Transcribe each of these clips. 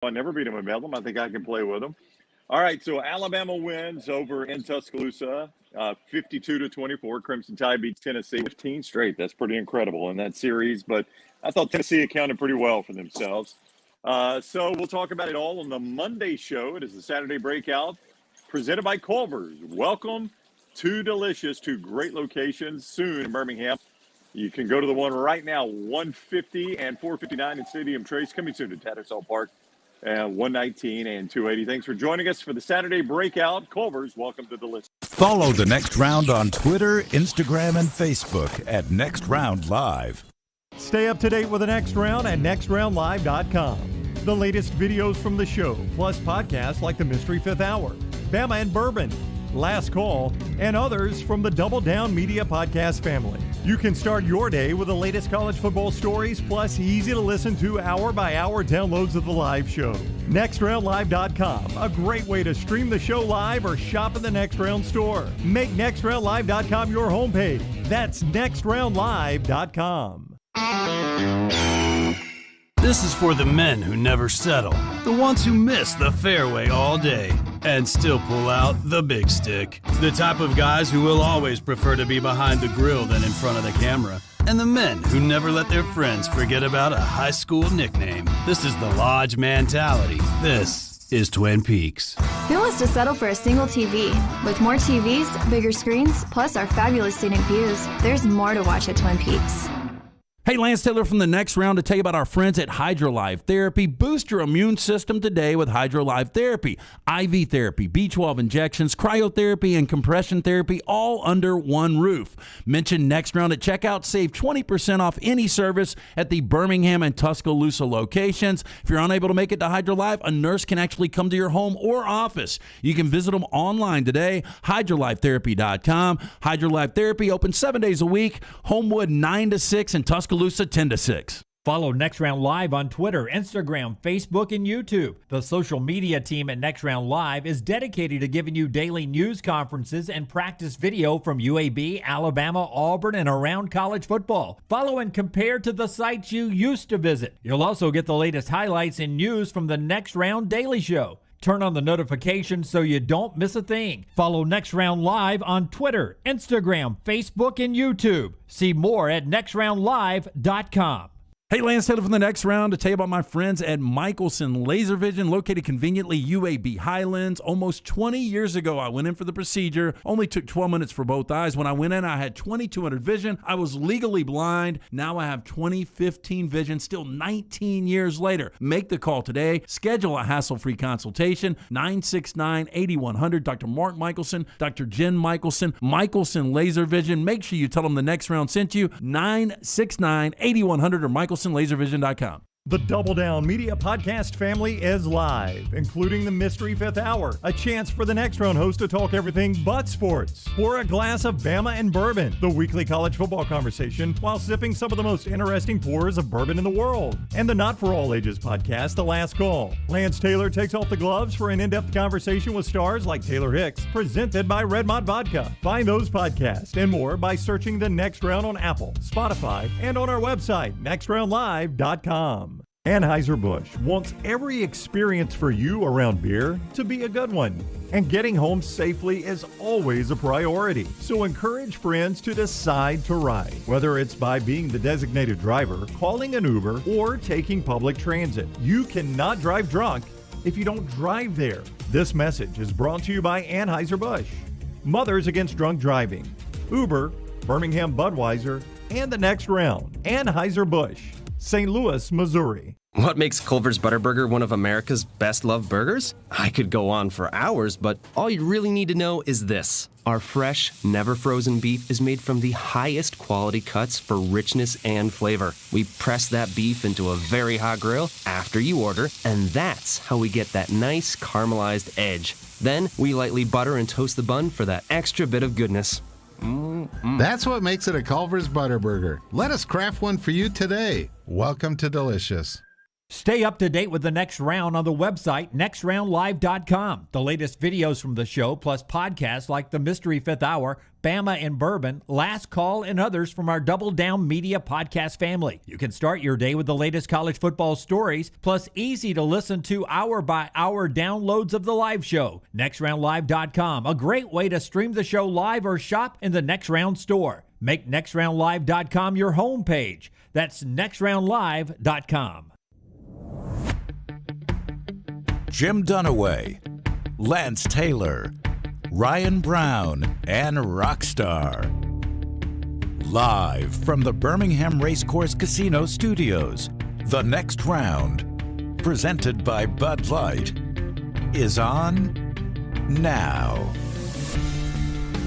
I never beat them in Bedlam. I think I can play with them. All right, so Alabama wins over in Tuscaloosa, 52-24. Crimson Tide beats Tennessee 15 straight. That's pretty incredible in that series, but I thought Tennessee accounted pretty well for themselves. So we'll talk about it all on the Monday show. It is the Saturday Breakout presented by Culver's. Welcome to Delicious, to great locations soon in Birmingham. You can go to the one right now, 150 and 459 in Stadium Trace, coming soon to Tattersall Park, 119 and 280. Thanks for joining us for the Saturday Breakout. Culver's, welcome to Delicious. Follow The Next Round on Twitter, Instagram, and Facebook at Next Round Live. Stay up to date with The Next Round at nextroundlive.com. The latest videos from the show, plus podcasts like the Mystery Fifth Hour, Bama and Bourbon, Last Call, and others from the Double Down Media podcast family. You can start your day with the latest college football stories, plus easy to listen to hour-by-hour downloads of the live show. NextRoundLive.com, a great way to stream the show live or shop in the Next Round store. Make NextRoundLive.com your homepage. That's NextRoundLive.com. This is for the men who never settle, the ones who miss the fairway all day and still pull out the big stick, the type of guys who will always prefer to be behind the grill than in front of the camera, and the men who never let their friends forget about a high school nickname. This is the Lodge mentality. This is Twin Peaks. Who wants to settle for a single TV? With more TVs, bigger screens, plus our fabulous scenic views, there's more to watch at Twin Peaks. Hey, Lance Taylor from the Next Round to tell you about our friends at HydroLife Therapy. Boost your immune system today with HydroLife Therapy. IV therapy, B12 injections, cryotherapy, and compression therapy all under one roof. Mention Next Round at checkout. Save 20% off any service at the Birmingham and Tuscaloosa locations. If you're unable to make it to HydroLife, a nurse can actually come to your home or office. You can visit them online today, hydrolifetherapy.com. HydroLife Therapy open 7 days a week. Homewood 9 to 6 and Tuscaloosa 10 to 6. Follow Next Round Live on Twitter, Instagram, Facebook, and YouTube. The social media team at Next Round Live is dedicated to giving you daily news conferences and practice video from UAB, Alabama, Auburn, and around college football. Follow and compare to the sites you used to visit. You'll also get the latest highlights and news from the Next Round Daily Show. Turn on the notifications so you don't miss a thing. Follow Next Round Live on Twitter, Instagram, Facebook, and YouTube. See more at nextroundlive.com. Hey, Lance Taylor from the Next Round to tell you about my friends at Michelson Laser Vision, located conveniently UAB Highlands. Almost 20 years ago, I went in for the procedure. Only took 12 minutes for both eyes. When I went in, I had 2200 vision. I was legally blind. Now I have 20/15 vision, still 19 years later. Make the call today. Schedule a hassle-free consultation, 969-8100. Dr. Mark Michelson, Dr. Jen Michelson, Michelson Laser Vision. Make sure you tell them the Next Round sent you, 969-8100 or MichelsonLaserVision.com. The Double Down Media podcast family is live, including the Mystery Fifth Hour, a chance for the Next Round host to talk everything but sports. Pour a glass of Bama and Bourbon, the weekly college football conversation, while sipping some of the most interesting pours of bourbon in the world. And the Not For All Ages podcast, The Last Call. Lance Taylor takes off the gloves for an in-depth conversation with stars like Taylor Hicks, presented by Redmont Vodka. Find those podcasts and more by searching The Next Round on Apple, Spotify, and on our website, nextroundlive.com. Anheuser-Busch wants every experience for you around beer to be a good one. And getting home safely is always a priority. So encourage friends to decide to ride, whether it's by being the designated driver, calling an Uber, or taking public transit. You cannot drive drunk if you don't drive there. This message is brought to you by Anheuser-Busch, Mothers Against Drunk Driving, Uber, Birmingham Budweiser, and the Next Round. Anheuser-Busch, St. Louis, Missouri. What makes Culver's Butterburger one of America's best-loved burgers? I could go on for hours, but all you really need to know is this. Our fresh, never-frozen beef is made from the highest quality cuts for richness and flavor. We press that beef into a very hot grill after you order, and that's how we get that nice caramelized edge. Then we lightly butter and toast the bun for that extra bit of goodness. That's what makes it a Culver's Butterburger. Let us craft one for you today. Welcome to Delicious. Stay up to date with the Next Round on the website, nextroundlive.com. The latest videos from the show, plus podcasts like The Mystery Fifth Hour, Bama and Bourbon, Last Call, and others from our Double Down Media podcast family. You can start your day with the latest college football stories, plus easy to listen to hour-by-hour downloads of the live show. nextroundlive.com, a great way to stream the show live or shop in the Next Round store. Make nextroundlive.com your homepage. That's nextroundlive.com. Jim Dunaway, Lance Taylor, Ryan Brown, and Rockstar. Live from the Birmingham Racecourse Casino Studios, the Next Round, presented by Bud Light, is on now.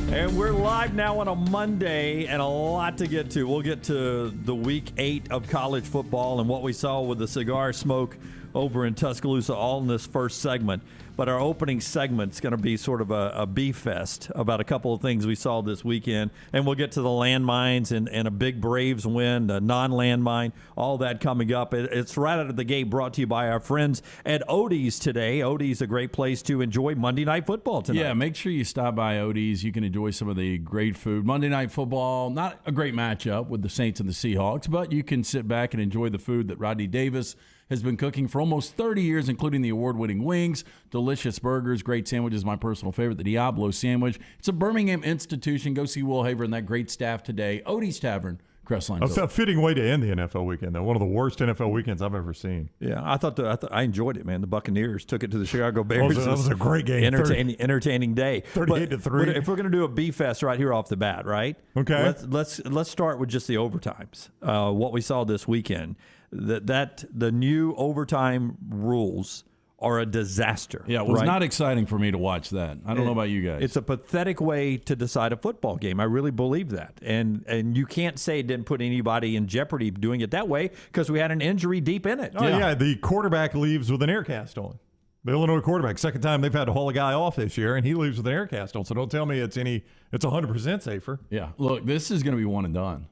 And we're live now on a Monday and a lot to get to. We'll get to the week 8 of college football and what we saw with the cigar smoke over in Tuscaloosa all in this first segment. But our opening segment's going to be sort of a beef fest about a couple of things we saw this weekend. And we'll get to the landmines and a big Braves win, the non-landmine, all that coming up. It's right out of the gate, brought to you by our friends at Odie's today. Odie's a great place to enjoy Monday Night Football tonight. Yeah, make sure you stop by Odie's. You can enjoy some of the great food. Monday Night Football, not a great matchup with the Saints and the Seahawks, but you can sit back and enjoy the food that Rodney Davis has been cooking for almost 30 years, including the award-winning wings, delicious burgers, great sandwiches. My personal favorite, the Diablo sandwich. It's a Birmingham institution. Go see Will Haver and that great staff today. Odie's Tavern, Crestline. It's a fitting way to end the NFL weekend, though. One of the worst NFL weekends I've ever seen. Yeah, I enjoyed it, man. The Buccaneers took it to the Chicago Bears. That was a great game. Entertaining day. 38-3. If we're going to do a beef fest right here off the bat, right? Okay. Let's start with just the overtimes. What we saw this weekend. That the new overtime rules are a disaster. Yeah, it was not exciting for me to watch that. I don't know about you guys. It's a pathetic way to decide a football game. I really believe that. And you can't say it didn't put anybody in jeopardy doing it that way because we had an injury deep in it. Oh, yeah. The quarterback leaves with an air cast on. The Illinois quarterback, second time they've had to haul a guy off this year, and he leaves with an air cast on. So don't tell me it's 100% safer. Yeah, look, this is going to be one and done.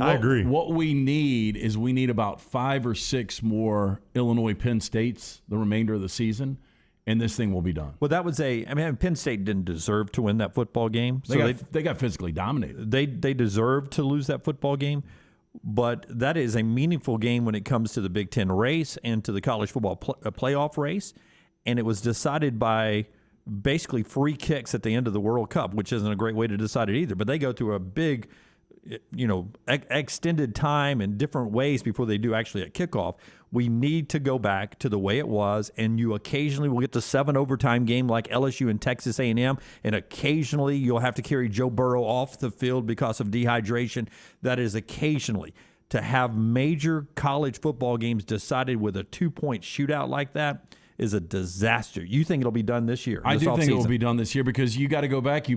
I agree. What we need about 5 or 6 more Illinois Penn States the remainder of the season, and this thing will be done. Well, that was Penn State didn't deserve to win that football game. They got physically dominated. They deserved to lose that football game, but that is a meaningful game when it comes to the Big Ten race and to the college football playoff race, and it was decided by basically free kicks at the end of the World Cup, which isn't a great way to decide it either, but they go through a big extended time in different ways before they do actually at kickoff. We need to go back to the way it was, and you occasionally will get to 7 overtime game like LSU and Texas A&M, and occasionally you'll have to carry Joe Burrow off the field because of dehydration. That is occasionally. To have major college football games decided with a 2-point shootout like that is a disaster. You think it'll be done this year? I do think it will be done this year because you got to go back. You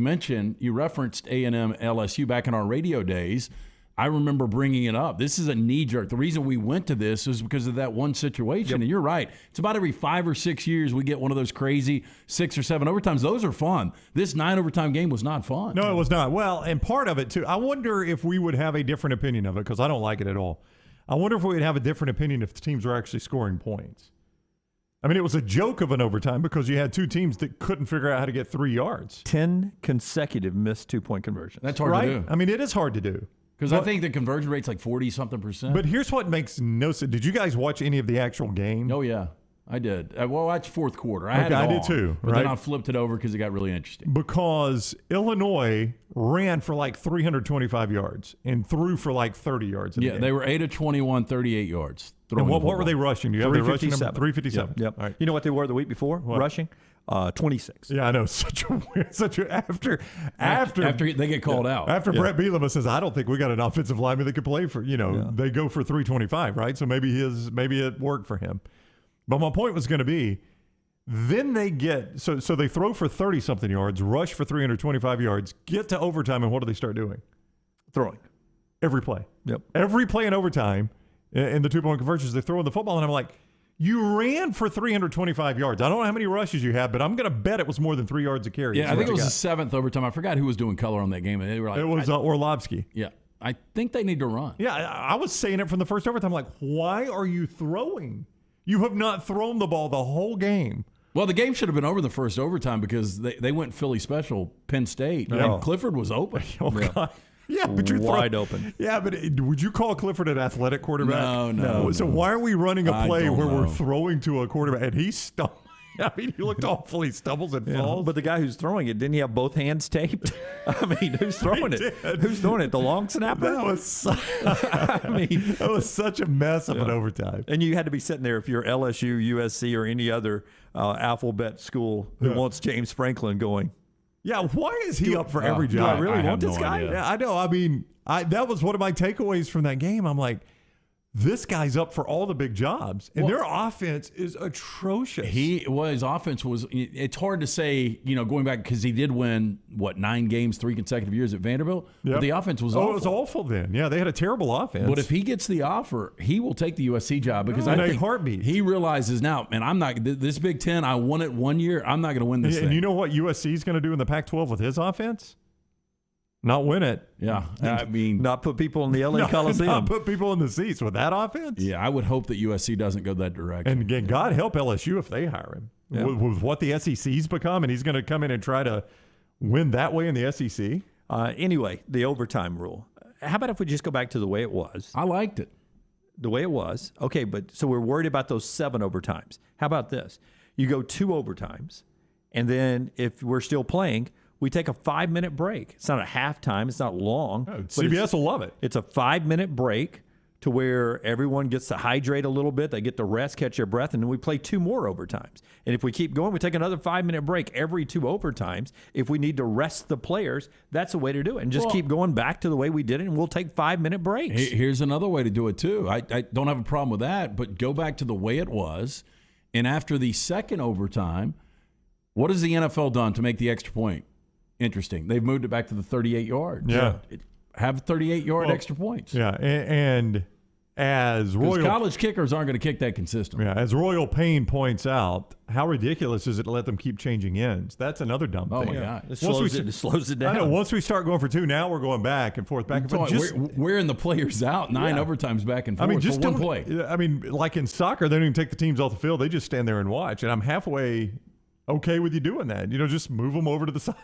referenced A&M LSU back in our radio days. I remember bringing it up. This is a knee jerk. The reason we went to this is because of that one situation. Yep. And you're right. It's about every 5 or 6 years we get one of those crazy 6 or 7 overtimes. Those are fun. This 9 overtime game was not fun. No, it was not. Well, and part of it too, I wonder if we would have a different opinion of it because I don't like it at all. I wonder if we would have a different opinion if the teams were actually scoring points. I mean, it was a joke of an overtime because you had 2 teams that couldn't figure out how to get 3 yards. 10 consecutive missed 2-point conversions. That's hard to do. I mean, it is hard to do. Because I think the conversion rate's like 40-something%. But here's what makes no sense. Did you guys watch any of the actual game? Oh, yeah. I did. I watched fourth quarter. I did too. But then I flipped it over because it got really interesting. Because Illinois ran for like 325 yards and threw for like 30 yards. Yeah, they were 8 of 21, 38 yards. And what were they rushing? Do you have the rushing number? 357. Yep. All right. You know what they were the week before? What? Rushing? 26. Yeah, I know. After they get called out. After Brett Bielema says, I don't think we got an offensive lineman that could play for, they go for 325, right? So maybe it worked for him. But my point was going to be, then they get, so they throw for 30-something yards, rush for 325 yards, get to overtime, and what do they start doing? Throwing. Every play. Yep. Every play in overtime, in the 2-point conversions, they throw in the football, and I'm like, you ran for 325 yards. I don't know how many rushes you had, but I'm going to bet it was more than 3 yards a carry. Yeah, I think it was the 7th overtime. I forgot who was doing color on that game. They were like, it was Orlovsky. Yeah. I think they need to run. Yeah, I was saying it from the first overtime. Like, why are you throwing? You have not thrown the ball the whole game. Well, the game should have been over the first overtime because they went Philly special, Penn State, and Clifford was open. God. Yeah, but you're wide open. Yeah, but would you call Clifford an athletic quarterback? No. So why are we running a play where know. we're throwing to a quarterback and he stumbled? I mean, he looked awful. He stumbles and falls. But the guy who's throwing it, didn't he have both hands taped? I mean, who's throwing it? Who's throwing it? The long snapper? That was that was such a mess of an overtime. And you had to be sitting there if you're LSU, USC, or any other alphabet school who wants James Franklin going. Yeah, why is he up for every Do job? I really I want have this no guy? idea. Yeah, I know. I mean, that was one of my takeaways from that game. I'm like, this guy's up for all the big jobs, and their offense is atrocious. His offense was. It's hard to say, going back because he did win 9 games 3 consecutive years at Vanderbilt. Yep. But the offense was awful. It was awful then. Yeah, they had a terrible offense. But if he gets the offer, he will take the USC job because In I a think heartbeat. he realizes now, man, I'm not this Big Ten. I won it 1 year. I'm not going to win this and thing. you know what USC is going to do in the Pac-12 with his offense? Not win it. Yeah, I mean, Not put people in the LA Coliseum. Not put people in the seats with that offense. yeah, I would hope that USC doesn't go that direction. And again, God help LSU if they hire him. Yeah. With what the SEC's become, and he's going to come in and try to win that way in the SEC. Anyway, the overtime rule. How about if we just go back to the way it was? I liked it. The way it was. Okay, but so we're worried about those 7 overtimes. How about this? You go 2 overtimes, and then if we're still playing, we take a 5-minute break. It's not a halftime. It's not long. Oh, but CBS will love it. It's a 5-minute break to where everyone gets to hydrate a little bit. They get to rest, catch their breath, and then we play 2 more overtimes. And if we keep going, we take another 5-minute break every 2 overtimes. If we need to rest the players, that's a way to do it. And just keep going back to the way we did it, and we'll take 5-minute breaks. Here's another way to do it, too. I don't have a problem with that, but go back to the way it was. And after the second overtime, what has the NFL done to make the extra point interesting? They've moved it back to the 38 yards. Yeah. Have 38-yard extra points. Yeah, and as Royal college kickers aren't going to kick that consistently. Yeah, as Royal Payne points out, how ridiculous is it to let them keep changing ends? That's another dumb thing. Oh, my God. It slows it down. I know. Once we start going for 2, now we're going back and forth, back and forth. We're in the players out, 9 overtimes back and forth. I mean, just for one don't play. I mean, like in soccer, they don't even take the teams off the field. They just stand there and watch. And I'm halfway okay with you doing that. Just move them over to the side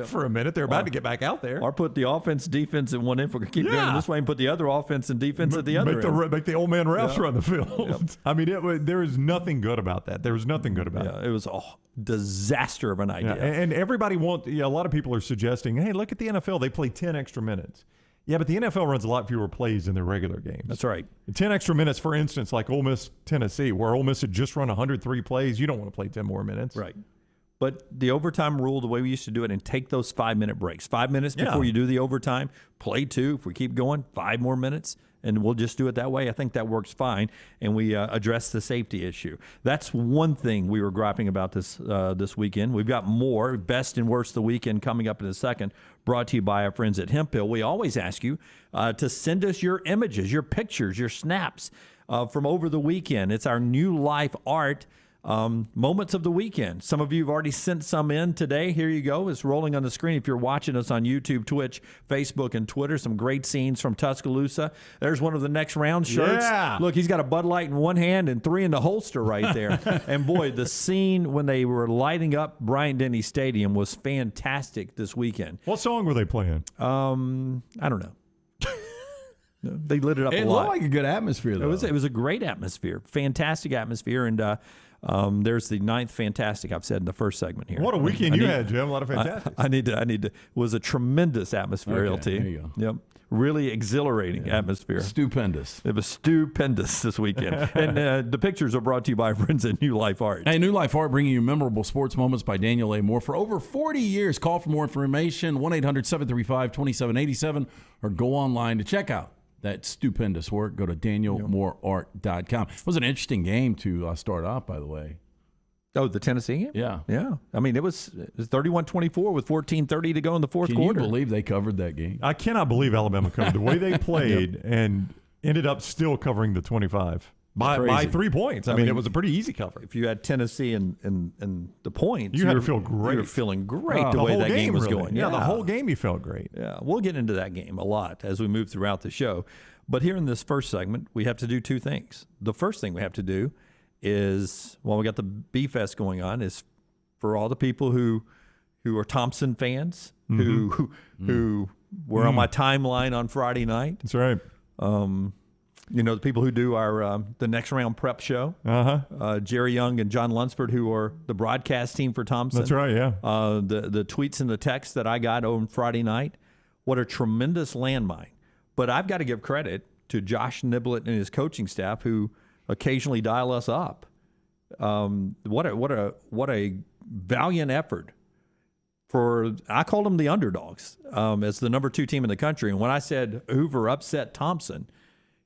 for a minute. They're about to get back out there. Or put the offense, defense at one end. If we're going to keep doing it this way, and put the other offense and defense at the other end. Make the old man refs run the field. I mean, there is nothing good about that. There was nothing good about it. It was a disaster of an idea. Yeah, and everybody a lot of people are suggesting, hey, look at the NFL. They play 10 extra minutes. Yeah, but the NFL runs a lot fewer plays in their regular games. That's right. 10 extra minutes, for instance, like Ole Miss, Tennessee, where Ole Miss had just run 103 plays. You don't want to play 10 more minutes. Right. But the overtime rule, the way we used to do it, and take those 5-minute breaks. 5 minutes before you do the overtime, play 2. If we keep going, 5 more minutes, and we'll just do it that way. I think that works fine, and we address the safety issue. That's one thing we were griping about this weekend. We've got more, best and worst of the weekend coming up in a second, brought to you by our friends at Hemp Hill. We always ask you to send us your images, your pictures, your snaps from over the weekend. It's our new life art. Moments of the weekend. Some of you have already sent some in today. Here you go. It's rolling on the screen. If you're watching us on YouTube, Twitch, Facebook, and Twitter, some great scenes from Tuscaloosa. There's one of the next round shirts. Yeah. Look, he's got a Bud Light in one hand and 3 in the holster right there. And boy, the scene when they were lighting up Bryant-Denny Stadium was fantastic this weekend. What song were they playing? I don't know. They lit it up a lot. It looked like a good atmosphere, though. It was a great atmosphere, fantastic atmosphere, and there's the 9th fantastic I've said in the first segment here. What a weekend you had, Jim. A lot of fantastic. I need to. Was a tremendous atmosphere, Okay, LT. there you go. Yep. Really exhilarating atmosphere. Stupendous. It was stupendous this weekend. And the pictures are brought to you by our friends at New Life Art. Hey, New Life Art bringing you memorable sports moments by Daniel A. Moore. For over 40 years, call for more information, 1-800-735-2787, or go online to check out that stupendous work. Go to danielmooreart.com. It was an interesting game to start off, by the way. Oh, the Tennessee game? Yeah. Yeah. I mean, it was 31-24 with 14:30 to go in the fourth quarter. Can you believe they covered that game? I cannot believe Alabama covered the way they played and ended up still covering the 25. by 3 points. I mean, it was a pretty easy cover. If you had Tennessee and the points, you had to feel great. You were feeling great the way that game was going. Yeah, the whole game you felt great. Yeah, we'll get into that game a lot as we move throughout the show. But here in this first segment, we have to do two things. The first thing we have to do is, while we got the B-Fest going on, is for all the people who are Thompson fans, who were on my timeline on Friday night. That's right. The people who do our the next round prep show, Jerry Young and John Lunsford, who are the broadcast team for Thompson. That's right, yeah. The tweets and the texts that I got on Friday night, what a tremendous landmine. But I've got to give credit to Josh Niblett and his coaching staff, who occasionally dial us up. What a valiant effort for, I called them the underdogs, as the number 2 team in the country. And when I said Hoover upset Thompson,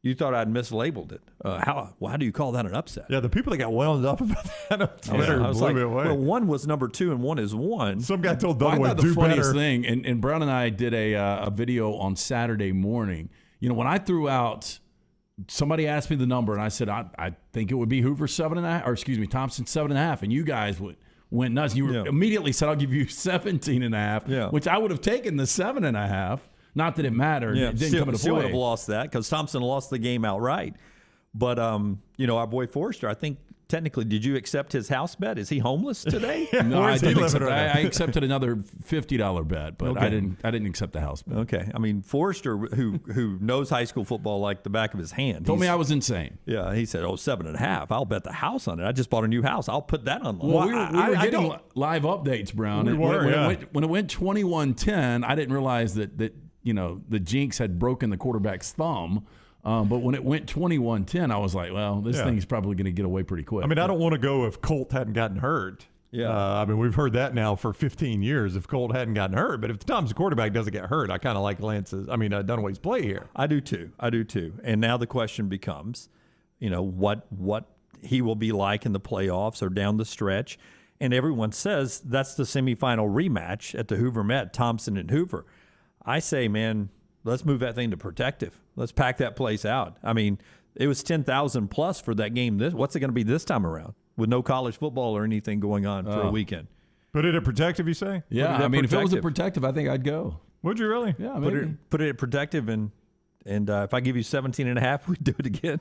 you thought I'd mislabeled it. How do you call that an upset? Yeah, the people that got wound up about that on Twitter I was like, blew me away. well, one was number 2 and one is 1. Some guy told I Dunaway, thought do the funniest better. thing, and Brown and I did a video on Saturday morning. When I threw out, somebody asked me the number, and I said, I think it would be Hoover 7.5, or excuse me, Thompson 7.5, and you guys went nuts. You immediately said, I'll give you 17.5, which I would have taken the 7.5. Not that it mattered. Yeah, it didn't come into play. Still would have lost that because Thompson lost the game outright. But, our boy Forrester, I think, technically, did you accept his house bet? Is he homeless today? No, I did accept. I accepted another $50 bet, but I didn't accept the house bet. Okay. I mean, Forrester, who knows high school football like the back of his hand, told me I was insane. Yeah, he said, 7.5. I'll bet the house on it. I just bought a new house. I'll put that on. Well, we were getting live updates, Brown. When it went 21-10, I didn't realize that the jinx had broken the quarterback's thumb. But when it went 21-10, I was like, well, this thing's probably going to get away pretty quick. I mean, I don't want to go if Colt hadn't gotten hurt. Yeah. We've heard that now for 15 years if Colt hadn't gotten hurt. But if the Thompson quarterback doesn't get hurt, I kind of like Dunaway's play here. I do too. And now the question becomes, what he will be like in the playoffs or down the stretch. And everyone says that's the semifinal rematch at the Hoover Met, Thompson and Hoover. I say, man, let's move that thing to protective. Let's pack that place out. I mean, it was 10,000 plus for that game. What's it going to be this time around with no college football or anything going on for a weekend? Put it at protective, you say? Yeah, if it was a protective, I think I'd go. Would you really? Yeah, maybe. Put it at protective, and if I give you 17.5, we'd do it again.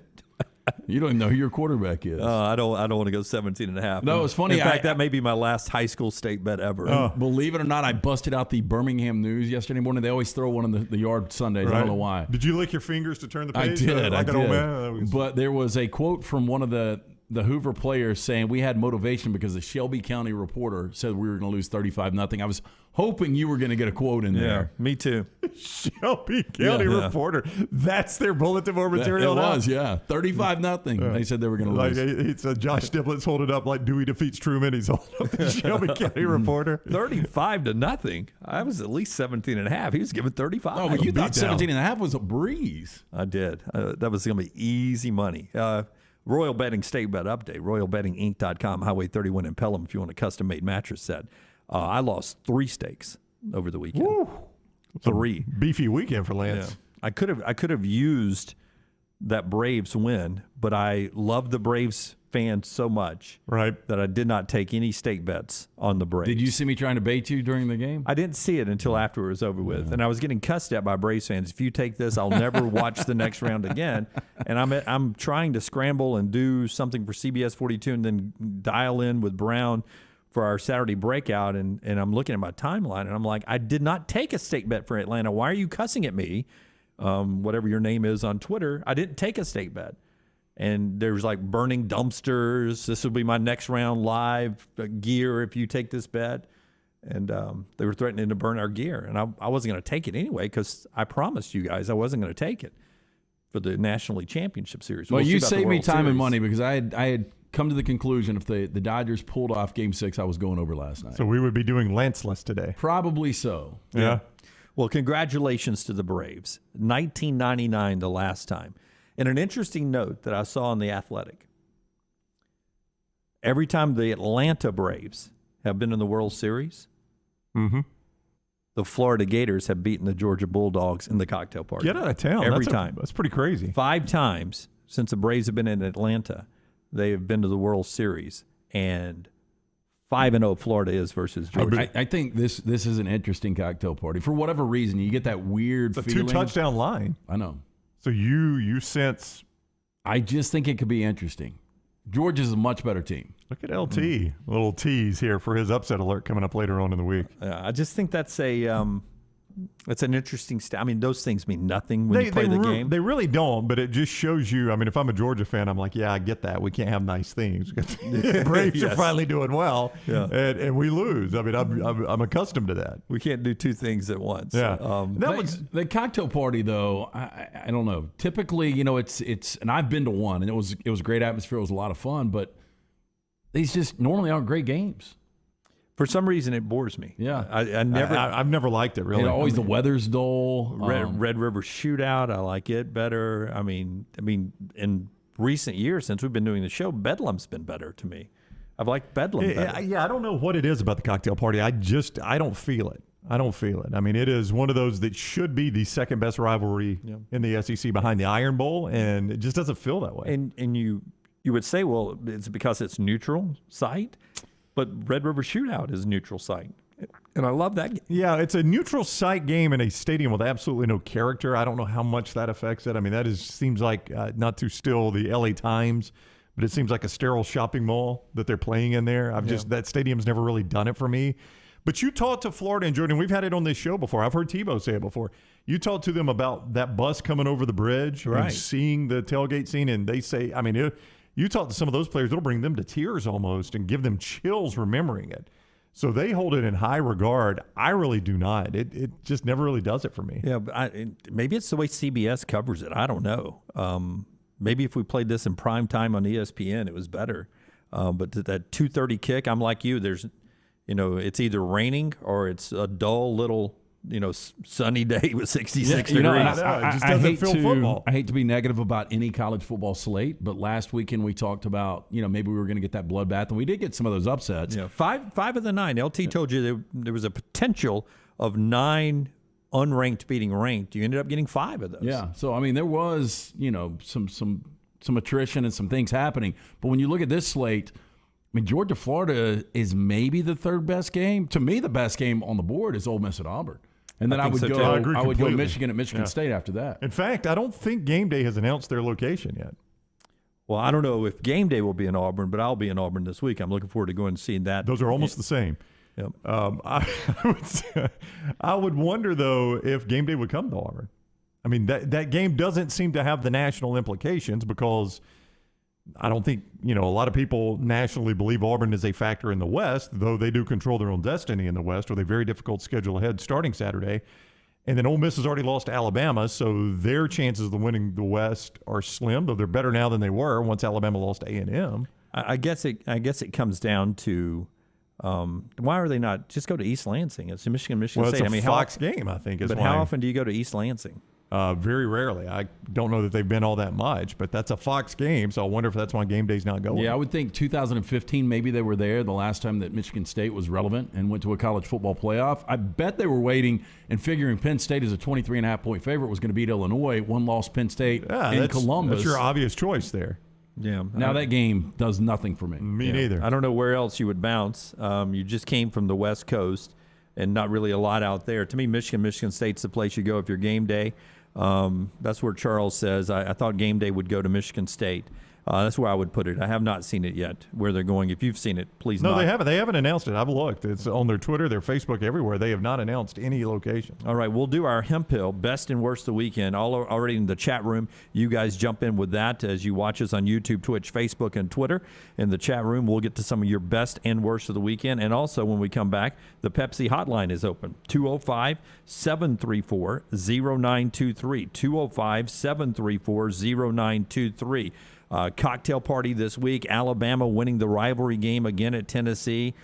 You don't even know who your quarterback is. I don't want to go 17.5. No, it's funny. In fact, that may be my last high school state bet ever. Believe it or not, I busted out the Birmingham News yesterday morning. They always throw one in the yard Sundays. Right. I don't know why. Did you lick your fingers to turn the page? I did. Like an old man? But there was a quote from one of the Hoover players saying we had motivation because the Shelby County Reporter said we were going to lose 35-0. I was hoping you were going to get a quote in there. Me too. Shelby County Reporter. That's their bulletin board material. It was, 35-0. They said they were going to lose. It's Josh Diblett's holding up like Dewey defeats Truman. He's holding up the Shelby County Reporter. 35-0. I was at least 17.5. He was giving 35. Oh, but you thought 17.5 was a breeze. I did. That was going to be easy money. Royal Betting State Bet Update, RoyalBettingInc.com, Highway 31 in Pelham if you want a custom-made mattress set. I lost 3 stakes over the weekend. Woo. 3. Beefy weekend for Lance. Yeah. I could have used that Braves win, but I love the Braves fans so much that I did not take any stake bets on the Braves. Did you see me trying to bait you during the game? I didn't see it until after it was over with, and I was getting cussed at by Braves fans. If you take this, I'll never watch the next round again. And I'm trying to scramble and do something for CBS 42 and then dial in with Brown for our Saturday breakout, and I'm looking at my timeline, and I'm like, I did not take a stake bet for Atlanta. Why are you cussing at me? Whatever your name is on Twitter, I didn't take a stake bet. And there's like burning dumpsters. This will be my next round live gear if you take this bet. And they were threatening to burn our gear. And I wasn't going to take it anyway because I promised you guys I wasn't going to take it for the National League Championship Series. Well, you saved me time and money because I had come to the conclusion if the Dodgers pulled off Game 6, I was going over last night. So we would be doing Lance-less today. Probably so. Yeah. Well, congratulations to the Braves. 1999 the last time. And an interesting note that I saw in The Athletic. Every time the Atlanta Braves have been in the World Series, the Florida Gators have beaten the Georgia Bulldogs in the cocktail party. Get out of town. Every time. That's pretty crazy. 5 times since the Braves have been in Atlanta, they have been to the World Series, and 5-0 Florida is versus Georgia. I think this is an interesting cocktail party. For whatever reason, you get that weird feeling. It's a 2-touchdown line. I know. So you sense. I just think it could be interesting. Georgia's a much better team. Look at LT. Little tease here for his upset alert coming up later on in the week. I just think that's it's an interesting I mean, those things mean nothing when you play the game. They really don't, but it just shows you. I mean, if I'm a Georgia fan, I'm like, yeah, I get that. We can't have nice things. Braves are finally doing well, and we lose. I mean, I'm accustomed to that. We can't do two things at once. Yeah. The cocktail party, though, I don't know. Typically, it's and I've been to one, and it was a great atmosphere. It was a lot of fun, but these just normally aren't great games. For some reason, it bores me. Yeah, I've never liked it, really. Always the weather's dull. Red River Shootout, I like it better. I mean, in recent years, since we've been doing the show, Bedlam's been better to me. I've liked Bedlam better. Yeah, I don't know what it is about the cocktail party. I don't feel it. I mean, it is one of those that should be the second best rivalry in the SEC behind the Iron Bowl, and it just doesn't feel that way. And you would say, well, it's because it's neutral site. But Red River Shootout is a neutral site, and I love that game. Yeah, it's a neutral site game in a stadium with absolutely no character. I don't know how much that affects it. I mean, that seems like, not to steal the LA Times, but it seems like a sterile shopping mall that they're playing in there. That stadium's never really done it for me. But you talked to Florida and Jordan. We've had it on this show before. I've heard Tebow say it before. You talked to them about that bus coming over the bridge and seeing the tailgate scene, and they say, I mean, you talk to some of those players, it'll bring them to tears almost and give them chills remembering it. So they hold it in high regard. I really do not. It just never really does it for me. Yeah, but maybe it's the way CBS covers it. I don't know. Maybe if we played this in prime time on ESPN, it was better. But that 2:30 kick, I'm like you. There's, it's either raining or it's a dull little sunny day with 66 degrees. It just doesn't feel football. I hate to be negative about any college football slate, but last weekend we talked about, maybe we were going to get that bloodbath, and we did get some of those upsets. Yeah, five of the 9. LT told you there was a potential of 9 unranked beating ranked. You ended up getting 5 of those. Yeah, so I mean there was, some attrition and some things happening, but when you look at this slate, I mean, Georgia-Florida is maybe the third best game. To me, the best game on the board is Ole Miss at Auburn. And then I would go Michigan at Michigan State after that. In fact, I don't think Game Day has announced their location yet. Well, I don't know if Game Day will be in Auburn, but I'll be in Auburn this week. I'm looking forward to going and seeing that. Those are almost the same. Yep. I would wonder, though, if Game Day would come to Auburn. I mean, that game doesn't seem to have the national implications because I don't think, a lot of people nationally believe Auburn is a factor in the West, though they do control their own destiny in the West with a very difficult schedule ahead starting Saturday. And then Ole Miss has already lost to Alabama, so their chances of winning the West are slim, though they're better now than they were once Alabama lost to A&M. I guess it comes down to why are they not just go to East Lansing? It's Michigan State. It's a Fox game, I think. But how often do you go to East Lansing? Very rarely. I don't know that they've been all that much, but that's a Fox game, so I wonder if that's why Game Day's not going. Yeah, I would think 2015 maybe they were there the last time that Michigan State was relevant and went to a college football playoff. I bet they were waiting and figuring Penn State as a 23.5-point favorite was going to beat Illinois. One lost Penn State in Columbus. That's your obvious choice there. Yeah. Now that game does nothing for me. Me neither. I don't know where else you would bounce. You just came from the West Coast and not really a lot out there. To me, Michigan State's the place you go if you're Game Day. That's where Charles says, I thought Game Day would go to Michigan State. That's where I would put it. I have not seen it yet, where they're going. If you've seen it, please No, they haven't. They haven't announced it. I've looked. It's on their Twitter, their Facebook, everywhere. They have not announced any location. All right, we'll do our Hemp Hill, best and worst of the weekend, all already in the chat room. You guys jump in with that as you watch us on YouTube, Twitch, Facebook, and Twitter. In the chat room, we'll get to some of your best and worst of the weekend. And also, when we come back, the Pepsi hotline is open, 205-734-0923, 205-734-0923. Cocktail party this week. Alabama winning the rivalry game again at Tennessee.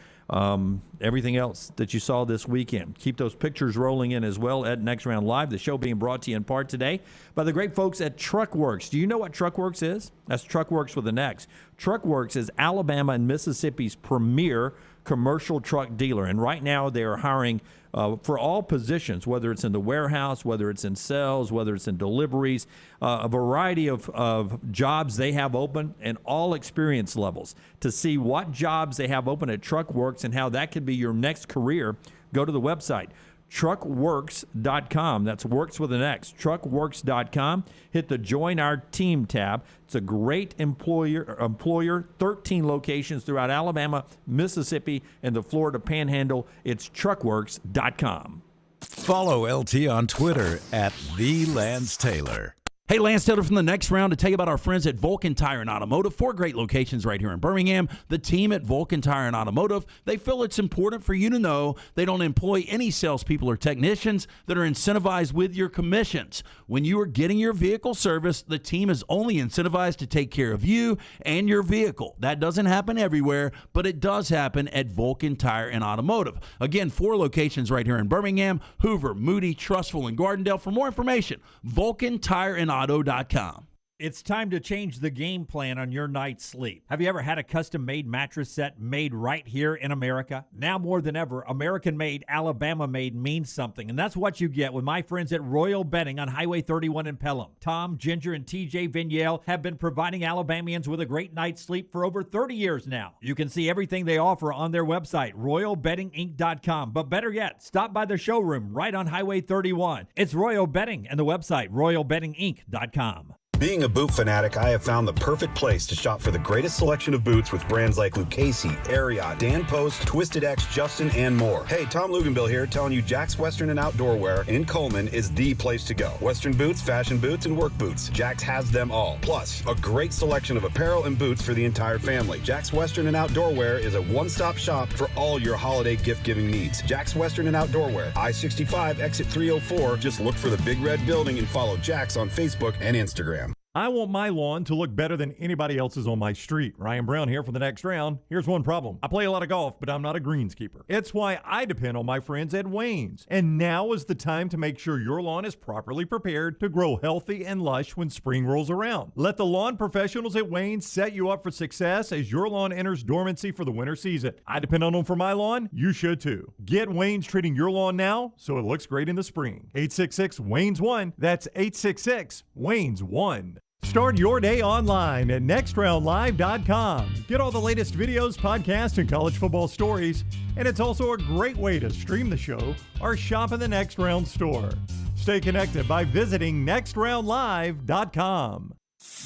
everything else that you saw this weekend. Keep those pictures rolling in as well at Next Round Live. The show being brought to you in part today by the great folks at TruckWorks. Do you know what TruckWorks is? That's TruckWorks with an X. TruckWorks is Alabama and Mississippi's premier commercial truck dealer. And right now they are hiring for all positions, whether it's in the warehouse, whether it's in sales, whether it's in deliveries, a variety of jobs they have open and all experience levels. To see what jobs they have open at TruckWorks and how that could be your next career, go to the website, truckworks.com. That's works with an X, truckworks.com. Hit the Join Our Team tab. It's a great employer, 13 locations throughout Alabama, Mississippi, and the Florida Panhandle. It's truckworks.com. Follow LT on Twitter at @TheLanceTaylor. Hey, Lance Taylor from the Next Round to tell you about our friends at Vulcan Tire and Automotive. 4 great locations right here in Birmingham. The team at Vulcan Tire and Automotive, they feel it's important for you to know they don't employ any salespeople or technicians that are incentivized with your commissions. When you are getting your vehicle serviced, the team is only incentivized to take care of you and your vehicle. That doesn't happen everywhere, but it does happen at Vulcan Tire and Automotive. Again, 4 locations right here in Birmingham, Hoover, Moody, Trussville, and Gardendale. For more information, Vulcan Tire and Auto.com. It's time to change the game plan on your night's sleep. Have you ever had a custom-made mattress set made right here in America? Now more than ever, American-made, Alabama-made means something, and that's what you get with my friends at Royal Bedding on Highway 31 in Pelham. Tom, Ginger, and TJ Vignale have been providing Alabamians with a great night's sleep for over 30 years now. You can see everything they offer on their website, royalbeddinginc.com. But better yet, stop by the showroom right on Highway 31. It's Royal Bedding and the website, royalbeddinginc.com. Being a boot fanatic, I have found the perfect place to shop for the greatest selection of boots with brands like Lucchese, Ariat, Dan Post, Twisted X, Justin, and more. Hey, Tom Luganbill here, telling you Jack's Western and Outdoor Wear in Coleman is the place to go. Western boots, fashion boots, and work boots. Jack's has them all. Plus, a great selection of apparel and boots for the entire family. Jack's Western and Outdoor Wear is a one-stop shop for all your holiday gift-giving needs. Jack's Western and Outdoor Wear, I-65, exit 304. Just look for the big red building and follow Jack's on Facebook and Instagram. I want my lawn to look better than anybody else's on my street. Ryan Brown here for the Next Round. Here's one problem. I play a lot of golf, but I'm not a greenskeeper. It's why I depend on my friends at Wayne's. And now is the time to make sure your lawn is properly prepared to grow healthy and lush when spring rolls around. Let the lawn professionals at Wayne's set you up for success as your lawn enters dormancy for the winter season. I depend on them for my lawn. You should too. Get Wayne's treating your lawn now so it looks great in the spring. 866-WAYNES-1. That's 866-WAYNES-1. Start your day online at nextroundlive.com. Get all the latest videos, podcasts, and college football stories. And it's also a great way to stream the show or shop in the Next Round store. Stay connected by visiting nextroundlive.com.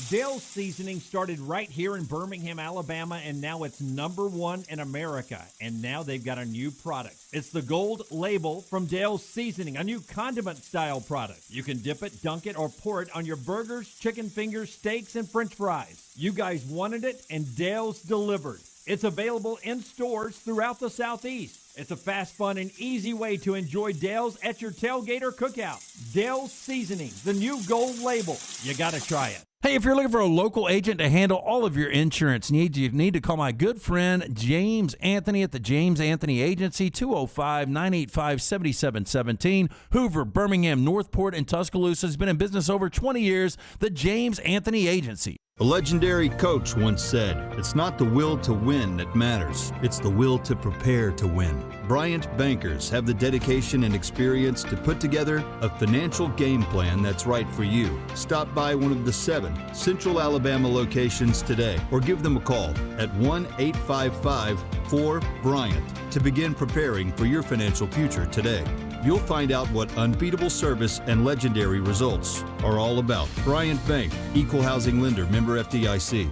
Dale's Seasoning started right here in Birmingham, Alabama, and now it's #1 in America. And now they've got a new product. It's the Gold Label from Dale's Seasoning, a new condiment-style product. You can dip it, dunk it, or pour it on your burgers, chicken fingers, steaks, and French fries. You guys wanted it, and Dale's delivered. It's available in stores throughout the Southeast. It's a fast, fun, and easy way to enjoy Dale's at your tailgate or cookout. Dale's Seasoning, the new Gold Label. You got to try it. Hey, if you're looking for a local agent to handle all of your insurance needs, you need to call my good friend James Anthony at the James Anthony Agency, 205-985-7717. Hoover, Birmingham, Northport, and Tuscaloosa. Has been in business over 20 years. The James Anthony Agency. A legendary coach once said, "It's not the will to win that matters, it's the will to prepare to win." Bryant bankers have the dedication and experience to put together a financial game plan that's right for you. Stop by one of the 7 Central Alabama locations today or give them a call at 1-855-4-BRYANT to begin preparing for your financial future today. You'll find out what unbeatable service and legendary results are all about. Bryant Bank, Equal Housing Lender, member FDIC.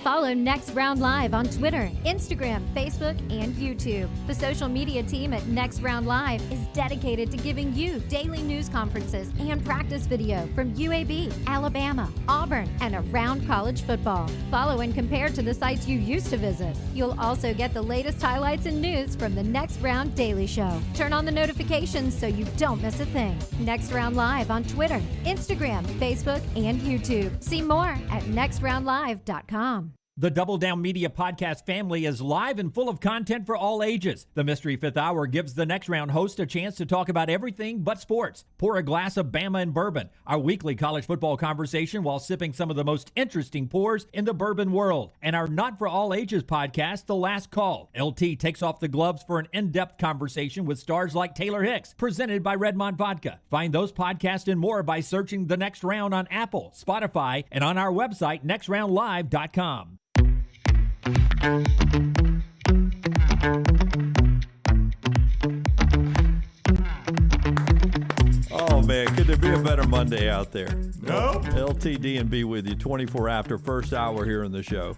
Follow Next Round Live on Twitter, Instagram, Facebook, and YouTube. The social media team at Next Round Live is dedicated to giving you daily news conferences and practice video from UAB, Alabama, Auburn, and around college football. Follow and compare to the sites you used to visit. You'll also get the latest highlights and news from the Next Round Daily Show. Turn on the notifications so you don't miss a thing. Next Round Live on Twitter, Instagram, Facebook, and YouTube. See more at nextroundlive.com. The Double Down Media podcast family is live and full of content for all ages. The Mystery Fifth Hour gives the Next Round host a chance to talk about everything but sports. Pour a glass of Bama and bourbon, our weekly college football conversation while sipping some of the most interesting pours in the bourbon world. And our Not For All Ages podcast, The Last Call. LT takes off the gloves for an in-depth conversation with stars like Taylor Hicks, presented by Redmond Vodka. Find those podcasts and more by searching The Next Round on Apple, Spotify, and on our website, nextroundlive.com. Oh man, could there be a better Monday out there? Nope. LTD and B with you 24 after first hour here in the show.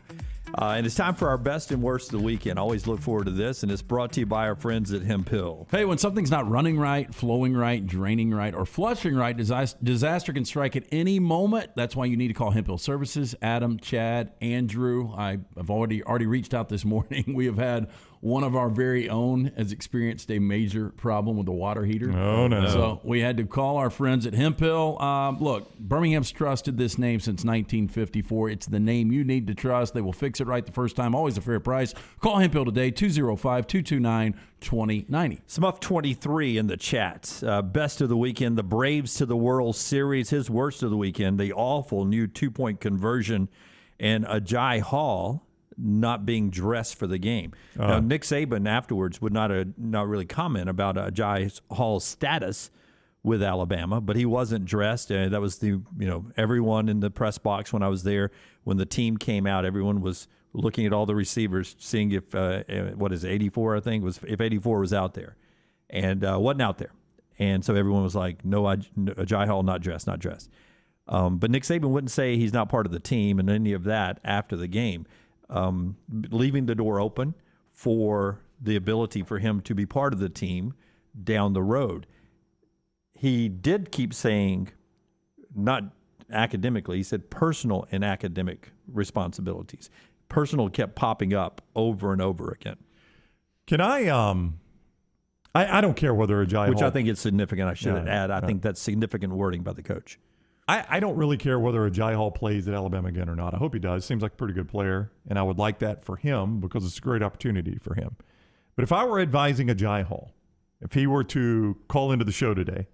And it's time for our best and worst of the weekend. Always look forward to this, and it's brought to you by our friends at Hemp Hill. Hey, when something's not running right, flowing right, draining right, or flushing right, disaster can strike at any moment. That's why you need to call Hemp Hill Services. Adam, Chad, Andrew. I've already reached out this morning. We have had one of our very own has experienced a major problem with the water heater. Oh, no. So we had to call our friends at Hemp Hill. Look, Birmingham's trusted this name since 1954. It's the name you need to trust. They will fix it right the first time. Always a fair price. Call Hemp Hill today, 205-229-2090. Smuff 23 in the chat. Best of the weekend, the Braves to the World Series. His worst of the weekend, the awful new 2-point conversion and Ajay Hall not being dressed for the game. Now, Nick Saban afterwards would not really comment about Ajay Hall's status with Alabama, but he wasn't dressed. That was everyone in the press box when I was there. When the team came out, everyone was looking at all the receivers, seeing if 84, I think, if 84 was out there, and wasn't out there. And so everyone was like, no, Ajay Hall not dressed. But Nick Saban wouldn't say he's not part of the team and any of that after the game. Leaving the door open for the ability for him to be part of the team down the road. He did keep saying, not academically, he said personal and academic responsibilities. Personal kept popping up over and over again. Can I don't care whether Ajay Which Hall, I think is significant. I should add. I think that's significant wording by the coach. I don't really care whether Ajay Hall plays at Alabama again or not. I hope he does. Seems like a pretty good player, and I would like that for him because it's a great opportunity for him. But if I were advising Ajay Hall, if he were to call into the show today,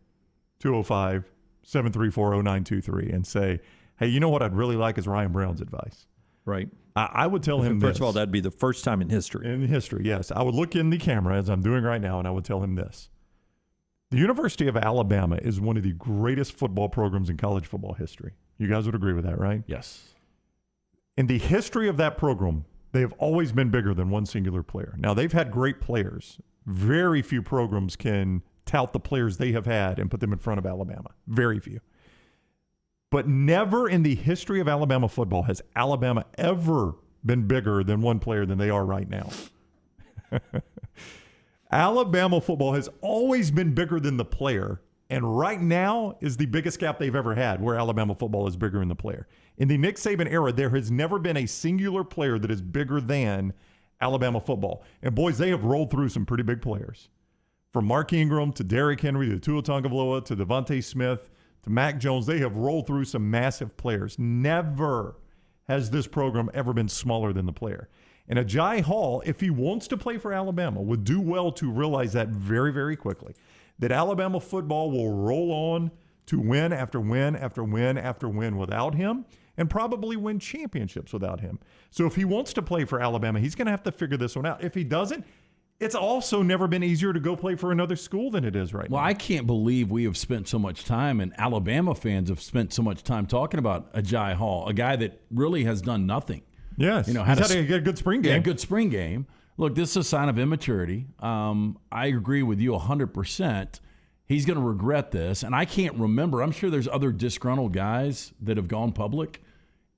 205-734-0923, and say, hey, you know what I'd really like is Ryan Brown's advice. Right. I would tell him First this. of all, that'd be the first time in history. In history, yes. I would look in the camera, as I'm doing right now, and I would tell him this. The University of Alabama is one of the greatest football programs in college football history. You guys would agree with that, right? Yes. In the history of that program, they have always been bigger than one singular player. Now, they've had great players. Very few programs can tout the players they have had and put them in front of Alabama. Very few. But never in the history of Alabama football has Alabama ever been bigger than one player than they are right now. Alabama football has always been bigger than the player, and right now is the biggest gap they've ever had where Alabama football is bigger than the player. In the Nick Saban era, there has never been a singular player that is bigger than Alabama football. And boys, they have rolled through some pretty big players. From Mark Ingram to Derrick Henry to Tua Tagovailoa to Devontae Smith to Mac Jones, they have rolled through some massive players. Never has this program ever been smaller than the player. And Ajay Hall, if he wants to play for Alabama, would do well to realize that very, very quickly, that Alabama football will roll on to win after win after win after win without him and probably win championships without him. So if he wants to play for Alabama, he's going to have to figure this one out. If he doesn't, it's also never been easier to go play for another school than it is right now. Well, I can't believe we have spent so much time, and Alabama fans have spent so much time talking about Ajay Hall, a guy that really has done nothing. Yes, he's had a good spring game. Yeah, good spring game. Look, this is a sign of immaturity. I agree with you 100%. He's going to regret this, and I can't remember. I'm sure there's other disgruntled guys that have gone public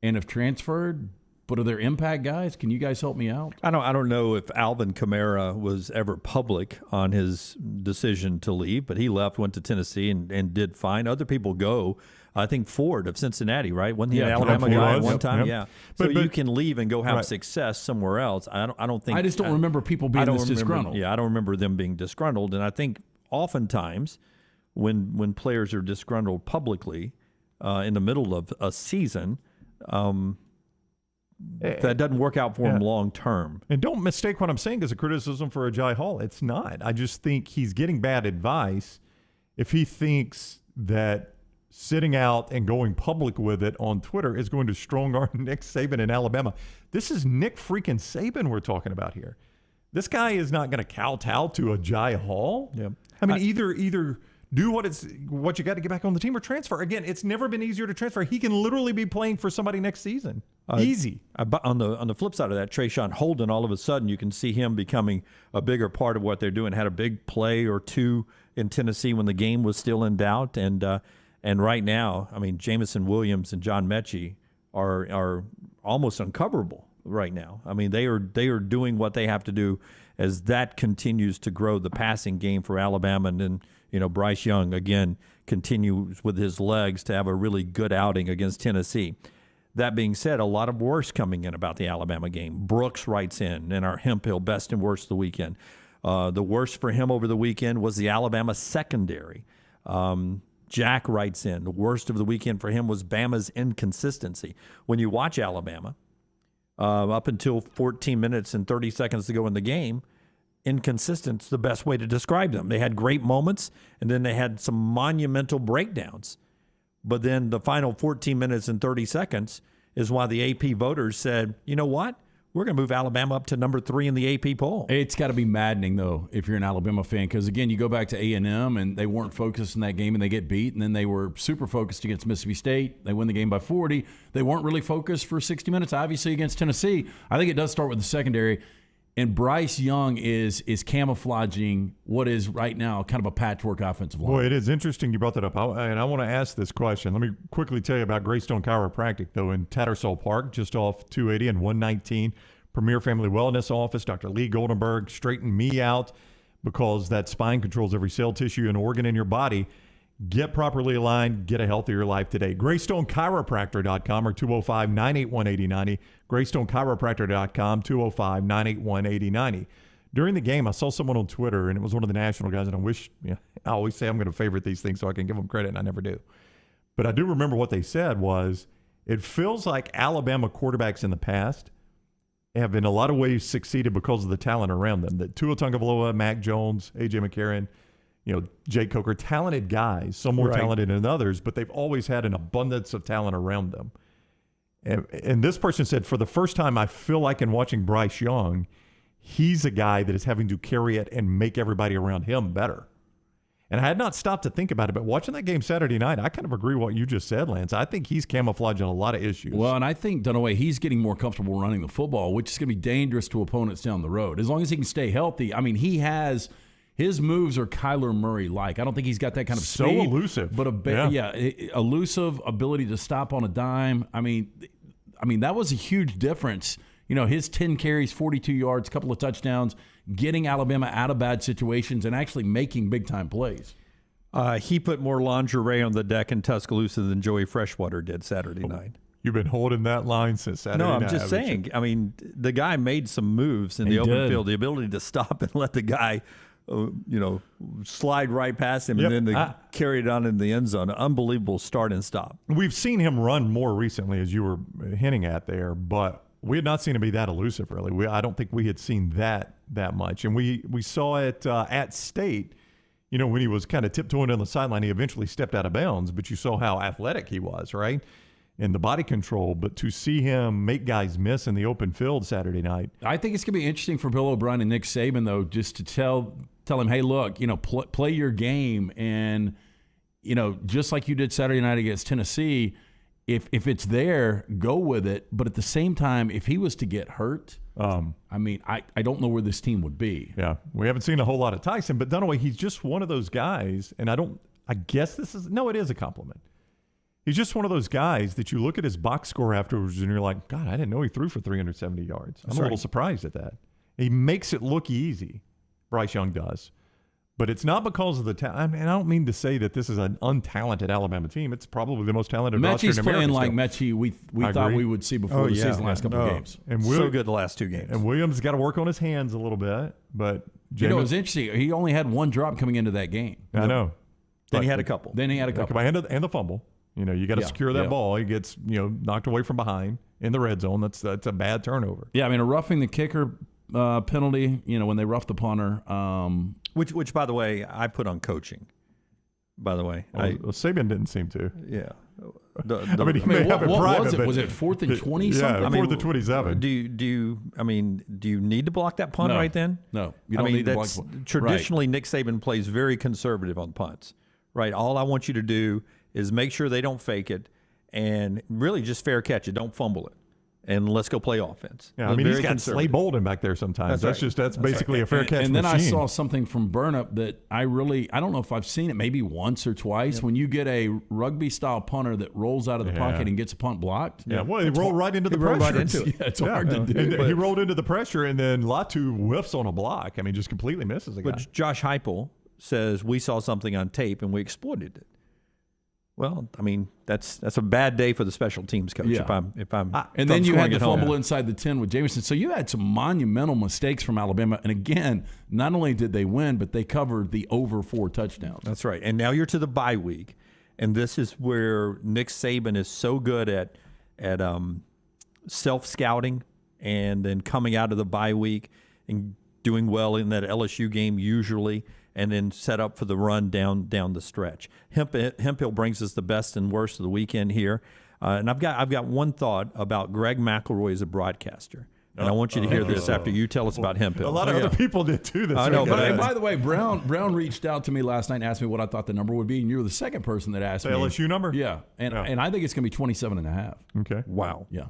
and have transferred, but are there impact guys? Can you guys help me out? I don't know if Alvin Kamara was ever public on his decision to leave, but he left, went to Tennessee, and did fine. Other people go. I think Ford of Cincinnati, right? Wasn't he an Alabama guy at one time? Yep. Yeah. But you can leave and go have success somewhere else. I don't think. I just don't remember people being this disgruntled. Yeah, I don't remember them being disgruntled. And I think oftentimes when players are disgruntled publicly in the middle of a season, that doesn't work out for him long term. And don't mistake what I'm saying as a criticism for Agiye Hall. It's not. I just think he's getting bad advice if he thinks that sitting out and going public with it on Twitter is going to strong-arm Nick Saban in Alabama. This is Nick freaking Saban we're talking about here. This guy is not going to kowtow to Agiye Hall. Yeah. I mean, either do what you got to get back on the team or transfer. Again, it's never been easier to transfer. He can literally be playing for somebody next season. Easy. On the flip side of that, Trayshawn Holden, all of a sudden you can see him becoming a bigger part of what they're doing. Had a big play or two in Tennessee when the game was still in doubt, and right now, I mean, Jamison Williams and John Mechie are almost uncoverable right now. I mean, they are doing what they have to do as that continues to grow the passing game for Alabama. And then, Bryce Young, again, continues with his legs to have a really good outing against Tennessee. That being said, a lot of worse coming in about the Alabama game. Brooks writes in our Hemphill best and worst of the weekend. The worst for him over the weekend was the Alabama secondary. Jack writes in, the worst of the weekend for him was Bama's inconsistency. When you watch Alabama, up until 14 minutes and 30 seconds to go in the game, inconsistent's the best way to describe them. They had great moments, and then they had some monumental breakdowns. But then the final 14 minutes and 30 seconds is why the AP voters said, you know what? We're going to move Alabama up to number 3 in the AP poll. It's got to be maddening, though, if you're an Alabama fan, because, again, you go back to A&M, and they weren't focused in that game, and they get beat, and then they were super focused against Mississippi State. They win the game by 40. They weren't really focused for 60 minutes, obviously, against Tennessee. I think it does start with the secondary, and Bryce Young is camouflaging what is right now kind of a patchwork offensive line. Boy, it is interesting you brought that up, and I want to ask this question. Let me quickly tell you about Greystone Chiropractic, though, in Tattersall Park, just off 280 and 119. Premier Family Wellness Office, Dr. Lee Goldenberg straightened me out because that spine controls every cell, tissue, and organ in your body. Get properly aligned. Get a healthier life today. GreystoneChiropractor.com or 205-981-8090. GreystoneChiropractor.com, 205-981-8090. During the game, I saw someone on Twitter, and it was one of the national guys, and I always say I'm going to favorite these things so I can give them credit, and I never do. But I do remember what they said was, it feels like Alabama quarterbacks in the past have in a lot of ways succeeded because of the talent around them. That Tua Tagovailoa, Mac Jones, A.J. McCarron, Jake Coker, talented guys, some more talented than others, but they've always had an abundance of talent around them. And this person said, for the first time, I feel like in watching Bryce Young, he's a guy that is having to carry it and make everybody around him better. And I had not stopped to think about it, but watching that game Saturday night, I kind of agree with what you just said, Lance. I think he's camouflaging a lot of issues. Well, and I think, Dunaway, he's getting more comfortable running the football, which is going to be dangerous to opponents down the road. As long as he can stay healthy. I mean, his moves are Kyler Murray-like. I don't think he's got that kind of speed. So elusive. But elusive, ability to stop on a dime. I mean, that was a huge difference. His 10 carries, 42 yards, a couple of touchdowns, getting Alabama out of bad situations and actually making big-time plays. He put more lingerie on the deck in Tuscaloosa than Joey Freshwater did Saturday night. You've been holding that line since Saturday night. No, I'm just saying. I mean, the guy made some moves in the open field. The ability to stop and let the guy, slide right past him and then carry it on in the end zone. Unbelievable start and stop. We've seen him run more recently, as you were hinting at there, but we had not seen him be that elusive, really. I don't think we had seen that much. And we saw it at State, when he was kind of tiptoeing on the sideline. He eventually stepped out of bounds, but you saw how athletic he was, right? And the body control. But to see him make guys miss in the open field Saturday night. I think it's going to be interesting for Bill O'Brien and Nick Saban, though, just to tell him, hey, look, play your game. And, just like you did Saturday night against Tennessee, if it's there, go with it. But at the same time, if he was to get hurt, I don't know where this team would be. Yeah, we haven't seen a whole lot of Tyson, but Dunaway, he's just one of those guys, and it is a compliment. He's just one of those guys that you look at his box score afterwards and you're like, God, I didn't know he threw for 370 yards. I'm a little surprised at that. He makes it look easy, Bryce Young does. But it's not because of the talent. I don't mean to say that this is an untalented Alabama team. It's probably the most talented roster in America. Mechie's playing like Mechie we thought we would see before the season, last couple of games. And so good the last 2 games. And Williams got to work on his hands a little bit. But it was interesting. He only had 1 drop coming into that game. I know. Then he had a couple. And the fumble. You know, you got to secure that ball. He gets, knocked away from behind in the red zone. That's a bad turnover. Yeah, I mean, a roughing the kicker penalty, when they rough the punter. Which, by the way, I put on coaching. By the way. Saban didn't seem to. Yeah. What was it? Was it 4th and 20 something? Yeah, 4th and 27. Do you need to block that punt right then? No, you don't need to block. Traditionally, Nick Saban plays very conservative on punts. Right. All I want you to do is make sure they don't fake it, and really just fair catch it. Don't fumble it, and let's go play offense. Yeah, I mean, he's got Slay Bolden back there sometimes. That's basically a fair catch. And then machine. I saw something from Burnup that I don't know if I've seen it maybe once or twice. When you get a rugby style punter that rolls out of the pocket and gets a punt blocked. Yeah, well, he rolled right into the pressure. It's hard to do. He rolled into the pressure, and then Latu whiffs on a block. I mean, just completely misses the guy. But Josh Heupel says we saw something on tape and we exploited it. Well, I mean, that's a bad day for the special teams coach. Yeah. And then you had the fumble inside the 10 with Jameson. So you had some monumental mistakes from Alabama. And again, not only did they win, but they covered the over 4 touchdowns. That's right. And now you're to the bye week, and this is where Nick Saban is so good at self scouting, and then coming out of the bye week and doing well in that LSU game usually, and then set up for the run down the stretch. Hemphill brings us the best and worst of the weekend here. And I've got one thought about Greg McElroy as a broadcaster. And I want you to hear this after you tell us about Hemphill. A lot of other people did too. I know, but by the way, Brown reached out to me last night and asked me what I thought the number would be, and you were the second person that asked me. The LSU number? Yeah, and I think it's going to be 27.5. Okay. Wow. Yeah.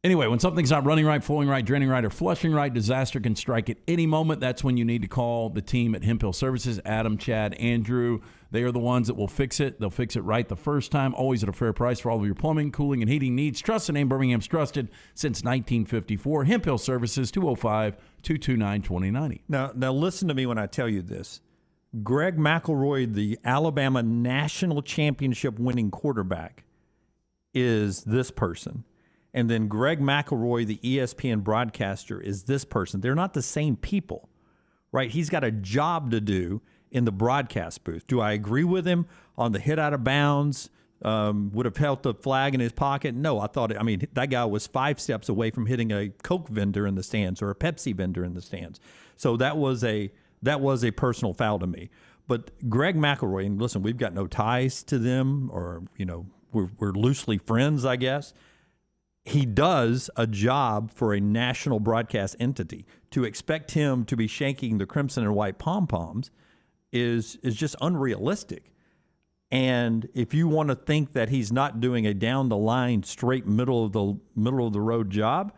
Anyway, when something's not running right, flowing right, draining right, or flushing right, disaster can strike at any moment. That's when you need to call the team at Hemphill Services. Adam, Chad, Andrew, they are the ones that will fix it. They'll fix it right the first time, always at a fair price for all of your plumbing, cooling, and heating needs. Trust the name Birmingham's trusted since 1954. Hemphill Services, 205-229-2090. Now listen to me when I tell you this. Greg McElroy, the Alabama national championship winning quarterback, is this person. And then Greg McElroy, the ESPN broadcaster, is this person. They're not the same people, right? He's got a job to do in the broadcast booth. Do I agree with him on the hit out of bounds? Would have held the flag in his pocket? No, that guy was 5 steps away from hitting a Coke vendor in the stands or a Pepsi vendor in the stands. So that was a personal foul to me. But Greg McElroy, and listen, we've got no ties to them, or we're loosely friends, I guess. He does a job for a national broadcast entity. To expect him to be shaking the crimson and white pom-poms is just unrealistic. And if you want to think that he's not doing a down-the-line, straight middle of the road job,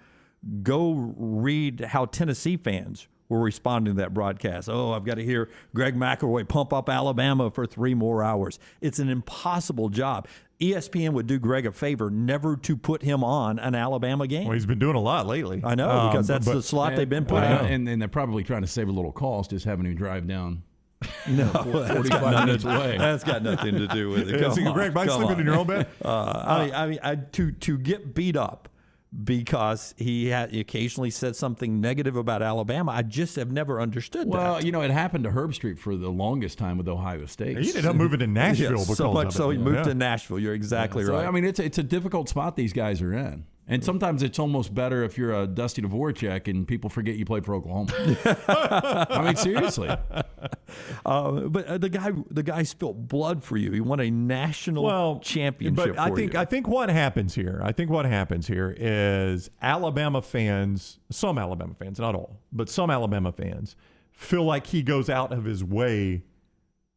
go read how Tennessee fans were responding to that broadcast. Oh, I've got to hear Greg McElroy pump up Alabama for 3 more hours. It's an impossible job. ESPN would do Greg a favor never to put him on an Alabama game. Well, he's been doing a lot lately. I know, because that's the slot they've been putting in. And they're probably trying to save a little cost, just having him drive down. No, 45 minutes away. That's got nothing to do with it. Greg, by sleeping in your own bed? To get beat up because he occasionally said something negative about Alabama, I just have never understood that. Well, it happened to Herb Street for the longest time with Ohio State. He ended up moving to Nashville because so much of it. So he moved to Nashville. You're exactly right. I mean, it's a difficult spot these guys are in. And sometimes it's almost better if you're a Dusty Dvorak and people forget you played for Oklahoma. I mean, seriously. But the guy spilled blood for you. He won a national championship. But I think what happens here is Alabama fans, some Alabama fans, not all, but some Alabama fans feel like he goes out of his way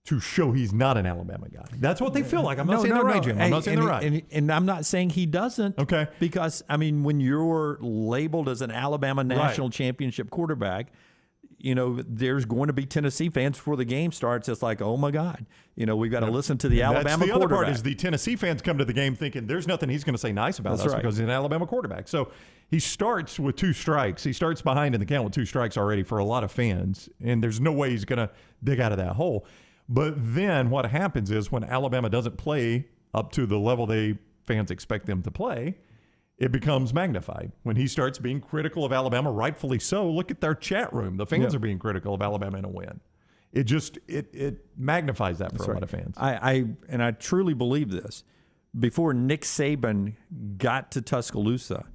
to show he's not an Alabama guy. That's what they feel like. I'm not saying they're right, Jim. I'm not saying they're right. And I'm not saying he doesn't. Okay. Because, when you're labeled as an Alabama national championship quarterback, there's going to be Tennessee fans before the game starts. It's like, oh, my God. We've got to listen to the Alabama quarterback. The other part is the Tennessee fans come to the game thinking there's nothing he's going to say nice about us because he's an Alabama quarterback. So he starts with 2 strikes. He starts behind in the count with 2 strikes already for a lot of fans, and there's no way he's going to dig out of that hole. But then what happens is when Alabama doesn't play up to the level fans expect them to play, it becomes magnified. When he starts being critical of Alabama, rightfully so, look at their chat room. The fans are being critical of Alabama in a win. It magnifies that for a lot of fans. I truly believe this. before Nick Saban got to Tuscaloosa,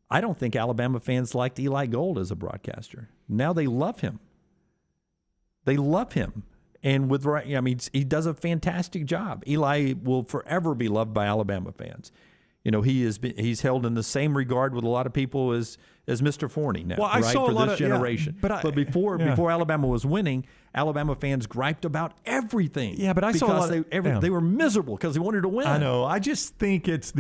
I don't think Alabama fans liked Eli Gold as a broadcaster. Now they love him. They love him. And he does a fantastic job. Eli will forever be loved by Alabama fans. He's held in the same regard with a lot of people as Mr. Forney now, for this generation. Yeah, but before Alabama was winning, Alabama fans griped about everything. Yeah, but I saw a lot they were miserable because they wanted to win. I know. I just think it's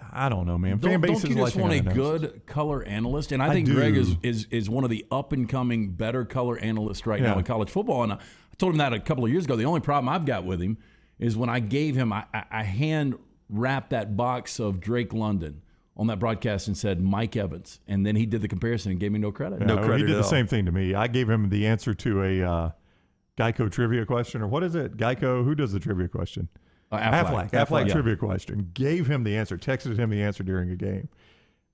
I don't know, man. Fan bases don't you just want a good color analyst? And I think Greg is one of the up and coming better color analysts right now in college football. And I told him that a couple of years ago. The only problem I've got with him is when I gave him, I hand wrapped that box of Drake London on that broadcast and said Mike Evans, and then he did the comparison and gave me no credit. No credit. He did the same thing to me. I gave him the answer to a Geico trivia question, or what is it? Geico? Who does the trivia question? Aflac trivia question. Gave him the answer. Texted him the answer during a game,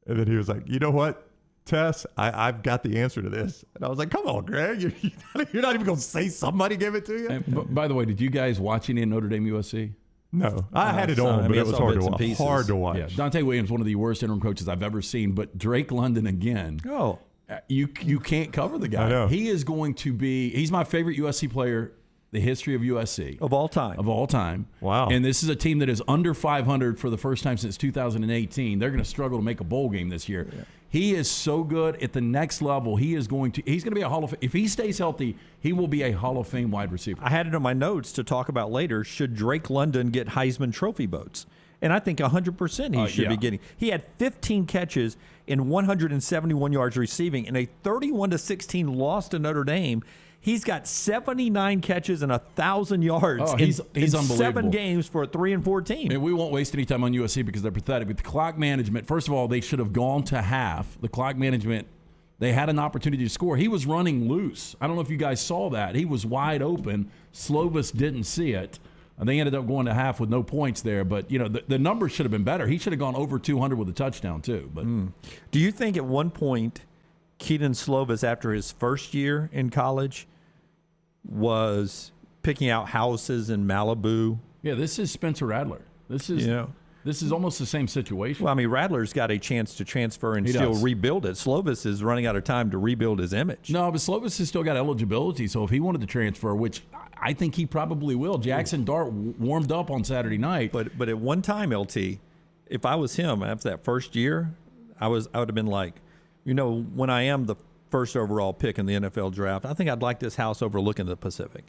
and then he was like, "You know what, Tess? I've got the answer to this." And I was like, "Come on, Greg, you're not even going to say somebody gave it to you." And, by the way, did you guys watch any of Notre Dame USC? No, I had it on, but it was hard to watch. Yeah, Dante Williams, one of the worst interim coaches I've ever seen, but Drake London again. Oh, you can't cover the guy. I know. He is going to be. He's my favorite USC player, the history of USC of all time. Wow. And this is a team that is under 500 for the first time since 2018. They're going to struggle to make a bowl game this year. Yeah. He is so good at the next level. He's going to be a Hall of Fame. If he stays healthy, he will be a Hall of Fame wide receiver. I had it on my notes to talk about later. Should Drake London get Heisman Trophy votes? And I think 100% he should be getting. He had 15 catches and 171 yards receiving in a 31-16 loss to Notre Dame. He's got 79 catches and 1,000 yards he's in unbelievable. 7 games for a 3-4 team. And we won't waste any time on USC because they're pathetic. But the clock management, first of all, they should have gone to half. The clock management, they had an opportunity to score. He was running loose. I don't know if you guys saw that. He was wide open. Slovis didn't see it. And they ended up going to half with no points there. But, the numbers should have been better. He should have gone over 200 with a touchdown, too. But Do you think at one point Keaton Slovis, after his first year in college, was picking out houses in Malibu? Yeah, this is Spencer Rattler. This is almost the same situation. Well, I mean, Rattler's got a chance to transfer and still rebuild it. Slovis is running out of time to rebuild his image. No, but Slovis has still got eligibility, so if he wanted to transfer, which I think he probably will. Jackson Dart warmed up on Saturday night. But at one time, LT, if I was him after that first year, I would have been like, when I am the first overall pick in the NFL draft, I think I'd like this house overlooking the Pacific.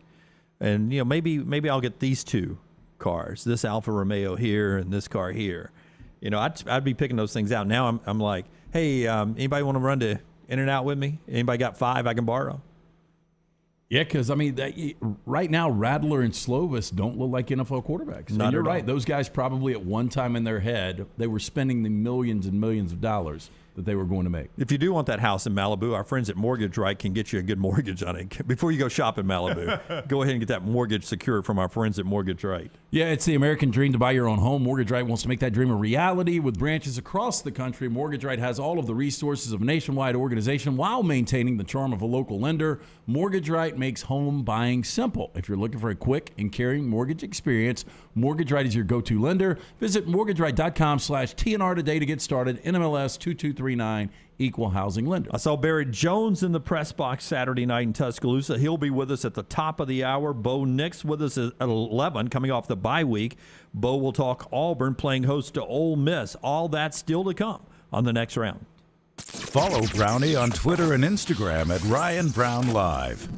And, maybe I'll get these two cars, this Alfa Romeo here and this car here. I'd be picking those things out. Now I'm like, hey, anybody want to run to In-N-Out with me? Anybody got 5 I can borrow? Yeah, because, right now, Rattler and Slovis don't look like NFL quarterbacks. And you're right. Those guys probably at one time in their head, they were spending the millions and millions of dollars that they were going to make. If you do want that house in Malibu, our friends at Mortgage Right can get you a good mortgage on it. Before you go shop in Malibu, go ahead and get that mortgage secured from our friends at Mortgage Right. Yeah, it's the American dream to buy your own home. Mortgage Right wants to make that dream a reality. With branches across the country, Mortgage Right has all of the resources of a nationwide organization while maintaining the charm of a local lender. Mortgage Right makes home buying simple. If you're looking for a quick and caring mortgage experience, Mortgage Right is your go-to lender. Visit mortgageright.com/TNR today to get started. NMLS 2239, equal housing lender. I saw Barrett Jones in the press box Saturday night in Tuscaloosa. He'll be with us at the top of the hour. Bo Nix with us at 11, coming off the bye week. Bo will talk Auburn playing host to Ole Miss. All that still to come on the next round. Follow Brownie on Twitter and Instagram at Ryan Brown Live.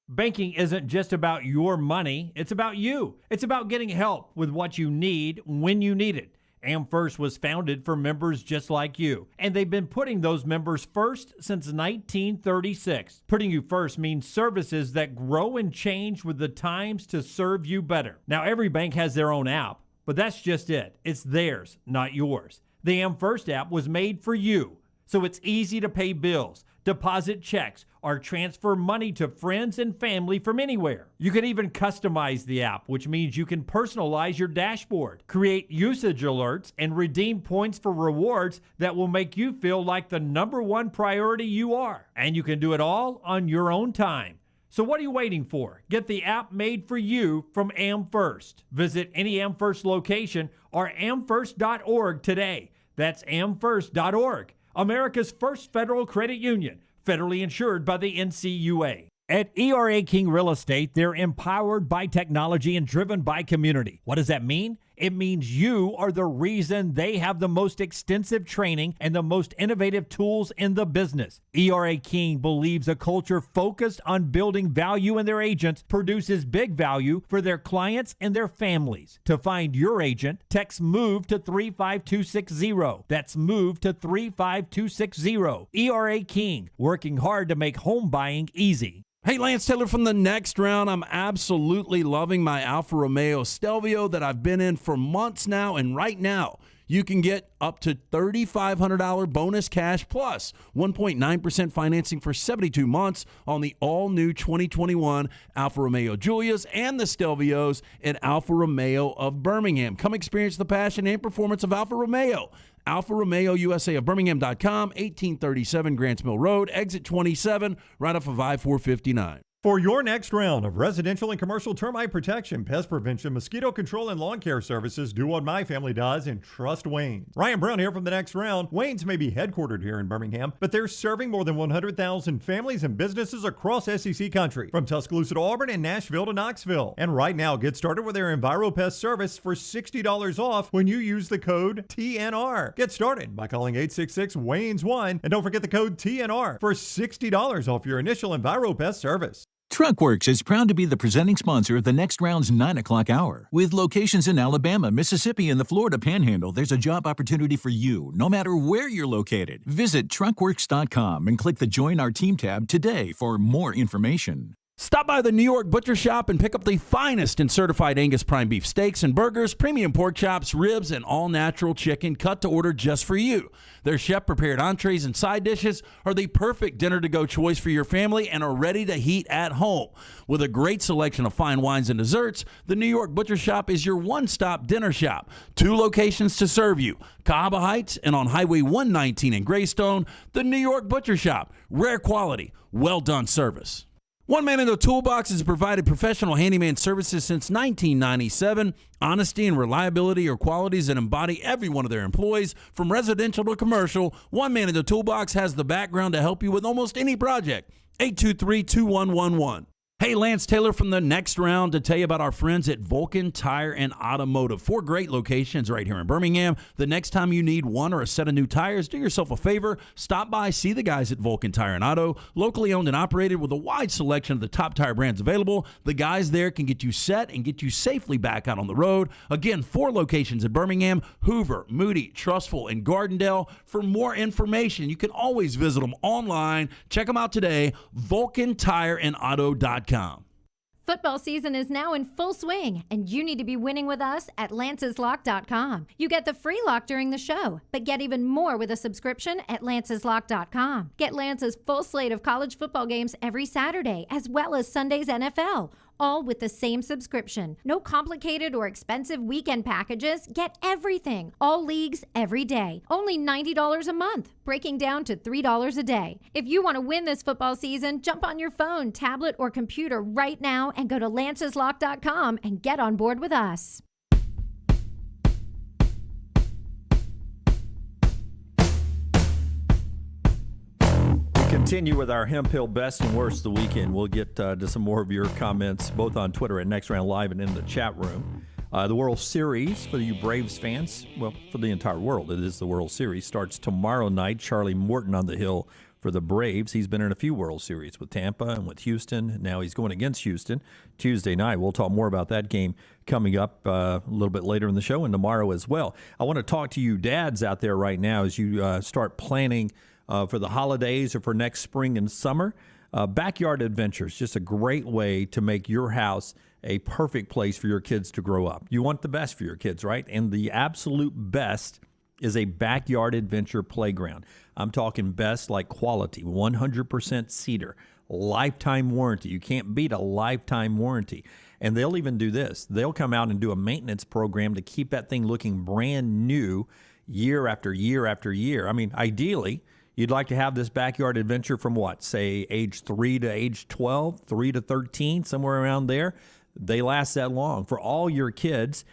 Banking isn't just about your money, it's about you. It's about getting help with what you need when you need it. AmFirst was founded for members just like you, and they've been putting those members first since 1936. Putting you first means services that grow and change with the times to serve you better. Now, every bank has their own app, but that's just it. It's theirs, not yours. The AmFirst app was made for you, so it's easy to pay bills, deposit checks, or transfer money to friends and family from anywhere. You can even customize the app, which means you can personalize your dashboard, create usage alerts, and redeem points for rewards that will make you feel like the #1 priority you are. And you can do it all on your own time. So what are you waiting for? Get the app made for you from AmFirst. Visit any AmFirst location or amfirst.org today. That's amfirst.org, America's first federal credit union, federally insured by the NCUA. At ERA King Real Estate, they're empowered by technology and driven by community. What does that mean? It means you are the reason they have the most extensive training and the most innovative tools in the business. ERA King believes a culture focused on building value in their agents produces big value for their clients and their families. To find your agent, text MOVE to 35260. That's MOVE to 35260. ERA King, working hard to make home buying easy. Hey, Lance Taylor from the Next Round. I'm absolutely loving my Alfa Romeo Stelvio that I've been in for months now, and right now you can get up to $3,500 bonus cash plus 1.9% financing for 72 months on the all-new 2021 Alfa Romeo Giulias and the Stelvios at Alfa Romeo of Birmingham. Come experience the passion and performance of Alfa Romeo. Alfa Romeo USA of Birmingham.com, 1837 Grants Mill Road, exit 27, right off of I-459. For your next round of residential and commercial termite protection, pest prevention, mosquito control, and lawn care services, do what my family does and trust Wayne's. Ryan Brown here from the Next Round. Wayne's may be headquartered here in Birmingham, but they're serving more than 100,000 families and businesses across SEC country, from Tuscaloosa to Auburn and Nashville to Knoxville. And right now, get started with their EnviroPest service for $60 off when you use the code TNR. Get started by calling 866-WAYNES1, and don't forget the code TNR for $60 off your initial EnviroPest service. TruckWorks is proud to be the presenting sponsor of the Next Round's 9 o'clock hour. With locations in Alabama, Mississippi, and the Florida Panhandle, there's a job opportunity for you, no matter where you're located. Visit truckworks.com and click the Join Our Team tab today for more information. Stop by the New York Butcher Shop and pick up the finest in certified Angus prime beef steaks and burgers, premium pork chops, ribs, and all-natural chicken cut to order just for you. Their chef-prepared entrees and side dishes are the perfect dinner-to-go choice for your family and are ready to heat at home. With a great selection of fine wines and desserts, the New York Butcher Shop is your one-stop dinner shop. 2 locations to serve you, Cahaba Heights and on Highway 119 in Greystone. The New York Butcher Shop, rare quality, well-done service. One Man in the Toolbox has provided professional handyman services since 1997. Honesty and reliability are qualities that embody every one of their employees. From residential to commercial, One Man in the Toolbox has the background to help you with almost any project. 823-2111. Hey, Lance Taylor from the Next Round to tell you about our friends at Vulcan Tire and Automotive. 4 great locations right here in Birmingham. The next time you need one or a set of new tires, do yourself a favor. Stop by, see the guys at Vulcan Tire and Auto. Locally owned and operated with a wide selection of the top tire brands available. The guys there can get you set and get you safely back out on the road. Again, 4 locations in Birmingham, Hoover, Moody, Trustful, and Gardendale. For more information, you can always visit them online. Check them out today, VulcanTireandAuto.com. Football season is now in full swing, and you need to be winning with us at lanceslock.com. You get the free lock during the show, but get even more with a subscription at lanceslock.com. Get Lance's full slate of college football games every Saturday, as well as Sunday's NFL, all with the same subscription. No complicated or expensive weekend packages. Get everything. All leagues, every day. Only $90 a month, breaking down to $3 a day. If you want to win this football season, jump on your phone, tablet, or computer right now and go to lanceslock.com and get on board with us. Continue with our Hemp Hill Best and Worst of the Weekend. We'll get to some more of your comments, both on Twitter at Next Round Live and in the chat room. The World Series, for you Braves fans, well, for the entire world, it is the World Series, starts tomorrow night. Charlie Morton on the hill for the Braves. He's been in a few World Series with Tampa and with Houston. Now he's going against Houston Tuesday night. We'll talk more about that game coming up a little bit later in the show and tomorrow as well. I want to talk to you dads out there right now as you start planning for the holidays or for next spring and summer. Backyard adventures, just a great way to make your house a perfect place for your kids to grow up. You want the best for your kids, right? And the absolute best is a backyard adventure playground. I'm talking best like quality, 100% cedar, lifetime warranty. You can't beat a lifetime warranty. And they'll even do this. They'll come out and do a maintenance program to keep that thing looking brand new year after year after year. I mean, ideally, You'd like to have this backyard adventure from what, say, age 3 to age 12, 3 to 13, somewhere around there. They last that long for all your kids,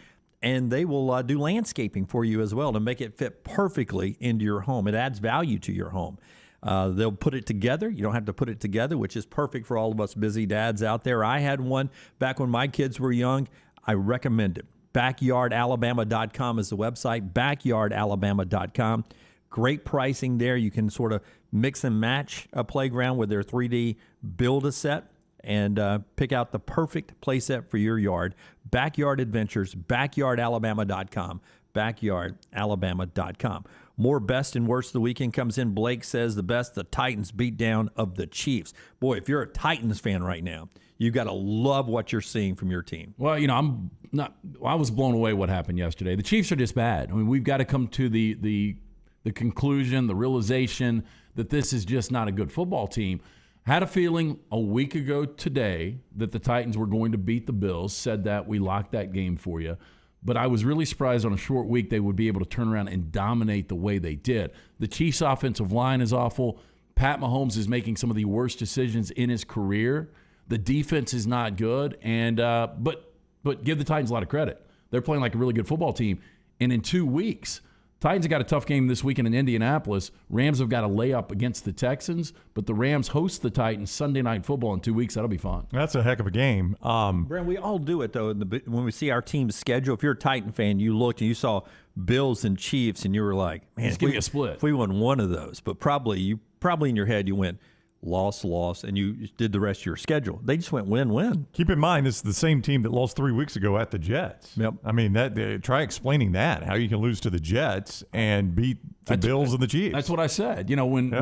and they will do landscaping for you as well to make it fit perfectly into your home. It adds value to your home. They'll put it together. You don't have to put it together, which is perfect for all of us busy dads out there. I had one back when my kids were young. I recommend it. BackyardAlabama.com is the website, BackyardAlabama.com. Great pricing there. You can sort of mix and match a playground with their 3D Build-A-Set and pick out the perfect play set for your yard. Backyard Adventures, BackyardAlabama.com, BackyardAlabama.com. More best and worst of the weekend comes in. Blake says the best, the Titans beat down of the Chiefs. Boy, if you're a Titans fan right now, you've got to love what you're seeing from your team. Well, I was blown away what happened yesterday. The Chiefs are just bad. I mean, we've got to come to the conclusion, the realization that this is just not a good football team. Had a feeling a week ago today that the Titans were going to beat the Bills, said that we locked that game for you. But I was really surprised on a short week they would be able to turn around and dominate the way they did. The Chiefs' offensive line is awful. Pat Mahomes is making some of the worst decisions in his career. The defense is not good, and but give the Titans a lot of credit. They're playing like a really good football team. And in 2 weeks, Titans have got a tough game this weekend in Indianapolis. Rams have got a layup against the Texans, but the Rams host the Titans Sunday Night Football in 2 weeks. That'll be fun. That's a heck of a game. Brent, we all do it, though. When we see our team's schedule, if you're a Titan fan, you looked and you saw Bills and Chiefs, and you were like, man, just give me a split. If we won one of those. But probably in your head you went, loss, and you did the rest of your schedule. They just went win-win. Keep in mind, this is the same team that lost 3 weeks ago at the Jets. Yep. I mean, try explaining that, how you can lose to the Jets and beat the Bills and the Chiefs. That's what I said. When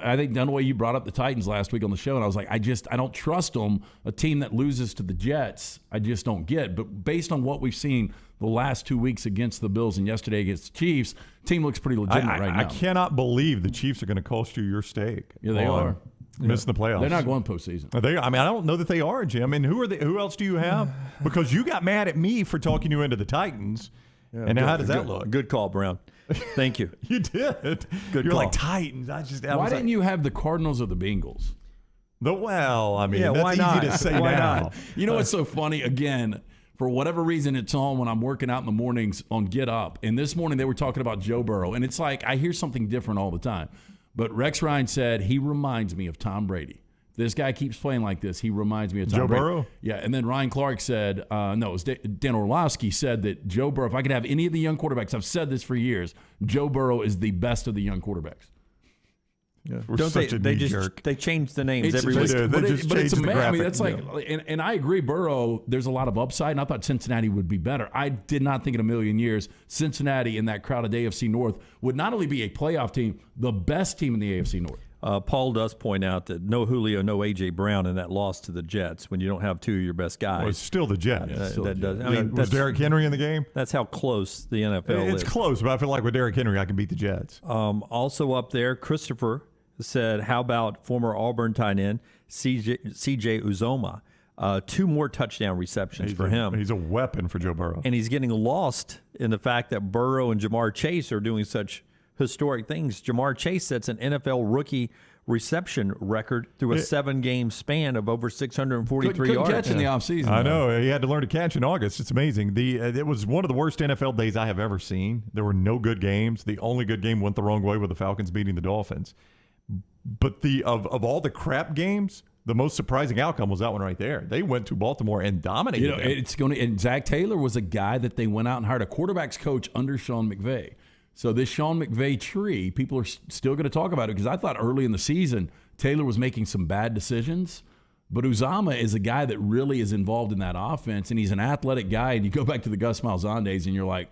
I think Dunaway, you brought up the Titans last week on the show, and I was like, I don't trust them. A team that loses to the Jets, I just don't get. But based on what we've seen the last 2 weeks against the Bills and yesterday against the Chiefs, team looks pretty legitimate right now. I cannot believe the Chiefs are going to cost you your steak. Yeah, they are. Missing the playoffs. They're not going postseason. I don't know that they are, Jim. And who else do you have? Because you got mad at me for talking you into the Titans. Yeah, and now how does that look? Good call, Brown. Thank you. You did. Good You're call. like, Titans. Why didn't you have the Cardinals or the Bengals? That's why not? Easy to say why now. not? You know what's so funny? Again, for whatever reason, it's on when I'm working out in the mornings on Get Up. And this morning they were talking about Joe Burrow. And it's like I hear something different all the time. But Rex Ryan said he reminds me of Tom Brady. This guy keeps playing like this. He reminds me of Tom Joe Brady. Burrow? Yeah, and then Ryan Clark said, it was Dan Orlovsky said that Joe Burrow, if I could have any of the young quarterbacks, I've said this for years, Joe Burrow is the best of the young quarterbacks. Yeah. They change the names every week. But it's amazing. I mean, that's like, and I agree, Burrow, there's a lot of upside, and I thought Cincinnati would be better. I did not think in a million years Cincinnati in that crowded AFC North would not only be a playoff team, the best team in the AFC North. Paul does point out that no Julio, no A.J. Brown in that loss to the Jets when you don't have two of your best guys. Well, it's still the Jets. Was Derrick Henry in the game? That's how close the NFL is. It's close, but I feel like with Derrick Henry, I can beat the Jets. Also up there, Christopher said, how about former Auburn tight end C.J. Uzoma? 2 more touchdown receptions for him. He's a weapon for Joe Burrow. And he's getting lost in the fact that Burrow and Jamar Chase are doing such historic things. Jamar Chase sets an NFL rookie reception record through a 7-game span of over 643 yards. Catch in the offseason. I know. He had to learn to catch in August. It's amazing. It was one of the worst NFL days I have ever seen. There were no good games. The only good game went the wrong way with the Falcons beating the Dolphins. But of all the crap games, the most surprising outcome was that one right there. They went to Baltimore and dominated them. And Zach Taylor was a guy that they went out and hired a quarterback's coach under Sean McVay. So this Sean McVay tree, people are still going to talk about it because I thought early in the season Taylor was making some bad decisions. But Uzama is a guy that really is involved in that offense, and he's an athletic guy. And you go back to the Gus Malzahn days, and you're like,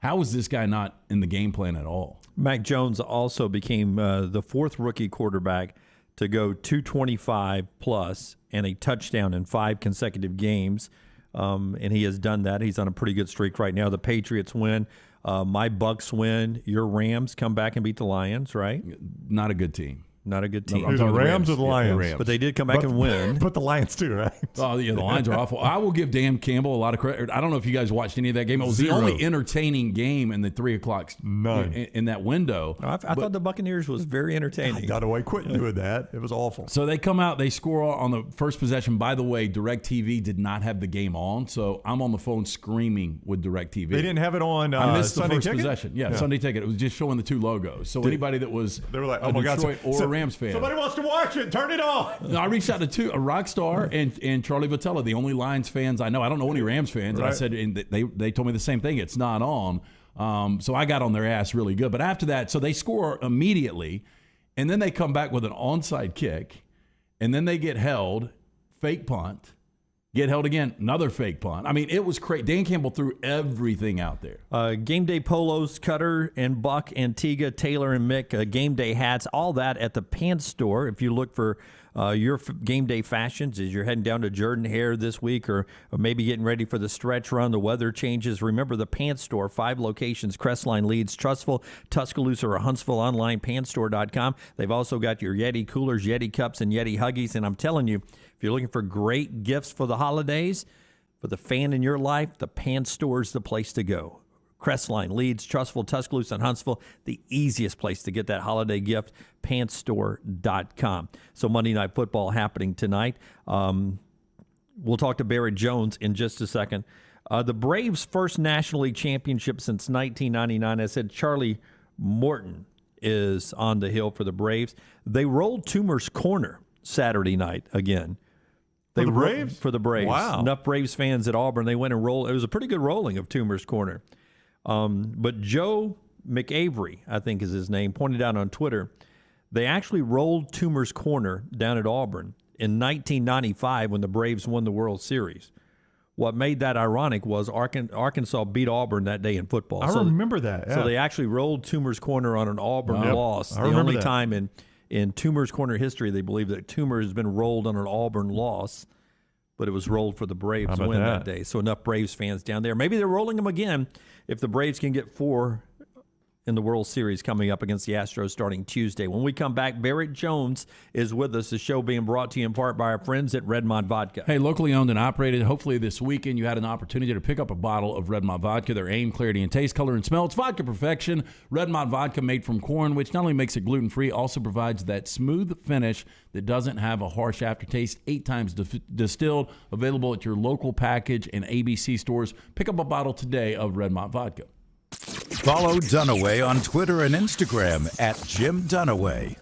how is this guy not in the game plan at all? Mac Jones also became the 4th rookie quarterback to go 225 plus and a touchdown in 5 consecutive games. And he has done that. He's on a pretty good streak right now. The Patriots win. My Bucks win. Your Rams come back and beat the Lions, right? Not a good team. Not a good team. The Rams or the Lions? Rams. But they did come back and win. But the Lions too, right? Oh, yeah, the Lions are awful. I will give Dan Campbell a lot of credit. I don't know if you guys watched any of that game. It was the only entertaining game in the 3 o'clock in that window. I thought the Buccaneers was very entertaining. Got away quick doing that. It was awful. So they come out, they score on the first possession. By the way, DirecTV did not have the game on, so I'm on the phone screaming with DirecTV. They didn't have it on I missed Sunday the first Ticket? possession. Yeah, Sunday Ticket. It was just showing the two logos. So anybody that was they were like, a Detroit or a Rams fan. Somebody wants to watch it. Turn it on. No, I reached out to a Rockstar and Charlie Vitella, the only Lions fans I know. I don't know any Rams fans. Right. And I said, and they told me the same thing. It's not on. So I got on their ass really good. But after that, so they score immediately, and then they come back with an onside kick, and then they get held, fake punt, get held again, another fake punt. I mean, it was crazy. Dan Campbell threw everything out there. Game day polos, Cutter and Buck, Antigua, Taylor and Mick, game day hats, all that at the Pants Store. If you look for your game day fashions as you're heading down to Jordan Hare this week or maybe getting ready for the stretch run, the weather changes. Remember the Pants Store, 5 locations, Crestline, Leeds, Trussville, Tuscaloosa, or Huntsville, online, pantstore.com. They've also got your Yeti coolers, Yeti cups, and Yeti Huggies. And I'm telling you, if you're looking for great gifts for the holidays, for the fan in your life, the Pants Store is the place to go. Crestline, Leeds, Trussville, Tuscaloosa, and Huntsville, the easiest place to get that holiday gift, pantstore.com. So Monday Night Football happening tonight. We'll talk to Barrett Jones in just a second. The Braves' first National League championship since 1999. I said Charlie Morton is on the hill for the Braves. They rolled Toomer's Corner Saturday night again. For the Braves? For the Braves. Wow. Enough Braves fans at Auburn. They went and rolled. It was a pretty good rolling of Toomer's Corner. But Joe McAvery, I think is his name, pointed out on Twitter, they actually rolled Toomer's Corner down at Auburn in 1995 when the Braves won the World Series. What made that ironic was Arkansas beat Auburn that day in football. I remember that. Yeah. So they actually rolled Toomer's Corner on an Auburn loss. I The remember only that. time in Toomer's Corner history they believe that Toomer has been rolled on an Auburn loss, but it was rolled for the Braves win that day. So enough Braves fans down there. Maybe they're rolling them again if the Braves can get 4 in the World Series coming up against the Astros starting Tuesday. When we come back, Barrett Jones is with us. The show being brought to you in part by our friends at Redmond Vodka. Hey, locally owned and operated. Hopefully this weekend you had an opportunity to pick up a bottle of Redmond Vodka. Their aim, clarity, and taste, color, and smell. It's vodka perfection. Redmond Vodka made from corn, which not only makes it gluten-free, also provides that smooth finish that doesn't have a harsh aftertaste. 8 times distilled. Available at your local package and ABC stores. Pick up a bottle today of Redmond Vodka. Follow Dunaway on Twitter and Instagram at Jim Dunaway.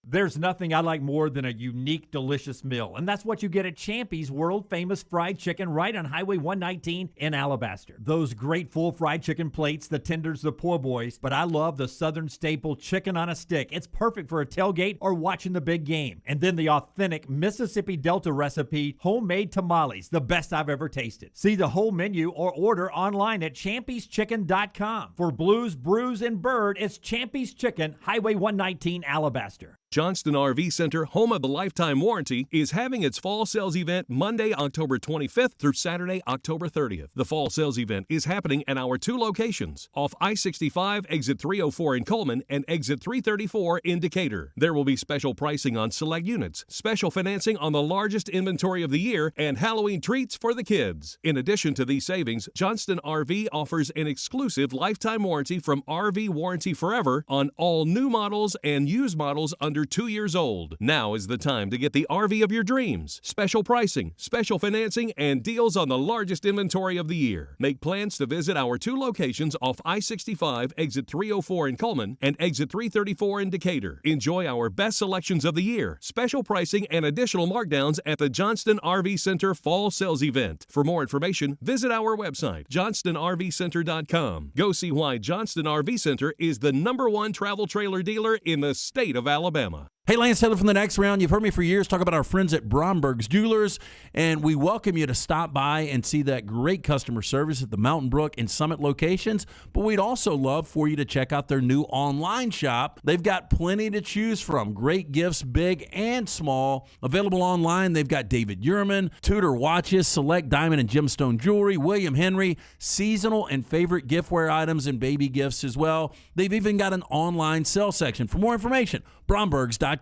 There's nothing I like more than a unique, delicious meal, and that's what you get at Champy's world-famous fried chicken right on Highway 119 in Alabaster. Those great full fried chicken plates, the tenders, the po' boys, but I love the southern staple chicken on a stick. It's perfect for a tailgate or watching the big game. And then the authentic Mississippi Delta recipe, homemade tamales, the best I've ever tasted. See the whole menu or order online at champyschicken.com. For Blues, Brews, and Bird, it's Champy's Chicken, Highway 119, Alabaster. Johnston RV Center, home of the lifetime warranty, is having its fall sales event Monday, October 25th through Saturday, October 30th. The fall sales event is happening at our 2 locations, off I-65, exit 304 in Coleman and exit 334 in Decatur. There will be special pricing on select units, special financing on the largest inventory of the year, and Halloween treats for the kids. In addition to these savings, Johnston RV offers an exclusive lifetime warranty from RV Warranty Forever on all new models and used models under 2 years old. Now is the time to get the RV of your dreams. Special pricing, special financing, and deals on the largest inventory of the year. Make plans to visit our 2 locations off I-65, exit 304 in Coleman and exit 334 in Decatur. Enjoy our best selections of the year, special pricing, and additional markdowns at the Johnston RV Center Fall Sales Event. For more information, visit our website, johnstonrvcenter.com. Go see why Johnston RV Center is the #1 travel trailer dealer in the state of Alabama. Hey, Lance Taylor from the Next Round. You've heard me for years talk about our friends at Bromberg's Jewelers, and we welcome you to stop by and see that great customer service at the Mountain Brook and Summit locations. But we'd also love for you to check out their new online shop. They've got plenty to choose from. Great gifts, big and small. Available online, they've got David Yurman, Tudor watches, select diamond and gemstone jewelry, William Henry, seasonal and favorite giftware items, and baby gifts as well. They've even got an online sale section. For more information, Brombergs.com.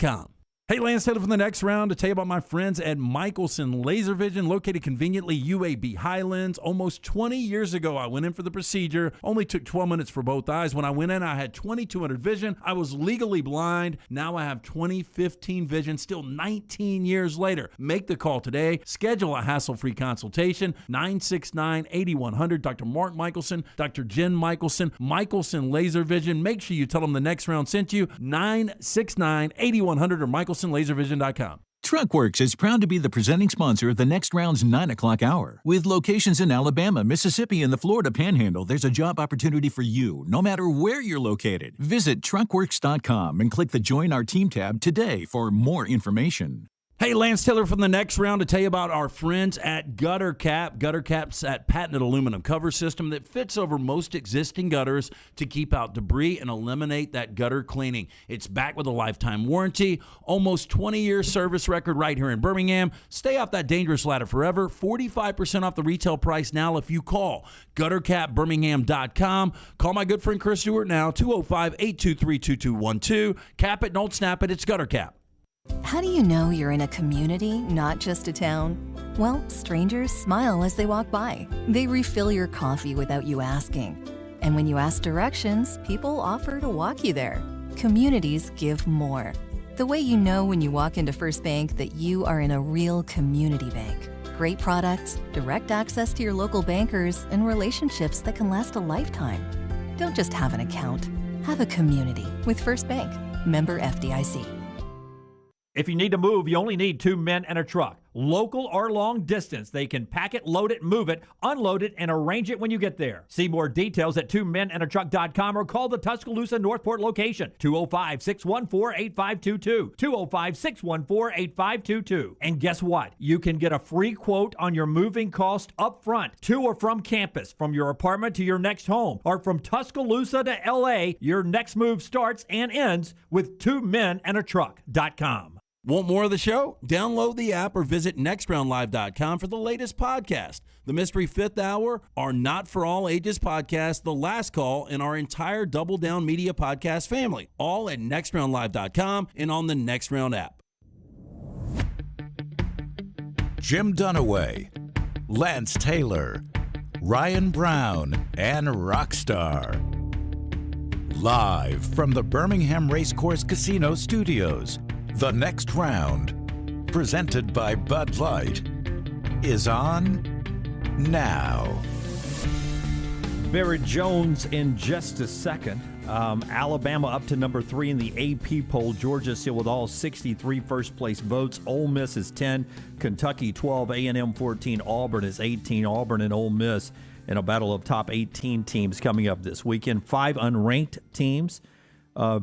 Hey, Lance Taylor from the Next Round to tell you about my friends at Michelson Laser Vision, located conveniently UAB Highlands. Almost 20 years ago, I went in for the procedure. Only took 12 minutes for both eyes. When I went in, I had 2200 vision. I was legally blind. Now I have 20/15 vision, still 19 years later. Make the call today. Schedule a hassle-free consultation. 969-8100. Dr. Mark Michelson, Dr. Jen Michelson, Michelson Laser Vision. Make sure you tell them the Next Round sent you. 969-8100 or MichelsonLaserVision.com. TruckWorks is proud to be the presenting sponsor of the Next Round's 9 o'clock hour. With locations in Alabama, Mississippi, and the Florida Panhandle, there's a job opportunity for you, no matter where you're located. Visit TruckWorks.com and click the Join Our Team tab today for more information. Hey, Lance Taylor from the Next Round to tell you about our friends at Gutter Cap. Gutter Cap's that patented aluminum cover system that fits over most existing gutters to keep out debris and eliminate that gutter cleaning. It's backed with a lifetime warranty, almost 20-year service record right here in Birmingham. Stay off that dangerous ladder forever. 45% off the retail price now if you call GutterCapBirmingham.com. Call my good friend Chris Stewart now, 205-823-2212. Cap it, don't snap it. It's Gutter Cap. How do you know you're in a community, not just a town? Well, strangers smile as they walk by. They refill your coffee without you asking. And when you ask directions, people offer to walk you there. Communities give more. The way you know when you walk into First Bank that you are in a real community bank. Great products, direct access to your local bankers, and relationships that can last a lifetime. Don't just have an account. Have a community with First Bank. Member FDIC. If you need to move, you only need 2 men and a truck. Local or long distance, they can pack it, load it, move it, unload it, and arrange it when you get there. See more details at 2menandatruck.com or call the Tuscaloosa Northport location, 205-614-8522, 205-614-8522. And guess what? You can get a free quote on your moving cost up front, to or from campus, from your apartment to your next home, or from Tuscaloosa to L.A. Your next move starts and ends with 2menandatruck.com. Want more of the show? Download the app or visit nextroundlive.com for the latest podcast. The Mystery Fifth Hour, our Not For All Ages podcast, The Last Call, and our entire Double Down Media podcast family. All at nextroundlive.com and on the Next Round app. Jim Dunaway, Lance Taylor, Ryan Brown, and Rockstar. Live from the Birmingham Racecourse Casino Studios. The Next Round, presented by Bud Light, is on now. Barrett Jones in just a second. Alabama up to number 3 in the AP poll. Georgia still with all 63 first-place votes. Ole Miss is 10. Kentucky 12. A&M 14. Auburn is 18. Auburn and Ole Miss in a battle of top 18 teams coming up this weekend. 5 unranked teams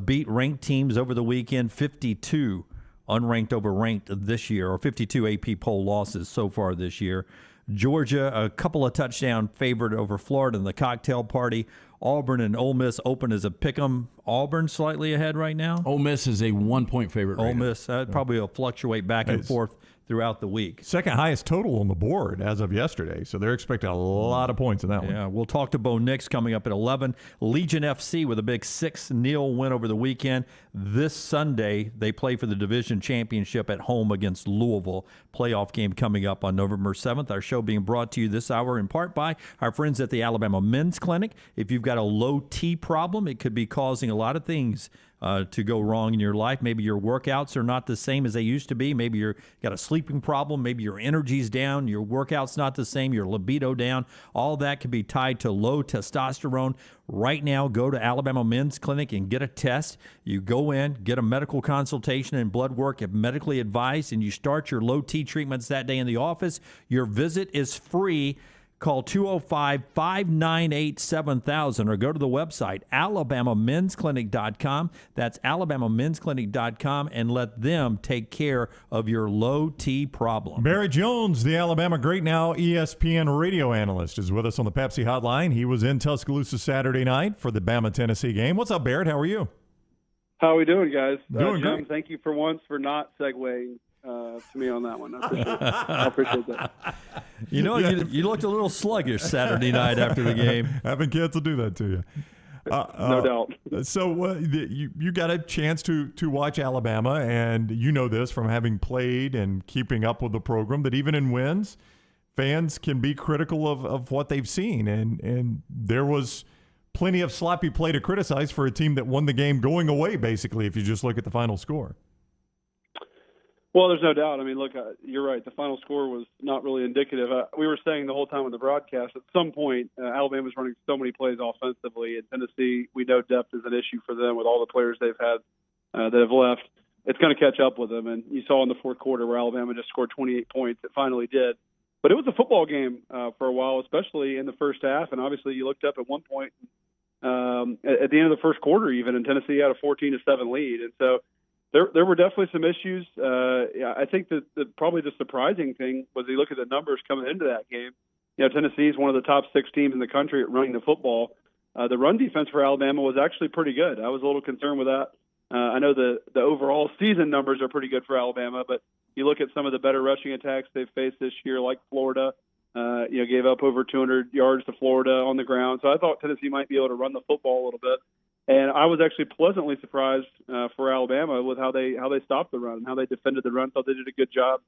beat ranked teams over the weekend. 52 unranked over ranked this year, or 52 AP poll losses so far this year. Georgia, a couple of touchdown favored over Florida in the cocktail party. Auburn and Ole Miss open as a pick'em. Auburn slightly ahead right now. Ole Miss is a 1-point favorite. Ole Miss probably will fluctuate back and forth throughout the week. Second highest total on the board as of yesterday, so they're expecting a lot of points in that one. Yeah, we'll talk to Bo Nix coming up at 11. Legion FC with a big 6-0 win over the weekend. This Sunday, they play for the division championship at home against Louisville. Playoff game coming up on November 7th. Our show being brought to you this hour in part by our friends at the Alabama Men's Clinic. If you've got a low T problem, it could be causing a lot of things to go wrong in your life. Maybe your workouts are not the same as they used to be. Maybe you've got a sleeping problem. Maybe your energy's down. Your workout's not the same. Your libido down. All that could be tied to low testosterone. Right now, go to Alabama Men's Clinic and get a test. You go in, get a medical consultation and blood work if medically advised, and you start your low T treatments that day in the office. Your visit is free. Call 205-598-7000 or go to the website, alabamamensclinic.com. That's alabamamensclinic.com, and let them take care of your low T problem. Barrett Jones, the Alabama Great Now ESPN radio analyst, is with us on the Pepsi Hotline. He was in Tuscaloosa Saturday night for the Bama-Tennessee game. What's up, Barrett? How are you? How are we doing, guys? Doing Jim, great. thank you for once for not segueing to me on that one. I appreciate that. You know, you looked a little sluggish Saturday night after the game. Having kids will do that to you. No doubt. So you got a chance to watch Alabama, and you know this from having played and keeping up with the program, that even in wins, fans can be critical of what they've seen. And there was plenty of sloppy play to criticize for a team that won the game going away, basically, if you just look at the final score. Well, there's no doubt. I mean, look, you're right. The final score was not really indicative. We were saying the whole time on the broadcast, at some point, Alabama's running so many plays offensively. In Tennessee, we know depth is an issue for them with all the players they've had that have left. It's going to catch up with them. And you saw in the fourth quarter where Alabama just scored 28 points. It finally did. But it was a football game for a while, especially in the first half. And obviously you looked up at one point at the end of the first quarter even, and Tennessee had a 14-7 lead. And so there were definitely some issues. I think that probably the surprising thing was you look at the numbers coming into that game. You know, Tennessee is one of the top 6 teams in the country at running the football. The run defense for Alabama was actually pretty good. I was a little concerned with that. I know the overall season numbers are pretty good for Alabama, but you look at some of the better rushing attacks they've faced this year, like Florida, gave up over 200 yards to Florida on the ground. So I thought Tennessee might be able to run the football a little bit. And I was actually pleasantly surprised for Alabama with how they stopped the run and how they defended the run. Thought they did a good job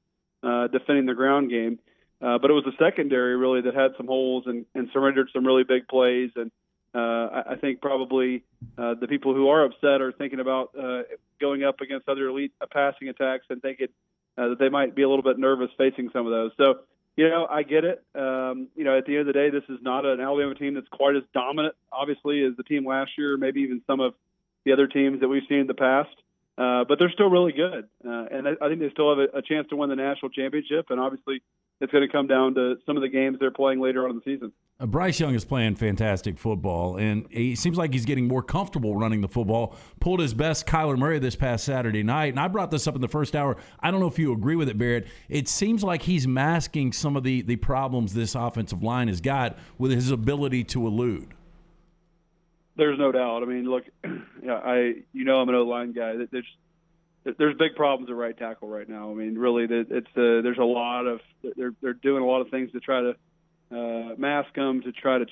defending the ground game. But it was the secondary really that had some holes and surrendered some really big plays. And I think probably the people who are upset are thinking about going up against other elite passing attacks and thinking that they might be a little bit nervous facing some of those. So, you know, I get it. At the end of the day, this is not an Alabama team that's quite as dominant, obviously, as the team last year, maybe even some of the other teams that we've seen in the past. But they're still really good. And I think they still have a chance to win the national championship. And obviously, it's going to come down to some of the games they're playing later on in the season. Bryce Young is playing fantastic football, and he seems like he's getting more comfortable running the football. Pulled his best Kyler Murray this past Saturday night, and I brought this up in the first hour. I don't know if you agree with it, Barrett. It seems like he's masking some of the problems this offensive line has got with his ability to elude. There's no doubt. I mean, look, I'm an O-line guy. There's big problems at right tackle right now. I mean, really, there's a lot of they're doing a lot of things to try to mask them, to try to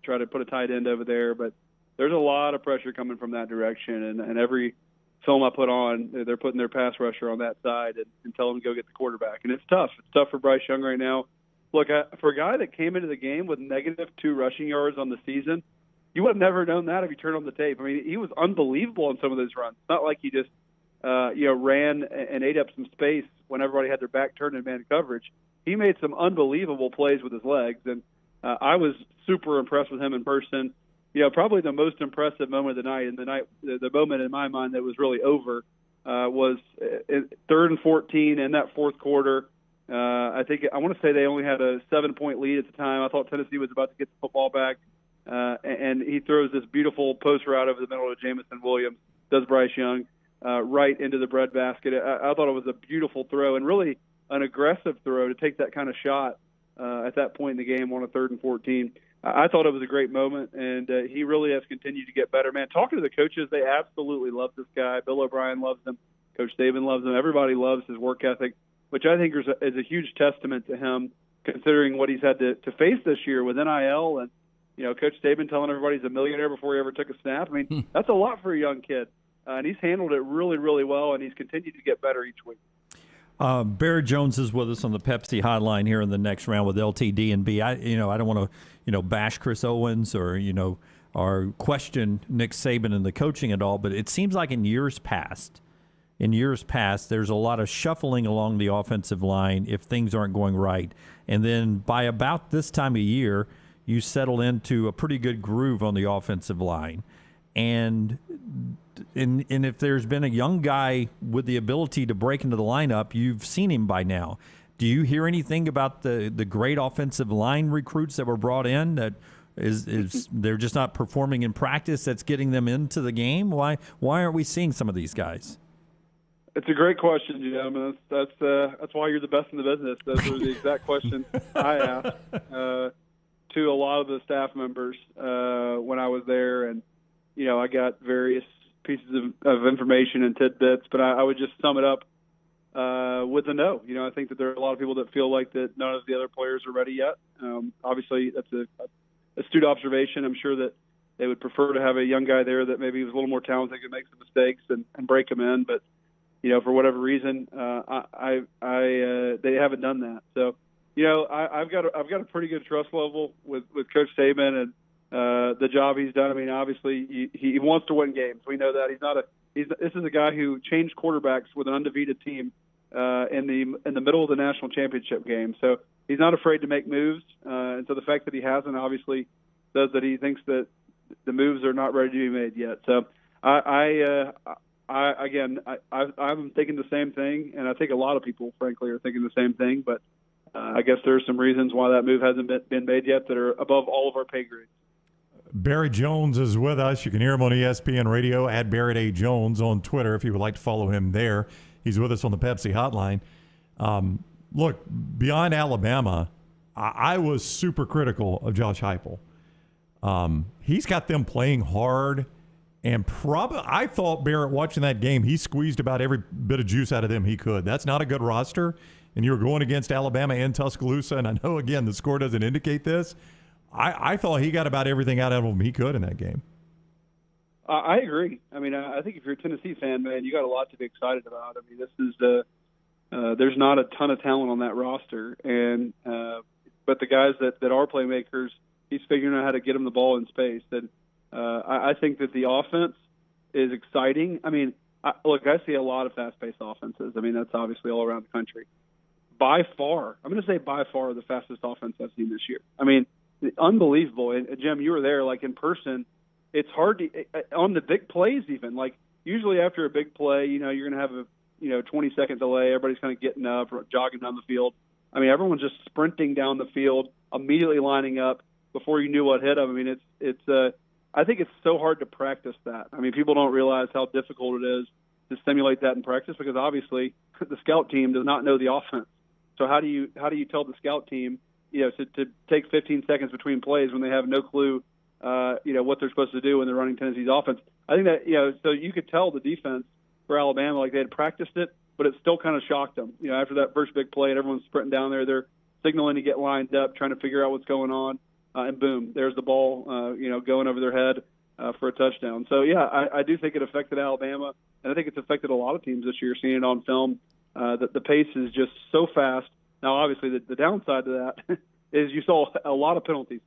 try to put a tight end over there. But there's a lot of pressure coming from that direction, and every film I put on, they're putting their pass rusher on that side and telling them to go get the quarterback. And it's tough. It's tough for Bryce Young right now. Look, for a guy that came into the game with -2 rushing yards on the season, you would have never known that if you turned on the tape. I mean, he was unbelievable on some of those runs. It's not like he just ran and ate up some space when everybody had their back turned in man coverage. He made some unbelievable plays with his legs, and I was super impressed with him in person. You know, probably the most impressive moment of the night, and the moment in my mind that was really over was 3rd and 14 in that fourth quarter. I want to say they only had a 7-point lead at the time. I thought Tennessee was about to get the football back, and he throws this beautiful post route over the middle of Jamison Williams, does Bryce Young, right into the breadbasket. I thought it was a beautiful throw and really an aggressive throw to take that kind of shot at that point in the game on a 3rd and 14. I thought it was a great moment, and he really has continued to get better. Man, talking to the coaches, they absolutely love this guy. Bill O'Brien loves him. Coach Saban loves him. Everybody loves his work ethic, which I think is a huge testament to him, considering what he's had to face this year with NIL and, Coach Saban telling everybody he's a millionaire before he ever took a snap. I mean, that's a lot for a young kid. And he's handled it really, really well, and he's continued to get better each week. Barrett Jones is with us on the Pepsi Hotline here in the next round with LTD and B. I don't want to, bash Chris Owens or question Nick Saban and the coaching at all, but it seems like in years past, there's a lot of shuffling along the offensive line if things aren't going right. And then by about this time of year, you settle into a pretty good groove on the offensive line. And if there's been a young guy with the ability to break into the lineup, you've seen him by now. Do you hear anything about the great offensive line recruits that were brought in that is they're just not performing in practice that's getting them into the game? Why aren't we seeing some of these guys? It's a great question, Jim, and that's why you're the best in the business. Those are the exact questions I asked to a lot of the staff members when I was there, and I got various pieces of information and tidbits, but I would just sum it up with a no. I think that there are a lot of people that feel like that none of the other players are ready yet. Obviously, that's a astute observation. I'm sure that they would prefer to have a young guy there that maybe was a little more talented, could make some mistakes and break them in, but for whatever reason, they haven't done that. So, I've got a pretty good trust level with Coach Saban and the job he's done. I mean, obviously he wants to win games. We know that this is a guy who changed quarterbacks with an undefeated team in the middle of the national championship game. So he's not afraid to make moves. And so the fact that he hasn't obviously says that he thinks that the moves are not ready to be made yet. So I'm thinking the same thing, and I think a lot of people, frankly, are thinking the same thing. But I guess there are some reasons why that move hasn't been made yet that are above all of our pay grades. Barrett Jones is with us. You can hear him on ESPN Radio at Barrett A. Jones on Twitter if you would like to follow him there. He's with us on the Pepsi hotline. Look, beyond Alabama, I was super critical of Josh Heupel. He's got them playing hard. And I thought, Barrett, watching that game, he squeezed about every bit of juice out of them he could. That's not a good roster. And you were going against Alabama and Tuscaloosa. And I know, again, the score doesn't indicate this. I thought he got about everything out of them he could in that game. I agree. I mean, I think if you're a Tennessee fan, man, you got a lot to be excited about. I mean, this is there's not a ton of talent on that roster. And but the guys that are playmakers, he's figuring out how to get them the ball in space. And I think that the offense is exciting. I mean, I see a lot of fast-paced offenses. I mean, that's obviously all around the country. I'm going to say by far the fastest offense I've seen this year. I mean, unbelievable. And Jim, you were there, like in person. It's hard to on the big plays even. Like usually after a big play, you're going to have a 20-second delay. Everybody's kind of getting up or jogging down the field. I mean, everyone's just sprinting down the field, immediately lining up before you knew what hit them. I mean, I think it's so hard to practice that. I mean, people don't realize how difficult it is to simulate that in practice because obviously the scout team does not know the offense. So how do you tell the scout team, to take 15 seconds between plays when they have no clue, what they're supposed to do when they're running Tennessee's offense? I think that, so you could tell the defense for Alabama, like they had practiced it, but it still kind of shocked them. After that first big play and everyone's sprinting down there, they're signaling to get lined up, trying to figure out what's going on. And boom, there's the ball, going over their head for a touchdown. So, yeah, I do think it affected Alabama, and I think it's affected a lot of teams this year, seeing it on film, that the pace is just so fast. Now, obviously, the downside to that is you saw a lot of penalties.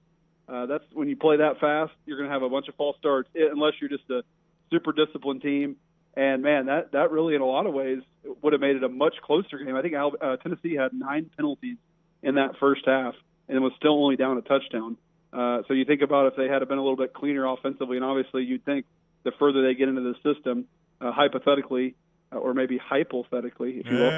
That's when you play that fast, you're going to have a bunch of false starts unless you're just a super disciplined team. And, man, that really in a lot of ways would have made it a much closer game. I think Tennessee had 9 penalties in that first half and was still only down a touchdown. So you think about if they had been a little bit cleaner offensively, and obviously you'd think the further they get into the system, hypothetically, or maybe hypothetically, if you will,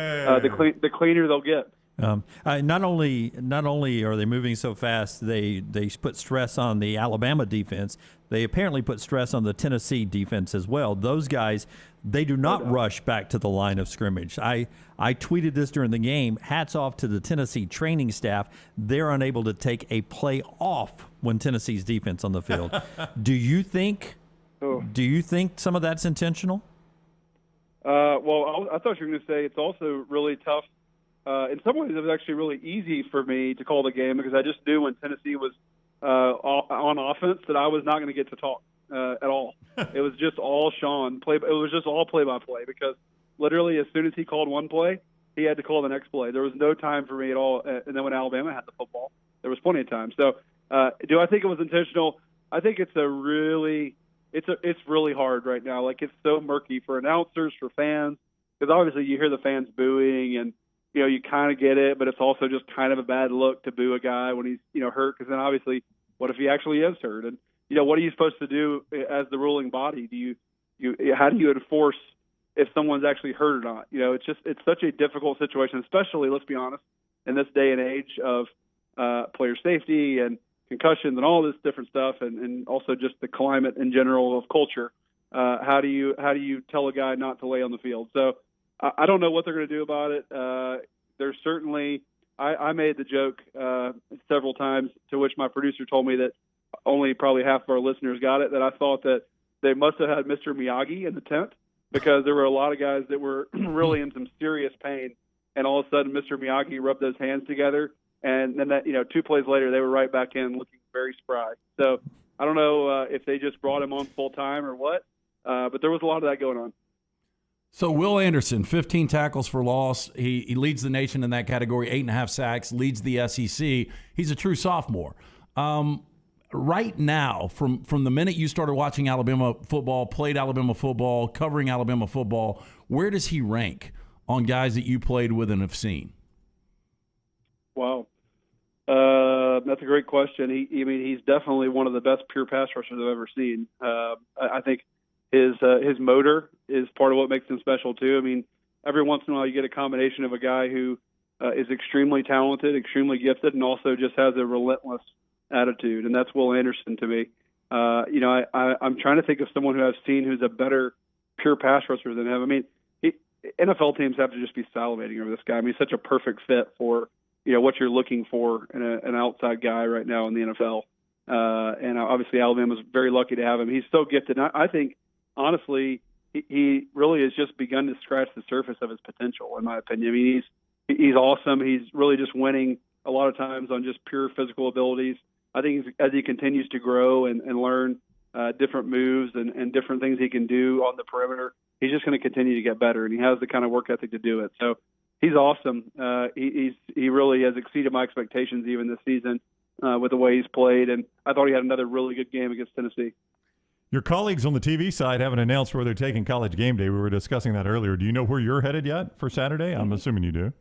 the cleaner they'll get. Not only are they moving so fast, they put stress on the Alabama defense. They apparently put stress on the Tennessee defense as well. Those guys, they do not rush back to the line of scrimmage. I tweeted this during the game. Hats off to the Tennessee training staff. They're unable to take a play off when Tennessee's defense on the field. Do you think some of that's intentional? Well, I thought you were going to say it's also really tough. In some ways, it was actually really easy for me to call the game because I just knew when Tennessee was on offense that I was not going to get to talk at all. It was just all Sean. It was just all play-by-play because literally as soon as he called one play, he had to call the next play. There was no time for me at all. And then when Alabama had the football, there was plenty of time. So do I think it was intentional? I think it's really hard right now. Like it's so murky for announcers, for fans, because obviously you hear the fans booing and, you kind of get it, but it's also just kind of a bad look to boo a guy when he's, hurt. Because then obviously, what if he actually is hurt? And, what are you supposed to do as the ruling body? How do you enforce if someone's actually hurt or not? It's such a difficult situation, especially, let's be honest, in this day and age of player safety and concussions and all this different stuff, and also just the climate in general of culture. How do you tell a guy not to lay on the field? So I don't know what they're going to do about it. There's certainly I made the joke several times, to which my producer told me that only probably half of our listeners got it, that I thought that they must have had Mr. Miyagi in the tent, because there were a lot of guys that were really in some serious pain, and all of a sudden Mr. Miyagi rubbed those hands together, and then that 2 plays later they were right back in looking very spry. So I don't know if they just brought him on full time or what, but there was a lot of that going on. So Will Anderson, 15 tackles for loss. He leads the nation in that category, 8.5 sacks, leads the SEC. He's a true sophomore. Right now, from the minute you started watching Alabama football, played Alabama football, covering Alabama football, where does he rank on guys that you played with and have seen? Wow. That's a great question. He's definitely one of the best pure pass rushers I've ever seen. I think his motor is part of what makes him special too. I mean, every once in a while you get a combination of a guy who is extremely talented, extremely gifted, and also just has a relentless attitude, and that's Will Anderson to me. I'm trying to think of someone who I've seen who's a better pure pass rusher than him. I mean, NFL teams have to just be salivating over this guy. I mean, he's such a perfect fit for what you're looking for in an outside guy right now in the NFL. And obviously Alabama's very lucky to have him. He's so gifted. And I think, honestly, he really has just begun to scratch the surface of his potential, in my opinion. I mean, he's awesome. He's really just winning a lot of times on just pure physical abilities. I think as he continues to grow and learn different moves and different things he can do on the perimeter, he's just going to continue to get better, and he has the kind of work ethic to do it. So he's awesome. He really has exceeded my expectations even this season with the way he's played, and I thought he had another really good game against Tennessee. Your colleagues on the TV side haven't announced where they're taking College Game Day. We were discussing that earlier. Do you know where you're headed yet for Saturday? I'm assuming you do.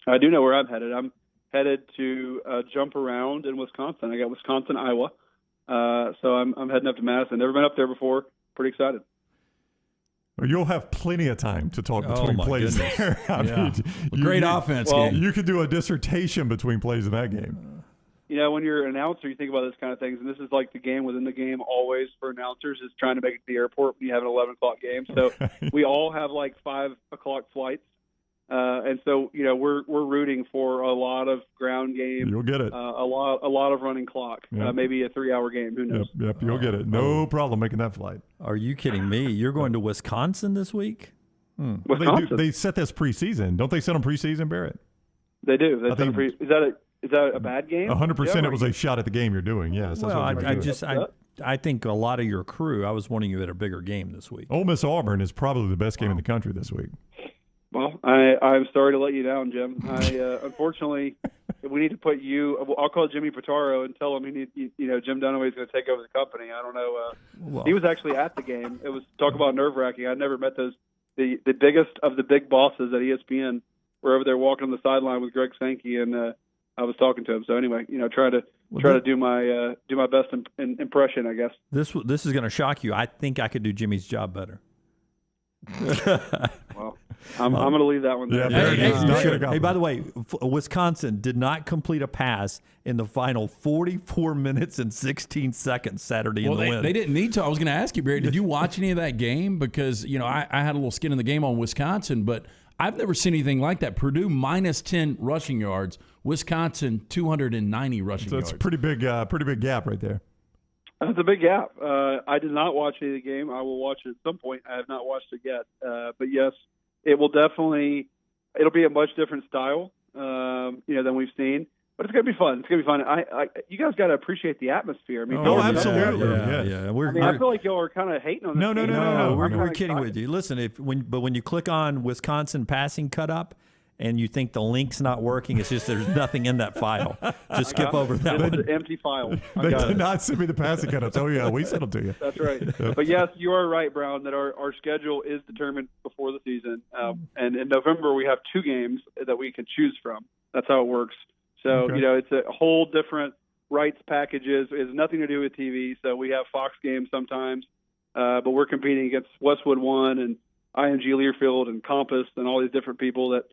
I do know where I'm headed. I'm headed to jump around in Wisconsin. I got Wisconsin, Iowa. So I'm heading up to Madison. Never been up there before. Pretty excited. Well, you'll have plenty of time to talk between plays there. I mean, great offense game. You could do a dissertation between plays in that game. When you're an announcer, you think about this kind of things, and this is like the game within the game always for announcers, is trying to make it to the airport when you have an 11 o'clock game. So we all have like 5 o'clock flights. And so, we're rooting for a lot of ground game. You'll get it. A lot of running clock. Yep. Maybe a 3-hour game. Who knows? Yep. You'll get it. No problem making that flight. Are you kidding me? You're going to Wisconsin this week? Well, they set this preseason. Don't they set them preseason, Barrett? They do. Is that a bad game? 100%. It was a shot at the game you're doing. Yes. Well, I think a lot of your crew. I was wanting you at a bigger game this week. Ole Miss Auburn is probably the best game in the country this week. Well, I'm sorry to let you down, Jim. Unfortunately, we need to put you. I'll call Jimmy Pitaro and tell him Jim Dunaway is going to take over the company. I don't know. He was actually at the game. It was talk about nerve-wracking. I'd never met the biggest of the big bosses at ESPN. Were over there walking on the sideline with Greg Sankey, and I was talking to him. So anyway, try to do my best impression, I guess. This is going to shock you. I think I could do Jimmy's job better. Well, I'm going to leave that one there. Yeah, hey, by the way, Wisconsin did not complete a pass in the final 44 minutes and 16 seconds Saturday in the win. They didn't need to. I was going to ask you, Barry, did you watch any of that game? Because, I had a little skin in the game on Wisconsin, but I've never seen anything like that. Purdue minus 10 rushing yards, Wisconsin 290 rushing yards. That's a pretty big gap right there. That's a big gap. I did not watch any of the game. I will watch it at some point. I have not watched it yet. But yes, it'll be a much different style, than we've seen. But it's going to be fun. It's going to be fun. You guys got to appreciate the atmosphere. I mean, absolutely. Yeah. I feel like y'all are kind of hating on this. No. We're kidding with you. Listen, when you click on Wisconsin passing cut up, and you think the link's not working, it's just there's nothing in that file. Just skip over that one. It's an empty file. They did not send me the passing cut-ups. Oh, yeah, we sent them to you. That's right. But, yes, you are right, Brown, that our schedule is determined before the season. And in November, we have 2 games that we can choose from. That's how it works. So, it's a whole different rights packages. It has nothing to do with TV. So we have Fox games sometimes. But we're competing against Westwood One and IMG Learfield and Compass and all these different people that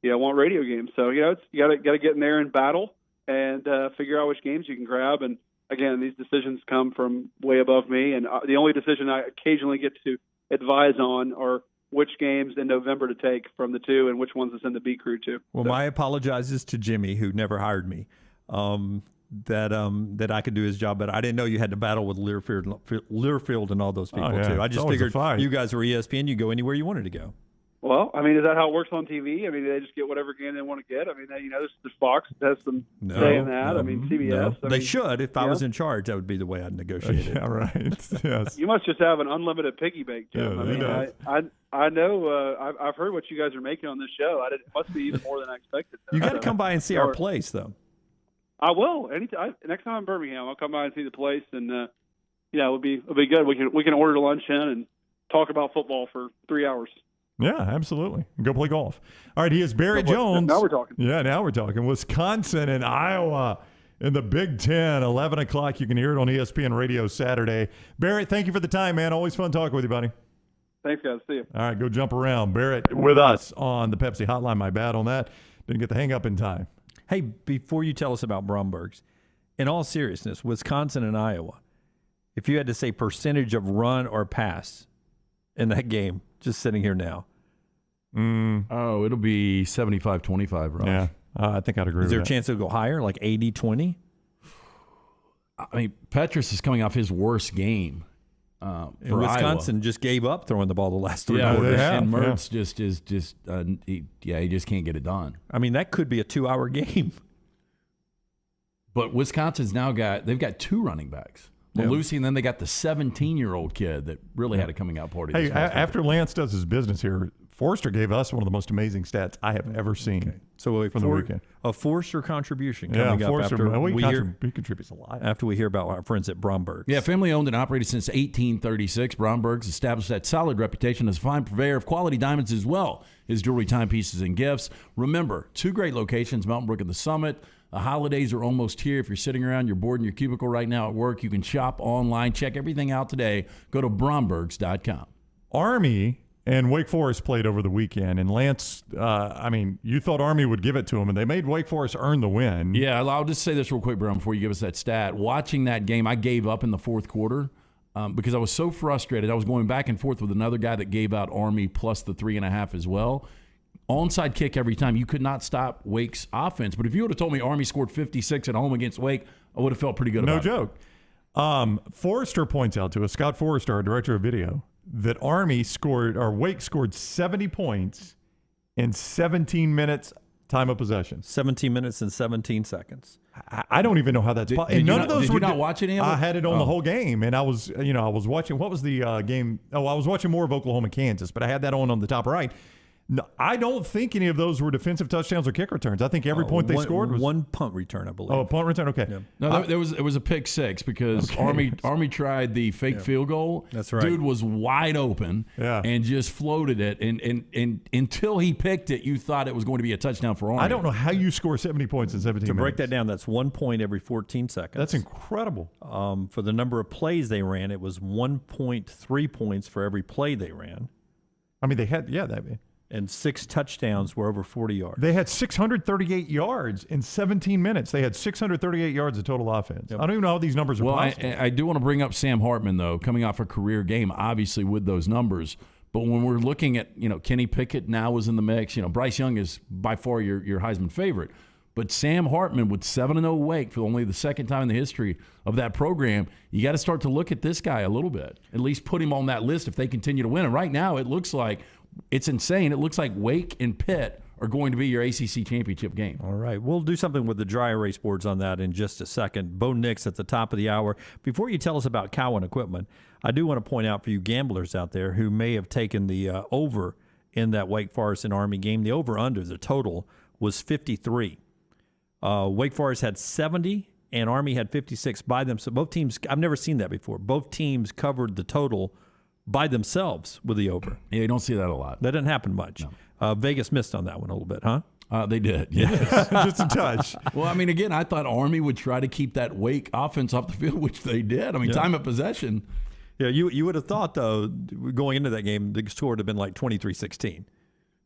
want radio games. So you got to get in there and battle and figure out which games you can grab. And again, these decisions come from way above me, and the only decision I occasionally get to advise on are which games in November to take from the two and which ones to send the B crew to. Well, my apologizes to Jimmy, who never hired me, that I could do his job better. I didn't know you had to battle with Learfield and all those people, too. I just figured you guys were ESPN. You go anywhere you wanted to go. Well, I mean, is that how it works on TV? I mean, they just get whatever game they want to get. I mean, there's Fox has some say in that. I mean, CBS. No. They should. If I was in charge, that would be the way I'd negotiate it. Yeah, right. Yes. You must just have an unlimited piggy bank, Jim. Yeah, I know. I've heard what you guys are making on this show. It must be even more than I expected. You got to come by and see our place, though. I will. Anytime. Next time I'm in Birmingham, I'll come by and see the place, and it'll be good. We can order lunch in and talk about football for 3 hours. Yeah, absolutely. Go play golf. All right, he is Barrett Jones. Now we're talking. Yeah, now we're talking. Wisconsin and Iowa in the Big Ten, 11 o'clock. You can hear it on ESPN Radio Saturday. Barrett, thank you for the time, man. Always fun talking with you, buddy. Thanks, guys. See you. All right, go jump around. Barrett with us on the Pepsi Hotline. My bad on that. Didn't get the hang up in time. Hey, before you tell us about Bromberg's, in all seriousness, Wisconsin and Iowa, if you had to say percentage of run or pass in that game, just sitting here now. Oh, it'll be 75-25, right? Yeah, I think I'd agree with that. Is there a chance it'll go higher, like 80-20? I mean, Petrus is coming off his worst game. For Wisconsin Iowa. Just gave up throwing the ball the last 3 quarters. quarters. And Mertz he just can't get it done. I mean, that could be a 2-hour game. But Wisconsin's now they've got 2 running backs. Lucy, and then they got the 17-year-old kid that really had a coming out party. Hey, after Lance does his business here, Forrester gave us one of the most amazing stats I have ever seen. Okay. So from the weekend. A Forrester contribution coming up after he contributes a lot. After we hear about our friends at Bromberg's. Yeah, family owned and operated since 1836. Bromberg's established that solid reputation as a fine purveyor of quality diamonds as well as jewelry, timepieces, and gifts. Remember, 2 great locations, Mountain Brook and the Summit. The holidays are almost here. If you're sitting around, you're bored in your cubicle right now at work, you can shop online. Check everything out today. Go to Brombergs.com. Army and Wake Forest played over the weekend, and Lance, you thought Army would give it to them, and they made Wake Forest earn the win. Yeah, I'll just say this real quick, Brown, before you give us that stat. Watching that game, I gave up in the fourth quarter because I was so frustrated. I was going back and forth with another guy that gave out Army plus the 3.5 as well. Onside kick every time. You could not stop Wake's offense. But if you would have told me Army scored 56 at home against Wake, I would have felt pretty good about it. No joke. Forrester points out to us, Scott Forrester, our director of video, that Wake scored 70 points in 17 minutes time of possession. 17 minutes and 17 seconds. I don't even know how that's possible. Did you not watch any of it? I had it on the whole game, and I was watching. What was the game? Oh, I was watching more of Oklahoma, Kansas, but I had that on the top right. No, I don't think any of those were defensive touchdowns or kick returns. I think every point they scored was one punt return, I believe. Oh, a punt return. Okay. Yeah. No, it was a pick 6 because Army tried the fake field goal. That's right. Dude was wide open and just floated it, and until he picked it, you thought it was going to be a touchdown for Army. I don't know how you score 70 points in 17 minutes. To break that down, that's 1 point every 14 seconds. That's incredible. For the number of plays they ran, it was 1.3 points for every play they ran. I mean, they had that. And 6 touchdowns were over 40 yards. They had 638 yards in 17 minutes. They had 638 yards of total offense. Yep. I don't even know how these numbers are possible. I do want to bring up Sam Hartman, though, coming off a career game, obviously, with those numbers. But when we're looking at, Kenny Pickett now is in the mix. Bryce Young is by far your Heisman favorite. But Sam Hartman with 7-0 Wake for only the second time in the history of that program, you got to start to look at this guy a little bit. At least put him on that list if they continue to win. And right now it looks like it's insane. It looks like Wake and Pitt are going to be your ACC championship game. All right. We'll do something with the dry erase boards on that in just a second. Bo Nix at the top of the hour. Before you tell us about Cowan Equipment, I do want to point out for you gamblers out there who may have taken the over in that Wake Forest and Army game, the over-under, the total, was 53. Wake Forest had 70 and Army had 56 by them. So both teams, I've never seen that before. Both teams covered the total by themselves with the over. Yeah, you don't see that a lot. That didn't happen much. No. Vegas missed on that one a little bit, huh? They did, yes. Just a touch. Well, I mean, again, I thought Army would try to keep that Wake offense off the field, which they did. I mean, time of possession. Yeah, you would have thought, though, going into that game, the score would have been like 23-16.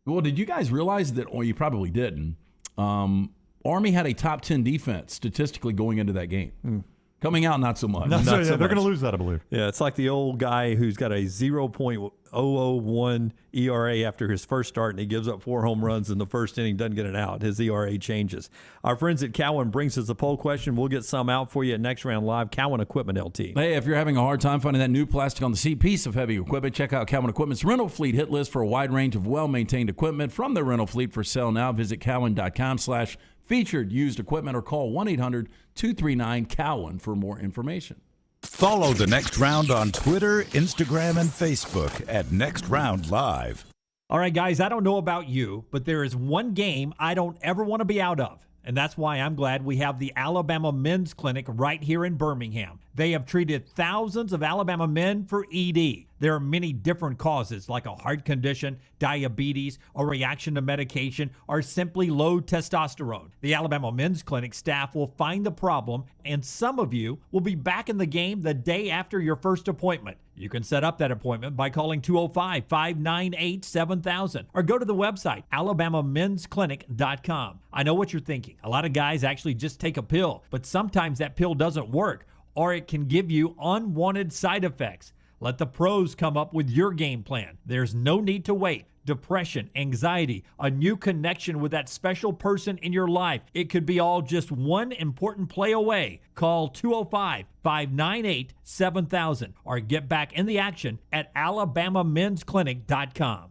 Well, did you guys realize that, or you probably didn't, Army had a top 10 defense statistically going into that game. Coming out, not so much. They're going to lose that, I believe. Yeah, it's like the old guy who's got a 0.001 ERA after his first start, and he gives up 4 home runs in the first inning, doesn't get it out. His ERA changes. Our friends at Cowan brings us a poll question. We'll get some out for you at Next Round Live. Cowan Equipment LT. Hey, if you're having a hard time finding that new plastic on the seat piece of heavy equipment, check out Cowan Equipment's rental fleet hit list for a wide range of well-maintained equipment from their rental fleet for sale now. Visit cowan.com/featured used equipment or call 1-800-239-COWAN for more information. Follow the Next Round on Twitter, Instagram, and Facebook at Next Round Live. All right, guys, I don't know about you, but there is one game I don't ever want to be out of. And that's why I'm glad we have the Alabama Men's Clinic right here in Birmingham. They have treated thousands of Alabama men for ED. There are many different causes like a heart condition, diabetes, a reaction to medication, or simply low testosterone. The Alabama Men's Clinic staff will find the problem, and some of you will be back in the game the day after your first appointment. You can set up that appointment by calling 205-598-7000 or go to the website, alabamamensclinic.com. I know what you're thinking. A lot of guys actually just take a pill, but sometimes that pill doesn't work, or it can give you unwanted side effects. Let the pros come up with your game plan. There's no need to wait. Depression, anxiety, a new connection with that special person in your life. It could be all just one important play away. Call 205-598-7000 or get back in the action at alabamamensclinic.com.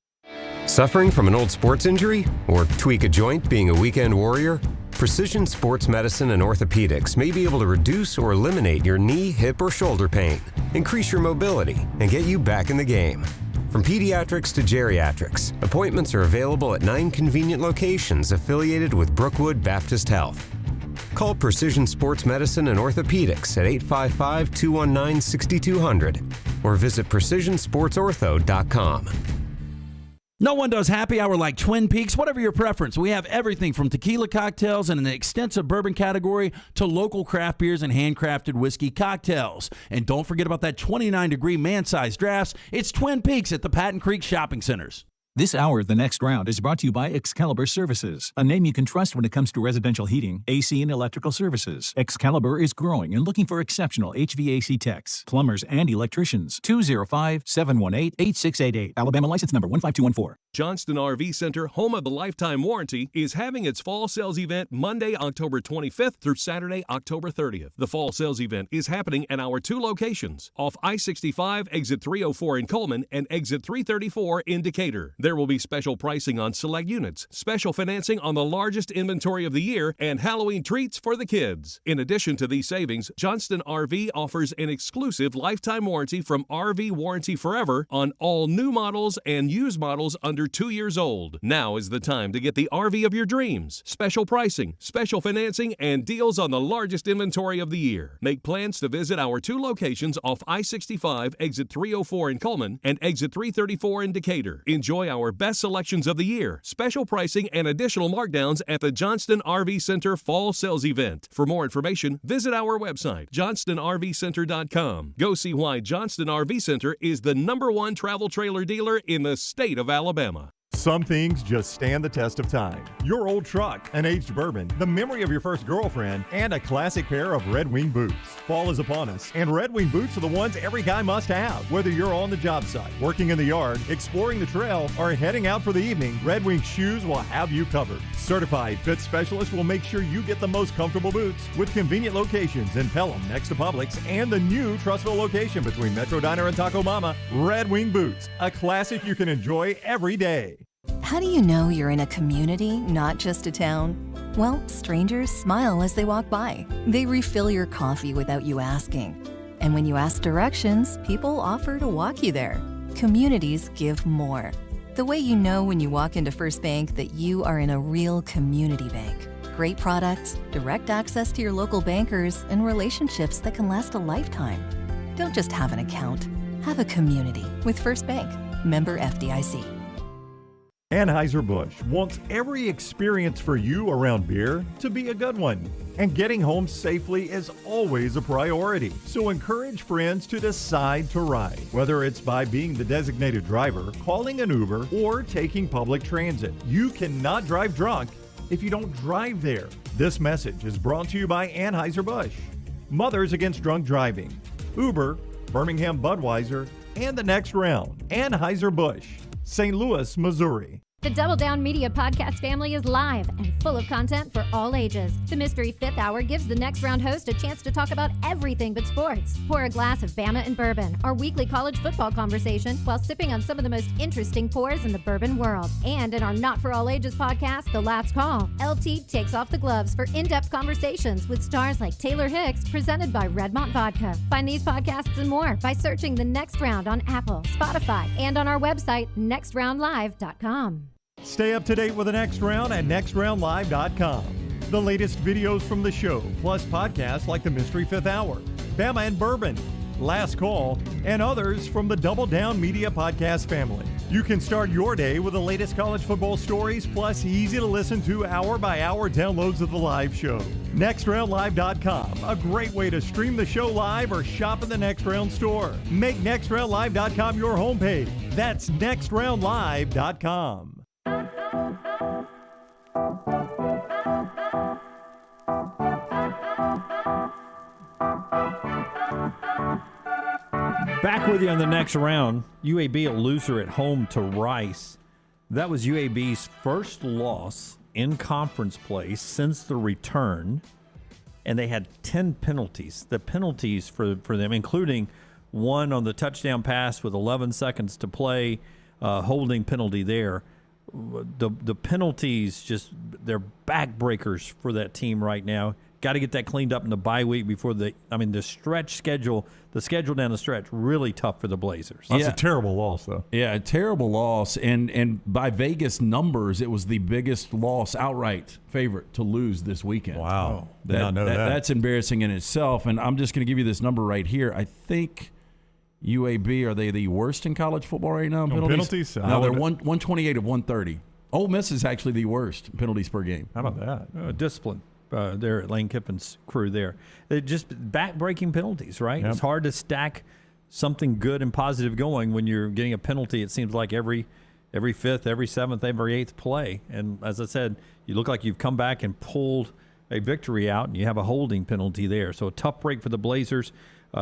Suffering from an old sports injury or tweak a joint being a weekend warrior? Precision Sports Medicine and Orthopedics may be able to reduce or eliminate your knee, hip, or shoulder pain, increase your mobility, and get you back in the game. From pediatrics to geriatrics, appointments are available at 9 convenient locations affiliated with Brookwood Baptist Health. Call Precision Sports Medicine and Orthopedics at 855-219-6200 or visit precisionsportsortho.com. No one does happy hour like Twin Peaks. Whatever your preference, we have everything from tequila cocktails and an extensive bourbon category to local craft beers and handcrafted whiskey cocktails. And don't forget about that 29-degree man-sized drafts. It's Twin Peaks at the Patton Creek Shopping Centers. This hour, The Next Round, is brought to you by Excalibur Services, a name you can trust when it comes to residential heating, AC, and electrical services. Excalibur is growing and looking for exceptional HVAC techs, plumbers, and electricians. 205-718-8688. Alabama license number 15214. Johnston RV Center, home of the lifetime warranty, is having its fall sales event Monday, October 25th through Saturday, October 30th. The fall sales event is happening at our 2 locations, off I-65, exit 304 in Coleman and exit 334 in Decatur. There will be special pricing on select units, special financing on the largest inventory of the year, and Halloween treats for the kids. In addition to these savings, Johnston RV offers an exclusive lifetime warranty from RV Warranty Forever on all new models and used models under 2 years old. Now is the time to get the RV of your dreams. Special pricing, special financing, and deals on the largest inventory of the year. Make plans to visit our 2 locations off I-65, exit 304 in Coleman and exit 334 in Decatur. Enjoy our best selections of the year, special pricing, and additional markdowns at the Johnston RV Center Fall Sales Event. For more information, visit our website, johnstonrvcenter.com. Go see why Johnston RV Center is the #1 travel trailer dealer in the state of Alabama. Some things just stand the test of time. Your old truck, an aged bourbon, the memory of your first girlfriend, and a classic pair of Red Wing boots. Fall is upon us, and Red Wing boots are the ones every guy must have. Whether you're on the job site, working in the yard, exploring the trail, or heading out for the evening, Red Wing shoes will have you covered. Certified fit specialists will make sure you get the most comfortable boots with convenient locations in Pelham next to Publix and the new Trussville location between Metro Diner and Taco Mama. Red Wing boots, a classic you can enjoy every day. How do you know you're in a community, not just a town? Well, strangers smile as they walk by. They refill your coffee without you asking. And when you ask directions, people offer to walk you there. Communities give more. The way you know when you walk into First Bank that you are in a real community bank. Great products, direct access to your local bankers, and relationships that can last a lifetime. Don't just have an account. Have a community with First Bank. Member FDIC. Anheuser-Busch wants every experience for you around beer to be a good one. And getting home safely is always a priority. So encourage friends to decide to ride, whether it's by being the designated driver, calling an Uber, or taking public transit. You cannot drive drunk if you don't drive there. This message is brought to you by Anheuser-Busch, Mothers Against Drunk Driving, Uber, Birmingham Budweiser, and the Next Round. Anheuser-Busch, St. Louis, Missouri. The Double Down Media podcast family is live and full of content for all ages. The Mystery Fifth Hour gives the Next Round host a chance to talk about everything but sports. Pour a glass of Bama and bourbon, our weekly college football conversation, while sipping on some of the most interesting pours in the bourbon world. And in our Not For All Ages podcast, The Last Call, LT takes off the gloves for in-depth conversations with stars like Taylor Hicks, presented by Redmont Vodka. Find these podcasts and more by searching The Next Round on Apple, Spotify, and on our website, nextroundlive.com. Stay up to date with the Next Round at nextroundlive.com. The latest videos from the show, plus podcasts like the Mystery Fifth Hour, Bama and Bourbon, Last Call, and others from the Double Down Media podcast family. You can start your day with the latest college football stories, plus easy to listen to hour-by-hour downloads of the live show. NextRoundLive.com, a great way to stream the show live or shop in the Next Round store. Make NextRoundLive.com your homepage. That's NextRoundLive.com. Back with you on the Next Round. UAB a loser at home to Rice. That was UAB's first loss in conference play since the return, and they had 10 penalties. The penalties for them, including one on the touchdown pass with 11 seconds to play, holding penalty there. The penalties, they're backbreakers for that team right now. Got to get that cleaned up in the bye week before the stretch schedule. The schedule down the stretch really tough for the Blazers. That's a terrible loss, though. Yeah, a terrible loss, and by Vegas numbers, it was the biggest loss outright favorite to lose this weekend. Wow, did not know that. That's embarrassing in itself. And I'm just going to give you this number right here. I think UAB, are they the worst in college football right now? Penalties? No, they're 128 of 130. Ole Miss is actually the worst in penalties per game. How about that? Discipline. There at Lane Kiffin's crew there. They're just back-breaking penalties, right? Yep. It's hard to stack something good and positive going when you're getting a penalty, it seems like every fifth, every seventh, every eighth play. And as I said, you look like you've come back and pulled a victory out, and you have a holding penalty there. So a tough break for the Blazers.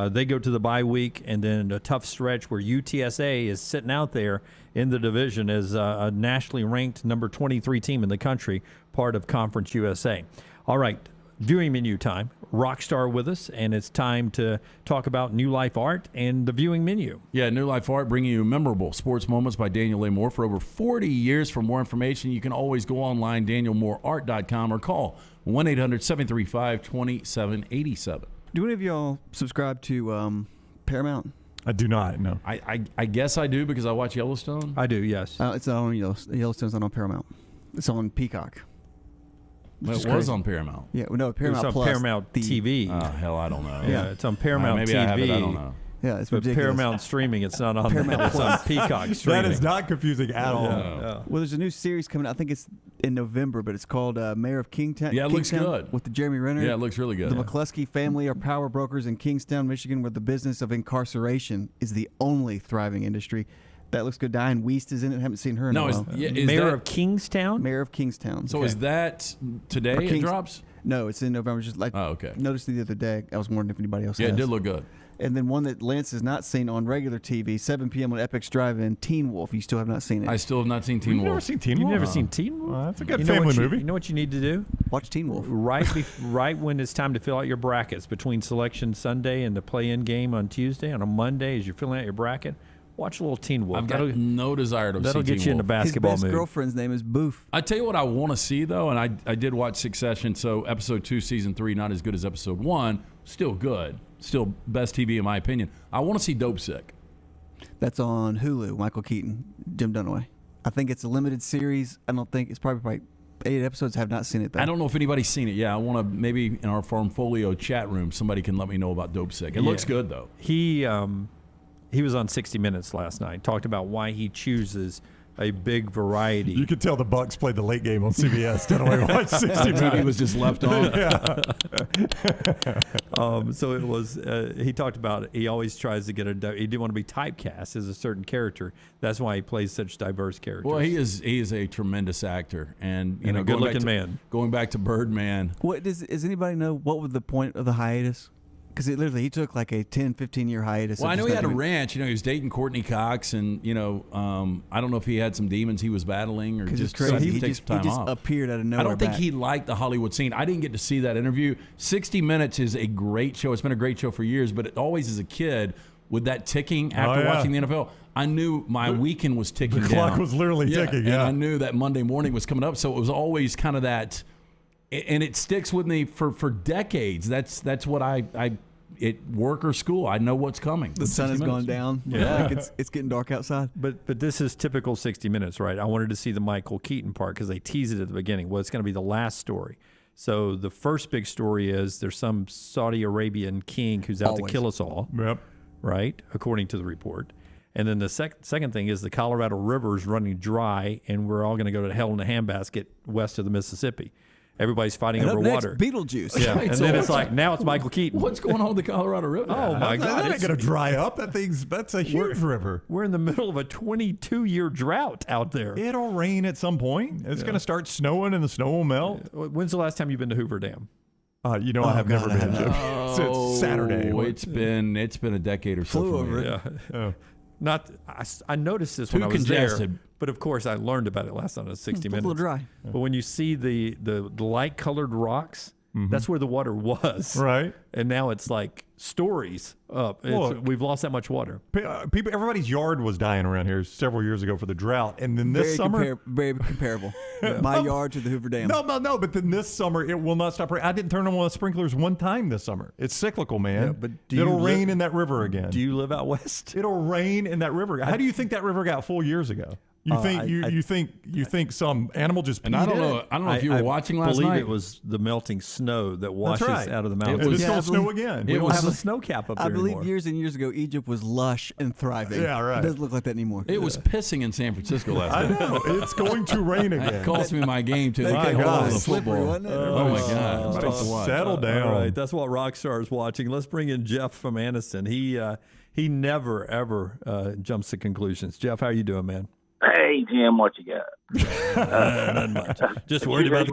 They go to the bye week, and then a tough stretch where UTSA is sitting out there in the division as a nationally ranked number 23 team in the country, part of Conference USA. All right, viewing menu time. Rockstar with us, and it's time to talk about New Life Art and the viewing menu. Yeah, New Life Art bringing you memorable sports moments by Daniel A. Moore for over 40 years. For more information, you can always go online, danielmooreart.com, or call 1-800-735-2787. Do any of y'all subscribe to Paramount? I do not, no. I guess I do because I watch Yellowstone. I do, yes. It's not on Yellowstone's not on Paramount. It's on Peacock. It was on Paramount. Yeah, no, Paramount It's on Plus. Paramount TV. Oh, hell, I don't know. Yeah, it's on Paramount maybe TV. I have it, I don't know. Yeah, it's but ridiculous. Paramount streaming, it's not on Paramount that. It's on Plus. Peacock streaming. That is not confusing at all. Yeah. Well, there's a new series coming out. I think it's in November, but it's called Mayor of Kingstown. Yeah, it looks good. With the Jeremy Renner. Yeah, it looks really good. The McCluskey family are power brokers in Kingstown, Michigan, where the business of incarceration is the only thriving industry. That looks good. Diane Wiest is in it. Haven't seen her in a while. Mayor of Kingstown? Mayor of Kingstown. So is that today it drops? No, it's in November. Just like okay. Noticed the other day. I was wondering if anybody else Yeah, has. it did look good. And then one that Lance has not seen on regular TV, 7 p.m. on Epix Drive-In, Teen Wolf. You still have not seen it. I still have not seen Teen Wolf. You've never seen Teen You've Wolf? never seen Teen Wolf? Well, that's a good You know family what movie. You know what you need to do? Watch Teen Wolf. Right when it's time to fill out your brackets between Selection Sunday and the play-in game on Tuesday. On a Monday, as you're filling out your bracket, watch a little Teen Wolf. I've got no desire to see That'll get Teen you in the Wolf. basketball His best mood. girlfriend's name is Boof. I tell you what I want to see, though, and I did watch Succession, so Episode 2, Season 3, not as good as Episode 1, still good. Still best TV in my opinion. I want to see Dope Sick. That's on Hulu, Michael Keaton, Jim Dunaway. I think it's a limited series. I don't think it's probably 8 episodes. I have not seen it, though. I don't know if anybody's seen it. Yeah, I want to maybe in our Farmfolio chat room, somebody can let me know about Dope Sick. It looks good, though. He was on 60 Minutes last night, talked about why he chooses a big variety. You could tell the Bucks played the late game on CBS. Didn't we watch 60 minutes? He was just left on. So it was. He talked about he always tries to get he didn't want to be typecast as a certain character. That's why he plays such diverse characters. Well, he is a tremendous actor, and you know, a good-looking man. Going back to Birdman. What does anybody know? What was the point of the hiatus? Because he took like a 10, 15-year hiatus. Well, I know he had a ranch. You know, he was dating Courtney Cox, and you know, I don't know if he had some demons he was battling or just crazy. he just off. Appeared out of nowhere. I don't think he liked the Hollywood scene. I didn't get to see that interview. 60 Minutes is a great show. It's been a great show for years, but it always as a kid with that ticking after watching the NFL, I knew my weekend was ticking down. The clock was literally ticking. And I knew that Monday morning was coming up, so it was always kind of that, and it sticks with me for decades. That's what I at work or school, I know what's coming. The sun has gone down. Yeah. Like it's getting dark outside. But this is typical 60 Minutes, right? I wanted to see the Michael Keaton part because they teased it at the beginning. Well, it's going to be the last story. So the first big story is there's some Saudi Arabian king who's out to kill us all. Yep. Right, according to the report. And then the second thing is the Colorado River is running dry, and we're all going to go to hell in a handbasket west of the Mississippi. Everybody's fighting over water. Beetlejuice. Yeah, and then it's like, now it's Michael Keaton. What's going on with the Colorado River? Oh, my God. That ain't going to dry up. That's a huge river. We're in the middle of a 22-year drought out there. It'll rain at some point. It's going to start snowing, and the snow will melt. When's the last time you've been to Hoover Dam? I have never been to since Saturday. It's been a decade or so. Flew over it. Yeah. Oh. I noticed this when I was congested. there, but of course I learned about it last night on 60 Minutes. A little dry. But when you see the light-colored rocks, that's where the water was. Right. And now it's like stories up. We've lost that much water. Everybody's yard was dying around here several years ago for the drought, and then this summer, very comparable. My yard to the Hoover Dam. No. But then this summer, it will not stop raining. I didn't turn on one of the sprinklers one time this summer. It's cyclical, man. Yeah, but it'll rain in that river again. Do you live out west? It'll rain in that river. How do you think that river got full years ago? You think some animal just peed and I don't know if you were watching last night. I believe it was the melting snow that washes out of the mountains. It's going to snow again. We don't have a snow cap up there I believe anymore. years and years ago, Egypt was lush and thriving. Yeah, right. It doesn't look like that anymore. It was pissing in San Francisco last night. I know. It's going to rain again. It cost me my game to My God. the Slippery, football. wasn't it? Oh my God! It's tough to watch. Settle down. All right, that's what Rockstar is watching. Let's bring in Jeff from Anniston. He never ever jumps to conclusions. Jeff, how are you doing, man? Hey, Jim, what you got? Not much. Just worried about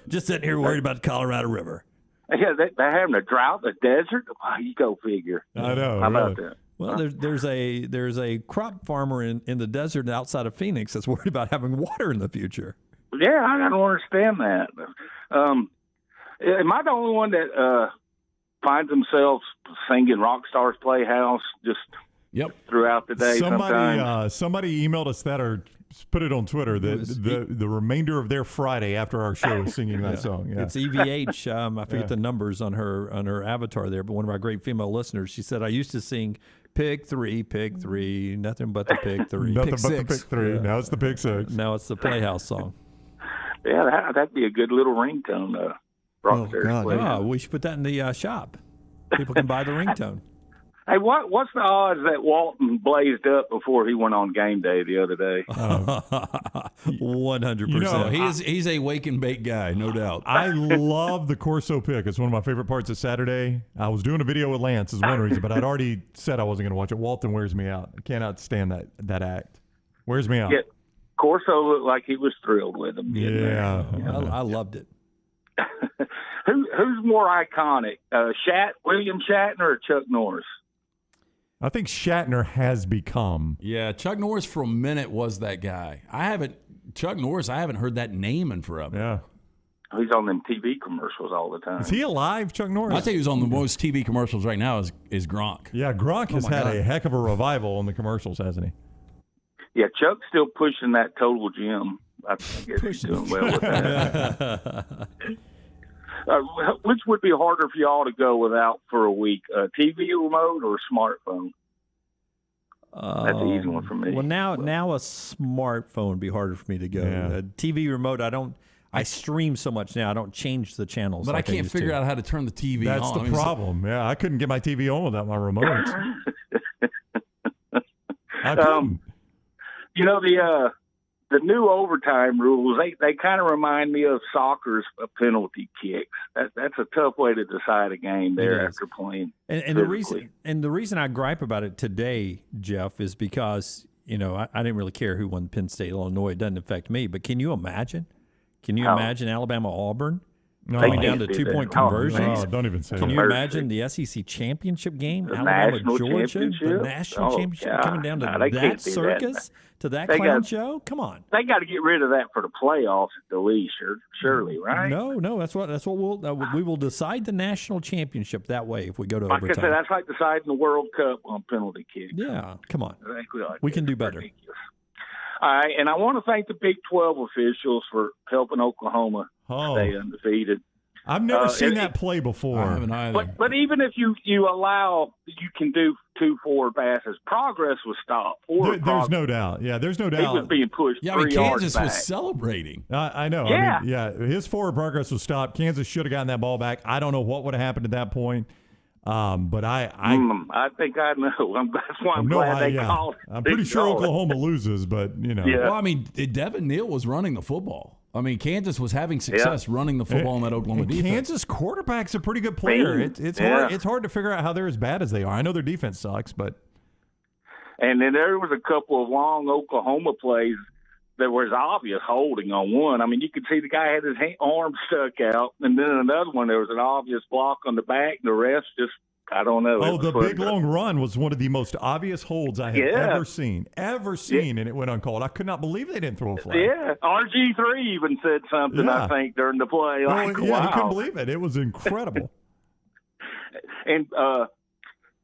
just sitting here worried about the Colorado River. Yeah, they're having a drought in the desert. Wow, you go figure. I know. How about that? Well, there's a crop farmer in the desert outside of Phoenix that's worried about having water in the future. Yeah, I don't understand that. Am I the only one that finds themselves singing Rockstar's Playhouse just throughout the day? Somebody emailed us that or put it on Twitter that the remainder of their Friday after our show is singing that song. Yeah. It's EVH. I forget the numbers on her avatar there, but one of our great female listeners, she said, I used to sing pick three, nothing but the pick three. Nothing but the pick three. Yeah. Now it's the pick six. Now it's the Playhouse song. Yeah, that'd be a good little ringtone. We should put that in the shop. People can buy the ringtone. Hey, what's the odds that Walton blazed up before he went on game day the other day? 100%. He's a wake and bake guy, no doubt. I love the Corso pick. It's one of my favorite parts of Saturday. I was doing a video with Lance is one reason, but I'd already said I wasn't going to watch it. Walton wears me out. I cannot stand that act. Wears me out. Yeah, Corso looked like he was thrilled with him. Yeah. I loved it. Who's more iconic, William Shatner or Chuck Norris? I think Shatner has become. Yeah, Chuck Norris for a minute was that guy. I haven't heard that name in forever. Yeah. He's on them TV commercials all the time. Is he alive, Chuck Norris? I tell you who's on the most TV commercials right now is Gronk. Yeah, Gronk has had a heck of a revival on the commercials, hasn't he? Yeah, Chuck's still pushing that Total Gym. I guess he's doing well with that. Which would be harder for y'all to go without for a week, a TV remote or a smartphone? That's an easy one for me. Well, now a smartphone would be harder for me to go. Yeah. TV remote, I stream so much now, I don't change the channels. But I can't figure out how to turn the TV That's on. the problem. Yeah, I couldn't get my TV on without my remote. I couldn't. You know, the new overtime rules, they kind of remind me of soccer's penalty kicks. That's a tough way to decide a game there after playing. And the reason I gripe about it today, Jeff, is because I didn't really care who won Penn State, Illinois. It doesn't affect me. But can you imagine? Can you imagine Alabama-Auburn? Coming down to 2-point conversions. No, don't even say Can that. you imagine the SEC championship game, The Alabama, national Georgia, the championship? national Oh, championship God. coming down to No, they that can't do circus, to that They clown got- show? Come on. They got to get rid of that for the playoffs at the least, surely, right? No, that's what we will decide the national championship that way if we go to Like I overtime. said, that's like deciding the World Cup on penalty kicks. Yeah, come on. Exactly like We that. can do better. All right, and I want to thank the Big 12 officials for helping Oklahoma stay undefeated. I've never seen that play before. I haven't either. But even if you allow, you can do 2 forward passes. Progress was stopped. There's no doubt. Yeah, there's no doubt. He was being pushed Yeah, I mean, 3 yards Kansas back. was celebrating. I know. Yeah. I mean, his forward progress was stopped. Kansas should have gotten that ball back. I don't know what would have happened at that point. But I think I know. That's why I'm glad they called. I'm pretty sure Oklahoma loses, but Well, I mean, Devin Neal was running the football. I mean, Kansas was having success running the football in that Oklahoma defense. Kansas quarterback's a pretty good player. It's hard. It's hard to figure out how they're as bad as they are. I know their defense sucks, but And then there was a couple of long Oklahoma plays that was obvious holding on one. I mean, you could see the guy had his arm stuck out, and then another one there was an obvious block on the back. The rest just, I don't know. the big long run was one of the most obvious holds I have ever seen, and it went uncalled. I could not believe they didn't throw a flag. Yeah, RG3 even said something, I think, during the play. Like, he wow. couldn't believe it. It was incredible. And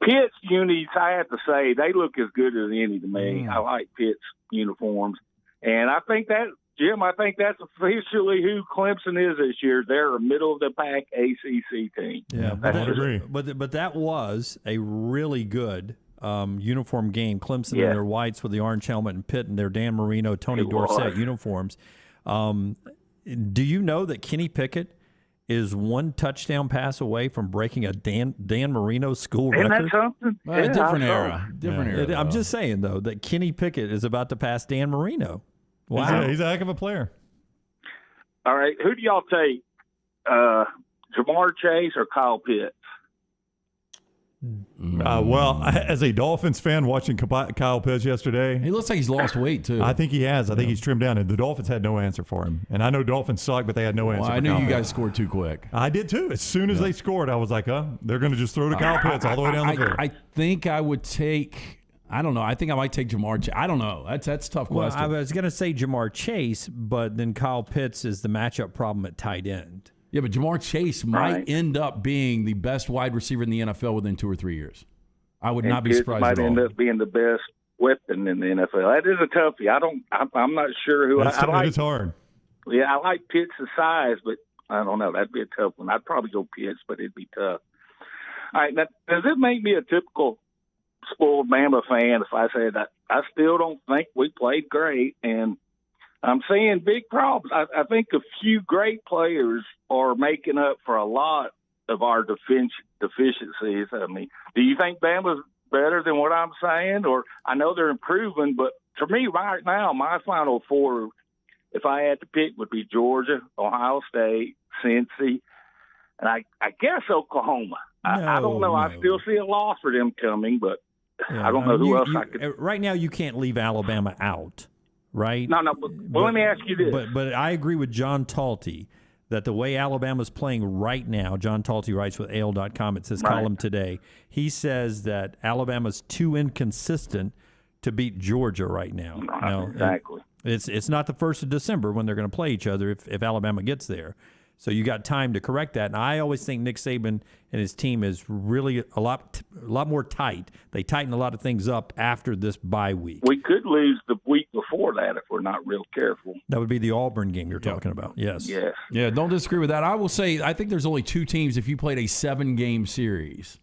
Pitt's unis, I have to say, they look as good as any to me. I like Pitt's uniforms. And I think that, Jim, that's officially who Clemson is this year. They're a middle-of-the-pack ACC team. Yeah, I agree. But that was a really good uniform game. Clemson in their whites with the orange helmet, and Pitt in their Dan Marino, Tony Dorsett uniforms. Do you know that Kenny Pickett is 1 touchdown pass away from breaking a Dan Marino school Isn't record? that something? Different era. Different era. I'm just saying, though, that Kenny Pickett is about to pass Dan Marino. Wow. He's a heck of a player. All right, who do y'all take, Jamar Chase or Kyle Pitts? Well, as a Dolphins fan watching Kyle Pitts yesterday, he looks like he's lost weight too. I think he has. I think he's trimmed down, and the Dolphins had no answer for him. And I know Dolphins suck, but they had no answer. Well, I for knew Kyle you Pitts. guys scored too quick. I did too. As soon as they scored, I was like, they're going to just throw to Kyle Pitts all the way down the field. I think I would take. I don't know. I think I might take Jamar Chase. I don't know. That's a tough Well, question. I was going to say Jamar Chase, but then Kyle Pitts is the matchup problem at tight end. Yeah, but Jamar Chase might end up being the best wide receiver in the NFL within 2 or 3 years. I would not be Pitts surprised might at all. end up being the best weapon in the NFL. That is a toughie. I'm not sure who I like. It's hard. Yeah, I like Pitts' size, but I don't know. That'd be a tough one. I'd probably go Pitts, but it'd be tough. All right, now, does it make me a typical spoiled Bama fan if I say that I still don't think we played great, and I'm seeing big problems. I think a few great players are making up for a lot of our deficiencies. I mean, do you think Bama's better than what I'm saying? Or I know they're improving, but to me right now, my Final Four, if I had to pick, would be Georgia, Ohio State, Cincy, and I guess Oklahoma. I don't know. I still see a loss for them coming, but I don't know who else I could. Right now, you can't leave Alabama out, right? No. But let me ask you this. But I agree with John Talty that the way Alabama's playing right now, John Talty writes with AL.com, it's his column today, he says that Alabama's too inconsistent to beat Georgia right now. Now, exactly. It's not the 1st of December when they're going to play each other if Alabama gets there. So you got time to correct that. And I always think Nick Saban and his team is really a lot more tight. They tighten a lot of things up after this bye week. We could lose the week before that if we're not real careful. That would be the Auburn game you're talking about. Yes. Yes. Yeah, don't disagree with that. I will say I think there's only 2 teams if you played a 7-game series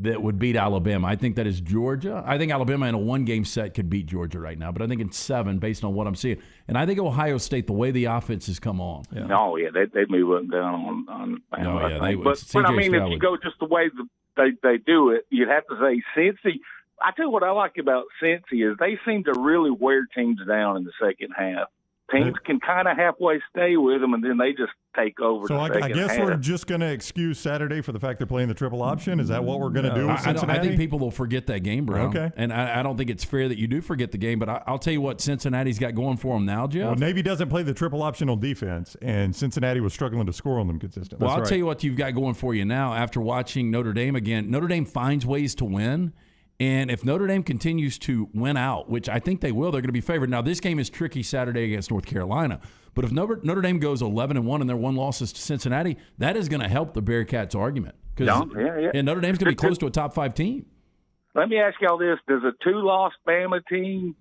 that would beat Alabama. I think that is Georgia. I think Alabama in a 1-game set could beat Georgia right now, but I think in 7 based on what I'm seeing. And I think Ohio State, the way the offense has come on. Yeah. Oh, yeah, they move up and down on Bama, they would. But I mean, if you go just the way they do it, you'd have to say Cincy, I tell you what I like about Cincy is they seem to really wear teams down in the second half. Teams can kind of halfway stay with them, and then they just take over. So I guess we're just going to excuse Saturday for the fact they're playing the triple option. Is that what we're going to do with Cincinnati? I think people will forget that game, bro. Okay. And I don't think it's fair that you do forget the game, but I'll tell you what Cincinnati's got going for them now, Jeff. Well, Navy doesn't play the triple option on defense, and Cincinnati was struggling to score on them consistently. Well, I'll tell you what you've got going for you now after watching Notre Dame again. Notre Dame finds ways to win. And if Notre Dame continues to win out, which I think they will, they're going to be favored. Now, this game is tricky Saturday against North Carolina. But if Notre Dame goes 11-1 and their one loss is to Cincinnati, that is going to help the Bearcats' argument. And Notre Dame's going to be close to a top 5 team. Let me ask y'all this. Does a 2-loss Bama team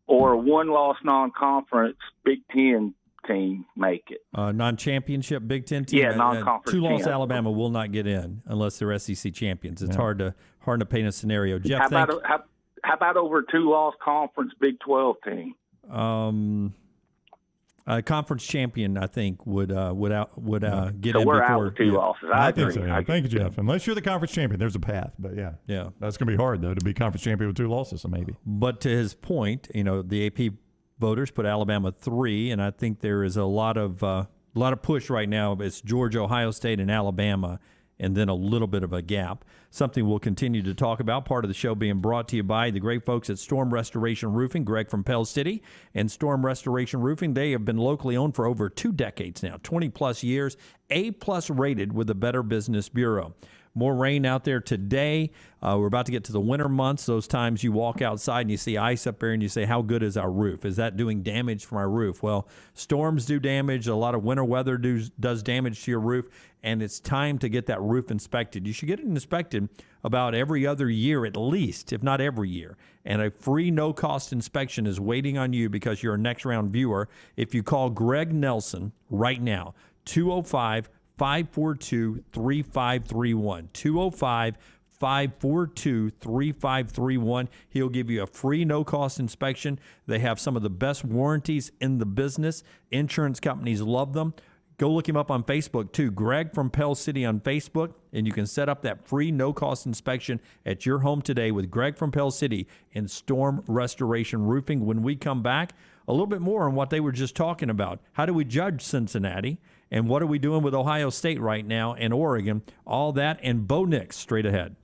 or a 1-loss non-conference Big Ten team make it? Non-championship Big Ten team? Yeah, non-conference 2-loss team. Alabama will not get in unless they're SEC champions. It's hard to paint a scenario. Jeff, how about over a 2-loss conference Big 12 team? A conference champion, I think, would get so in we're before. Out with 2 losses. I think so. Yeah. Thank you, Jeff. Unless you're the conference champion, there's a path. But yeah, that's going to be hard though to be conference champion with 2 losses. So maybe. But to his point, the AP voters put Alabama 3, and I think there is a lot of push right now. It's Georgia, Ohio State, and Alabama, and then a little bit of a gap. Something we'll continue to talk about. Part of the show being brought to you by the great folks at Storm Restoration Roofing, Greg from Pell City. And Storm Restoration Roofing, they have been locally owned for over 2 decades now, 20-plus years, A-plus rated with the Better Business Bureau. More rain out there today. We're about to get to the winter months. Those times you walk outside and you see ice up there and you say, how good is our roof? Is that doing damage from our roof? Well, storms do damage. A lot of winter weather does damage to your roof, and it's time to get that roof inspected. You should get it inspected about every other year at least, if not every year. And a free no-cost inspection is waiting on you because you're a Next Round viewer. If you call Greg Nelson right now, 205-542-3531. 205-542-3531. He'll give you a free no-cost inspection. They have some of the best warranties in the business. Insurance companies love them. Go look him up on Facebook, too. Greg from Pell City on Facebook, and you can set up that free no-cost inspection at your home today with Greg from Pell City and Storm Restoration Roofing. When we come back, a little bit more on what they were just talking about. How do we judge Cincinnati? And what are we doing with Ohio State right now and Oregon? All that and Bo Nix straight ahead.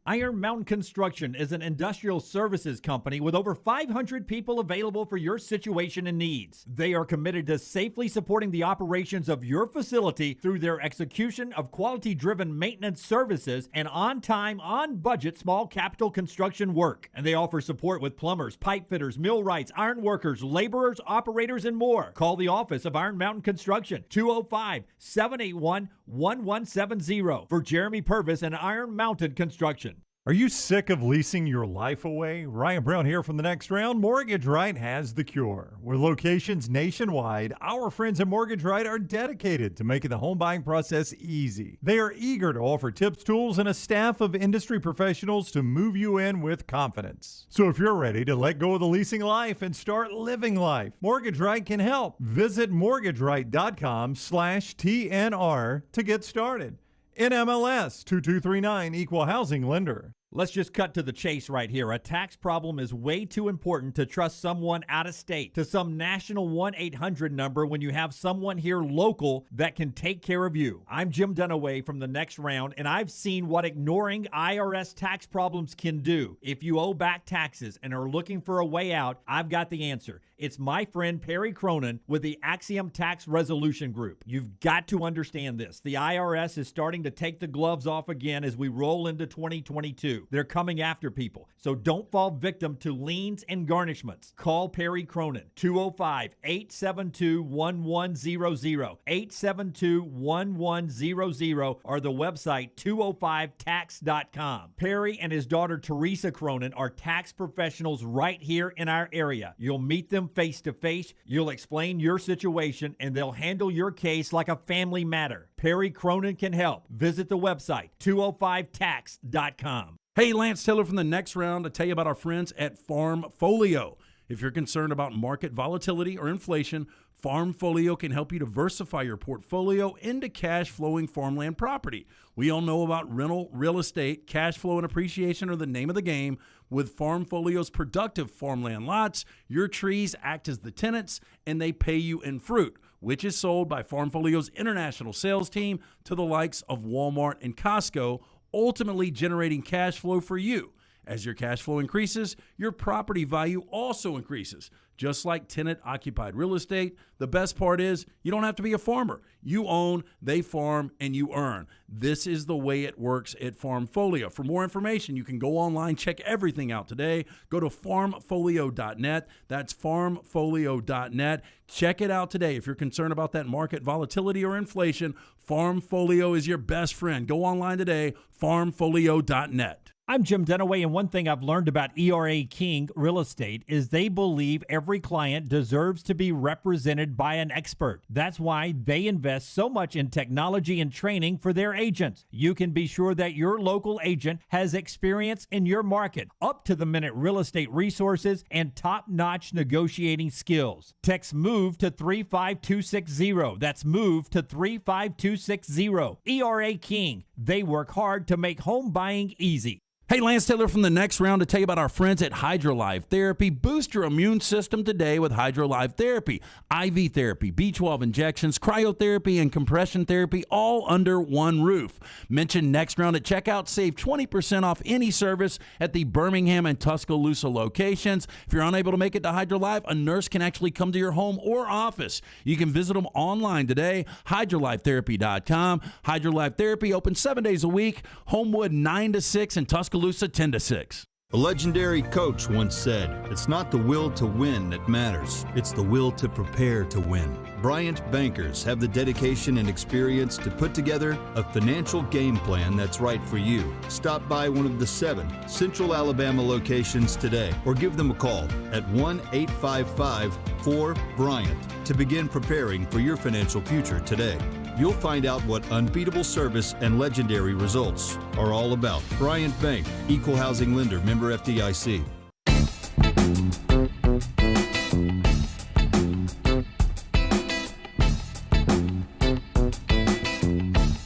Iron Mountain Construction is an industrial services company with over 500 people available for your situation and needs. They are committed to safely supporting the operations of your facility through their execution of quality-driven maintenance services and on-time, on-budget small capital construction work. And they offer support with plumbers, pipe fitters, millwrights, iron workers, laborers, operators, and more. Call the office of Iron Mountain Construction, 205-781-1170 for Jeremy Purvis and Iron Mountain Construction. Are you sick of leasing your life away? Ryan Brown here from the Next Round. Mortgage Right has the cure. With locations nationwide, our friends at Mortgage Right are dedicated to making the home buying process easy. They are eager to offer tips, tools, and a staff of industry professionals to move you in with confidence. So if you're ready to let go of the leasing life and start living life, Mortgage Right can help. Visit mortgageright.com/TNR to get started. NMLS 2239, Equal Housing Lender. Let's just cut to the chase right here. A tax problem is way too important to trust someone out of state to some national 1-800 number when you have someone here local that can take care of you. I'm Jim Dunaway from the Next Round, and I've seen what ignoring IRS tax problems can do. If you owe back taxes and are looking for a way out, I've got the answer. It's my friend Perry Cronin with the Axiom Tax Resolution Group. You've got to understand this. The IRS is starting to take the gloves off again as we roll into 2022. They're coming after people, so don't fall victim to liens and garnishments. Call Perry Cronin, 205-872-1100, 872-1100, or the website 205tax.com. Perry and his daughter Teresa Cronin are tax professionals right here in our area. You'll meet them face to face, you'll explain your situation, and they'll handle your case like a family matter. Perry Cronin can help. Visit the website 205tax.com. Hey, Lance Taylor from the Next Round to tell you about our friends at Farm Folio. If you're concerned about market volatility or inflation, FarmFolio can help you diversify your portfolio into cash-flowing farmland property. We all know about rental real estate. Cash flow and appreciation are the name of the game. With FarmFolio's productive farmland lots, your trees act as the tenants, and they pay you in fruit, which is sold by FarmFolio's international sales team to the likes of Walmart and Costco, ultimately generating cash flow for you. As your cash flow increases, your property value also increases. Just like tenant-occupied real estate, the best part is you don't have to be a farmer. You own, they farm, and you earn. This is the way it works at FarmFolio. For more information, you can go online, check everything out today. Go to farmfolio.net. That's farmfolio.net. Check it out today. If you're concerned about that market volatility or inflation, FarmFolio is your best friend. Go online today, farmfolio.net. I'm Jim Dunaway, and one thing I've learned about ERA King Real Estate is they believe every client deserves to be represented by an expert. That's why they invest so much in technology and training for their agents. You can be sure that your local agent has experience in your market, up-to-the-minute real estate resources, and top-notch negotiating skills. Text MOVE to 35260. That's MOVE to 35260. ERA King. They work hard to make home buying easy. Hey, Lance Taylor from the Next Round to tell you about our friends at HydroLife Therapy. Boost your immune system today with HydroLife Therapy. IV therapy, B12 injections, cryotherapy, and compression therapy all under one roof. Mention Next Round at checkout. Save 20% off any service at the Birmingham and Tuscaloosa locations. If you're unable to make it to HydroLife, a nurse can actually come to your home or office. You can visit them online today, hydrolifetherapy.com. HydroLife Therapy open 7 days a week. Homewood 9 to 6 and Tuscaloosa 10 to 6. A legendary coach once said, "It's not the will to win that matters, it's the will to prepare to win." Bryant bankers have the dedication and experience to put together a financial game plan that's right for you. Stop by one of the 7 Central Alabama locations today or give them a call at 1-855-4-BRYANT to begin preparing for your financial future today. You'll find out what unbeatable service and legendary results are all about. Bryant Bank, Equal Housing Lender, member FDIC.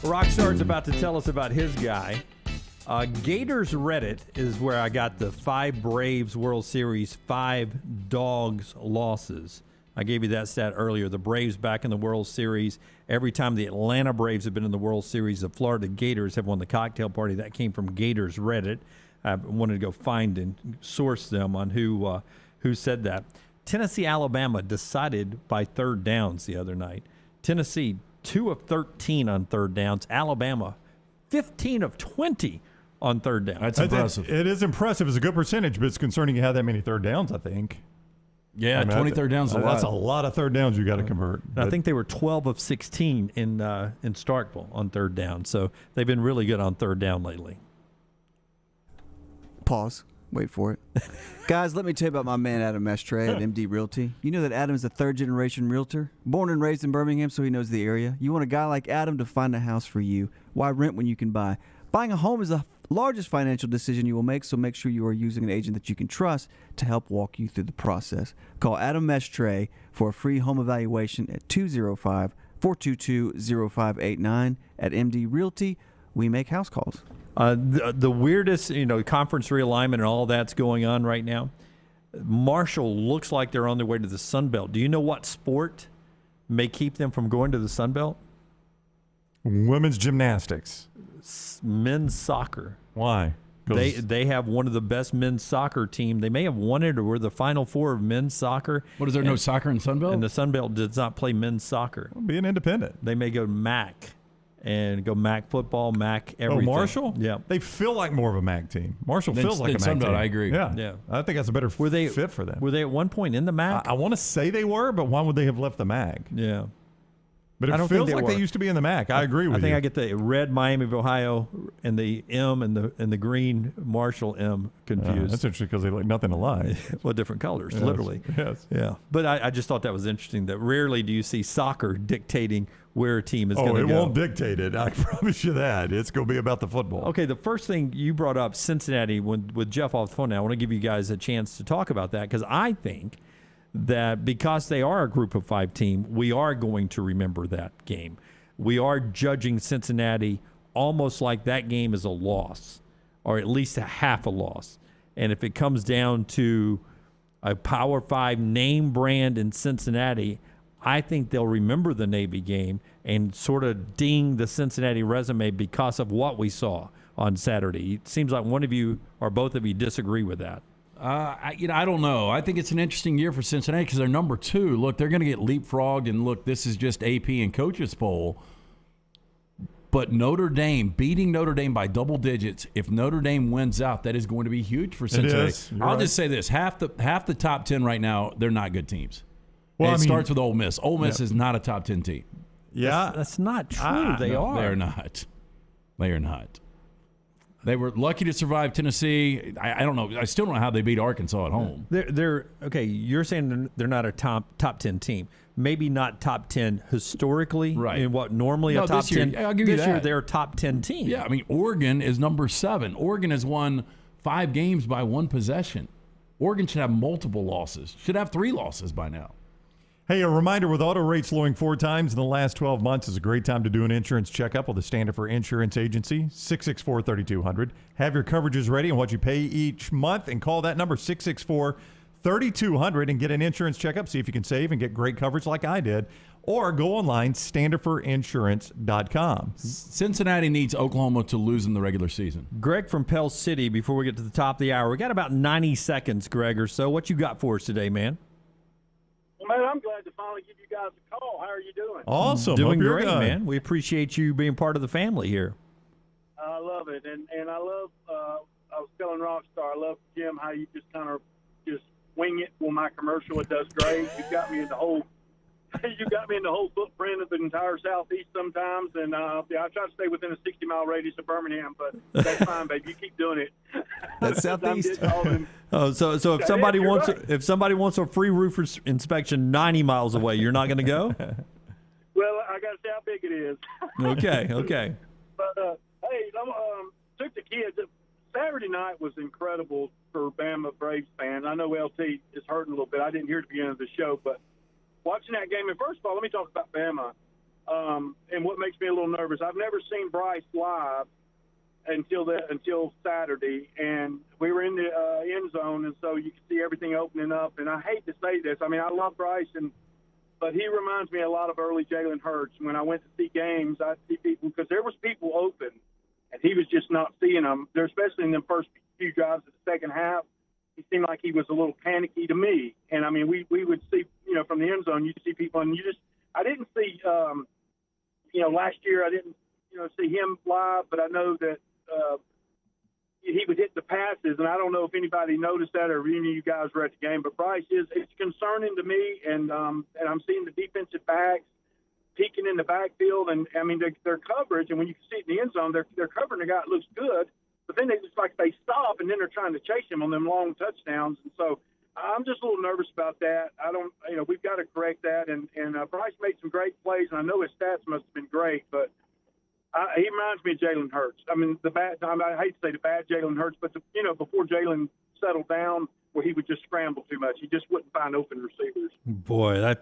Rockstar's about to tell us about his guy. Gators Reddit is where I got the 5 Braves World Series, 5 dogs losses. I gave you that stat earlier. The Braves back in the World Series. Every time the Atlanta Braves have been in the World Series, the Florida Gators have won the cocktail party. That came from Gators Reddit. I wanted to go find and source them on who said that. Tennessee, Alabama decided by third downs the other night. Tennessee, 2 of 13 on third downs. Alabama, 15 of 20 on third down. That's impressive. It is impressive. It's a good percentage, but it's concerning you have that many third downs, I think. Yeah, I mean, 20 third downs is a lot. That's a lot of third downs you got to convert. I think they were 12 of 16 in Starkville on third down. So they've been really good on third down lately. Pause. Wait for it. Guys, let me tell you about my man Adam Mestre at MD Realty. You know that Adam is a third-generation realtor, born and raised in Birmingham, so he knows the area. You want a guy like Adam to find a house for you. Why rent when you can buy? Buying a home is the largest financial decision you will make, so make sure you are using an agent that you can trust to help walk you through the process. Call Adam Mestre for a free home evaluation at 205-422-0589. At MD Realty, we make house calls. The weirdest, conference realignment and all that's going on right now. Marshall looks like they're on their way to the Sun Belt. Do you know what sport may keep them from going to the Sun Belt? Women's gymnastics. Men's soccer. Why? They have one of the best men's soccer team. They may have won it or were the Final Four of men's soccer. What, is there no soccer in Sun Belt? And the Sun Belt does not play men's soccer. Well, be an independent. They may go MAC and go MAC football, MAC everything. Oh, Marshall? Yeah. They feel like more of a MAC team. Marshall feels like a MAC Sun Belt, team. I agree. Yeah. I think that's a better fit for them. Were they at one point in the MAC? I want to say they were, but why would they have left the MAC? Yeah. But it feels like they used to be in the MAC. I agree with you. I think I get the red Miami of Ohio and the M and the green Marshall M confused. That's interesting because they look nothing alike. Well, different colors, Yes. literally. Yes. Yeah. But I just thought that was interesting that rarely do you see soccer dictating where a team is going to go. It won't dictate it. I promise you that. It's going to be about the football. Okay, the first thing you brought up, Cincinnati, with Jeff off the phone now, I want to give you guys a chance to talk about that because I think that because they are a group of 5 team, we are going to remember that game. We are judging Cincinnati almost like that game is a loss, or at least a half a loss. And if it comes down to a Power 5 name brand in Cincinnati, I think they'll remember the Navy game and sort of ding the Cincinnati resume because of what we saw on Saturday. It seems like one of you or both of you disagree with that. I don't know. I think it's an interesting year for Cincinnati because they're number 2. Look, they're going to get leapfrogged, and look, this is just AP and coaches poll. But Notre Dame, beating Notre Dame by double digits, if Notre Dame wins out, that is going to be huge for Cincinnati. I'll just say this: half the top 10 right now, they're not good teams. Well, it starts with Ole Miss. Ole Miss is not a top 10 team. Yeah, that's not true. They are. They're not. They are not. They were lucky to survive Tennessee. I don't know. I still don't know how they beat Arkansas at home. They're okay. You're saying they're not a top 10 team. Maybe not top 10 historically. Right. In what normally a top 10. I'll give you this that. year they're a top 10 team. Yeah, I mean Oregon is number 7. Oregon has won 5 games by 1 possession. Oregon should have multiple losses. Should have 3 losses by now. Hey, a reminder, with auto rates slowing 4 times in the last 12 months is a great time to do an insurance checkup with the Standard for Insurance Agency, 664-3200. Have your coverages ready and what you pay each month, and call that number, 664-3200, and get an insurance checkup. See if you can save and get great coverage like I did. Or go online, standardforinsurance.com. Cincinnati needs Oklahoma to lose in the regular season. Greg from Pell City, before we get to the top of the hour. We got about 90 seconds, Greg, or so. What you got for us today, man? Well, man, I'm glad to finally give you guys a call. How are you doing? Awesome. Doing great, man. We appreciate you being part of the family here. I love it. And I love, I was telling Rockstar, I love, Jim, how you just kind of just wing it for my commercial. It does great. You got me in the whole footprint of the entire Southeast sometimes. And I try to stay within a 60-mile radius of Birmingham, but that's fine, baby. You keep doing it. That's Southeast. So if somebody wants a free roof inspection 90 miles away, you're not going to go? Well, I got to see how big it is. Okay. But hey, took the kids. Saturday night was incredible for Bama Braves fans. I know LT is hurting a little bit. I didn't hear it at the beginning of the show, but watching that game, and first of all, let me talk about Bama and what makes me a little nervous. I've never seen Bryce live until Saturday, and we were in the end zone, and so you could see everything opening up. And I hate to say this. I mean, I love Bryce, but he reminds me a lot of early Jalen Hurts. When I went to see games, I'd see people, because there was people open, and he was just not seeing them. There, especially in the first few drives of the second half, he seemed like he was a little panicky to me. And I mean, we would see, from the end zone, you'd see people, and I didn't see, last year I didn't, see him live, but I know that he would hit the passes, and I don't know if anybody noticed that or any of you guys were at the game, but Bryce it's concerning to me, and I'm seeing the defensive backs peeking in the backfield, and I mean their coverage, and when you see it in the end zone, they're covering the guy that looks good, but then they stop, and then they're trying to chase him on them long touchdowns, and so I'm just a little nervous about that. We've got to correct that, and Bryce made some great plays, and I know his stats must have been great, but he reminds me of Jalen Hurts. I mean, I hate to say the bad Jalen Hurts, but before Jalen settled down, where he would just scramble too much, he just wouldn't find open receivers. Boy,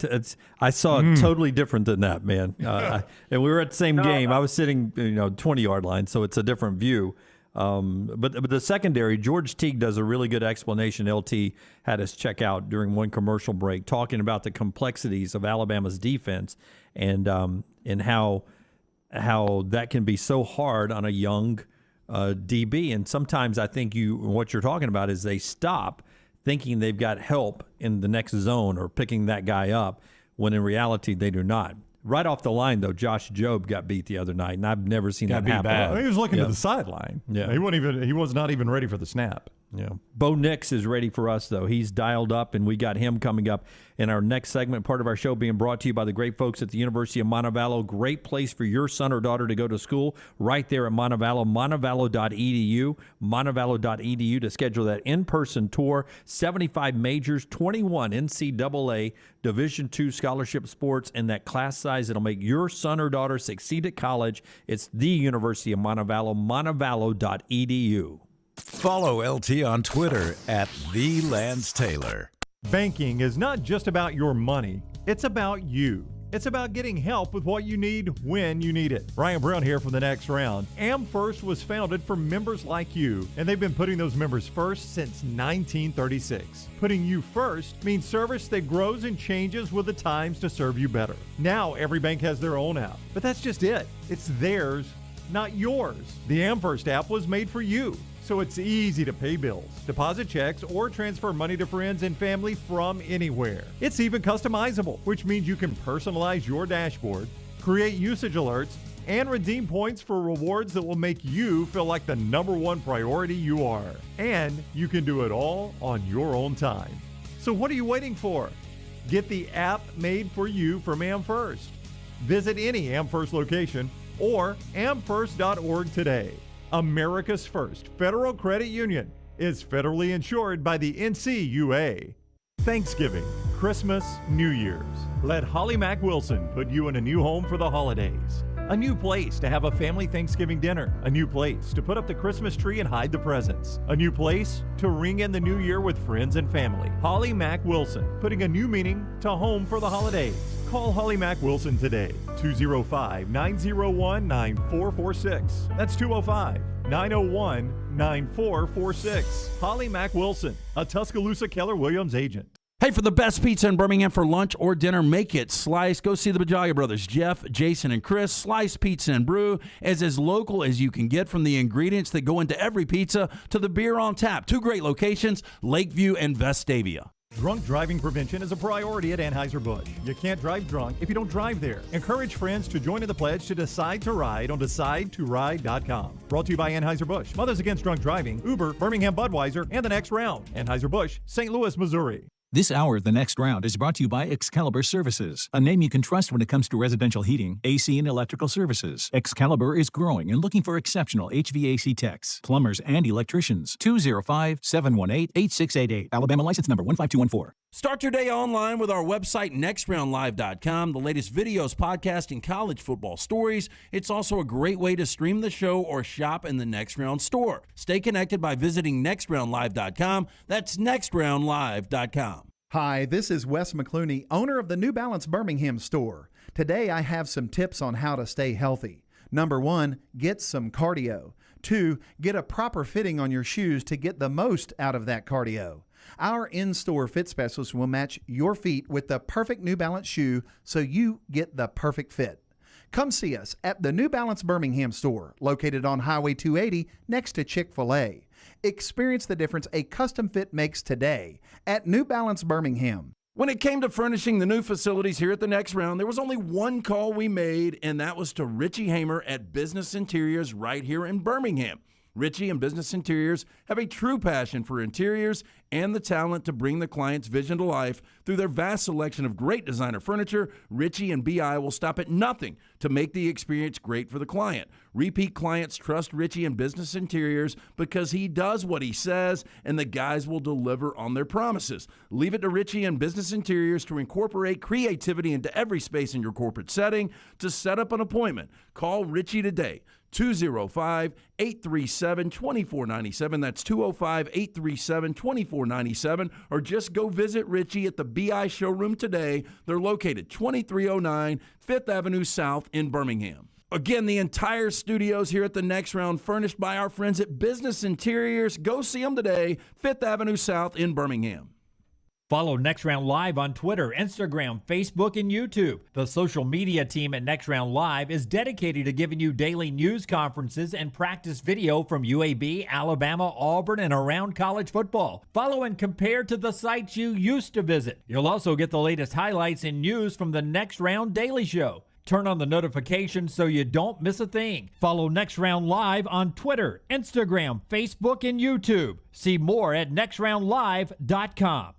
I saw it totally different than that, man. And we were at the same game. I was sitting, 20-yard line, so it's a different view. But the secondary, George Teague does a really good explanation. LT had us check out during one commercial break, talking about the complexities of Alabama's defense and how that can be so hard on a young DB. And sometimes I think what you're talking about is they stop thinking they've got help in the next zone or picking that guy up, when in reality they do not. Right off the line, though, Josh Jobe got beat the other night, and I've never seen that happen. He was looking to the sideline. Yeah, he was not even ready for the snap. Yeah. Bo Nix is ready for us, though. He's dialed up, and we got him coming up in our next segment, part of our show being brought to you by the great folks at the University of Montevallo. Great place for your son or daughter to go to school right there at Montevallo, montevallo.edu, montevallo.edu to schedule that in-person tour. 75 majors, 21 NCAA Division II scholarship sports, and that class size that'll make your son or daughter succeed at college. It's the University of Montevallo, montevallo.edu. Follow LT on Twitter @TheLanceTaylor. Banking is not just about your money, it's about you. It's about getting help with what you need when you need it. Ryan Brown here from The Next Round. AmFirst was founded for members like you, and they've been putting those members first since 1936. Putting you first means service that grows and changes with the times to serve you better. Now every bank has their own app, but that's just it. It's theirs, not yours. The AmFirst app was made for you, so it's easy to pay bills, deposit checks, or transfer money to friends and family from anywhere. It's even customizable, which means you can personalize your dashboard, create usage alerts, and redeem points for rewards that will make you feel like the number one priority you are. And you can do it all on your own time. So what are you waiting for? Get the app made for you from AmFirst. Visit any AmFirst location or amfirst.org today. America's first federal credit union is federally insured by the NCUA. Thanksgiving, Christmas, New Year's. Let Holly Mack Wilson put you in a new home for the holidays. A new place to have a family Thanksgiving dinner. A new place to put up the Christmas tree and hide the presents. A new place to ring in the new year with friends and family. Holly Mack Wilson, putting a new meaning to home for the holidays. Call Holly Mack Wilson today, 205-901-9446. That's 205-901-9446. Holly Mack Wilson, a Tuscaloosa Keller Williams agent. Hey, for the best pizza in Birmingham for lunch or dinner, make it Slice. Go see the Bajaga brothers, Jeff, Jason, and Chris. Slice Pizza and Brew is as local as you can get, from the ingredients that go into every pizza to the beer on tap. Two great locations, Lakeview and Vestavia. Drunk driving prevention is a priority at Anheuser-Busch. You can't drive drunk if you don't drive there. Encourage friends to join in the pledge to Decide to Ride on DecideToRide.com. Brought to you by Anheuser-Busch, Mothers Against Drunk Driving, Uber, Birmingham Budweiser, and The Next Round. Anheuser-Busch, St. Louis, Missouri. This hour of The Next Round is brought to you by Excalibur Services, a name you can trust when it comes to residential heating, AC, and electrical services. Excalibur is growing and looking for exceptional HVAC techs, plumbers, and electricians. 205-718-8688. Alabama license number 15214. Start your day online with our website, nextroundlive.com. The latest videos, podcasts, and college football stories. It's also a great way to stream the show or shop in the Next Round store. Stay connected by visiting nextroundlive.com. That's nextroundlive.com. Hi, this is Wes McClooney, owner of the New Balance Birmingham store. Today I have some tips on how to stay healthy. Number 1, get some cardio. 2, get a proper fitting on your shoes to get the most out of that cardio. Our in-store fit specialist will match your feet with the perfect New Balance shoe so you get the perfect fit. Come see us at the New Balance Birmingham store, located on Highway 280 next to Chick-fil-A. Experience the difference a custom fit makes today at New Balance Birmingham. When it came to furnishing the new facilities here at the Next Round, there was only one call we made, and that was to Richie Hamer at Business Interiors right here in Birmingham. Richie and Business Interiors have a true passion for interiors and the talent to bring the client's vision to life. Through their vast selection of great designer furniture, Richie and BI will stop at nothing to make the experience great for the client. Repeat clients trust Richie and Business Interiors because he does what he says, and the guys will deliver on their promises. Leave it to Richie and Business Interiors to incorporate creativity into every space in your corporate setting. To set up an appointment, call Richie today. 205-837-2497. That's 205-837-2497. Or just go visit Richie at the BI showroom today. They're located 2309 5th Avenue South in Birmingham. Again, the entire studios here at the Next Round furnished by our friends at Business Interiors. Go see them today, 5th Avenue South in Birmingham. Follow Next Round Live on Twitter, Instagram, Facebook, and YouTube. The social media team at Next Round Live is dedicated to giving you daily news conferences and practice video from UAB, Alabama, Auburn, and around college football. Follow and compare to the sites you used to visit. You'll also get the latest highlights and news from the Next Round Daily Show. Turn on the notifications so you don't miss a thing. Follow Next Round Live on Twitter, Instagram, Facebook, and YouTube. See more at nextroundlive.com.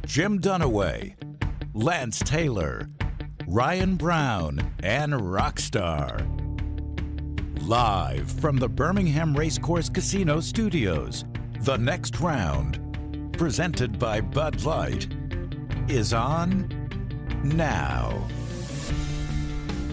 Jim Dunaway, Lance Taylor, Ryan Brown, and Rockstar. Live from the Birmingham Racecourse Casino Studios, The Next Round, presented by Bud Light, is on now.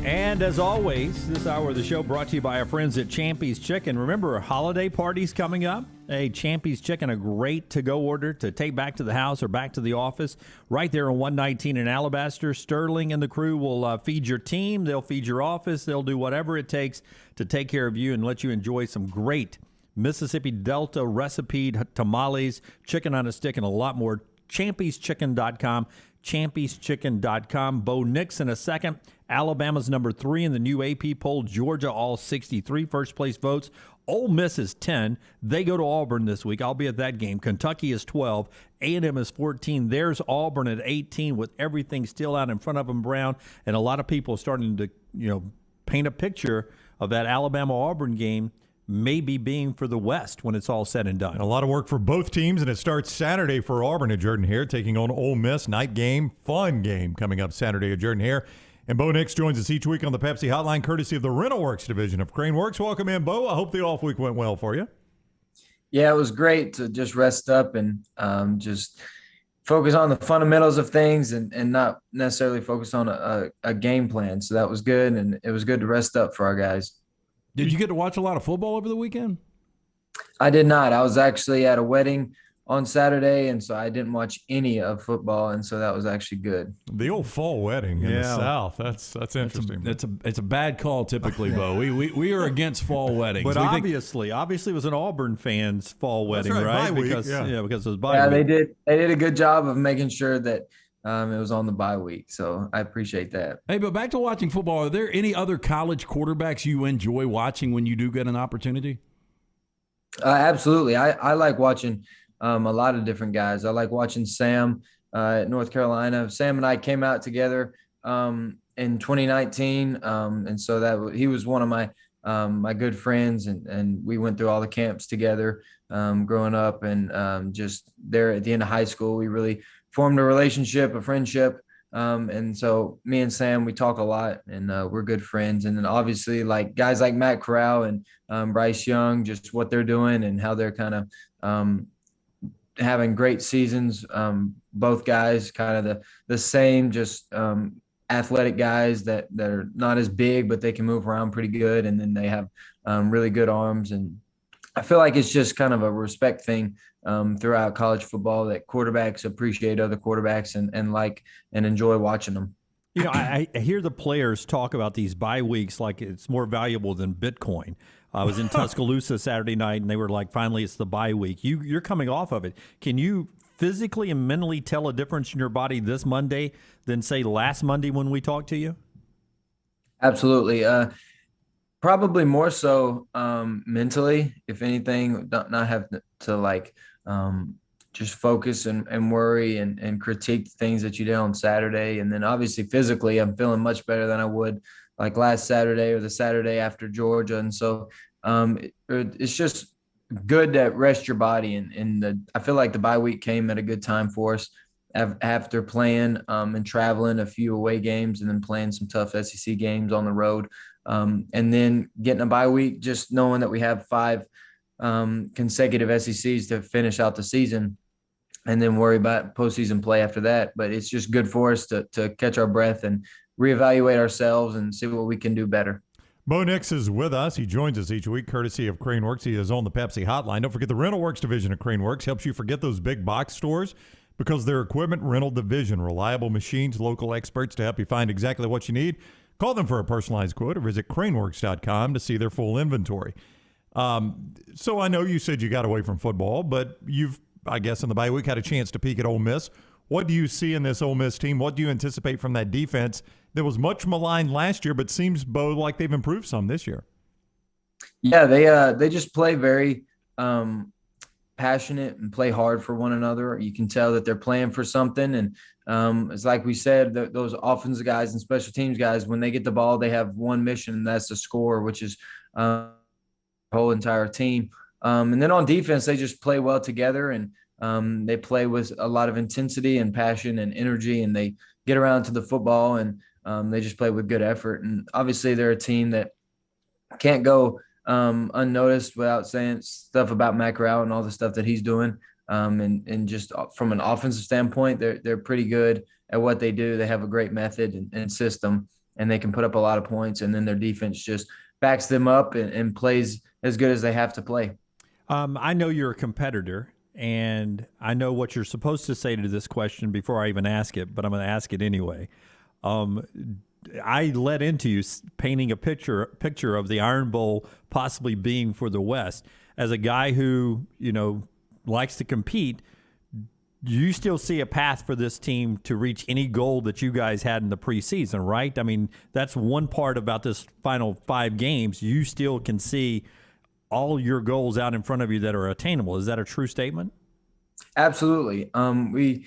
And as always, this hour of the show brought to you by our friends at Champy's Chicken. Remember, holiday parties coming up? Hey, Champy's Chicken, a great to-go order to take back to the house or back to the office. Right there on 119 in Alabaster. Sterling and the crew will feed your team. They'll feed your office. They'll do whatever it takes to take care of you and let you enjoy some great Mississippi Delta recipe tamales, chicken on a stick, and a lot more. ChampysChicken.com. ChampysChicken.com. Bo Nix in a second. Alabama's number 3 in the new AP poll. Georgia all 63 first place votes. Ole Miss is 10. They go to Auburn this week. I'll be at that game. Kentucky is 12. A&M is 14. There's Auburn at 18 with everything still out in front of them, Brown. And a lot of people starting to, paint a picture of that Alabama-Auburn game maybe being for the West when it's all said and done. A lot of work for both teams, and it starts Saturday for Auburn at Jordan-Hare, taking on Ole Miss. Night game, fun game coming up Saturday at Jordan-Hare. And Bo Nix joins us each week on the Pepsi Hotline, courtesy of the RentalWorks division of CraneWorks. Welcome in, Bo. I hope the off week went well for you. Yeah, it was great to just rest up and just focus on the fundamentals of things and not necessarily focus on a game plan. So that was good, and it was good to rest up for our guys. Did you get to watch a lot of football over the weekend? I did not. I was actually at a wedding on Saturday, and so I didn't watch any of football, and so that was actually good. The old fall wedding in the South. That's interesting. It's a bad call typically, Bo. We are against fall weddings. But obviously it was an Auburn fan's fall wedding, right? Bye week, because it was bye yeah, week. they did a good job of making sure that it was on the bye week, so I appreciate that. Hey, but back to watching football, are there any other college quarterbacks you enjoy watching when you do get an opportunity? Absolutely. I like watching a lot of different guys. I like watching Sam at North Carolina. Sam and I came out together in 2019, and so he was one of my good friends, and we went through all the camps together growing up, and just there at the end of high school, we really formed a relationship, a friendship. And so me and Sam, we talk a lot, and we're good friends. And then obviously like guys like Matt Corral and Bryce Young, just what they're doing and how they're kind of having great seasons. Both guys kind of the same, just athletic guys that are not as big, but they can move around pretty good. And then they have really good arms. And I feel like it's just kind of a respect thing throughout college football, that quarterbacks appreciate other quarterbacks and like and enjoy watching them. I hear the players talk about these bye weeks like it's more valuable than Bitcoin. I was in Tuscaloosa Saturday night, and they were like, finally, it's the bye week. You're coming off of it. Can you physically and mentally tell a difference in your body this Monday than, say, last Monday when we talked to you? Absolutely. Probably more so mentally, if anything, not have to like just focus and worry and critique things that you did on Saturday. And then obviously physically, I'm feeling much better than I would like last Saturday or the Saturday after Georgia. And so it's just good to rest your body. And I feel like the bye week came at a good time for us after playing and traveling a few away games and then playing some tough SEC games on the road. And then getting a bye week, just knowing that we have 5 consecutive SECs to finish out the season, and then worry about postseason play after that. But it's just good for us to catch our breath and reevaluate ourselves and see what we can do better. Bo Nix is with us. He joins us each week courtesy of CraneWorks. He is on the Pepsi Hotline. Don't forget the RentalWorks division of CraneWorks helps you forget those big box stores because their equipment rental division, reliable machines, local experts to help you find exactly what you need. Call them for a personalized quote or visit craneworks.com to see their full inventory. So I know you said you got away from football, but you've, I guess, in the bye week had a chance to peek at Ole Miss. What do you see in this Ole Miss team? What do you anticipate from that defense that was much maligned last year, but seems, Bo, like they've improved some this year? Yeah, they just play very passionate and play hard for one another. You can tell that they're playing for something. And it's like we said, those offensive guys and special teams guys, when they get the ball, they have one mission, and that's to score, which is whole entire team. And then on defense, they just play well together, and they play with a lot of intensity and passion and energy, and they get around to the football, and they just play with good effort. And obviously they're a team that can't go unnoticed without saying stuff about Matt Corral and all the stuff that he's doing. And just from an offensive standpoint, they're pretty good at what they do. They have a great method and system. and they can put up a lot of points, and then their defense just backs them up and plays as good as they have to play. I know you're a competitor, and I know what you're supposed to say to this question before I even ask it, but I'm going to ask it anyway. I led into you painting a picture of the Iron Bowl possibly being for the West. As a guy who, likes to compete, do you still see a path for this team to reach any goal that you guys had in the preseason, right? I mean, that's one part about this final 5 games. You still can see all your goals out in front of you that are attainable. Is that a true statement? Absolutely. We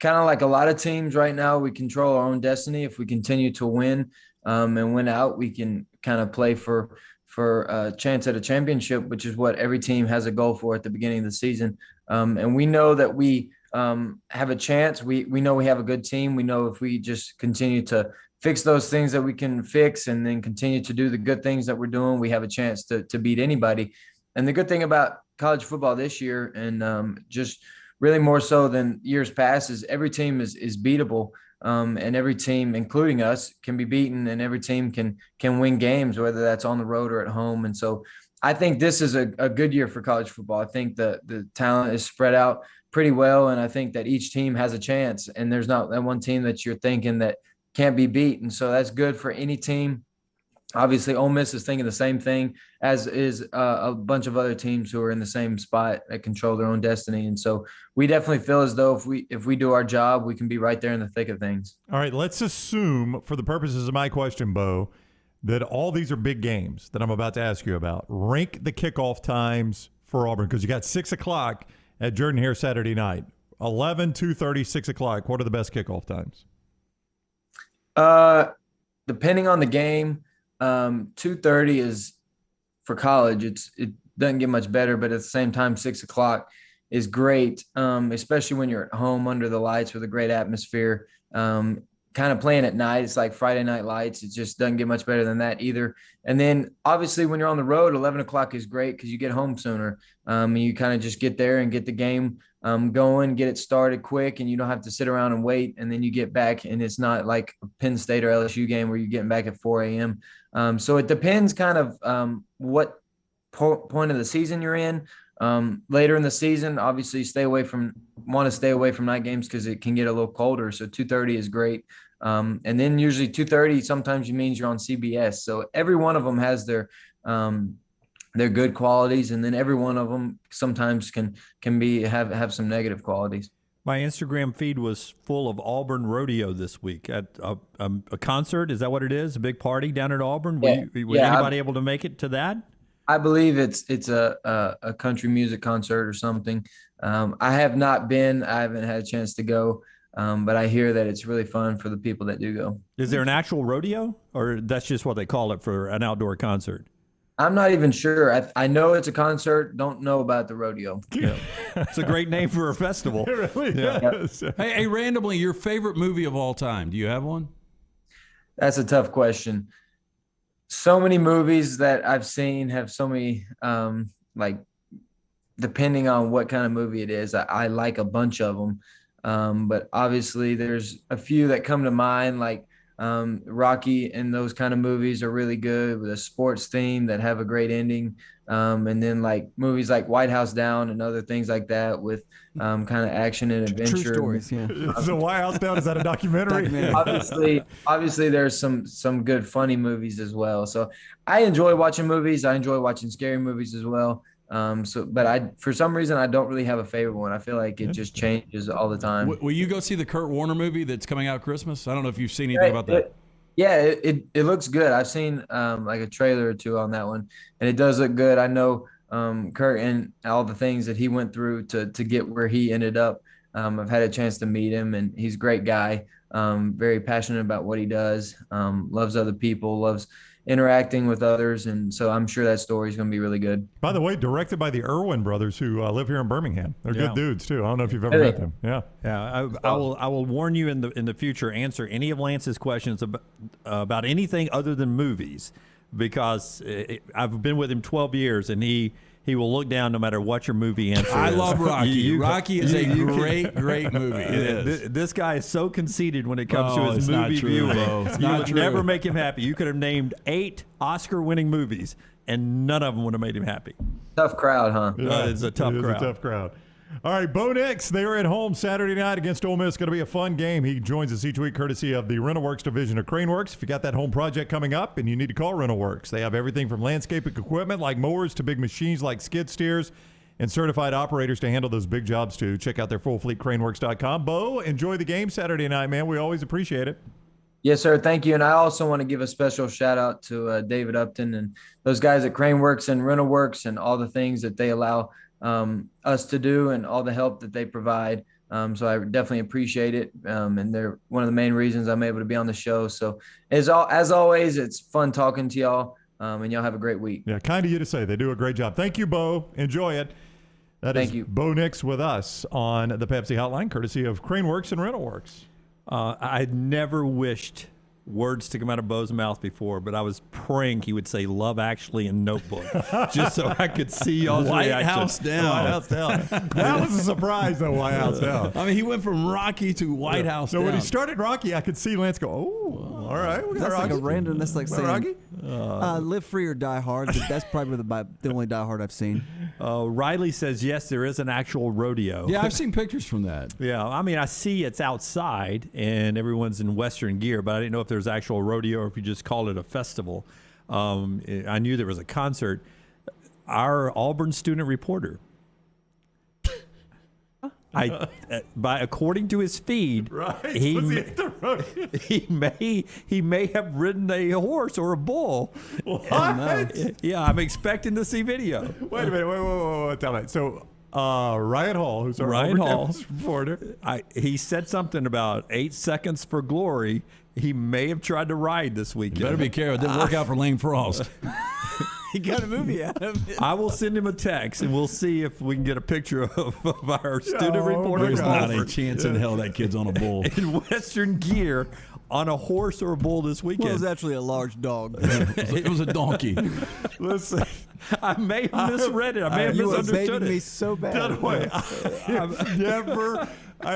kind of like a lot of teams right now, we control our own destiny. If we continue to win and win out, we can kind of play for a chance at a championship, which is what every team has a goal for at the beginning of the season. And we know that we have a chance. We know we have a good team. We know if we just continue to fix those things that we can fix and then continue to do the good things that we're doing, we have a chance to beat anybody. And the good thing about college football this year, and just really more so than years past, is every team is beatable. And every team, including us, can be beaten, and every team can win games, whether that's on the road or at home. And so I think this is a good year for college football. I think the talent is spread out pretty well, and I think that each team has a chance, and there's not that one team that you're thinking that can't be beat. And so that's good for any team. Obviously, Ole Miss is thinking the same thing, as is a bunch of other teams who are in the same spot that control their own destiny. And so we definitely feel as though if we do our job, we can be right there in the thick of things. All right, let's assume, for the purposes of my question, Bo, that all these are big games that I'm about to ask you about. Rank the kickoff times for Auburn, because you got 6 o'clock at Jordan-Hare Saturday night. 11, 2:30, 6 o'clock. What are the best kickoff times? Depending on the game, 2:30 is for college. It doesn't get much better, but at the same time, 6 o'clock is great, especially when you're at home under the lights with a great atmosphere. Kind of playing at night, it's like Friday Night Lights. It just doesn't get much better than that either. And then obviously when you're on the road, 11 o'clock is great because you get home sooner. And you kind of just get there and get the game going, get it started quick, and you don't have to sit around and wait. And then you get back, and it's not like a Penn State or LSU game where you're getting back at 4 a.m. So it depends kind of what point of the season you're in. Later in the season, obviously want to stay away from night games because it can get a little colder. So 2:30 is great. And then usually 2:30 sometimes means you're on CBS. So every one of them has their good qualities, and then every one of them sometimes can have some negative qualities. My Instagram feed was full of Auburn rodeo this week at a concert. Is that what it is? A big party down at Auburn? Yeah. Was anybody able to make it to that? I believe it's a country music concert or something. I have not been. I haven't had a chance to go, but I hear that it's really fun for the people that do go. Is there an actual rodeo, or that's just what they call it for an outdoor concert? I'm not even sure. I know it's a concert. Don't know about the rodeo. Yeah. It's a great name for a festival. It really is. Hey, randomly, your favorite movie of all time? Do you have one? That's a tough question. So many movies that I've seen have so many, depending on what kind of movie it is, I like a bunch of them. But obviously there's a few that come to mind, like Rocky and those kind of movies are really good with a sports theme that have a great ending. And then like movies like White House Down and other things like that with kind of action and adventure. True stories, yeah. So White House Down, is that a documentary? Obviously there's some good funny movies as well. So I enjoy watching movies. I enjoy watching scary movies as well. But for some reason I don't really have a favorite one. I feel like it just changes all the time. Will you go see the Kurt Warner movie that's coming out Christmas? I don't know if you've seen anything about that. It looks good. I've seen like a trailer or two on that one, and it does look good. I know Kurt and all the things that he went through to get where he ended up. I've had a chance to meet him, and he's a great guy. Very passionate about what he does. Loves other people. Loves interacting with others, and so I'm sure that story is going to be really good. By the way, directed by the Irwin brothers, who live here in Birmingham. They're good dudes too. I don't know if you've ever met them. Yeah. I will warn you in the future. Answer any of Lance's questions about anything other than movies. because I've been with him 12 years, and he will look down no matter what your movie answer is. I love Rocky. Rocky is a great movie. It is. This guy is so conceited when it comes to his it's not movie true, viewing. Bo. It's You not would true. never make him happy. You could have named 8 Oscar-winning movies, and none of them would have made him happy. Tough crowd, huh? It's a tough crowd. It's a tough crowd. All right, Bo Nix, they are at home Saturday night against Ole Miss. It's going to be a fun game. He joins us each week courtesy of the RentalWorks division of CraneWorks. If you got that home project coming up and you need to call RentalWorks, they have everything from landscaping equipment like mowers to big machines like skid steers and certified operators to handle those big jobs too. Check out their full fleet, craneworks.com. Bo, enjoy the game Saturday night, man. We always appreciate it. Yes, sir. Thank you. And I also want to give a special shout out to David Upton and those guys at CraneWorks and RentalWorks and all the things that they allow us to do and all the help that they provide. So I definitely appreciate it. And they're one of the main reasons I'm able to be on the show. So as always, it's fun talking to y'all. And y'all have a great week. Yeah, kind of you to say. They do a great job. Thank you, Bo. Enjoy it. Thank you. Bo Nix with us on the Pepsi Hotline, courtesy of CraneWorks and RentalWorks. I'd never wished words to come out of Bo's mouth before, but I was praying he would say Love Actually and Notebook, just so I could see y'all's White reaction. House Down. White House Down. That was a surprise, though, White House Down. I mean, he went from Rocky to White House So Down. when he started Rocky, I could see Lance go, oh, all right. We got That's like Rocky. a random. That's like saying Rocky? Live Free or Die Hard. That's probably the only Die Hard I've seen. Riley says, yes, there is an actual rodeo. Yeah, I've seen pictures from that. Yeah, I mean, I see it's outside and everyone's in Western gear, but I didn't know if there's actual rodeo or if you just call it a festival. I knew there was a concert. Our Auburn student reporter, according to his feed, Right. he Was he at the rodeo? he may have ridden a horse or a bull. What? Yeah, I'm expecting to see video. Wait a minute. Wait. Tell me. So Ryan Hall, who's our Ryan Hall, campus reporter. He said something about 8 seconds for glory. He may have tried to ride this weekend. You better be careful. It didn't work out for Lane Frost. He got a movie out of it. I will send him a text, and we'll see if we can get a picture of our student reporter. There's not a chance in hell that kid's on a bull. In Western gear on a horse or a bull this weekend. Well, it was actually a large dog. It was a donkey. Listen, I may have misread it. I may have You misunderstood evaded it. me so bad. I have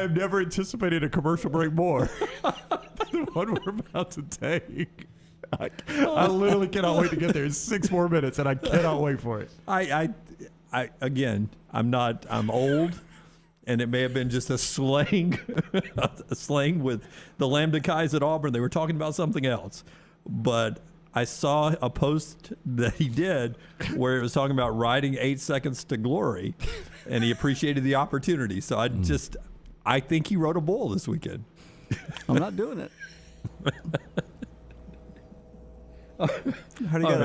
never anticipated a commercial break more than what we're about to take. I literally cannot wait to get there. It's 6 more minutes, and I cannot wait for it. I again, I'm old, and it may have been just a slang, with the Lambda Chi's at Auburn. They were talking about something else, but I saw a post that he did where it was talking about riding 8 seconds to glory, and he appreciated the opportunity. So I think he rode a bull this weekend. I'm not doing it. I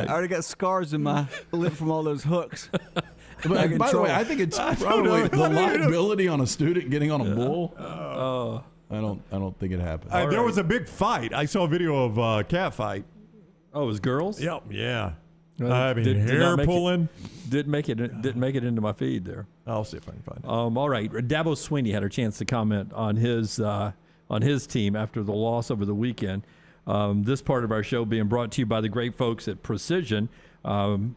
already got scars in my lip from all those hooks. But by the way, I think it's probably the liability on a student getting on a bull. I don't think it happened. There was a big fight. I saw a video of a cat fight. Oh, it was girls? Yep. Yeah. Well, hair pulling. Didn't make it into my feed there. I'll see if I can find it. All right. Dabo Sweeney had a chance to comment on his team after the loss over the weekend. This part of our show being brought to you by the great folks at Precision.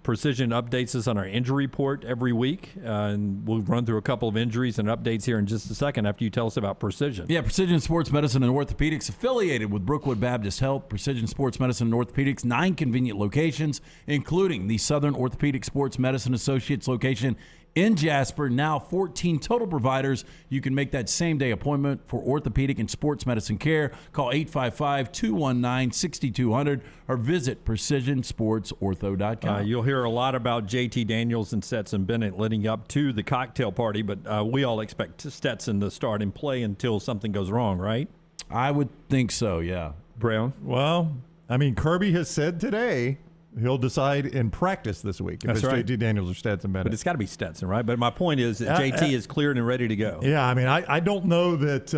Precision updates us on our injury report every week, and we'll run through a couple of injuries and updates here in just a second after you tell us about Precision. Yeah, Precision Sports Medicine and Orthopedics, affiliated with Brookwood Baptist Health. Precision Sports Medicine and Orthopedics, 9 convenient locations, including the Southern Orthopedic Sports Medicine Associates location in Jasper. Now 14 total providers. You can make that same-day appointment for orthopedic and sports medicine care. Call 855-219-6200 or visit PrecisionSportsOrtho.com. You'll hear a lot about JT Daniels and Stetson Bennett leading up to the cocktail party, but we all expect Stetson to start and play until something goes wrong, right? I would think so, yeah. Brown? Well, I mean, Kirby has said today he'll decide in practice this week if That's it's right. JT Daniels or Stetson Bennett. But it's got to be Stetson, right? But my point is that JT is cleared and ready to go. Yeah, I mean, I don't know that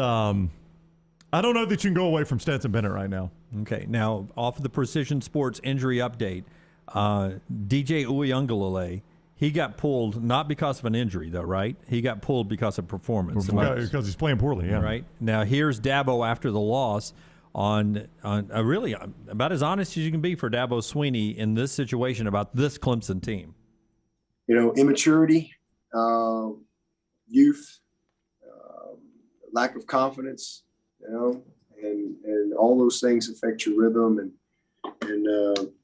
you can go away from Stetson Bennett right now. Okay, now off of the Precision Sports injury update, DJ Uiagalelei, he got pulled not because of an injury, though, right? He got pulled because of performance. Because he's playing poorly, yeah. Right. Now here's Dabo after the loss on really about as honest as you can be for Dabo Swinney in this situation about this Clemson team. Immaturity, youth, lack of confidence, and all those things affect your rhythm. But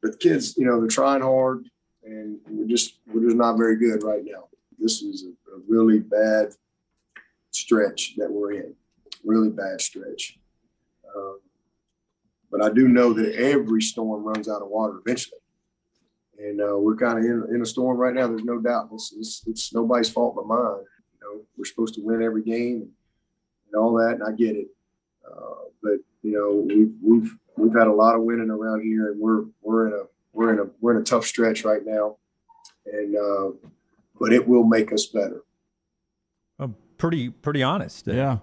the kids, they're trying hard, and we're just not very good right now. This is a really bad stretch that we're in, really bad stretch. But I do know that every storm runs out of water eventually. And we're kind of in a storm right now. There's no doubt. It's nobody's fault but mine. We're supposed to win every game and all that, and I get it. But we've had a lot of winning around here, and we're in a tough stretch right now. And but it will make us better. Pretty honest. Yeah.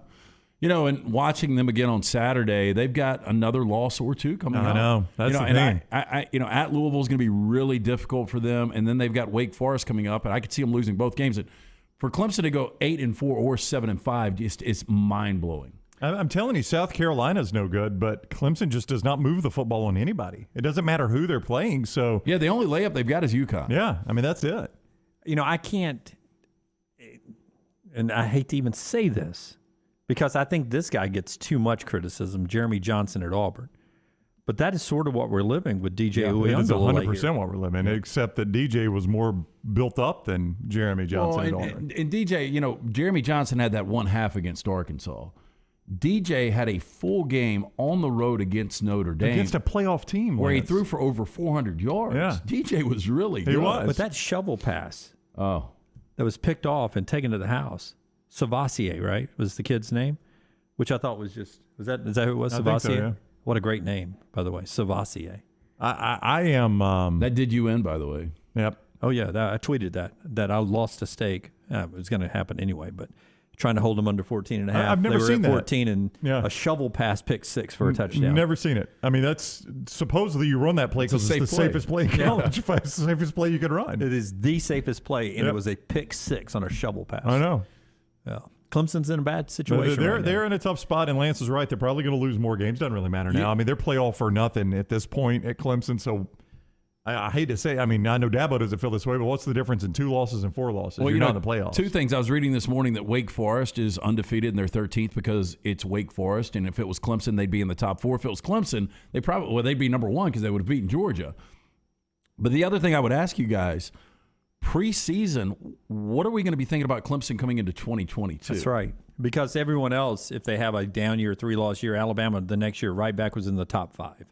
And watching them again on Saturday, they've got another loss or two coming up. I know. That's the thing. And at Louisville is going to be really difficult for them, and then they've got Wake Forest coming up, and I could see them losing both games. And for Clemson to go 8-4 or 7-5, just it's mind blowing. I'm telling you, South Carolina's no good, but Clemson just does not move the football on anybody. It doesn't matter who they're playing. So yeah, the only layup they've got is UConn. Yeah, that's it. I can't, and I hate to even say this, because I think this guy gets too much criticism, Jeremy Johnson at Auburn. But that is sort of what we're living with DJ Uiagalelei. It is 100% what we're living, except that DJ was more built up than Jeremy Johnson at Auburn. And DJ, Jeremy Johnson had that one half against Arkansas. DJ had a full game on the road against Notre Dame. Against a playoff team. Where he threw for over 400 yards. Yeah. DJ was really good. He was. But that shovel pass that was picked off and taken to the house. Savassier, right, was the kid's name, which I thought was just – is that who it was, Savassier? I think so, yeah. What a great name, by the way, Savassier. I am that did you in, by the way. Yep. Oh, yeah, I tweeted that I lost a stake. It was going to happen anyway, but trying to hold them under 14.5. I've never seen that. that. 14 and a shovel pass pick 6 for a touchdown. Never seen it. That's supposedly you run that play because it's the safest play in college. It's the safest play you could run. It is the safest play, and it was a pick 6 on a shovel pass. I know. Yeah. Clemson's in a bad situation. They're in a tough spot, and Lance is right. They're probably going to lose more games. Doesn't really matter now. They're playoff for nothing at this point at Clemson. So I hate to say, I know Dabo doesn't feel this way, but what's the difference in 2 losses and 4 losses? You're not in the playoffs. Two things. I was reading this morning that Wake Forest is undefeated and they're 13th because it's Wake Forest, and if it was Clemson, they'd be in the top 4. If it was Clemson, they'd be number 1 because they would have beaten Georgia. But the other thing I would ask you guys, preseason, what are we going to be thinking about Clemson coming into 2022? That's right. Because everyone else, if they have a down year, 3-loss year, Alabama the next year right back was in the top 5.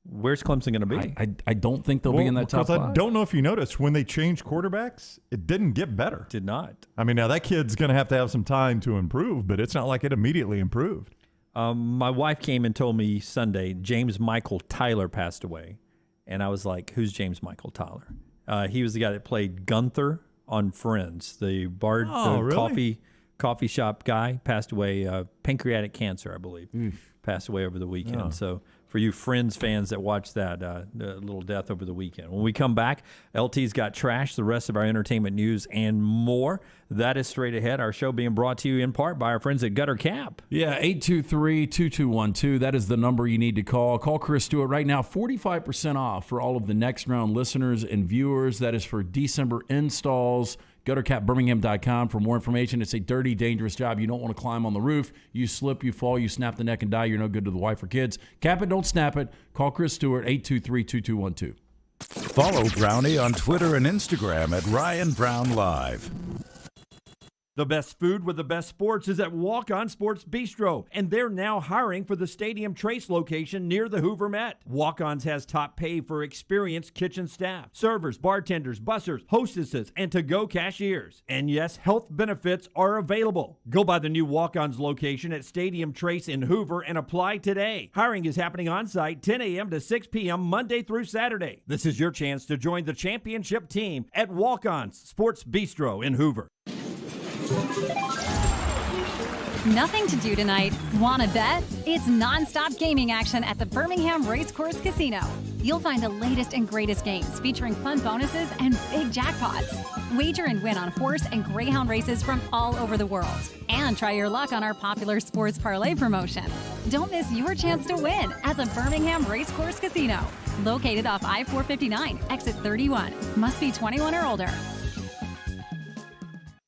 Where's Clemson going to be? I don't think they'll be in that top 5. I don't know if you noticed, when they changed quarterbacks, it didn't get better. Did not. Now that kid's going to have some time to improve, but it's not like it immediately improved. My wife came and told me Sunday, James Michael Tyler passed away. And I was like, who's James Michael Tyler? He was the guy that played Gunther on Friends, the bard, really? coffee shop guy, passed away, pancreatic cancer, I believe, passed away over the weekend. Oh. So for you Friends fans that watched that, little death over the weekend. When we come back, LT's got trash, the rest of our entertainment news, and more. That is straight ahead. Our show being brought to you in part by our friends at Gutter Cap. Yeah, 823-2212. That is the number you need to call. Call Chris Stewart right now. 45% off for all of the Next Round listeners and viewers. That is for December installs. GutterCapBirmingham.com for more information. It's a dirty, dangerous job. You don't want to climb on the roof. You slip, you fall, you snap the neck and die. You're no good to the wife or kids. Cap it, don't snap it. Call Chris Stewart, 823-2212. Follow Brownie on Twitter and Instagram at Ryan Brown Live. The best food with the best sports is at Walk-On Sports Bistro, and they're now hiring for the Stadium Trace location near the Hoover Met. Walk-On's has top pay for experienced kitchen staff, servers, bartenders, bussers, hostesses, and to-go cashiers. And yes, health benefits are available. Go by the new Walk-On's location at Stadium Trace in Hoover and apply today. Hiring is happening on site 10 a.m. to 6 p.m. Monday through Saturday. This is your chance to join the championship team at Walk-On's Sports Bistro in Hoover. Nothing to do tonight? Wanna bet? It's non-stop gaming action at the Birmingham Racecourse Casino. You'll find the latest and greatest games featuring fun bonuses and big jackpots. Wager and win on horse and greyhound races from all over the world. And try your luck on our popular sports parlay promotion. Don't miss your chance to win at the Birmingham Racecourse Casino. Located off I-459, exit 31. Must be 21 or older.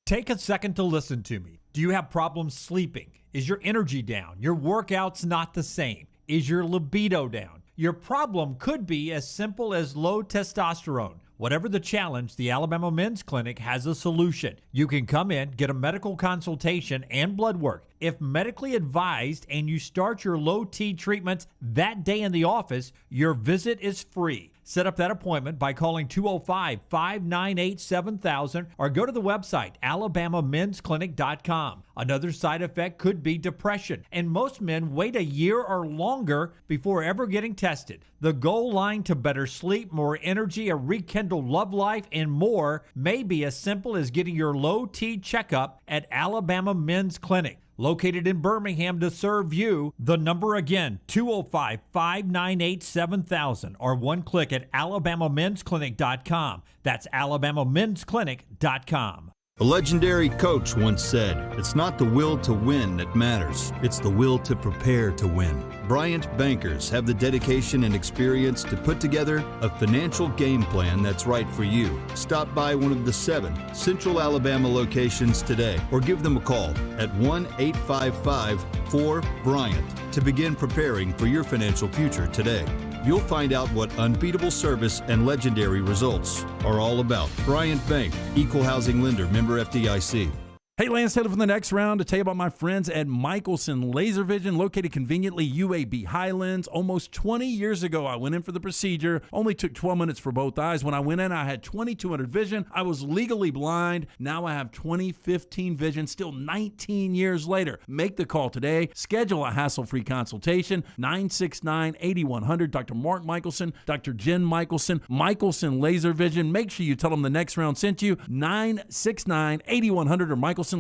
Take a second to listen to me. Do you have problems sleeping? Is your energy down? Your workouts not the same? Is your libido down? Your problem could be as simple as low testosterone. Whatever the challenge, the Alabama Men's Clinic has a solution. You can come in, get a medical consultation and blood work. If medically advised and you start your low T treatments that day in the office, your visit is free. Set up that appointment by calling 205-598-7000 or go to the website alabamamensclinic.com. Another side effect could be depression, and most men wait a year or longer before ever getting tested. The goal line to better sleep, more energy, a rekindled love life, and more may be as simple as getting your low T checkup at Alabama Men's Clinic. Located in Birmingham to serve you. The number again, 205-598-7000 or one click at alabamamensclinic.com. That's alabamamensclinic.com. A legendary coach once said, "It's not the will to win that matters, it's the will to prepare to win." Bryant bankers have the dedication and experience to put together a financial game plan that's right for you. Stop by one of the 7 Central Alabama locations today or give them a call at 1-855-4-BRYANT to begin preparing for your financial future today. You'll find out what unbeatable service and legendary results are all about. Bryant Bank, Equal Housing Lender, member FDIC. Hey, Lance Taylor from the next round to tell you about my friends at Michelson Laser Vision, located conveniently UAB Highlands. Almost 20 years ago, I went in for the procedure. Only took 12 minutes for both eyes. When I went in, I had 20/200 vision. I was legally blind. Now I have 20/15 vision, still 19 years later. Make the call today. Schedule a hassle-free consultation. 969-8100. Dr. Mark Michelson, Dr. Jen Michelson, Michelson Laser Vision. Make sure you tell them the next round sent you. 969-8100 or MichelsonLaserVision.com.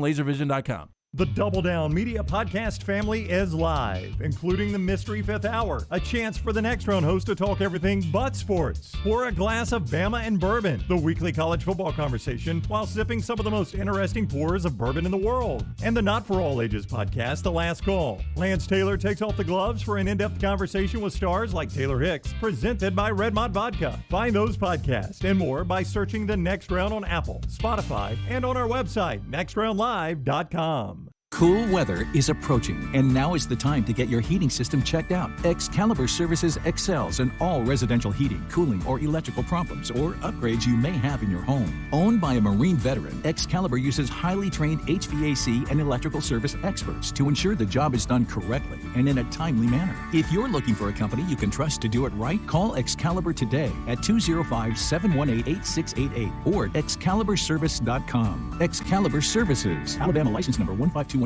The Double Down Media Podcast family is live, including the Mystery Fifth Hour, a chance for the next round host to talk everything but sports. Pour a glass of Bama and bourbon, the weekly college football conversation, while sipping some of the most interesting pours of bourbon in the world. And the Not For All Ages podcast, The Last Call. Lance Taylor takes off the gloves for an in-depth conversation with stars like Taylor Hicks, presented by Redmont Vodka. Find those podcasts and more by searching The Next Round on Apple, Spotify, and on our website, nextroundlive.com. Cool weather is approaching, and now is the time to get your heating system checked out. Excalibur Services excels in all residential heating, cooling, or electrical problems or upgrades you may have in your home. Owned by a Marine veteran, Excalibur uses highly trained HVAC and electrical service experts to ensure the job is done correctly and in a timely manner. If you're looking for a company you can trust to do it right, call Excalibur today at 205-718-8688 or at excaliburservice.com. Excalibur Services, Alabama license number 15214.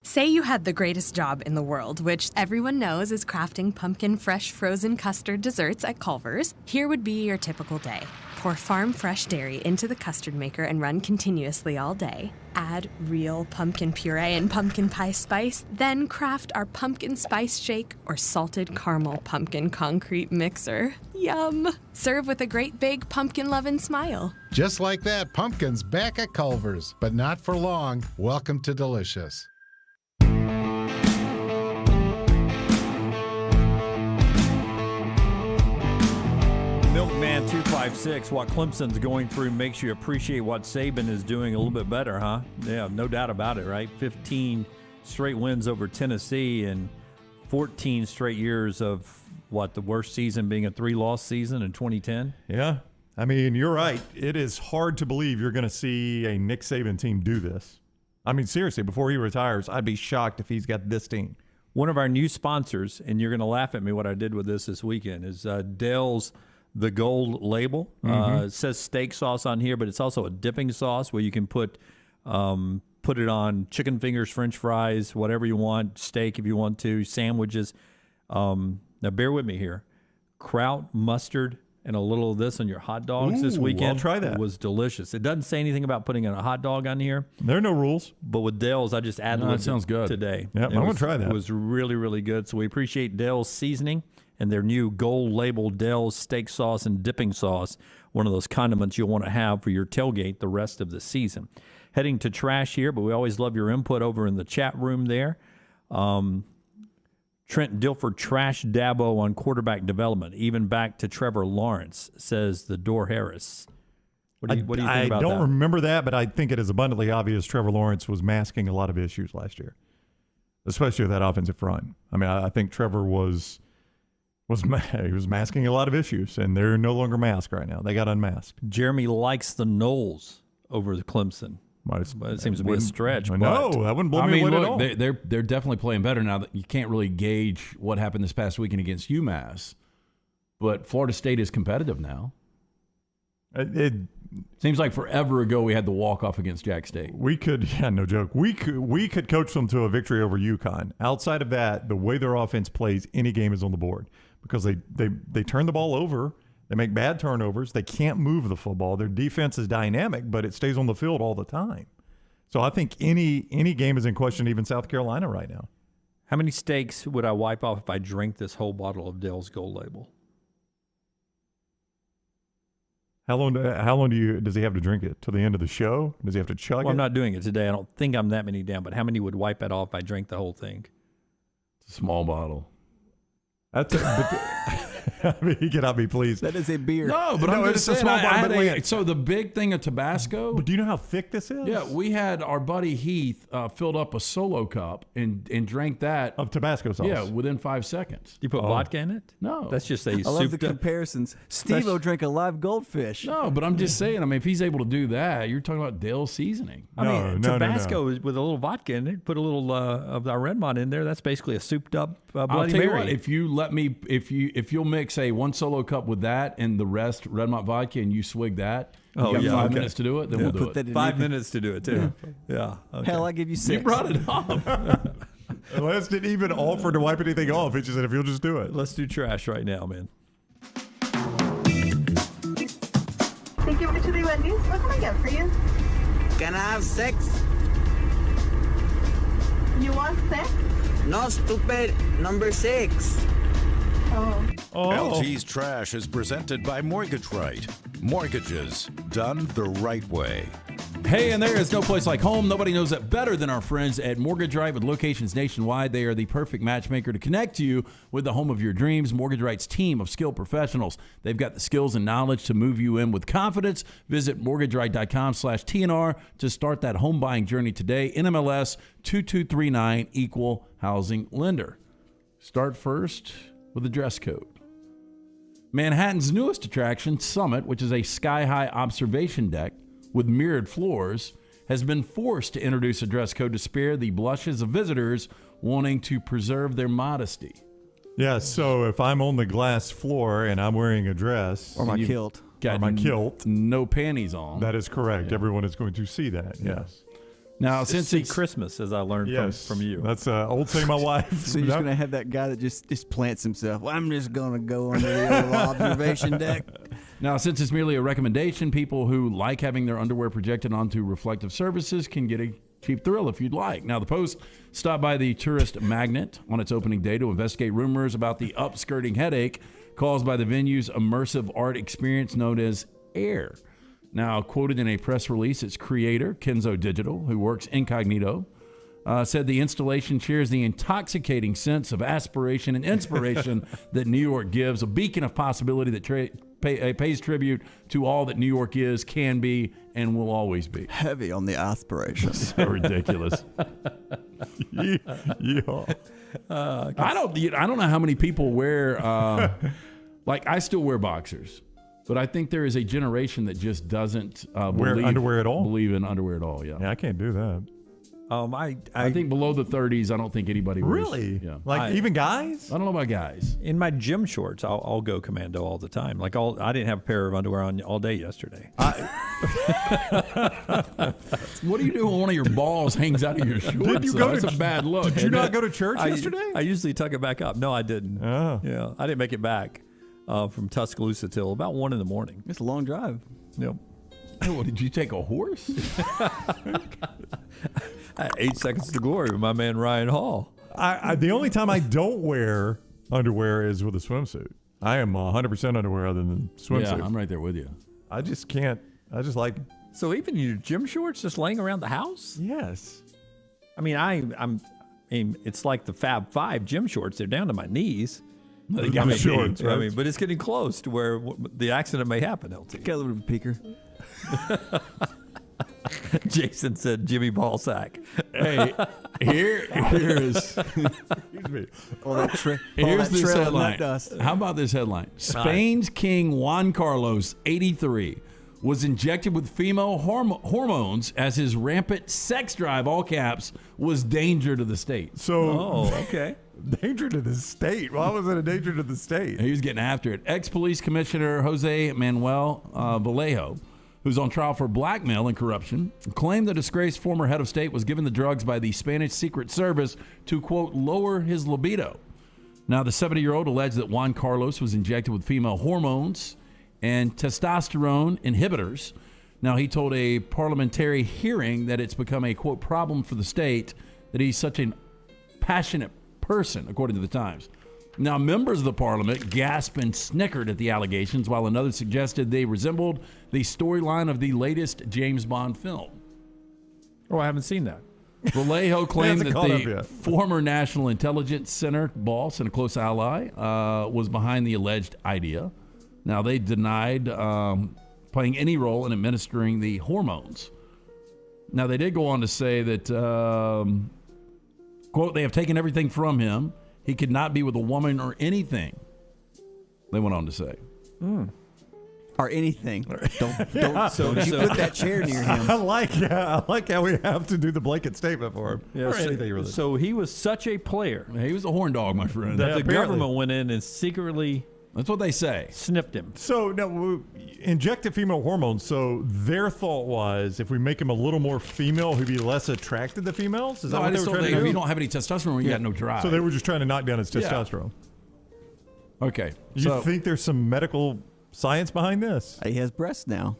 Say you had the greatest job in the world, which everyone knows is crafting pumpkin fresh frozen custard desserts at Culver's. Here would be your typical day. Pour farm fresh dairy into the custard maker and run continuously all day. Add real pumpkin puree and pumpkin pie spice, then craft our pumpkin spice shake or salted caramel pumpkin concrete mixer. Yum! Serve with a great big pumpkin lovin' smile. Just like that, pumpkin's back at Culver's, but not for long. Welcome to Delicious. Milkman 256, what Clemson's going through makes you appreciate what Saban is doing a little bit better, huh? Yeah, no doubt about it, right? 15 straight wins over Tennessee and 14 straight years of, the worst season being a 3-loss season in 2010? Yeah. I mean, you're right. It is hard to believe you're going to see a Nick Saban team do this. I mean, seriously, before he retires, I'd be shocked if he's got this team. One of our new sponsors, and you're going to laugh at me what I did with this weekend, is Dell's The Gold Label. It says steak sauce on here, but it's also a dipping sauce where you can put it on chicken fingers, French fries, whatever you want, steak if you want to, sandwiches. Now, bear with me here. Kraut, mustard, and a little of this on your hot dogs this weekend. I'll try that. It was delicious. It doesn't say anything about putting a hot dog on here. There are no rules. But with Dell's, I just added that sounds good today. Yeah, I'm going to try that. It was really, really good. So we appreciate Dell's seasoning and their new gold label Dell's steak sauce and dipping sauce, one of those condiments you'll want to have for your tailgate the rest of the season. Heading to trash here, but we always love your input over in the chat room there. Trent Dilfer trashed Dabo on quarterback development, even back to Trevor Lawrence, says the Dor Harris. What do you think about that? I don't remember that, but I think it is abundantly obvious Trevor Lawrence was masking a lot of issues last year, especially with that offensive front. I mean, I think Trevor was masking a lot of issues, and they're no longer masked right now. They got unmasked. Jeremy likes the Knowles over the Clemson. It seems to be a stretch. No, that wouldn't blow me away at all. They're definitely playing better now. That you can't really gauge what happened this past weekend against UMass, but Florida State is competitive now. It seems like forever ago we had the walk-off against Jack State. We could, no joke. We could coach them to a victory over UConn. Outside of that, the way their offense plays, any game is on the board because they turn the ball over. They make bad turnovers. They can't move the football. Their defense is dynamic, but it stays on the field all the time. So I think any game is in question, even South Carolina right now. How many steaks would I wipe off if I drank this whole bottle of Dell's Gold Label? How long does he have to drink it? Till the end of the show? Does he have to chug it? I'm not doing it today. I don't think I'm that many down, but how many would wipe it off if I drank the whole thing? It's a small bottle. That's I mean, he cannot be pleased. That is a beer. No, but I'm just saying. So the big thing of Tabasco. But do you know how thick this is? Yeah, we had our buddy Heath filled up a Solo cup and drank that of Tabasco sauce. Yeah, within 5 seconds. You put vodka in it? No, that's just a. I love the comparisons. Steve-O drank a live goldfish. No, but I'm just saying. I mean, if he's able to do that, you're talking about Dale seasoning. Tabasco is with a little vodka in it. Put a little of our Red Mont in there. That's basically a souped up Bloody I'll tell Mary. you what, if you let me, if you'll mix a one Solo cup with that and the rest Red Mont vodka, and you swig that, you got 5 minutes to do it, then we'll do it. 5 minutes to do it too. Yeah. Okay. Hell, I give you 6. You brought it up. Les didn't even offer to wipe anything off. He just said, if you'll just do it. Let's do trash right now, man. Thank you to the Wendy's. What can I get for you? Can I have 6? You want 6? No, stupid. Number 6. Oh. LT's Trash is presented by Mortgage Right. Mortgages done the right way. Hey, and there is no place like home. Nobody knows it better than our friends at Mortgage Right with locations nationwide. They are the perfect matchmaker to connect you with the home of your dreams. Mortgage Right's team of skilled professionals. They've got the skills and knowledge to move you in with confidence. Visit mortgageright.com/TNR to start that home buying journey today. NMLS 2239, equal housing lender. Start first with a dress code. Manhattan's newest attraction, Summit, which is a sky-high observation deck with mirrored floors, has been forced to introduce a dress code to spare the blushes of visitors wanting to preserve their modesty. Yeah, so if I'm on the glass floor and I'm wearing a dress. Or my kilt. Or my kilt. No panties on. That is correct. Yeah. Everyone is going to see that, yes. Now, It's since it's Christmas, as I learned from you. That's an old saying my wife. So you're just going to have that guy that just plants himself. Well, I'm just going to go under the old observation deck. Now, since it's merely a recommendation, people who like having their underwear projected onto reflective surfaces can get a cheap thrill if you'd like. Now, the Post stopped by the tourist magnet on its opening day to investigate rumors about the upskirting headache caused by the venue's immersive art experience known as AIR. Now, quoted in a press release, its creator, Kenzo Digital, who works incognito, said the installation shares the intoxicating sense of aspiration and inspiration that New York gives, a beacon of possibility that pays tribute to all that New York is, can be, and will always be. Heavy on the aspiration. So ridiculous. I don't know how many people wear, like I still wear boxers. But I think there is a generation that just doesn't wear underwear at all. Believe in underwear at all. Yeah, I can't do that. I think below the 30s, I don't think anybody wears. Really? Yeah. Like even guys? I don't know about guys. In my gym shorts, I'll go commando all the time. Like I didn't have a pair of underwear on all day yesterday. What do you do when one of your balls hangs out of your shorts? That's a bad look. Did you not go to church yesterday? I usually tuck it back up. No, I didn't. Oh. Yeah, I didn't make it back. From Tuscaloosa till about 1 a.m. It's a long drive. Yep. Oh, did you take a horse? I had 8 seconds to glory with my man Ryan Hall. The only time I don't wear underwear is with a swimsuit. I am 100% underwear other than swimsuit. Yeah, I'm right there with you. I just can't. I just like. So even your gym shorts just laying around the house? Yes. I mean, it's like the Fab Five gym shorts. They're down to my knees. They got shorts, right? I mean, but it's getting close to where the accident may happen, LT. Got a little bit of a peeker. Jason said Jimmy Ballsack. Hey, here's Excuse me. Here's this headline. How about this headline? Spain's King Juan Carlos, 83, was injected with female hormones as his rampant sex drive, all caps, was danger to the state. So, okay. Danger to the state? Why was it a danger to the state? He was getting after it. Ex-police commissioner Jose Manuel Vallejo, who's on trial for blackmail and corruption, claimed the disgraced former head of state was given the drugs by the Spanish Secret Service to, quote, lower his libido. Now, the 70-year-old alleged that Juan Carlos was injected with female hormones and testosterone inhibitors. Now, he told a parliamentary hearing that it's become a, quote, problem for the state that he's such a passionate person, according to the Times. Now, members of the parliament gasped and snickered at the allegations, while another suggested they resembled the storyline of the latest James Bond film. Oh, I haven't seen that. Vallejo claimed that the former National Intelligence Center boss and a close ally was behind the alleged idea. Now, they denied playing any role in administering the hormones. Now, they did go on to say that, quote, they have taken everything from him. He could not be with a woman or anything, they went on to say. Or anything. Don't you put that chair near him. I like how we have to do the blanket statement for him. Yeah, so he was such a player. He was a horn dog, my friend. That the government went in and secretly... That's what they say. Snipped him. So now, injected female hormones. So their thought was, if we make him a little more female, he'd be less attracted to females. Is that what they were trying to do? If you don't have any testosterone, you got no drive. So they were just trying to knock down his testosterone. Okay. You think there's some medical science behind this? He has breasts now.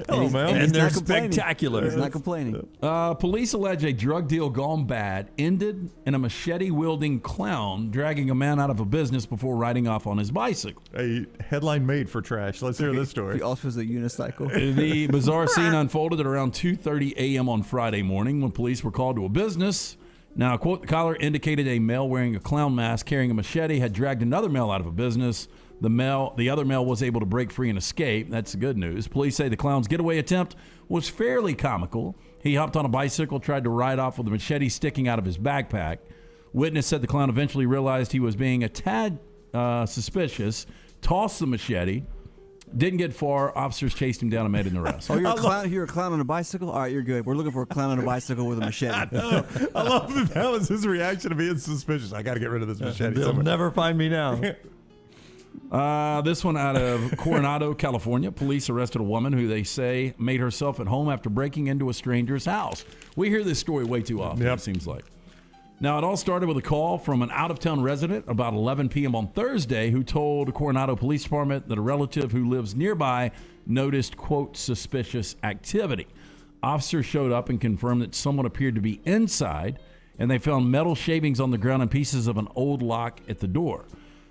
Oh, man. And they're spectacular. He's not complaining. Police allege a drug deal gone bad ended in a machete-wielding clown dragging a man out of a business before riding off on his bicycle. A headline made for trash. Let's hear this story. He also has a unicycle. The bizarre scene unfolded at around 2:30 a.m. on Friday morning when police were called to a business. Now, quote, the caller indicated a male wearing a clown mask carrying a machete had dragged another male out of a business. The other male was able to break free and escape. That's the good news. Police say the clown's getaway attempt was fairly comical. He hopped on a bicycle, tried to ride off with a machete sticking out of his backpack. Witness said the clown eventually realized he was being a tad suspicious, tossed the machete, didn't get far. Officers chased him down and made an arrest. Oh, you're a clown on a bicycle? All right, you're good. We're looking for a clown on a bicycle with a machete. I love that was his reaction to being suspicious. I got to get rid of this machete. They'll never find me now. This one out of Coronado, California. Police arrested a woman who they say made herself at home after breaking into a stranger's house. We hear this story way too often, it seems like. Now, it all started with a call from an out-of-town resident about 11 p.m. on Thursday who told the Coronado Police Department that a relative who lives nearby noticed, quote, suspicious activity. Officers showed up and confirmed that someone appeared to be inside, and they found metal shavings on the ground and pieces of an old lock at the door.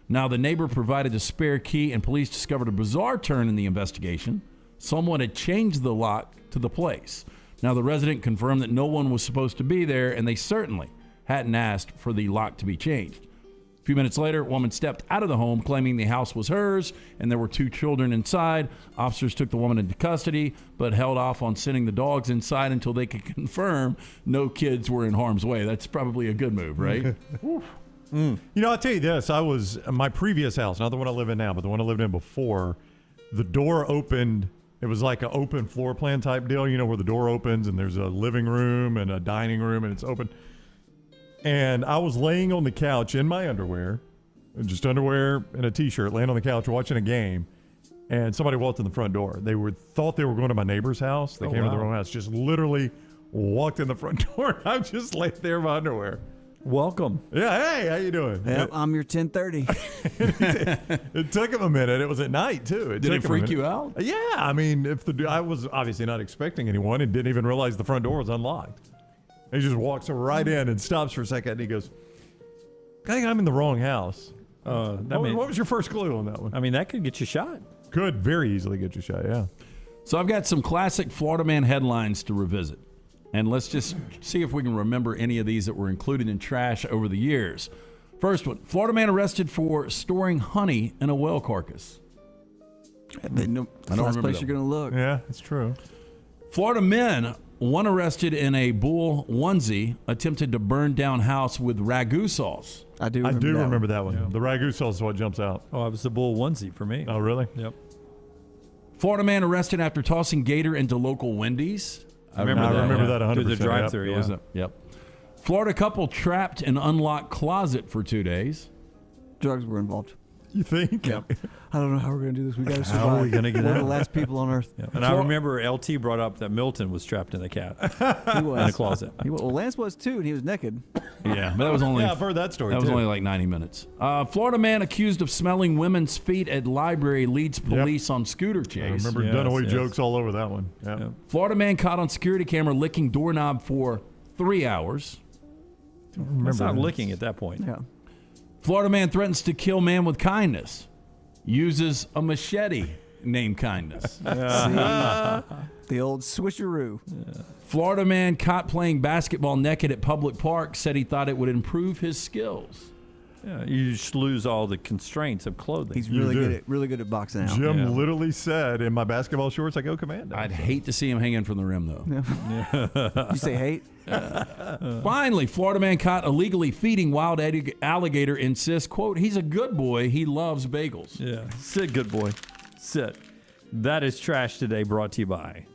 Now, the neighbor provided a spare key, and police discovered a bizarre turn in the investigation. Someone had changed the lock to the place. Now, the resident confirmed that no one was supposed to be there, and they certainly hadn't asked for the lock to be changed. A few minutes later, a woman stepped out of the home claiming the house was hers and there were 2 children inside. Officers took the woman into custody but held off on sending the dogs inside until they could confirm no kids were in harm's way. That's probably a good move, right? You know, I'll tell you this. I was my previous house, not the one I live in now, but the one I lived in before, the door opened. It was like an open floor plan type deal, you know, where the door opens and there's a living room and a dining room and it's open. And I was laying on the couch in my underwear, just underwear and a T-shirt, laying on the couch watching a game, and somebody walked in the front door. They thought they were going to my neighbor's house. They came to their own house, just literally walked in the front door. I just laid there in my underwear. Welcome. Yeah, hey, how you doing? Yep, I'm your 1030. It took him a minute. It was at night, too. Did it freak you out? Yeah, I mean, I was obviously not expecting anyone and didn't even realize the front door was unlocked. He just walks right in and stops for a second, and he goes, I think I'm in the wrong house. What was your first clue on that one? I mean, that could get you shot. Could very easily get you shot, yeah. So I've got some classic Florida man headlines to revisit. And let's just see if we can remember any of these that were included in trash over the years. First one, Florida man arrested for storing honey in a whale carcass. I don't remember place you're going to look. Yeah, it's true. Florida men, one arrested in a bull onesie, attempted to burn down house with ragu sauce. I do remember that one. Yeah. The ragu sauce is what jumps out. Oh, it was the bull onesie for me. Oh, really? Yep. Florida man arrested after tossing gator into local Wendy's. I remember that 100%. Through the drive-thru, Yep. Florida couple trapped in unlocked closet for 2 days. Drugs were involved. You think? Yep. I don't know how we're going to do this. We got to survive. How are we going to get out? We're the last people on Earth. Yep. And I remember LT brought up that Milton was trapped in a cat. He was. In a closet. Well, Lance was too, and he was naked. Yeah, but that was only. I've heard that story. That was only like 90 minutes. Florida man accused of smelling women's feet at library leads police on scooter chase. I remember Dunaway jokes all over that one. Yep. Florida man caught on security camera licking doorknob for 3 hours. It's not licking at that point. Yeah. Florida man threatens to kill man with kindness. Uses a machete named Kindness. The old switcheroo. Florida man caught playing basketball naked at public park said he thought it would improve his skills. Yeah, you just lose all the constraints of clothing. He's really good at boxing out. Jim literally said, "In my basketball shorts, I go commando." I'd hate to see him hanging from the rim, though. You say hate? Finally, Florida man caught illegally feeding wild alligator insists, quote, he's a good boy. He loves bagels. Yeah. Sit, good boy. Sit. That is Trash Today, brought to you by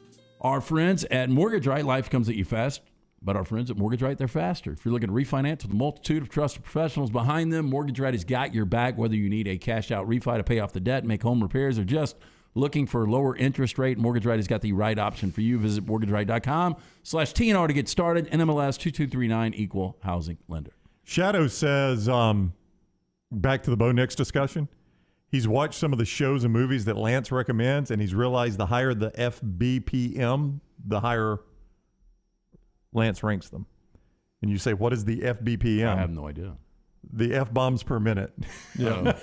our friends at Mortgage Right. Life comes at you fast, but our friends at Mortgage Right, they're faster. If you're looking to refinance with a multitude of trusted professionals behind them, Mortgage Right has got your back, whether you need a cash-out refi to pay off the debt, make home repairs, or just looking for a lower interest rate. Mortgage Right has got the right option for you. Visit mortgageright.com/TNR to get started. NMLS 2239, equal housing lender. Shadow says, back to the Bo Nix discussion, he's watched some of the shows and movies that Lance recommends, and he's realized the higher the FBPM, the higher Lance ranks them. And you say, what is the FBPM? I have no idea. The F-bombs per minute. Yeah.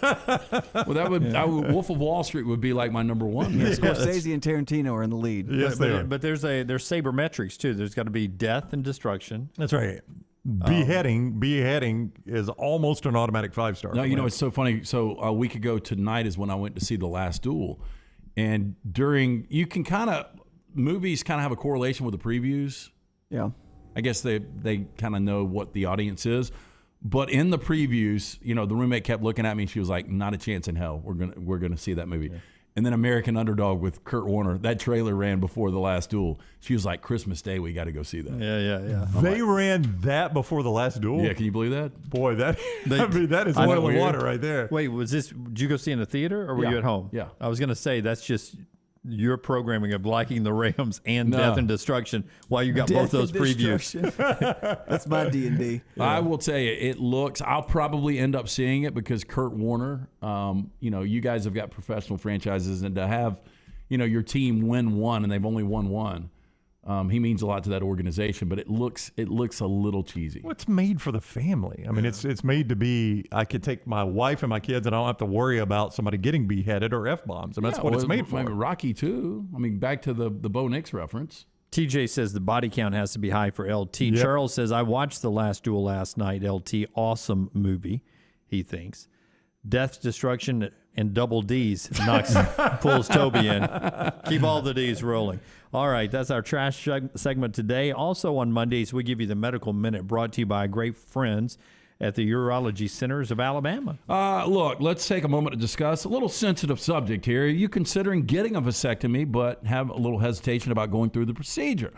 Well, that would Wolf of Wall Street would be like my number one. Yeah, Scorsese and Tarantino are in the lead. Yes, they are. But there's sabermetrics too. There's got to be death and destruction. That's right. Beheading is almost an automatic 5-star. No, you know, it's so funny. So a week ago tonight is when I went to see The Last Duel. And you can movies kind of have a correlation with the previews. Yeah. I guess they kind of know what the audience is. But in the previews, you know, the roommate kept looking at me and she was like, not a chance in hell. We're gonna see that movie. Yeah. And then American Underdog with Kurt Warner, that trailer ran before The Last Duel. She was like, Christmas Day, we got to go see that. Yeah. They ran that before The Last Duel? Yeah, can you believe that? Boy, that is oil and water right there. Wait, did you go see in the theater or were you at home? Yeah. I was going to say, that's just your programming of liking the Rams and Death and Destruction while you got both those previews. That's my D&D. Yeah. I will tell you, I'll probably end up seeing it because Kurt Warner, you guys have got professional franchises, and to have, your team win one and they've only won one, he means a lot to that organization, but it looks a little cheesy. Well, it's made for the family. I mean, it's made to be, I could take my wife and my kids and I don't have to worry about somebody getting beheaded or F-bombs. And that's what it's made for. Rocky, too. I mean, back to the Bo Nix reference. TJ says the body count has to be high for LT. Yep. Charles says, I watched The Last Duel last night, LT. Awesome movie, he thinks. Death, Destruction, and double D's pulls Toby in. Keep all the D's rolling. All right, that's our trash segment today. Also on Mondays, we give you the Medical Minute, brought to you by great friends at the Urology Centers of Alabama. Look, let's take a moment to discuss a little sensitive subject here. Are you considering getting a vasectomy but have a little hesitation about going through the procedure?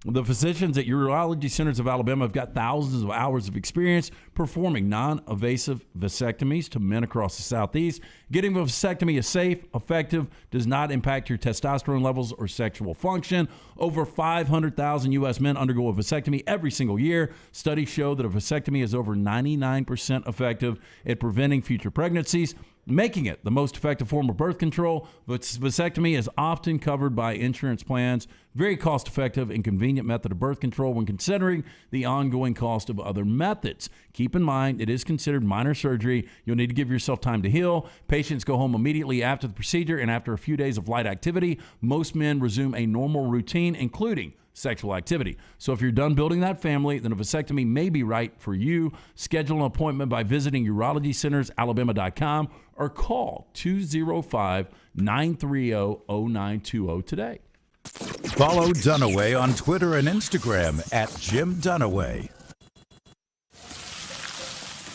The physicians at Urology Centers of Alabama have got thousands of hours of experience performing non-invasive vasectomies to men across the Southeast. Getting a vasectomy is safe, effective, does not impact your testosterone levels or sexual function. Over 500,000 U.S. men undergo a vasectomy every single year. Studies show that a vasectomy is over 99% effective at preventing future pregnancies, making it the most effective form of birth control. Vasectomy is often covered by insurance plans. Very cost-effective and convenient method of birth control when considering the ongoing cost of other methods. Keep in mind, it is considered minor surgery. You'll need to give yourself time to heal. Patients go home immediately after the procedure, and after a few days of light activity, most men resume a normal routine, including sexual activity. So if you're done building that family, then a vasectomy may be right for you. Schedule an appointment by visiting urologycentersalabama.com or call 205-930-0920 today. Follow Dunaway on Twitter and Instagram at Jim Dunaway.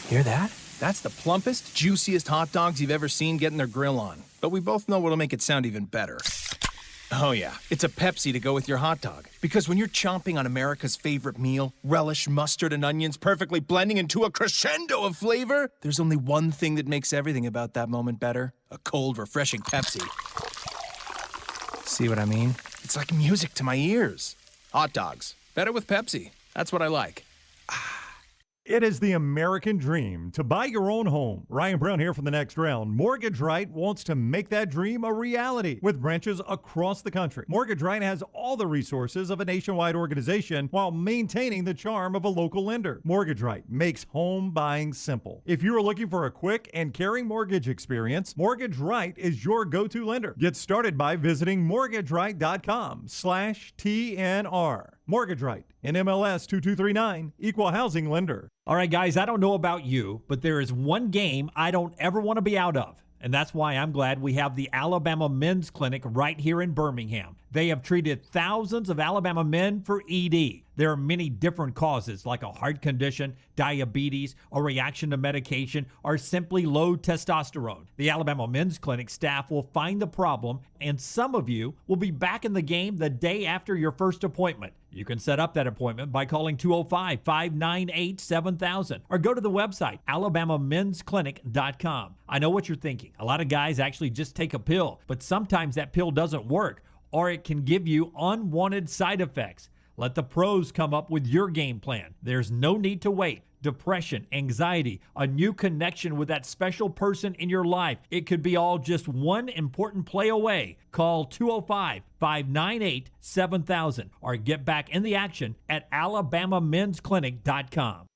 Hear that? That's the plumpest, juiciest hot dogs you've ever seen getting their grill on. But we both know what'll make it sound even better. Oh yeah, it's a Pepsi to go with your hot dog. Because when you're chomping on America's favorite meal, relish, mustard, and onions perfectly blending into a crescendo of flavor, there's only one thing that makes everything about that moment better. A cold, refreshing Pepsi. See what I mean? It's like music to my ears. Hot dogs. Better with Pepsi. That's what I like. It is the American dream to buy your own home. Ryan Brown here from the Next Round. Mortgage Right wants to make that dream a reality with branches across the country. Mortgage Right has all the resources of a nationwide organization while maintaining the charm of a local lender. Mortgage Right makes home buying simple. If you are looking for a quick and caring mortgage experience, Mortgage Right is your go-to lender. Get started by visiting mortgageright.com/TNR. Mortgage Right, NMLS 2239, Equal Housing Lender. All right, guys, I don't know about you, but there is one game I don't ever want to be out of. And that's why I'm glad we have the Alabama Men's Clinic right here in Birmingham. They have treated thousands of Alabama men for ED. There are many different causes like a heart condition, diabetes, a reaction to medication, or simply low testosterone. The Alabama Men's Clinic staff will find the problem, and some of you will be back in the game the day after your first appointment. You can set up that appointment by calling 205-598-7000 or go to the website, alabamamensclinic.com. I know what you're thinking. A lot of guys actually just take a pill, but sometimes that pill doesn't work, or it can give you unwanted side effects. Let the pros come up with your game plan. There's no need to wait. Depression, anxiety, a new connection with that special person in your life. It could be all just one important play away. Call 205-598-7000 or get back in the action at alabamamensclinic.com.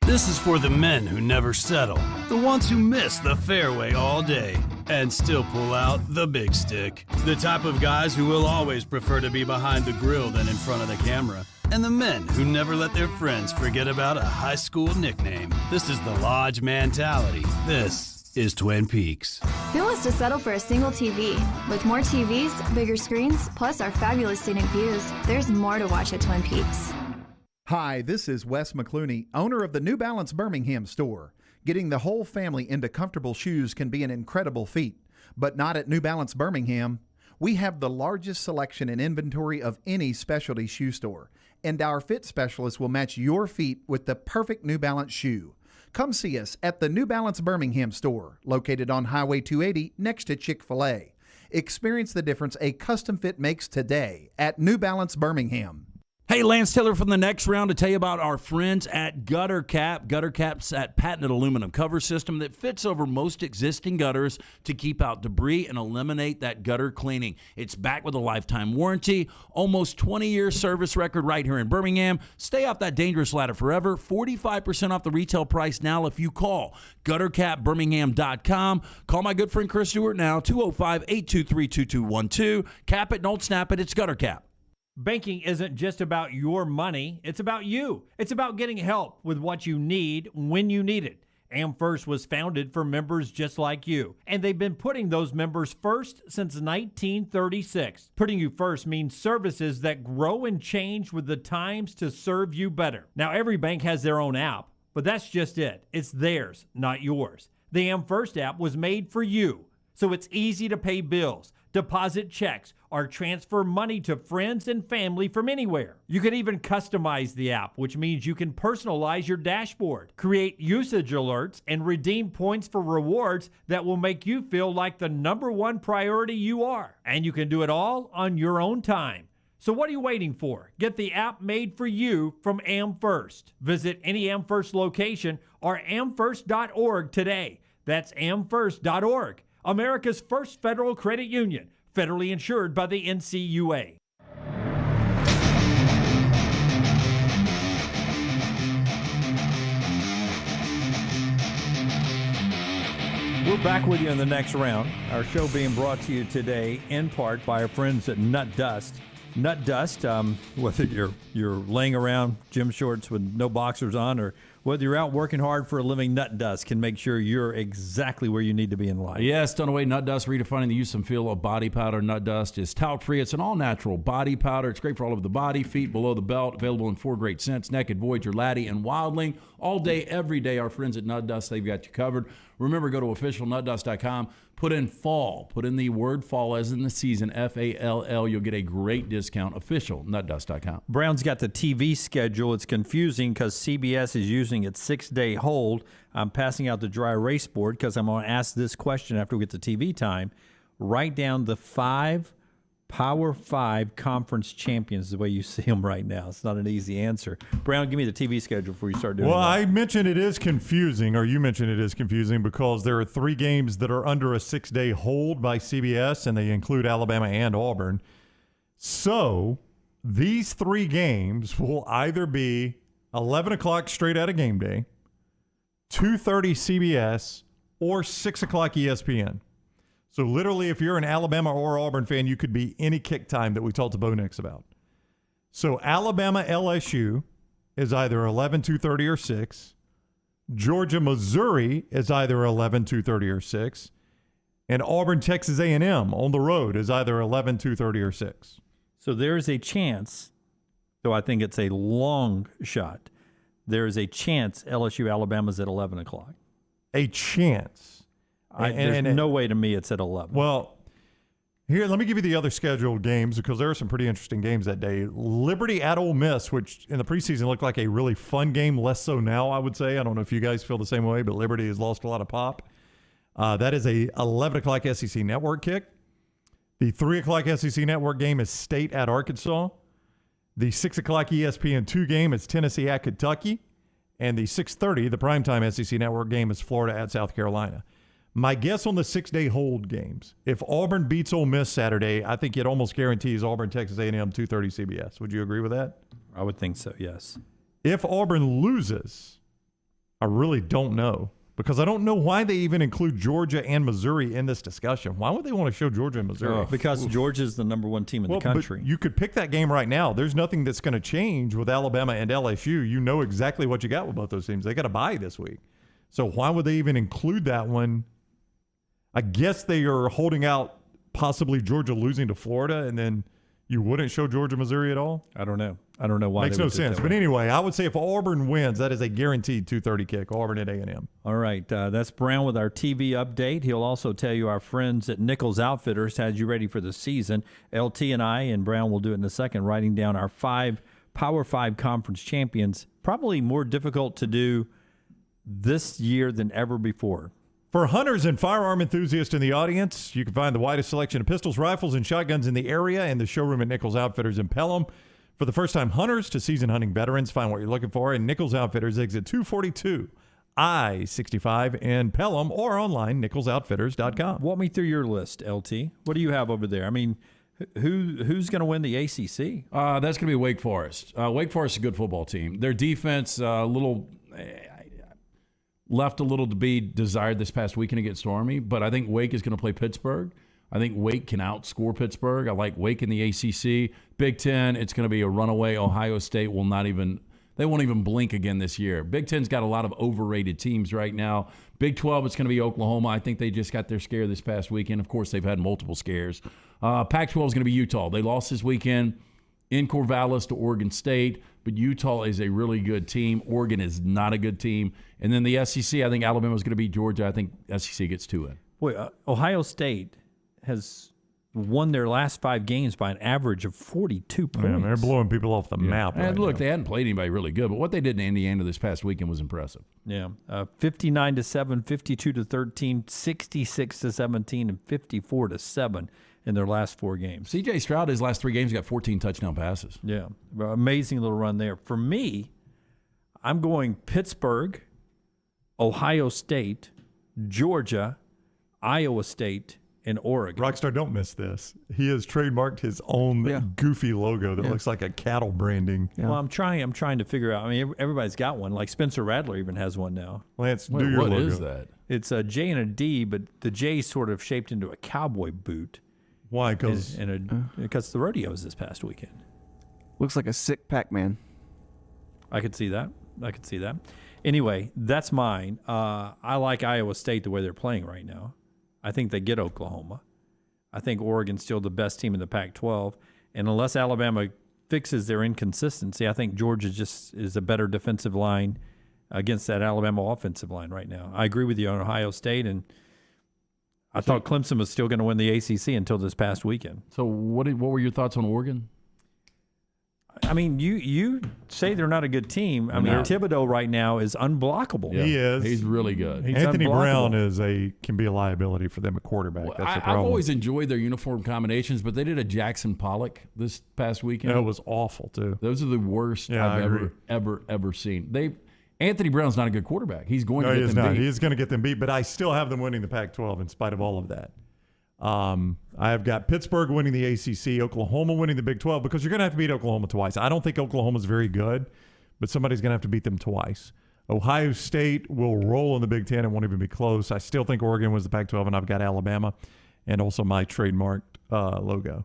This is for the men who never settle, the ones who miss the fairway all day and still pull out the big stick, the type of guys who will always prefer to be behind the grill than in front of the camera, and the men who never let their friends forget about a high school nickname. This is the Lodge mentality. This is Twin Peaks. Who wants to settle for a single TV? With more TVs, bigger screens, plus our fabulous scenic views, there's more to watch at Twin Peaks. Hi, this is Wes McClooney, owner of the New Balance Birmingham store. Getting the whole family into comfortable shoes can be an incredible feat, but not at New Balance Birmingham. We have the largest selection and inventory of any specialty shoe store, and our fit specialists will match your feet with the perfect New Balance shoe. Come see us at the New Balance Birmingham store, located on Highway 280 next to Chick-fil-A. Experience the difference a custom fit makes today at New Balance Birmingham. Hey, Lance Taylor from the Next Round to tell you about our friends at Gutter Cap. Gutter Cap's that patented aluminum cover system that fits over most existing gutters to keep out debris and eliminate that gutter cleaning. It's backed with a lifetime warranty, almost 20-year service record right here in Birmingham. Stay off that dangerous ladder forever. 45% off the retail price now if you call guttercapbirmingham.com. Call my good friend Chris Stewart now, 205-823-2212. Cap it, don't snap it. It's Gutter Cap. Banking isn't just about your money, it's about you. It's about getting help with what you need when you need it. AmFirst was founded for members just like you, and they've been putting those members first since 1936. Putting you first means services that grow and change with the times to serve you better. Now, every bank has their own app, but that's just it. It's theirs, not yours. The AmFirst app was made for you, so it's easy to pay bills, deposit checks, or transfer money to friends and family from anywhere. You can even customize the app, which means you can personalize your dashboard, create usage alerts, and redeem points for rewards that will make you feel like the #1 priority you are. And you can do it all on your own time. So what are you waiting for? Get the app made for you from AmFirst. Visit any AmFirst location or amfirst.org today. That's amfirst.org. America's first federal credit union, federally insured by the NCUA. We're back with you in the next round. Our show being brought to you today in part by our friends at Nut Dust. Nut Dust, whether you're laying around gym shorts with no boxers on, or whether you're out working hard for a living, Nut Dust can make sure you're exactly where you need to be in life. Yes, Dunaway Nut Dust, redefining the use and feel of body powder. Nut Dust is talc-free. It's an all-natural body powder. It's great for all over the body, feet, below the belt. Available in 4 great scents: Naked, Voyager, Laddie, and Wildling. All day, every day, our friends at Nut Dust, they've got you covered. Remember, go to officialnutdust.com. Put in fall. Put in the word fall as in the season, F-A-L-L. You'll get a great discount. Officialnutdust.com. Brown's got the TV schedule. It's confusing because CBS is using its 6-day hold. I'm passing out the dry erase board because I'm going to ask this question after we get to TV time. Write down the 5 Power 5 conference champions the way you see them right now. It's not an easy answer. Brown, give me the TV schedule before you start doing it. Well, I mentioned it is confusing, or you mentioned it is confusing, because there are 3 games that are under a 6-day hold by CBS, and they include Alabama and Auburn. So these 3 games will either be 11 o'clock straight out of game day, 2:30 CBS, or 6 o'clock ESPN. So literally, if you're an Alabama or Auburn fan, you could be any kick time that we talked to Bo Nix about. So Alabama LSU is either 11, 2:30, or 6. Georgia Missouri is either 11, 2:30, or 6. And Auburn Texas A&M on the road is either 11, 2:30, or 6. So there's a chance, though I think it's a long shot, there is a chance LSU Alabama's at 11 o'clock. A chance. There's no way to me it's at 11. Well, here, let me give you the other scheduled games because there are some pretty interesting games that day. Liberty at Ole Miss, which in the preseason looked like a really fun game, less so now, I would say. I don't know if you guys feel the same way, but Liberty has lost a lot of pop. That is a 11 o'clock SEC Network kick. The 3 o'clock SEC Network game is State at Arkansas. The 6 o'clock ESPN2 game is Tennessee at Kentucky. And the 6:30, the primetime SEC Network game, is Florida at South Carolina. My guess on the 6-day hold games, if Auburn beats Ole Miss Saturday, I think it almost guarantees Auburn, Texas A&M, 2:30 CBS. Would you agree with that? I would think so, yes. If Auburn loses, I really don't know, because I don't know why they even include Georgia and Missouri in this discussion. Why would they want to show Georgia and Missouri? Because Georgia's the number 1 team in the country. But you could pick that game right now. There's nothing that's going to change with Alabama and LSU. You know exactly what you got with both those teams. They got a bye this week. So why would they even include that one? I guess they are holding out possibly Georgia losing to Florida, and then you wouldn't show Georgia, Missouri at all? I don't know. I don't know why. Makes no sense. But anyway, I would say if Auburn wins, that is a guaranteed 2:30 kick, Auburn at A&M. All right. That's Brown with our TV update. He'll also tell you our friends at Nichols Outfitters had you ready for the season. LT and I, and Brown will do it in a second, writing down our 5 Power 5 conference champions. Probably more difficult to do this year than ever before. For hunters and firearm enthusiasts in the audience, you can find the widest selection of pistols, rifles, and shotguns in the area in the showroom at Nichols Outfitters in Pelham. For the first-time hunters to seasoned hunting veterans, find what you're looking for in Nichols Outfitters, exit 242, I-65 in Pelham, or online, nicholsoutfitters.com. Walk me through your list, LT. What do you have over there? I mean, who's going to win the ACC? That's going to be Wake Forest. Wake Forest is a good football team. Their defense, left a little to be desired this past weekend against Army, but I think Wake is going to play Pittsburgh. I think Wake can outscore Pittsburgh. I like Wake in the ACC. Big Ten, it's going to be a runaway. Ohio State won't even blink again this year. Big Ten's got a lot of overrated teams right now. Big 12, it's going to be Oklahoma. I think they just got their scare this past weekend. Of course, they've had multiple scares. Pac-12 is going to be Utah. They lost this weekend in Corvallis to Oregon State, but Utah is a really good team. Oregon is not a good team. And then the SEC, I think Alabama is going to beat Georgia. I think SEC gets 2 in. Boy, Ohio State has won their last 5 games by an average of 42 points. Man, they're blowing people off the map. And look, they hadn't played anybody really good, but what they did in Indiana this past weekend was impressive. Yeah, 59-7, 52-13, 66-17, and 54-7 in their last 4 games. C.J. Stroud, his last 3 games, got 14 touchdown passes. Yeah, amazing little run there. For me, I'm going Pittsburgh, Ohio State, Georgia, Iowa State, in Oregon. Rockstar, don't miss this. He has trademarked his own goofy logo that looks like a cattle branding. Well, I'm trying to figure out. I mean, everybody's got one. Like Spencer Rattler even has one now. Lance, do your logo. What is that? It's a J and a D, but the J is sort of shaped into a cowboy boot. Why? Because the rodeo was this past weekend. Looks like a sick Pac-Man. I could see that. Anyway, that's mine. I like Iowa State the way they're playing right now. I think they get Oklahoma. I think Oregon's still the best team in the Pac-12. And unless Alabama fixes their inconsistency, I think Georgia just is a better defensive line against that Alabama offensive line right now. I agree with you on Ohio State, and I thought Clemson was still going to win the ACC until this past weekend. So what were your thoughts on Oregon? I mean, you say they're not a good team. I mean, Thibodeau right now is unblockable. Yeah. He is. He's really good. Anthony Brown can be a liability for them at quarterback. That's the problem. I've always enjoyed their uniform combinations, but they did a Jackson Pollock this past weekend. That was awful too. Those are the worst I've ever seen. Anthony Brown's not a good quarterback. He's going to get them beat. He's going to get them beat, but I still have them winning the Pac-12 in spite of all of that. I have got Pittsburgh winning the ACC, Oklahoma winning the Big 12, because you're going to have to beat Oklahoma twice. I don't think Oklahoma's very good, but somebody's going to have to beat them twice. Ohio State will roll in the Big 10 and won't even be close. I still think Oregon wins the Pac-12, and I've got Alabama, and also my trademarked logo.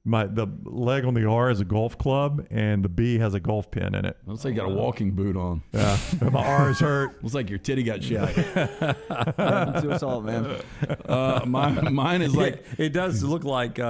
The leg on the R is a golf club, and the B has a golf pin in it. Looks like you got a walking boot on. Yeah, my R is hurt. Looks like your titty got shot. Happened to us all, man. Mine is like it does look like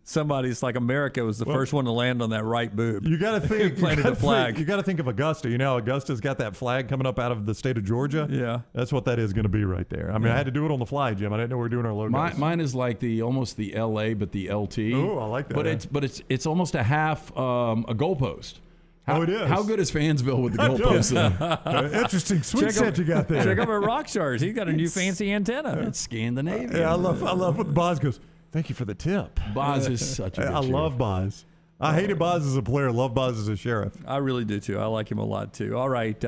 somebody's like America was the first one to land on that right boob. You got to think. Planted the flag. You got to think of Augusta. You know, Augusta's got that flag coming up out of the state of Georgia. Yeah, that's what that is going to be right there. I mean, I had to do it on the fly, Jim. I didn't know we were doing our logos. Mine is like almost the LA, but the LT. Oh, I like that. But it's almost a half a goalpost. It is. How good is Fansville with the goalpost? Interesting swing set you got there. Check out our Rockstars. He's got a new fancy antenna. It's Scandinavian. Yeah, I love what Boz goes. Thank you for the tip. Boz is such a good I love Boz. I hated Boz as a player. Love Boz as a sheriff. I really do, too. I like him a lot, too. All right.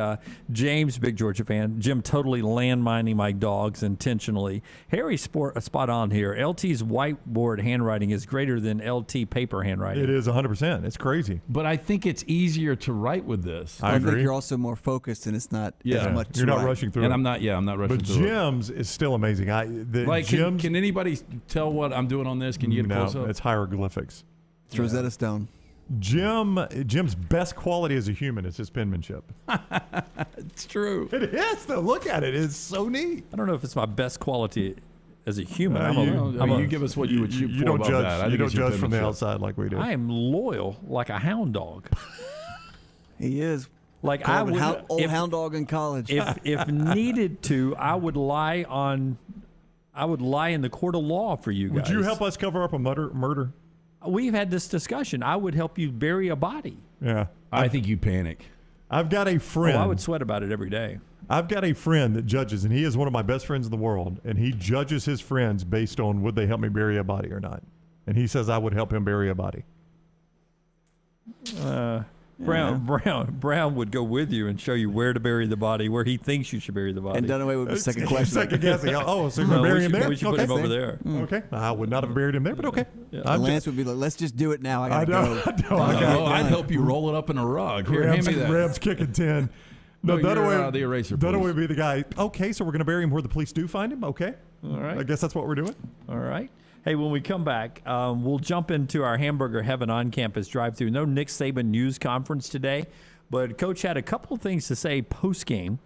James, big Georgia fan. Jim totally landmining my dogs intentionally. Harry's spot on here. LT's whiteboard handwriting is greater than LT paper handwriting. It is 100%. It's crazy. But I think it's easier to write with this. I agree. Think you're also more focused, and it's not as much. You're not rushing through and it. I'm not rushing but through it. But Jim's is still amazing. Can anybody tell what I'm doing on this? Can you get a close-up? It's hieroglyphics. It's Rosetta Stone. Jim's best quality as a human is his penmanship. It's true. It is, though. Look at it. It's so neat. I don't know if it's my best quality as a human. You give us what you would shoot for. You don't judge. That. You don't judge from the outside like we do. I am loyal like a hound dog. He is. Like hound dog in college. If needed to, I would lie in the court of law for you guys. Would you help us cover up a murder? We've had this discussion. I would help you bury a body. Yeah. I think you panic. I've got a friend. I would sweat about it every day. I've got a friend that judges, and he is one of my best friends in the world, and he judges his friends based on would they help me bury a body or not. And he says I would help him bury a body. Brown would go with you and show you where to bury the body, where he thinks you should bury the body. And Dunaway would be second question. Second guessing. Oh, so you're going to bury him there? We should put him over there. Okay. I would not have buried him there, but okay. Yeah. Lance would be like, let's just do it now. I got to go. I'd help you roll it up in a rug. Here, hand me that. Rams kicking 10. No, Dunaway, the eraser. Dunaway would be the guy. Okay, so we're going to bury him where the police do find him? Okay. All right. I guess that's what we're doing. All right. Hey, when we come back, we'll jump into our Hamburger Heaven on-campus drive-thru. No Nick Saban news conference today, but Coach had a couple of things to say post-game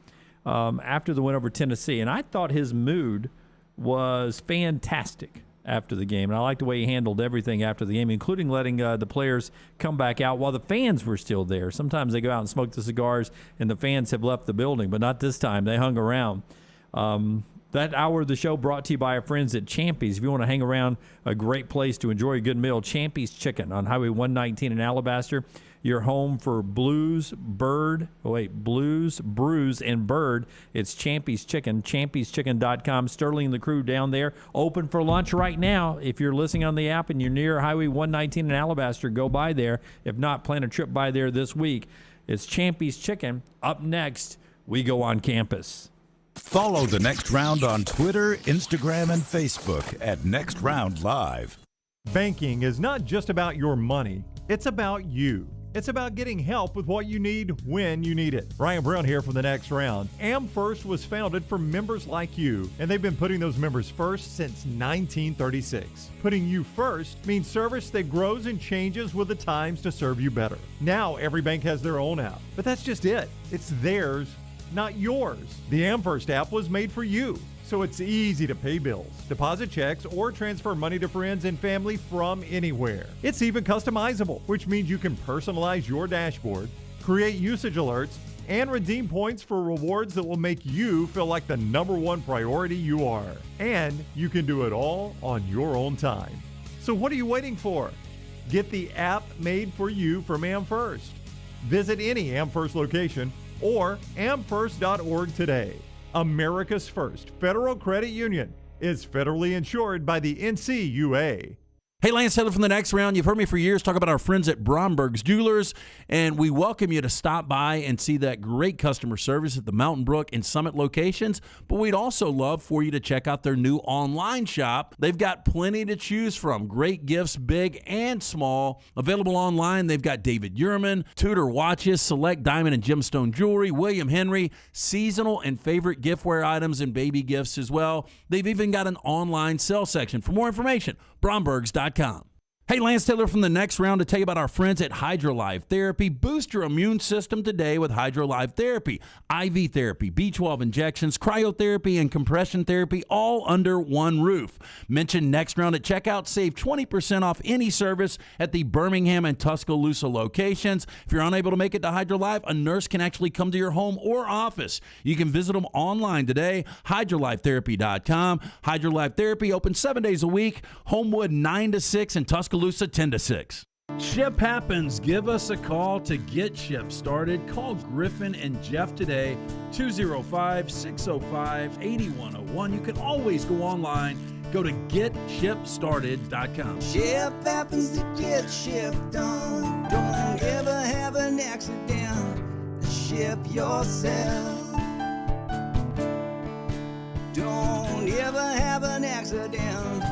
after the win over Tennessee, and I thought his mood was fantastic after the game, and I liked the way he handled everything after the game, including letting the players come back out while the fans were still there. Sometimes they go out and smoke the cigars, and the fans have left the building, but not this time. They hung around. That hour of the show brought to you by our friends at Champy's. If you want to hang around a great place to enjoy a good meal, Champy's Chicken on Highway 119 in Alabaster. Your home for blues, brews, and bird. It's Champy's Chicken, champy'schicken.com. Sterling and the crew down there, open for lunch right now. If you're listening on the app and you're near Highway 119 in Alabaster, go by there. If not, plan a trip by there this week. It's Champy's Chicken. Up next, we go on campus. Follow The Next Round on Twitter, Instagram, and Facebook at Next Round Live. Banking is not just about your money, it's about you. It's about getting help with what you need when you need it. Ryan Brown here from The Next Round. AmFirst was founded for members like you, and they've been putting those members first since 1936. Putting you first means service that grows and changes with the times to serve you better. Now every bank has their own app, but that's just it. It's theirs, not yours. The AmFirst app was made for you, so it's easy to pay bills, deposit checks, or transfer money to friends and family from anywhere. It's even customizable, which means you can personalize your dashboard, create usage alerts, and redeem points for rewards that will make you feel like the #1 priority you are. And you can do it all on your own time. So what are you waiting for? Get the app made for you from AmFirst. Visit any AmFirst location or amfirst.org today. America's first federal credit union is federally insured by the NCUA. Hey, Lance Taylor from The Next Round. You've heard me for years talk about our friends at Bromberg's Jewelers, and we welcome you to stop by and see that great customer service at the Mountain Brook and Summit locations, but we'd also love for you to check out their new online shop. They've got plenty to choose from. Great gifts, big and small. Available online, they've got David Yurman, Tudor watches, select diamond and gemstone jewelry, William Henry, seasonal and favorite giftware items, and baby gifts as well. They've even got an online sale section. For more information, brombergs.com. Hey, Lance Taylor from The Next Round to tell you about our friends at HydroLive Therapy. Boost your immune system today with HydroLive Therapy. IV therapy, B12 injections, cryotherapy, and compression therapy all under one roof. Mention Next Round at checkout. Save 20% off any service at the Birmingham and Tuscaloosa locations. If you're unable to make it to HydroLive, a nurse can actually come to your home or office. You can visit them online today, hydrolifetherapy.com. HydroLive Therapy open 7 days a week. Homewood 9 to 6 and Tuscaloosa 10 to 6. Ship happens. Give us a call to get ship started. Call Griffin and Jeff today, 205-605-8101. You can always go online. Go to getshipstarted.com. Ship happens to get ship done. Don't ever have an accident. Ship yourself. Don't ever have an accident.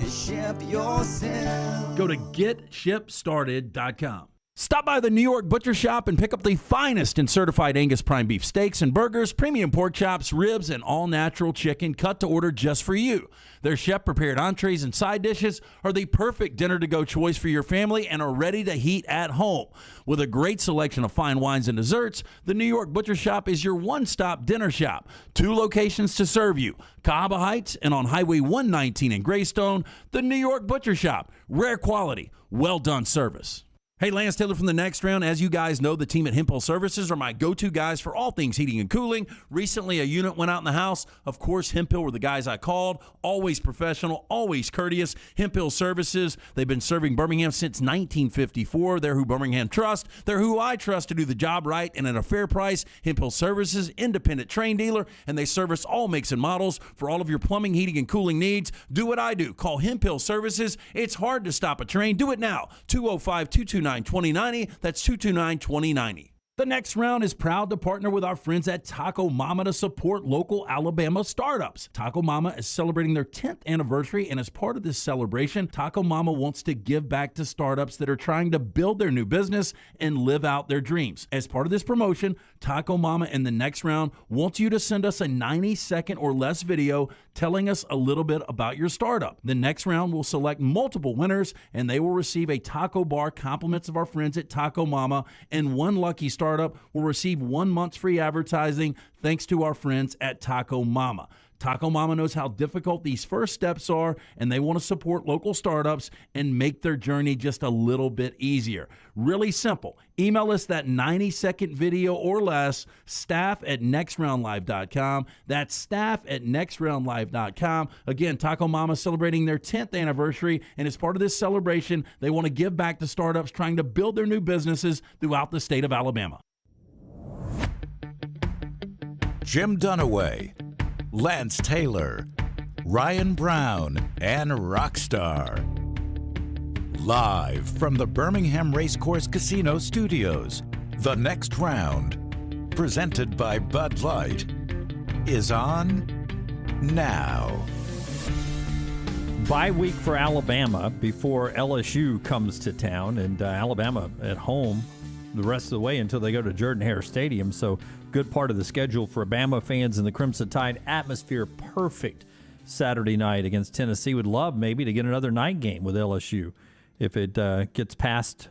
Ship yourself. Go to getshipstarted.com. Stop by the New York Butcher Shop and pick up the finest in certified Angus prime beef steaks and burgers, premium pork chops, ribs, and all-natural chicken cut to order just for you. Their chef-prepared entrees and side dishes are the perfect dinner-to-go choice for your family and are ready to heat at home. With a great selection of fine wines and desserts, the New York Butcher Shop is your one-stop dinner shop. 2 locations to serve you, Cahaba Heights and on Highway 119 in Greystone. The New York Butcher Shop, rare quality, well-done service. Hey, Lance Taylor from The Next Round. As you guys know, the team at Hemphill Services are my go-to guys for all things heating and cooling. Recently, a unit went out in the house. Of course, Hemphill were the guys I called. Always professional, always courteous. Hemphill Services, they've been serving Birmingham since 1954. They're who Birmingham trusts. They're who I trust to do the job right and at a fair price. Hemphill Services, independent train dealer, and they service all makes and models for all of your plumbing, heating, and cooling needs. Do what I do. Call Hemphill Services. It's hard to stop a train. Do it now. 205-229-2090. That's 229-2090. The Next Round is proud to partner with our friends at Taco Mama to support local Alabama startups. Taco Mama is celebrating their 10th anniversary, and as part of this celebration, Taco Mama wants to give back to startups that are trying to build their new business and live out their dreams. As part of this promotion, Taco Mama and The Next Round wants you to send us a 90-second or less video telling us a little bit about your startup. The Next Round will select multiple winners, and they will receive a taco bar compliments of our friends at Taco Mama, and one lucky startup will receive 1 month's free advertising thanks to our friends at Taco Mama. Taco Mama knows how difficult these first steps are, and they want to support local startups and make their journey just a little bit easier. Really simple. Email us that 90-second video or less, staff@nextroundlive.com. That's staff@nextroundlive.com. Again, Taco Mama celebrating their 10th anniversary, and as part of this celebration, they want to give back to startups trying to build their new businesses throughout the state of Alabama. Jim Dunaway, Lance Taylor, Ryan Brown, and Rockstar. Live from the Birmingham Racecourse Casino Studios, The Next Round, presented by Bud Light, is on now. Bye week for Alabama before LSU comes to town, and Alabama at home the rest of the way until they go to Jordan-Hare Stadium. So good part of the schedule for Bama fans and the Crimson Tide. Atmosphere perfect Saturday night against Tennessee. Would love maybe to get another night game with LSU if it gets passed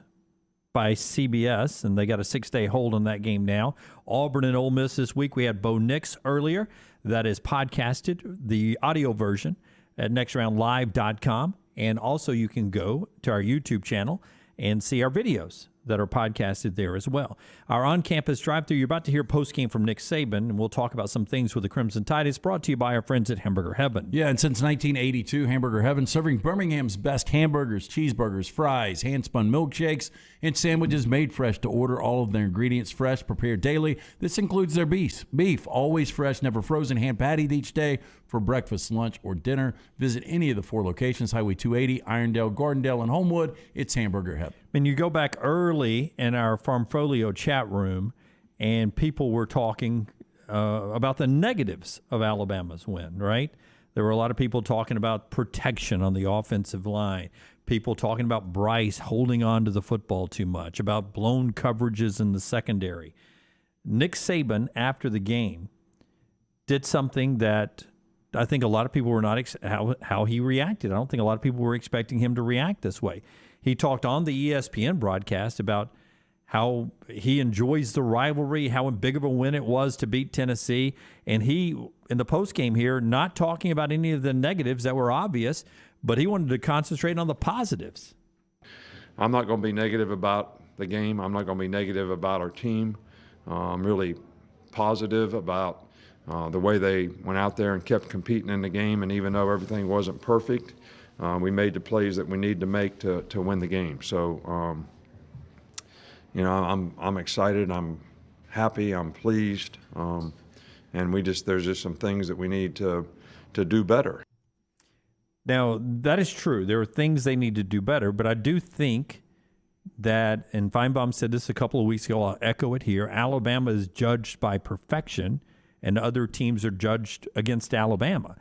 by CBS, and they got a 6-day hold on that game now. Auburn and Ole Miss this week. We had Bo Nix earlier. That is podcasted, the audio version, at nextroundlive.com. And also you can go to our YouTube channel and see our videos that are podcasted there as well. Our on-campus drive-thru, you're about to hear post-game from Nick Saban, and we'll talk about some things with the Crimson Tide. It's brought to you by our friends at Hamburger Heaven. Yeah, and since 1982, Hamburger Heaven serving Birmingham's best hamburgers, cheeseburgers, fries, hand-spun milkshakes, and sandwiches made fresh to order. All of their ingredients fresh, prepared daily. This includes their beef, always fresh, never frozen, hand-pattied each day for breakfast, lunch, or dinner. Visit any of the 4 locations, Highway 280, Irondale, Gardendale, and Homewood. It's Hamburger Heaven. And you go back early in our Farmfolio chat room, and people were talking about the negatives of Alabama's win, right? There were a lot of people talking about protection on the offensive line, people talking about Bryce holding on to the football too much, about blown coverages in the secondary. Nick Saban, after the game, did something that I think a lot of people were not how he reacted. I don't think a lot of people were expecting him to react this way. He talked on the ESPN broadcast about how he enjoys the rivalry, how big of a win it was to beat Tennessee. And he, in the postgame here, not talking about any of the negatives that were obvious, but he wanted to concentrate on the positives. I'm not going to be negative about the game. I'm not going to be negative about our team. I'm really positive about the way they went out there and kept competing in the game. And even though everything wasn't perfect, we made the plays that we need to make to win the game. So, I'm excited. I'm happy. I'm pleased. And there's just some things that we need to do better. Now, that is true. There are things they need to do better, but I do think that, and Feinbaum said this a couple of weeks ago, I'll echo it here, Alabama is judged by perfection, and other teams are judged against Alabama.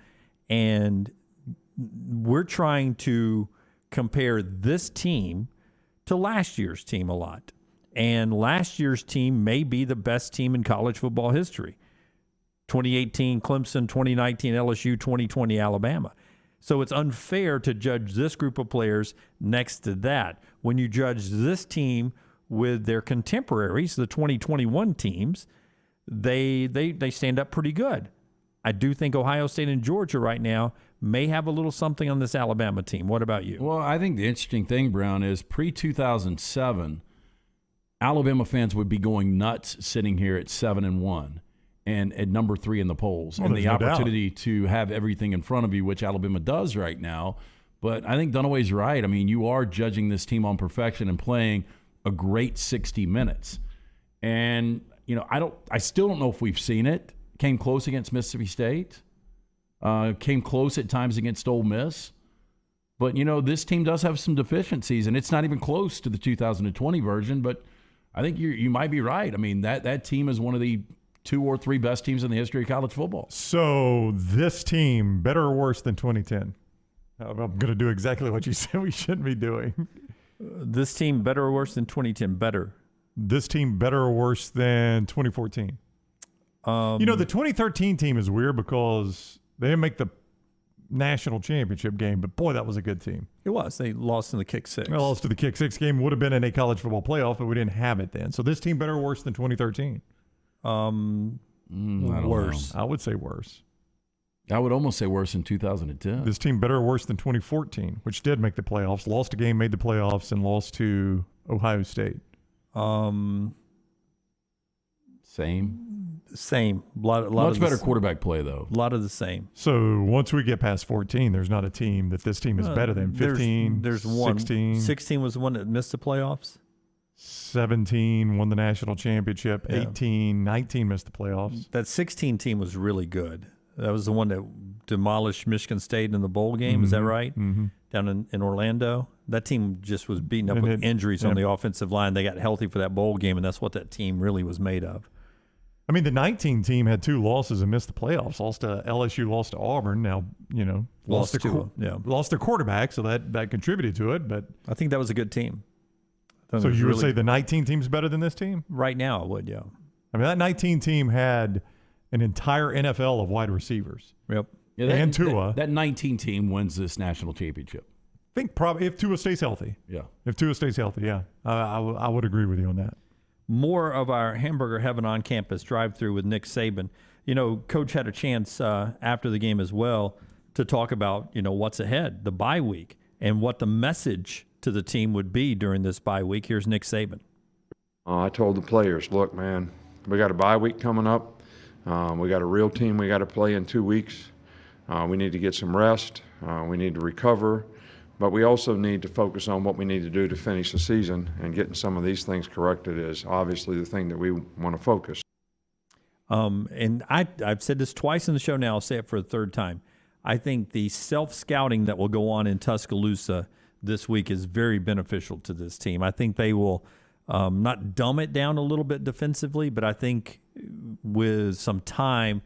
And we're trying to compare this team to last year's team a lot. And last year's team may be the best team in college football history. 2018 Clemson, 2019 LSU, 2020 Alabama. So it's unfair to judge this group of players next to that. When you judge this team with their contemporaries, the 2021 teams, they stand up pretty good. I do think Ohio State and Georgia right now may have a little something on this Alabama team. What about you? Well, I think the interesting thing, Brown, is pre-2007, Alabama fans would be going nuts sitting here at 7-1 and at number 3 in the polls, and the opportunity to have everything in front of you, which Alabama does right now. But I think Dunaway's right. I mean, you are judging this team on perfection and playing a great 60 minutes. And, I still don't know if we've seen it. Came close against Mississippi State. Came close at times against Ole Miss. But, this team does have some deficiencies, and it's not even close to the 2020 version. But I think you might be right. I mean, that team is one of the 2 or 3 best teams in the history of college football. So this team, better or worse than 2010? I'm going to do exactly what you said we shouldn't be doing. This team, better or worse than 2010? Better. This team, better or worse than 2014? The 2013 team is weird because they didn't make the national championship game, but boy, that was a good team. It was. They lost in the kick six. They lost to the kick six game. Would have been in a college football playoff, but we didn't have it then. So this team, better or worse than 2013? Worse. I would say worse. I would almost say worse than 2010. This team better or worse than 2014, which did make the playoffs, lost a game, made the playoffs, and lost to Ohio State. Same. Much better quarterback play, though. A lot of the same. So once we get past 14, there's not a team that this team is better than. 15, there's one. 16. 16 was the one that missed the playoffs. 17 won the national championship. Yeah. 18, 19 missed the playoffs. That 16 team was really good. That was the one that demolished Michigan State in the bowl game. Mm-hmm. Is that right? Mm-hmm. Down in Orlando. That team just was beaten up with injuries on the offensive line. They got healthy for that bowl game, and that's what that team really was made of. I mean, the 19 team had 2 losses and missed the playoffs. Lost to LSU, lost to Auburn. Now, lost their quarterback, so that contributed to it. But I think that was a good team. So you would say the 19 team's better than this team? Right now, I would, yeah. I mean, that 19 team had an entire NFL of wide receivers. Yep. Yeah, and Tua. That 19 team wins this national championship. I think probably if Tua stays healthy. Yeah. If Tua stays healthy, yeah. I would agree with you on that. More of our Hamburger Heaven on campus drive-through with Nick Saban. Coach had a chance after the game as well to talk about, what's ahead, the bye week, and what the message to the team would be during this bye week. Here's Nick Saban. I told the players, look, man, we got a bye week coming up. We got a real team we got to play in 2 weeks. We need to get some rest. We need to recover. But we also need to focus on what we need to do to finish the season, and getting some of these things corrected is obviously the thing that we want to focus. And I've said this twice in the show now. I'll say it for the third time. I think the self-scouting that will go on in Tuscaloosa this week is very beneficial to this team. I think they will not dumb it down a little bit defensively, but I think with some time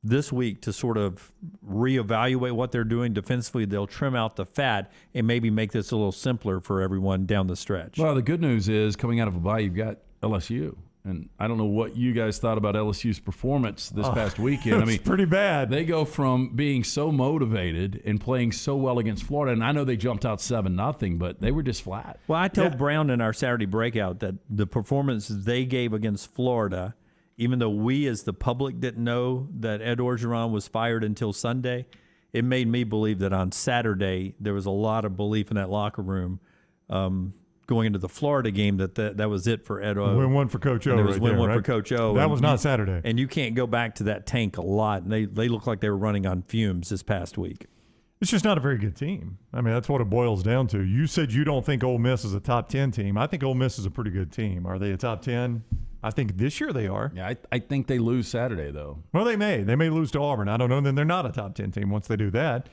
this week to sort of reevaluate what they're doing defensively, they'll trim out the fat and maybe make this a little simpler for everyone down the stretch. Well, the good news is coming out of a bye, you've got LSU. And I don't know what you guys thought about LSU's performance this past weekend. It's pretty bad. They go from being so motivated and playing so well against Florida, and I know they jumped out 7-0, but they were just flat. Well, I told Brown in our Saturday breakout that the performance they gave against Florida, even though we as the public didn't know that Ed Orgeron was fired until Sunday, it made me believe that on Saturday there was a lot of belief in that locker room going into the Florida game that was it for Ed O. Win one for Coach O. And it was win one for Coach O. That was not Saturday. And you can't go back to that tank a lot. And they look like they were running on fumes this past week. It's just not a very good team. I mean, that's what it boils down to. You said you don't think Ole Miss is a top 10 team. I think Ole Miss is a pretty good team. Are they a top 10? I think this year they are. Yeah, I think they lose Saturday, though. Well, they may. They may lose to Auburn. I don't know. Then they're not a top 10 team once they do that.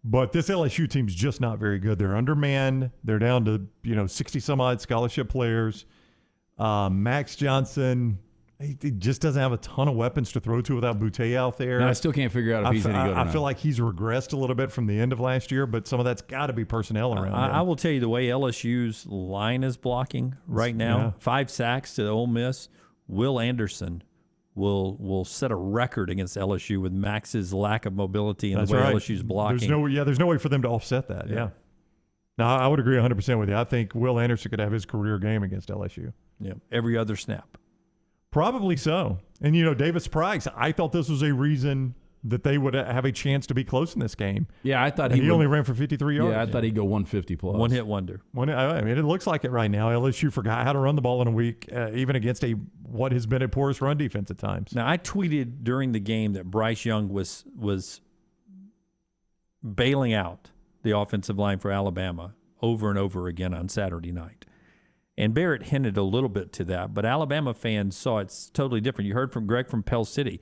But this LSU team's just not very good. They're undermanned. They're down to 60-some-odd scholarship players. Max Johnson, he just doesn't have a ton of weapons to throw to without Boutte out there. No, I still can't figure out if he's any good or not. I feel like he's regressed a little bit from the end of last year, but some of that's got to be personnel around him. I will tell you the way LSU's line is blocking right now, 5 sacks to Ole Miss. Will Anderson will set a record against LSU with Max's lack of mobility and That's the way right. LSU's blocking. There's no way for them to offset that. Yeah. No, I would agree 100% with you. I think Will Anderson could have his career game against LSU. Yeah, every other snap. Probably so. And, Davis Price, I thought this was a reason that they would have a chance to be close in this game. Yeah, I thought he only ran for 53 yards. Yeah, I thought he'd go 150 plus. One-hit wonder. I mean, it looks like it right now. LSU forgot how to run the ball in a week, even against what has been a porous run defense at times. Now, I tweeted during the game that Bryce Young was bailing out the offensive line for Alabama over and over again on Saturday night. And Barrett hinted a little bit to that, but Alabama fans saw it's totally different. You heard from Greg from Pell City.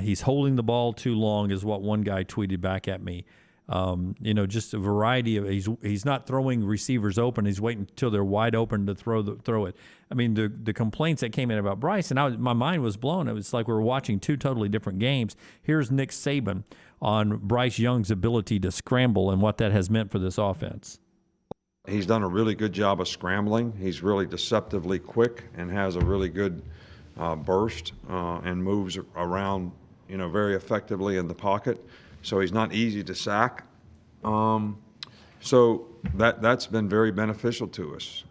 He's holding the ball too long is what one guy tweeted back at me. Just a variety of he's not throwing receivers open. He's waiting until they're wide open to throw it. I mean, the complaints that came in about Bryce, and my mind was blown. It was like we were watching 2 totally different games. Here's Nick Saban on Bryce Young's ability to scramble and what that has meant for this offense. He's done a really good job of scrambling. He's really deceptively quick and has a really good burst and moves around, very effectively in the pocket. So he's not easy to sack. So that's been very beneficial to us.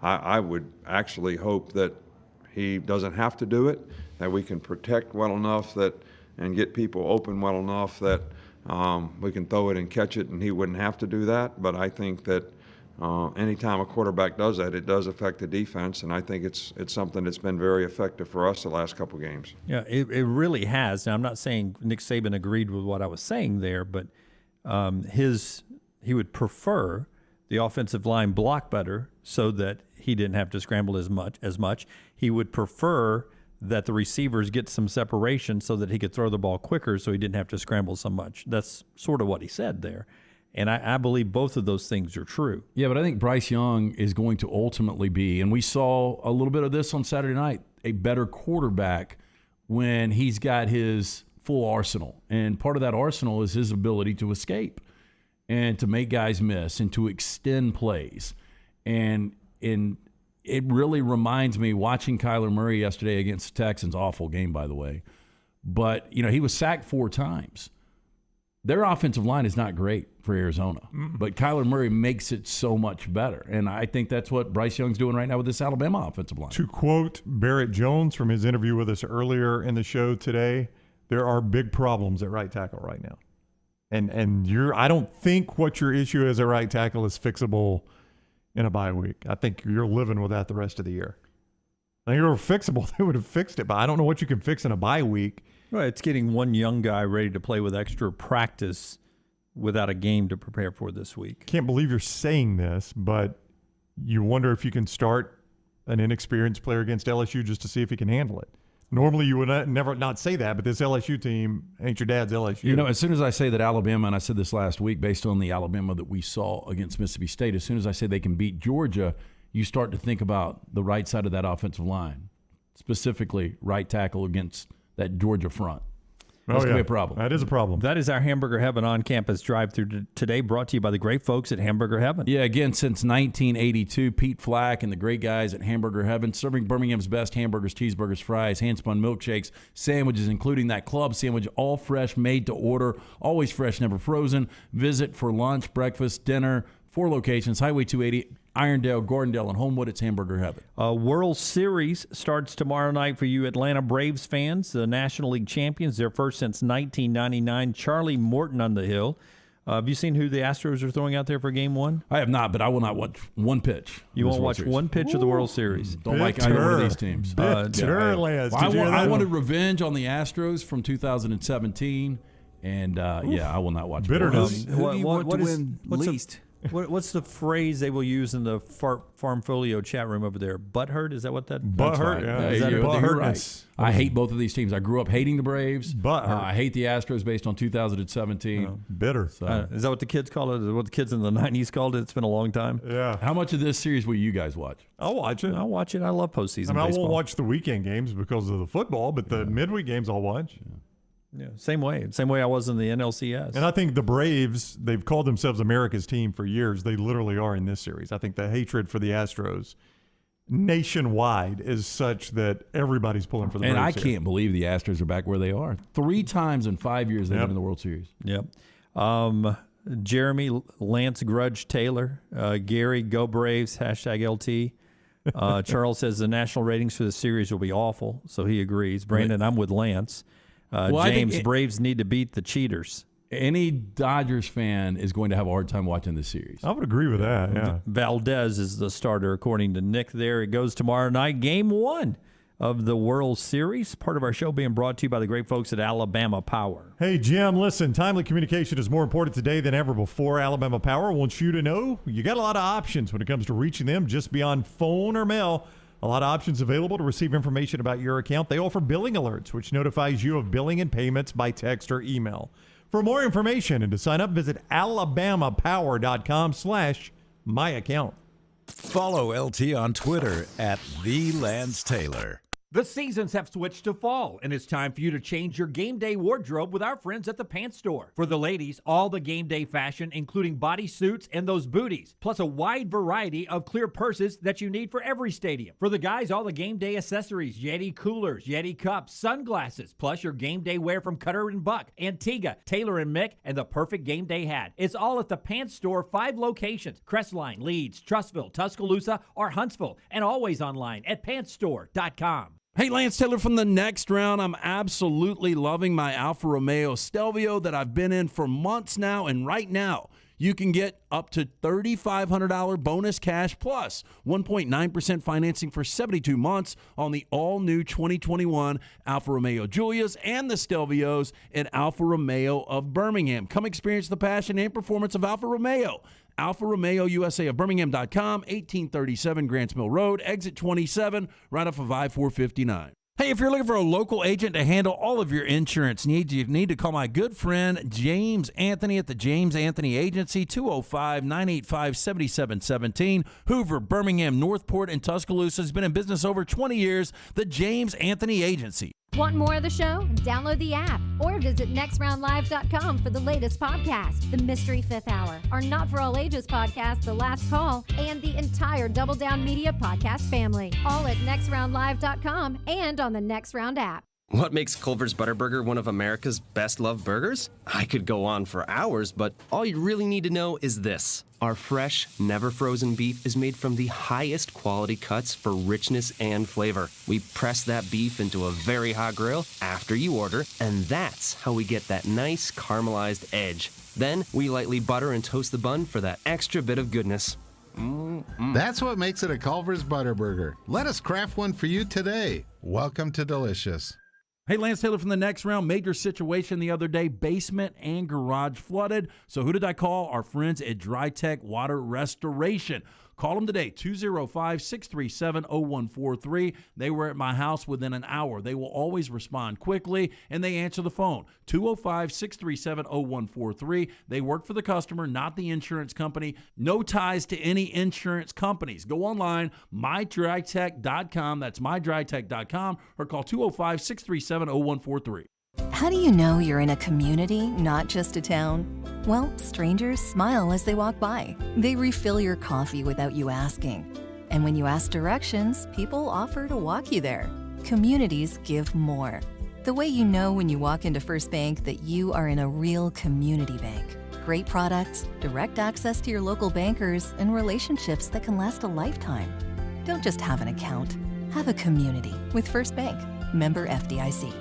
I would actually hope that he doesn't have to do it, that we can protect well enough and get people open well enough that we can throw it and catch it, and he wouldn't have to do that. But I think that anytime a quarterback does that, it does affect the defense, and I think it's something that's been very effective for us the last couple games. Yeah, it really has. Now, I'm not saying Nick Saban agreed with what I was saying there, but he would prefer the offensive line block better so that he didn't have to scramble as much. He would prefer that the receivers get some separation so that he could throw the ball quicker so he didn't have to scramble so much. That's sort of what he said there. And I believe both of those things are true. Yeah, but I think Bryce Young is going to ultimately be, and we saw a little bit of this on Saturday night, a better quarterback when he's got his full arsenal. And part of that arsenal is his ability to escape and to make guys miss and to extend plays. And it really reminds me watching Kyler Murray yesterday against the Texans. Awful game, by the way. But, he was sacked 4 times. Their offensive line is not great for Arizona, but Kyler Murray makes it so much better. And I think that's what Bryce Young's doing right now with this Alabama offensive line. To quote Barrett Jones from his interview with us earlier in the show today, there are big problems at right tackle right now. And I don't think what your issue is at right tackle is fixable in a bye week. I think you're living with that the rest of the year. I think if it were fixable, they would have fixed it, but I don't know what you can fix in a bye week. Well, it's getting one young guy ready to play with extra practice without a game to prepare for this week. Can't believe you're saying this, but you wonder if you can start an inexperienced player against LSU just to see if he can handle it. Normally you would never not say that, but this LSU team ain't your dad's LSU. As soon as I say that Alabama, and I said this last week based on the Alabama that we saw against Mississippi State, as soon as I say they can beat Georgia, you start to think about the right side of that offensive line, specifically right tackle against that Georgia front. That's going to be a problem. That is a problem. That is our Hamburger Heaven on-campus drive-through today, brought to you by the great folks at Hamburger Heaven. Yeah, again, since 1982, Pete Flack and the great guys at Hamburger Heaven, serving Birmingham's best hamburgers, cheeseburgers, fries, hand-spun milkshakes, sandwiches, including that club sandwich, all fresh, made to order, always fresh, never frozen. Visit for lunch, breakfast, dinner. 4 locations, Highway 280, Irondale, Gordondale, and Homewood. It's Hamburger Heaven. World Series starts tomorrow night for you Atlanta Braves fans. The National League champions, their first since 1999. Charlie Morton on the hill. Have you seen who the Astros are throwing out there for Game 1? I have not, but I will not watch one pitch. You won't watch one pitch of the World Series? Don't like either one of these teams. I wanted revenge on the Astros from 2017, and I will not watch bitterness. Who do you want to win least? What's the phrase they will use in the Farmfolio chat room over there? Butthurt? Is that what that? Butthurt. Yeah. Is that you're right. I hate both of these teams. I grew up hating the Braves. I hate the Astros based on 2017. Bitter. So. Is that what the kids call it? Is what the kids in the 90s called it? It's been a long time. Yeah. How much of this series will you guys watch? I'll watch it. I'll watch it. I love postseason baseball. I won't watch the weekend games because of the football, but the midweek games I'll watch. Yeah, same way I was in the NLCS. And I think the Braves, they've called themselves America's team for years. They literally are in this series. I think the hatred for the Astros nationwide is such that everybody's pulling for the Braves. And I can't believe the Astros are back where they are. 3 times in 5 years they've been in the World Series. Yep. Jeremy, Lance Grudge Taylor, Gary, go Braves, #LT. Charles says the national ratings for the series will be awful, so he agrees. Brandon, I'm with Lance. James, Braves need to beat the cheaters. Any Dodgers fan is going to have a hard time watching this series. I would agree with that, yeah. Valdez is the starter, according to Nick there. It goes tomorrow night, Game 1 of the World Series. Part of our show being brought to you by the great folks at Alabama Power. Hey, Jim, listen, timely communication is more important today than ever before. Alabama Power wants you to know you got a lot of options when it comes to reaching them just beyond phone or mail. A lot of options available to receive information about your account. They offer billing alerts, which notifies you of billing and payments by text or email. For more information and to sign up, visit alabamapower.com/myaccount. Follow LT on Twitter @TheLanceTaylor. The seasons have switched to fall, and it's time for you to change your game day wardrobe with our friends at the Pants Store. For the ladies, all the game day fashion, including bodysuits and those booties, plus a wide variety of clear purses that you need for every stadium. For the guys, all the game day accessories, Yeti coolers, Yeti cups, sunglasses, plus your game day wear from Cutter and Buck, Antigua, Taylor and Mick, and the perfect game day hat. It's all at the Pants Store, 5 locations: Crestline, Leeds, Trussville, Tuscaloosa, or Huntsville, and always online at pantsstore.com. Hey, Lance Taylor from the Next Round. I'm absolutely loving my Alfa Romeo Stelvio that I've been in for months now, and right now you can get up to $3,500 bonus cash plus 1.9% financing for 72 months on the all-new 2021 Alfa Romeo Giulias and the Stelvios at Alfa Romeo of Birmingham. Come experience the passion and performance of Alfa Romeo. Alfa Romeo USA of Birmingham.com, 1837 Grants Mill Road, exit 27, right off of I-459. Hey, if you're looking for a local agent to handle all of your insurance needs, you need to call my good friend James Anthony at the James Anthony Agency, 205-985-7717. Hoover, Birmingham, Northport, and Tuscaloosa has been in business over 20 years. The James Anthony Agency. Want more of the show? Download the app or visit nextroundlive.com for the latest podcast, The Mystery Fifth Hour, our Not For All Ages podcast, The Last Call, and the entire Double Down Media podcast family. All at nextroundlive.com and on the Next Round app. What makes Culver's Butterburger one of America's best-loved burgers? I could go on for hours, but all you really need to know is this. Our fresh, never-frozen beef is made from the highest quality cuts for richness and flavor. We press that beef into a very hot grill after you order, and that's how we get that nice caramelized edge. Then, we lightly butter and toast the bun for that extra bit of goodness. That's what makes it a Culver's Butterburger. Let us craft one for you today. Welcome to Delicious. Hey, Lance Taylor from the Next Round. Major situation the other day. Basement and garage flooded. So who did I call? Our friends at Dry Tech Water Restoration. Call them today, 205-637-0143. They were at my house within an hour. They will always respond quickly, and they answer the phone, 205-637-0143. They work for the customer, not the insurance company. No ties to any insurance companies. Go online, mydrytech.com. That's mydrytech.com, or call 205-637-0143. How do you know you're in a community, not just a town? Well, strangers smile as they walk by. They refill your coffee without you asking. And when you ask directions, people offer to walk you there. Communities give more. The way you know when you walk into First Bank that you are in a real community bank. Great products, direct access to your local bankers, and relationships that can last a lifetime. Don't just have an account. Have a community with First Bank. Member FDIC.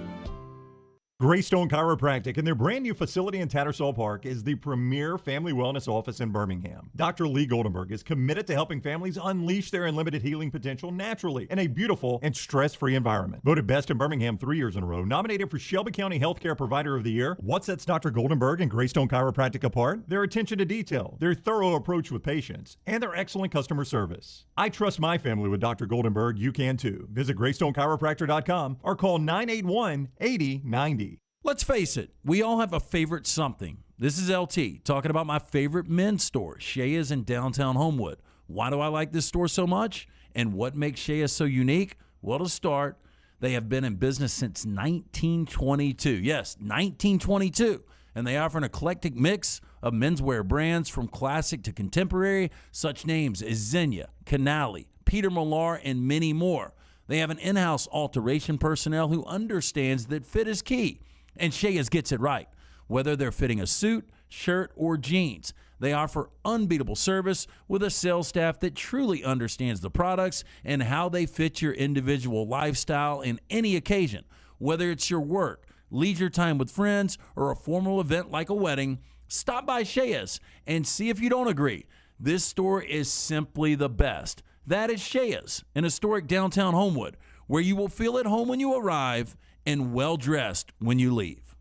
Greystone Chiropractic and their brand new facility in Tattersall Park is the premier family wellness office in Birmingham. Dr. Lee Goldenberg is committed to helping families unleash their unlimited healing potential naturally in a beautiful and stress-free environment. Voted best in Birmingham 3 years in a row, nominated for Shelby County Healthcare Provider of the Year. What sets Dr. Goldenberg and Greystone Chiropractic apart? Their attention to detail, their thorough approach with patients, and their excellent customer service. I trust my family with Dr. Goldenberg. You can too. Visit GreystoneChiropractor.com or call 981-8090. Let's face it, we all have a favorite something. This is LT talking about my favorite men's store, Shea's in downtown Homewood. Why do I like this store so much? And what makes Shea's so unique? Well, to start, they have been in business since 1922. Yes, 1922. And they offer an eclectic mix of menswear brands from classic to contemporary, such names as Xenia, Canali, Peter Millar, and many more. They have an in-house alteration personnel who understands that fit is key. And Shea's gets it right. Whether they're fitting a suit, shirt, or jeans, they offer unbeatable service with a sales staff that truly understands the products and how they fit your individual lifestyle in any occasion. Whether it's your work, leisure time with friends, or a formal event like a wedding, stop by Shea's and see if you don't agree. This store is simply the best. That is Shea's in historic downtown Homewood, where you will feel at home when you arrive and well-dressed when you leave.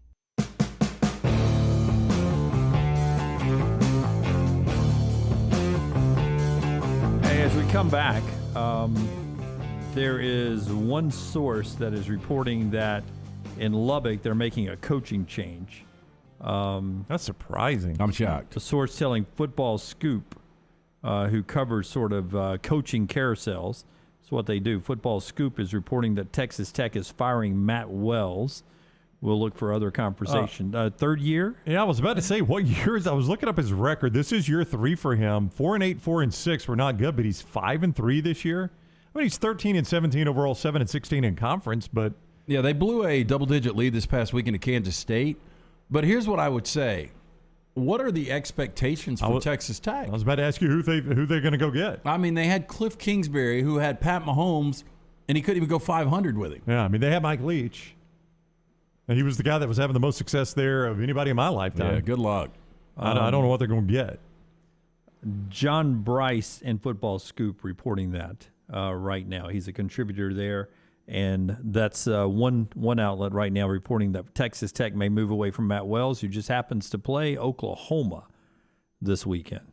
Hey, as we come back, there is one source that is reporting that in Lubbock they're making a coaching change. That's surprising. I'm shocked. The source telling Football Scoop, who covers sort of coaching carousels. That's what they do. Football Scoop is reporting that Texas Tech is firing Matt Wells. We'll look for other conversation. Third year? Yeah, I was about to say, what years? I was looking up his record. This is year 3 for him. 4-8, 4-6 were not good, but he's 5-3 this year. I mean, he's 13-17 overall, 7-16 in conference, but yeah, they blew a double-digit lead this past weekend to Kansas State. But here's what I would say. What are the expectations for Texas Tech? I was about to ask you who they're going to go get. I mean, they had Cliff Kingsbury, who had Pat Mahomes, and he couldn't even go 500 with him. Yeah, I mean, they had Mike Leach. And he was the guy that was having the most success there of anybody in my lifetime. Yeah, good luck. I don't know what they're going to get. John Bryce in Football Scoop reporting that right now. He's a contributor there. And that's one outlet right now reporting that Texas Tech may move away from Matt Wells, who just happens to play Oklahoma this weekend.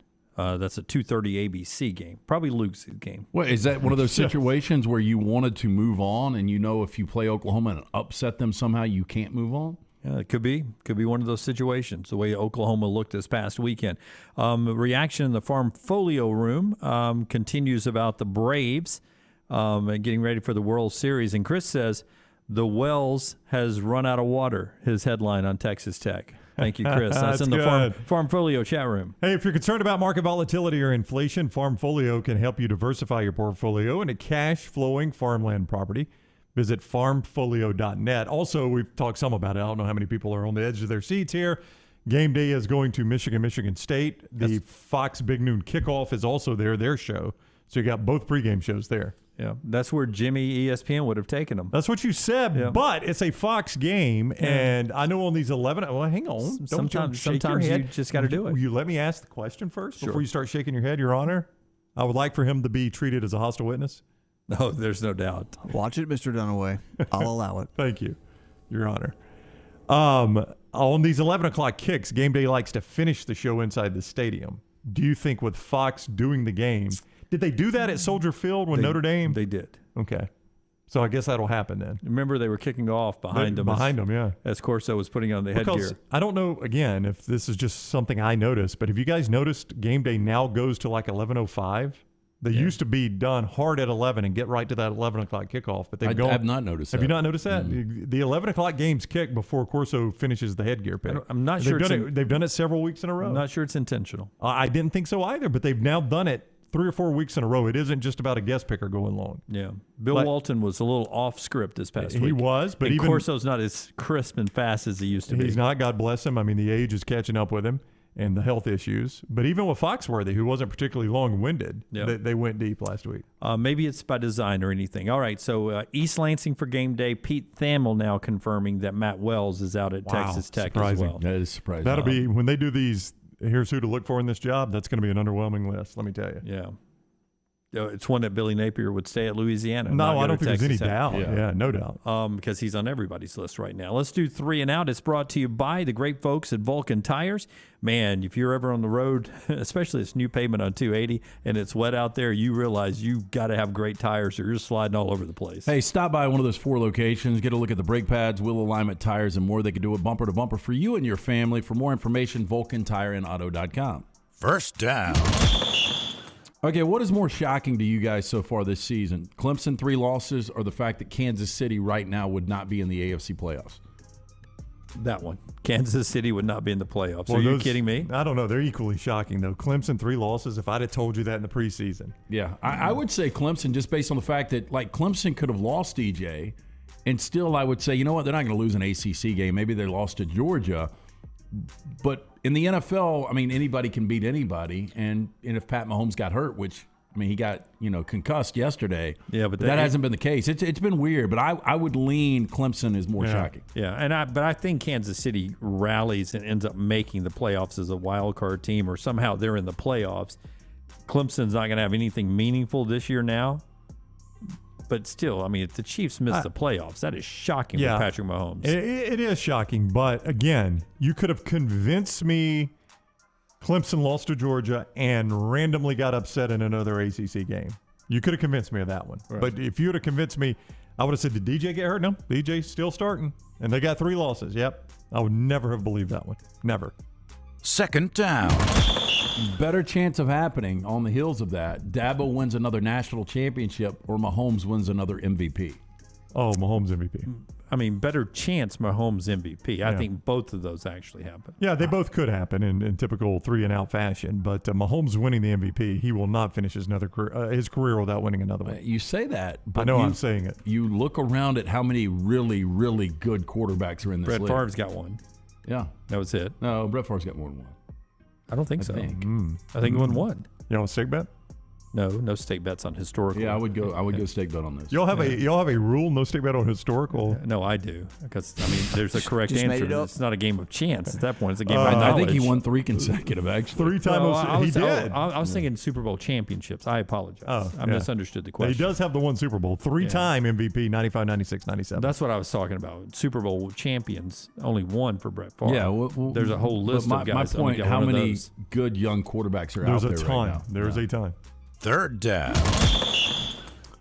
That's a 2:30 ABC game. Probably Luke's game. Well, is that one of those situations where you wanted to move on, and if you play Oklahoma and upset them somehow, you can't move on? Yeah, it could be. Could be one of those situations, the way Oklahoma looked this past weekend. Reaction in the Farmfolio room continues about the Braves and getting ready for the World Series. And Chris says, the Wells has run out of water, his headline on Texas Tech. Thank you, Chris. That's in the Farmfolio chat room. Hey, if you're concerned about market volatility or inflation, Farmfolio can help you diversify your portfolio into cash-flowing farmland property. Visit farmfolio.net. Also, we've talked some about it. I don't know how many people are on the edge of their seats here. Game day is going to Michigan State. The Fox Big Noon Kickoff is also there, their show. So you got both pregame shows there. Yeah, that's where Jimmy ESPN would have taken them. That's what you said, but it's a Fox game, and I know on these 11. Well, hang on. Sometimes you just got to do it. Will you let me ask the question first before you start shaking your head, Your Honor? I would like for him to be treated as a hostile witness. No, there's no doubt. Watch it, Mr. Dunaway. I'll allow it. Thank you, Your Honor. On these 11 o'clock kicks, Game Day likes to finish the show inside the stadium. Do you think with Fox doing the game, did they do that at Soldier Field when Notre Dame? They did. Okay. So I guess that'll happen then. Remember, they were kicking off behind them. Yeah. As Corso was putting on the headgear. I don't know, again, if this is just something I noticed, but have you guys noticed Game Day now goes to like 11:05? They used to be done hard at 11 and get right to that 11 o'clock kickoff. But they've I have not noticed that. Have you not noticed that? Mm-hmm. The 11 o'clock games kick before Corso finishes the headgear pick. I'm not sure. They've done it several weeks in a row. I'm not sure it's intentional. I didn't think so either, but they've now done it 3 or 4 weeks in a row. It isn't just about a guest picker going long. Yeah. Bill Walton was a little off script this past week. He was, but even Corso's not as crisp and fast as he used to be. He's not, God bless him. I mean, the age is catching up with him and the health issues. But even with Foxworthy, who wasn't particularly long-winded, they went deep last week. Maybe it's by design or anything. All right, so East Lansing for game day. Pete Thamel now confirming that Matt Wells is out at Texas Tech as well. That is surprising. That'll be, when they do these, here's who to look for in this job, that's going to be an underwhelming list, let me tell you. Yeah. It's one that Billy Napier would stay at Louisiana. No, I don't think there's any doubt. Yeah, no doubt. Because he's on everybody's list right now. Let's do 3 and Out. It's brought to you by the great folks at Vulcan Tires. Man, if you're ever on the road, especially this new pavement on 280, and it's wet out there, you realize you got to have great tires or you're sliding all over the place. Hey, stop by one of those 4 locations. Get a look at the brake pads, wheel alignment, tires, and more. They can do it bumper to bumper for you and your family. For more information, VulcanTireandAuto.com. First down. Okay, what is more shocking to you guys so far this season? Clemson 3 losses or the fact that Kansas City right now would not be in the AFC playoffs? That one. Kansas City would not be in the playoffs. Are you kidding me? I don't know. They're equally shocking, though. Clemson 3 losses, if I'd have told you that in the preseason. Yeah, I would say Clemson just based on the fact that, like, Clemson could have lost EJ, and still I would say, you know what, they're not going to lose an ACC game. Maybe they lost to Georgia. But in the NFL, I mean, anybody can beat anybody. And if Pat Mahomes got hurt, which, I mean, he got, concussed yesterday. Yeah, but that hasn't been the case. It's been weird, but I would lean Clemson is more shocking. Yeah, but I think Kansas City rallies and ends up making the playoffs as a wild card team, or somehow they're in the playoffs. Clemson's not going to have anything meaningful this year now. But still, I mean, if the Chiefs miss the playoffs, that is shocking for Patrick Mahomes. It is shocking, but again, you could have convinced me Clemson lost to Georgia and randomly got upset in another ACC game. You could have convinced me of that one. Right. But if you would have convinced me, I would have said, did DJ get hurt? No, DJ's still starting. And they got 3 losses. Yep. I would never have believed that one. Never. Second down. Better chance of happening on the heels of that. Dabo wins another national championship or Mahomes wins another MVP. Oh, Mahomes MVP. I mean, better chance Mahomes MVP. I think both of those actually happen. Yeah, they both could happen in typical 3 and out fashion. But Mahomes winning the MVP, he will not finish his career without winning another one. You say that, but I know I'm saying it. You look around at how many really, really good quarterbacks are in this league. Brett Favre's got one. Yeah. That was it. No, Brett Favre's got more than one. I don't think so. I think he won 1. You want a sick bet? No stake bets on historical. Yeah, I would go stake bet on this. Y'all have a rule, no stake bet on historical? No, I do, because there's a correct answer. It's not a game of chance at that point. It's a game of knowledge. I think he won 3 consecutive, actually. 3 times he did. I was thinking Super Bowl championships. I apologize. I misunderstood the question. He does have the one Super Bowl, 3-time MVP, 95, 96, 97. That's what I was talking about. Super Bowl champions, only one for Brett Favre. Yeah, there's a whole list of guys. My point: how many good young quarterbacks are out there right now? There's a ton. Third down.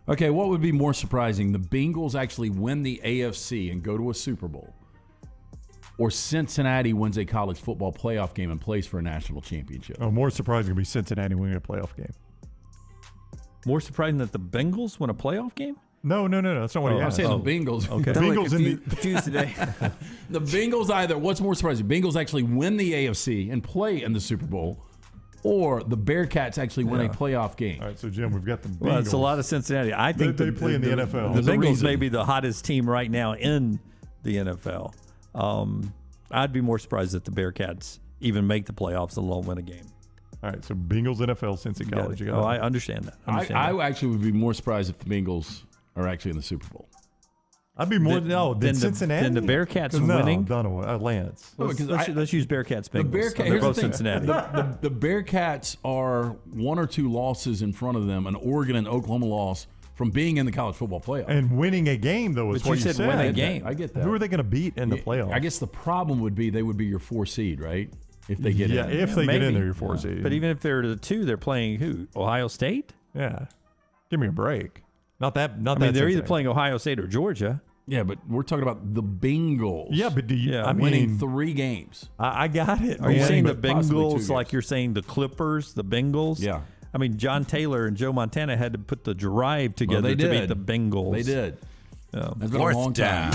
Okay, what would be more surprising? The Bengals actually win the AFC and go to a Super Bowl, or Cincinnati wins a college football playoff game and plays for a national championship? Oh, more surprising would be Cincinnati winning a playoff game. More surprising that the Bengals win a playoff game? No. That's not what he asked. I'm saying the Bengals. Okay. The Bengals confused today. The Bengals either. What's more surprising? Bengals actually win the AFC and play in the Super Bowl, or the Bearcats actually win a playoff game. All right, so Jim, we've got the Bengals. Well, it's a lot of Cincinnati. I think they play in the NFL. The Bengals may be the hottest team right now in the NFL. I'd be more surprised that the Bearcats even make the playoffs, let alone win a game. All right, so Bengals, NFL, Cincy College. I understand that. I actually would be more surprised if the Bengals are actually in the Super Bowl. I'd be more than Cincinnati. Then the Bearcats winning? Lance. Let's use Bearcats Bengals. They're both Cincinnati. The Bearcats are 1 or 2 losses in front of them, an Oregon and Oklahoma loss from being in the college football playoff. And winning a game, though, is what you said. Win a game. I get that. Who are they going to beat in the playoffs? I guess the problem would be they would be your 4 seed, right? If they get in. If they get in, they're your 4 seed. But even if they're the 2, they're playing who? Ohio State? Yeah. Give me a break. Not that. I mean, they're either playing Ohio State or Georgia. Yeah, but we're talking about the Bengals. Yeah, but winning 3 games. I got it. Are you saying the Bengals like you're saying the Clippers, the Bengals? Yeah. I mean, John Taylor and Joe Montana had to put the drive together to beat the Bengals. They did. That's been a long time.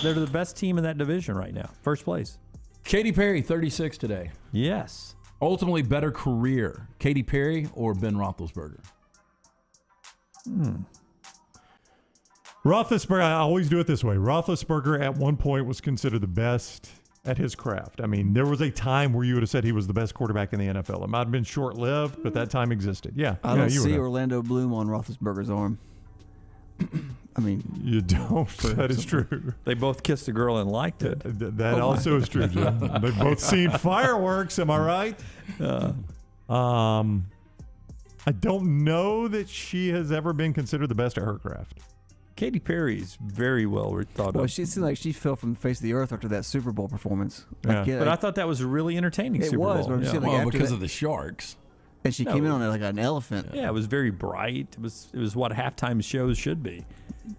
They're the best team in that division right now. First place. Katy Perry, 36 today. Yes. Ultimately, better career, Katy Perry or Ben Roethlisberger? Roethlisberger, I always do it this way. Roethlisberger at one point was considered the best at his craft. I mean, there was a time where you would have said he was the best quarterback in the NFL. It might have been short-lived, but that time existed. Yeah. I don't see Orlando Bloom on Roethlisberger's arm. I mean, you don't. That is true. They both kissed a girl and liked it. That also is true, Jim. They've both seen fireworks. Am I right? I don't know that she has ever been considered the best at her craft. Katy Perry's very well thought of. Well, she seemed like she fell from the face of the earth after that Super Bowl performance. Yeah. But I thought that was a really entertaining Super Bowl. It was, but I'm saying, like, because of the Sharks. And she came in on it like an elephant. Yeah, it was very bright. It was what halftime shows should be.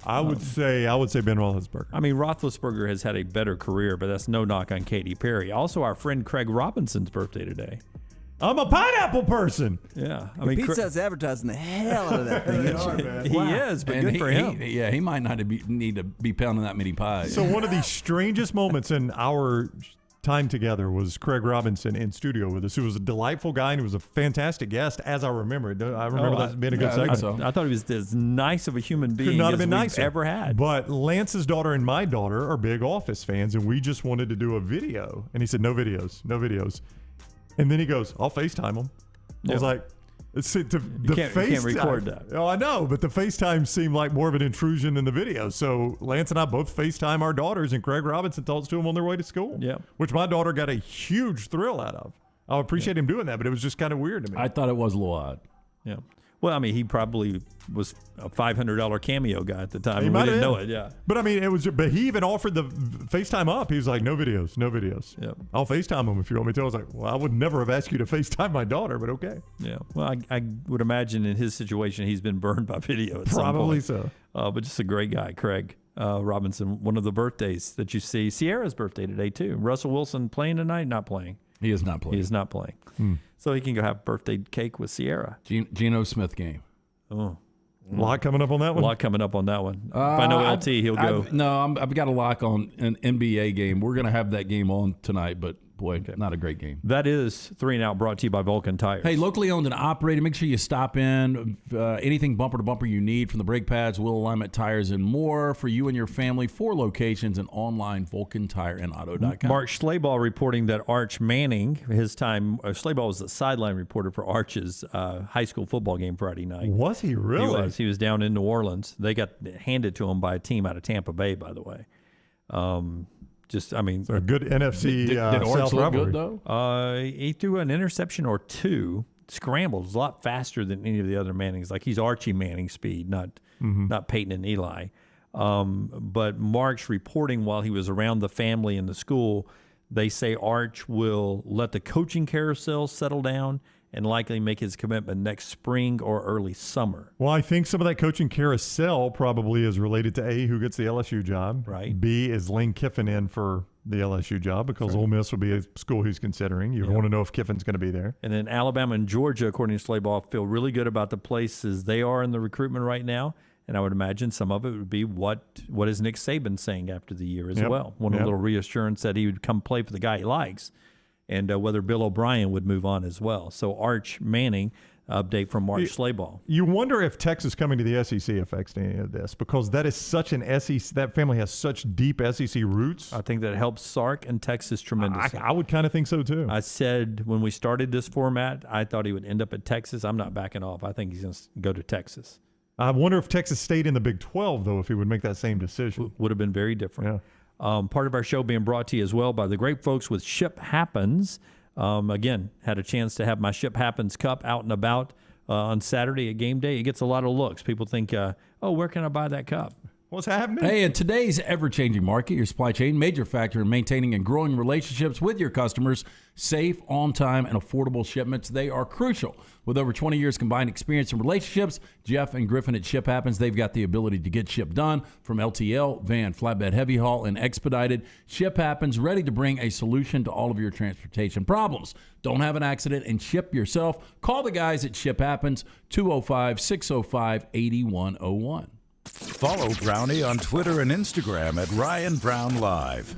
I would say Ben Roethlisberger. I mean, Roethlisberger has had a better career, but that's no knock on Katy Perry. Also, our friend Craig Robinson's birthday today. I'm a pineapple person. Yeah, I mean, Pete Hut's advertising the hell out of that thing. He is, but good for him. He might not need to be pounding that many pies. So one of the strangest moments in our time together was Craig Robinson in studio with us, who was a delightful guy and he was a fantastic guest, as I remember. I remember that being a good segment. I thought he was as nice of a human being Could not as have been we've nicer. ever had. But Lance's daughter and my daughter are big Office fans, and we just wanted to do a video. And he said, no videos. And then he goes, I'll FaceTime them. I was like, you can't record that. Oh, I know, but the FaceTime seemed like more of an intrusion than the video. So Lance and I both FaceTime our daughters, and Craig Robinson talks to them on their way to school. Yeah, which my daughter got a huge thrill out of. I appreciate him doing that, but it was just kind of weird to me. I thought it was a little odd. Yeah. Well, I mean, he probably was a $500 cameo guy at the time. He And we might didn't have know been. it. Yeah. But I mean, but he even offered the FaceTime up. He was like, no videos. Yeah. I'll FaceTime him if you want me to. I was like, well, I would never have asked you to FaceTime my daughter, but okay. Yeah. Well, I would imagine in his situation, he's been burned by video at Probably some point. so. But just a great guy, Craig Robinson. One of the birthdays that you see. Sierra's birthday today, too. Russell Wilson playing tonight? Not playing. He is not playing. He is not playing. So he can go have birthday cake with Sierra. Geno Smith game. Oh. A lot coming up on that one? A lot coming up on that one. If I know LT, he'll go. I've got a lock on an NBA game. We're going to have that game on tonight, but Boy, not a great game. That is 3 and Out brought to you by Vulcan Tires. Hey, locally owned and operated. Make sure you stop in. Anything bumper to bumper you need, from the brake pads, wheel alignment, tires, and more for you and your family. 4 locations and online VulcanTireandAuto.com. Mark Schleybaugh reporting that Arch Manning, Schleybaugh was the sideline reporter for Arch's high school football game Friday night. Was he really? He was down in New Orleans. They got handed to him by a team out of Tampa Bay, by the way. A good NFC did Arch look good, though? He threw an interception or 2, scrambled a lot faster than any of the other Mannings. Like, he's Archie Manning speed, not Peyton and Eli. But Mark's reporting while he was around the family and the school, they say Arch will let the coaching carousel settle down and likely make his commitment next spring or early summer. Well, I think some of that coaching carousel probably is related to A, who gets the LSU job. Right. B, is Lane Kiffin in for the LSU job, because Ole Miss would be a school he's considering. You want to know if Kiffin's going to be there. And then Alabama and Georgia, according to Schleybaugh, feel really good about the places they are in the recruitment right now. And I would imagine some of it would be what is Nick Saban saying after the year as well. A little reassurance that he would come play for the guy he likes, and whether Bill O'Brien would move on as well. So Arch Manning, update from Mark Schleybaugh. You wonder if Texas coming to the SEC affects any of this, because that is such an SEC, that family has such deep SEC roots. I think that helps Sark and Texas tremendously. I would kind of think so too. I said when we started this format, I thought he would end up at Texas. I'm not backing off. I think he's going to go to Texas. I wonder if Texas stayed in the Big 12, though, if he would make that same decision. Would have been very different. Yeah. Part of our show being brought to you as well by the great folks with Ship Happens. Again, had a chance to have my Ship Happens cup out and about on Saturday at game day. It gets a lot of looks. People think, where can I buy that cup? What's happening? Hey, in today's ever-changing market, your supply chain, major factor in maintaining and growing relationships with your customers. Safe, on-time, and affordable shipments, they are crucial. With over 20 years combined experience in relationships, Jeff and Griffin at Ship Happens, they've got the ability to get ship done from LTL, van, flatbed, heavy haul, and expedited. Ship Happens, ready to bring a solution to all of your transportation problems. Don't have an accident and ship yourself. Call the guys at Ship Happens, 205-605-8101. Follow Brownie on Twitter and Instagram at Ryan Brown Live.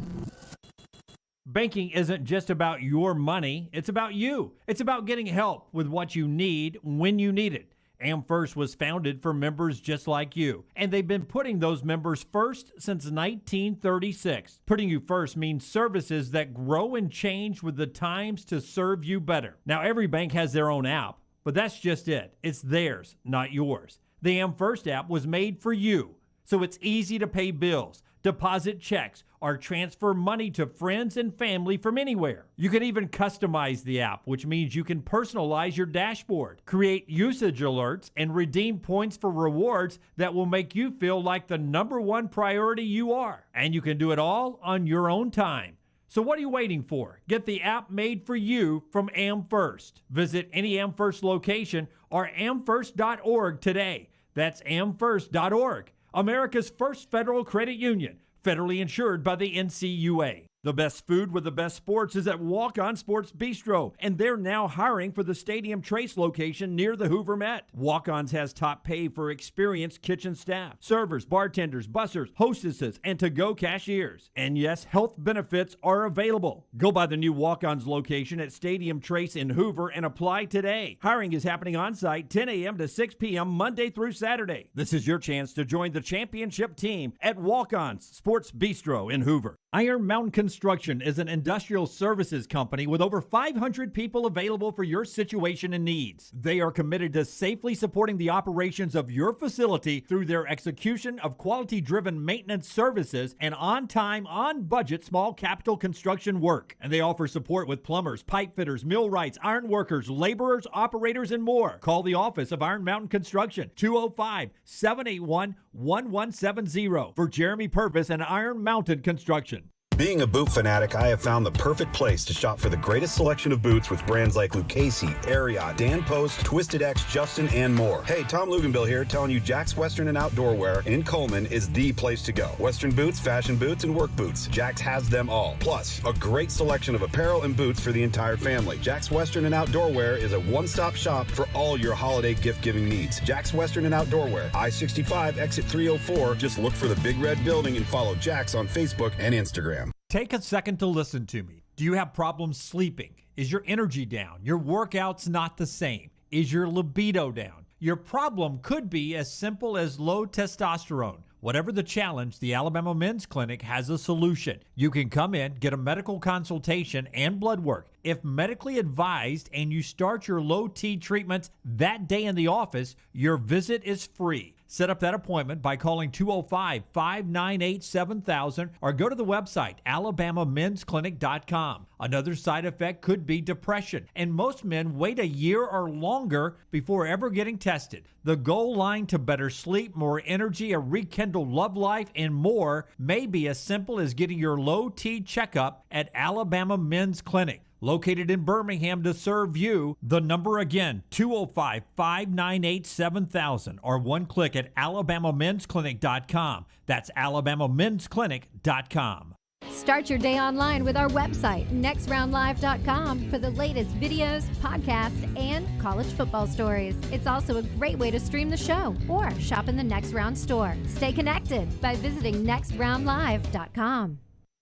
Banking isn't just about your money, it's about you. It's about getting help with what you need when you need it. AmFirst was founded for members just like you, and they've been putting those members first since 1936. Putting you first means services that grow and change with the times to serve you better. Now, every bank has their own app, but that's just it. It's theirs, not yours. The AmFirst app was made for you, so it's easy to pay bills, deposit checks, or transfer money to friends and family from anywhere. You can even customize the app, which means you can personalize your dashboard, create usage alerts, and redeem points for rewards that will make you feel like the #1 priority you are. And you can do it all on your own time. So what are you waiting for? Get the app made for you from AmFirst. Visit any AmFirst location or amfirst.org today. That's amfirst.org, America's first federal credit union, federally insured by the NCUA. The best food with the best sports is at Walk-On Sports Bistro, and they're now hiring for the Stadium Trace location near the Hoover Met. Walk-Ons has top pay for experienced kitchen staff, servers, bartenders, bussers, hostesses, and to-go cashiers. And yes, health benefits are available. Go by the new Walk-Ons location at Stadium Trace in Hoover and apply today. Hiring is happening on site 10 a.m. to 6 p.m. Monday through Saturday. This is your chance to join the championship team at Walk-Ons Sports Bistro in Hoover. Iron Mountain Construction is an industrial services company with over 500 people available for your situation and needs. They are committed to safely supporting the operations of your facility through their execution of quality-driven maintenance services and on-time, on-budget small capital construction work. And they offer support with plumbers, pipe fitters, millwrights, iron workers, laborers, operators, and more. Call the office of Iron Mountain Construction, 205-781-1170 for Jeremy Purvis and Iron Mountain Construction. Being a boot fanatic, I have found the perfect place to shop for the greatest selection of boots with brands like Lucchese, Ariat, Dan Post, Twisted X, Justin, and more. Hey, Tom Luganbill here, telling you Jack's Western and Outdoor Wear in Coleman is the place to go. Western boots, fashion boots, and work boots. Jack's has them all. Plus, a great selection of apparel and boots for the entire family. Jack's Western and Outdoor Wear is a one-stop shop for all your holiday gift-giving needs. Jack's Western and Outdoor Wear, I-65, exit 304. Just look for the big red building and follow Jack's on Facebook and Instagram. Take a second to listen to me. Do you have problems sleeping? Is your energy down? Your workouts not the same? Is your libido down? Your problem could be as simple as low testosterone. Whatever the challenge, the Alabama Men's Clinic has a solution. You can come in, get a medical consultation and blood work. If medically advised and you start your low T treatments that day in the office, your visit is free. Set up that appointment by calling 205-598-7000 or go to the website alabamamensclinic.com. Another side effect could be depression, and most men wait a year or longer before ever getting tested. The goal line to better sleep, more energy, a rekindled love life, and more may be as simple as getting your low T checkup at Alabama Men's Clinic. Located in Birmingham to serve you. The number again, 205-598-7000 or one click at alabamamensclinic.com. That's alabamamensclinic.com. Start your day online with our website, nextroundlive.com, for the latest videos, podcasts, and college football stories. It's also a great way to stream the show or shop in the Next Round store. Stay connected by visiting nextroundlive.com.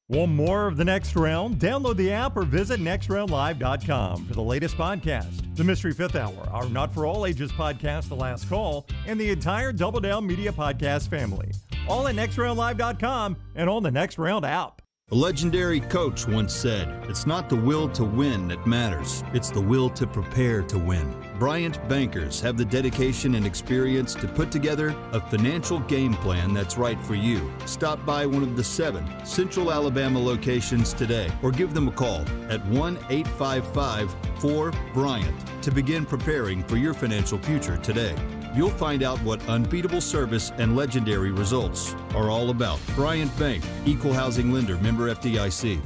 Want more of The Next Round? Download the app or visit nextroundlive.com for the latest podcast. The Mystery Fifth Hour, our Not For All Ages podcast, The Last Call, and the entire Double Down Media podcast family. All at nextroundlive.com and on the Next Round app. A legendary coach once said, "It's not the will to win that matters, it's the will to prepare to win." Bryant bankers have the dedication and experience to put together a financial game plan that's right for you. Stop by one of the 7 Central Alabama locations today or give them a call at 1-855-4-BRYANT to begin preparing for your financial future today. You'll find out what unbeatable service and legendary results are all about. Bryant Bank, Equal Housing Lender, member FDIC.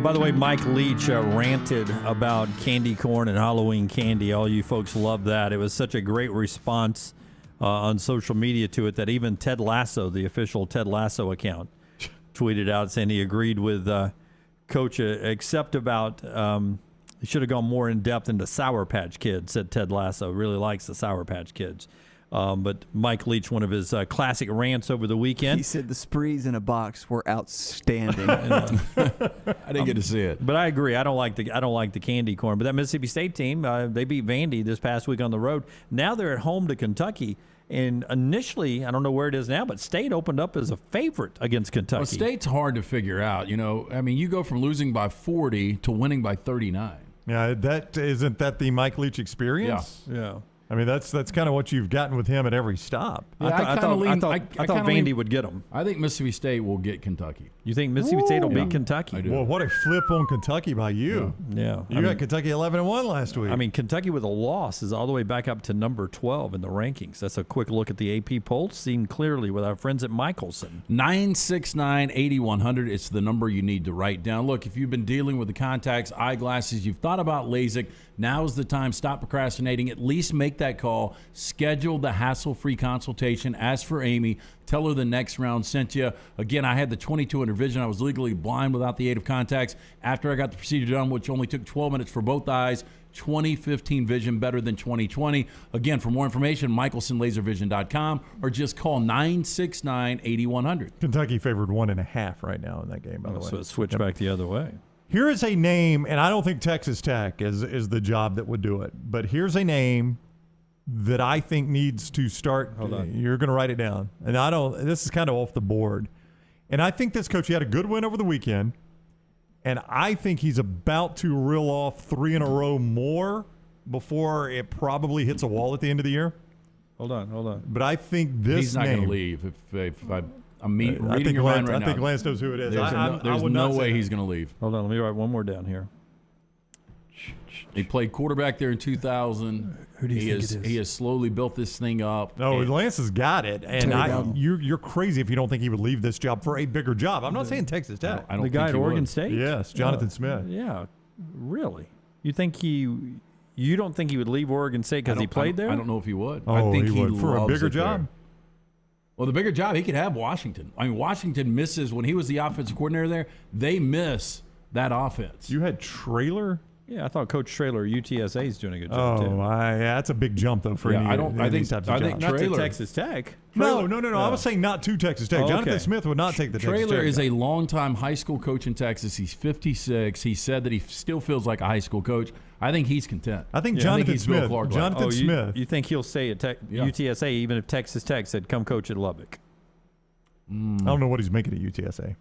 By the way, Mike Leach ranted about candy corn and Halloween candy. All you folks love that. It was such a great response on social media to it that even Ted Lasso, the official Ted Lasso account, tweeted out saying he agreed with Coach, except about he should have gone more in depth into Sour Patch Kids, said Ted Lasso. Really likes the Sour Patch Kids. But Mike Leach, one of his classic rants over the weekend. He said the sprees in a box were outstanding. I didn't get to see it, but I agree. I don't like the candy corn. But that Mississippi State team, they beat Vandy this past week on the road. Now they're at home to Kentucky. And initially, I don't know where it is now, but State opened up as a favorite against Kentucky. Well, State's hard to figure out. You know, I mean, you go from losing by 40 to winning by 39. Yeah, isn't that the Mike Leach experience? Yeah. I mean, that's kind of what you've gotten with him at every stop. Yeah, I thought Vandy would get them. I think Mississippi State will get Kentucky. You think Mississippi State will beat Kentucky? I do. Well, what a flip on Kentucky by you. Yeah. You got Kentucky 11-1 last week. I mean, Kentucky with a loss is all the way back up to number 12 in the rankings. That's a quick look at the AP polls, seen clearly with our friends at Michelson. 969-8100. It's the number you need to write down. Look, if you've been dealing with the contacts, eyeglasses, you've thought about LASIK, now's the time. Stop procrastinating. At least make that call. Schedule the hassle-free consultation. As for Amy, tell her the Next Round sent you. Again, I had the 2200 vision. I was legally blind without the aid of contacts. After I got the procedure done, which only took 12 minutes for both eyes, 2015 vision better than 2020. Again, for more information, michelsonlaservision.com or just call 969-8100. Kentucky favored 1.5 right now in that game, by the way. So it switched back the other way. Here is a name, and I don't think Texas Tech is the job that would do it, but here's a name that I think needs to start. Hold on. You're going to write it down. And this is kind of off the board. And I think this coach, he had a good win over the weekend, and I think he's about to reel off 3 in a row more before it probably hits a wall at the end of the year. Hold on. But I think this He's not name, going to leave. I'm reading your Lance, mind right now. I think Lance knows who it is. There's no way he's going to leave. Hold on, let me write one more down here. He played quarterback there in 2000. Who do you think it is? He has slowly built this thing up. No, Lance has got it, and you're crazy if you don't think he would leave this job for a bigger job. I'm not saying Texas Tech. I don't the guy think at he Oregon would. State? Yes, Jonathan Smith. Yeah, really? You don't think he would leave Oregon State because he played there? I don't know if he would. Oh, I think he would for a bigger job. There. Well, the bigger job, he could have Washington. I mean, Washington misses when he was the offensive coordinator there. They miss that offense. You had Traylor Yeah, I thought Coach Traylor UTSA is doing a good job too. That's a big jump though for these types of jobs. Not to Texas Tech. No. I was saying not to Texas Tech. Jonathan Smith would not take the Texas Tech. Traylor is a longtime high school coach in Texas. He's 56. He said that he still feels like a high school coach. I think he's content. I think Jonathan Smith. Smith. You think he'll stay at UTSA even if Texas Tech said, come coach at Lubbock? I don't know what he's making at UTSA.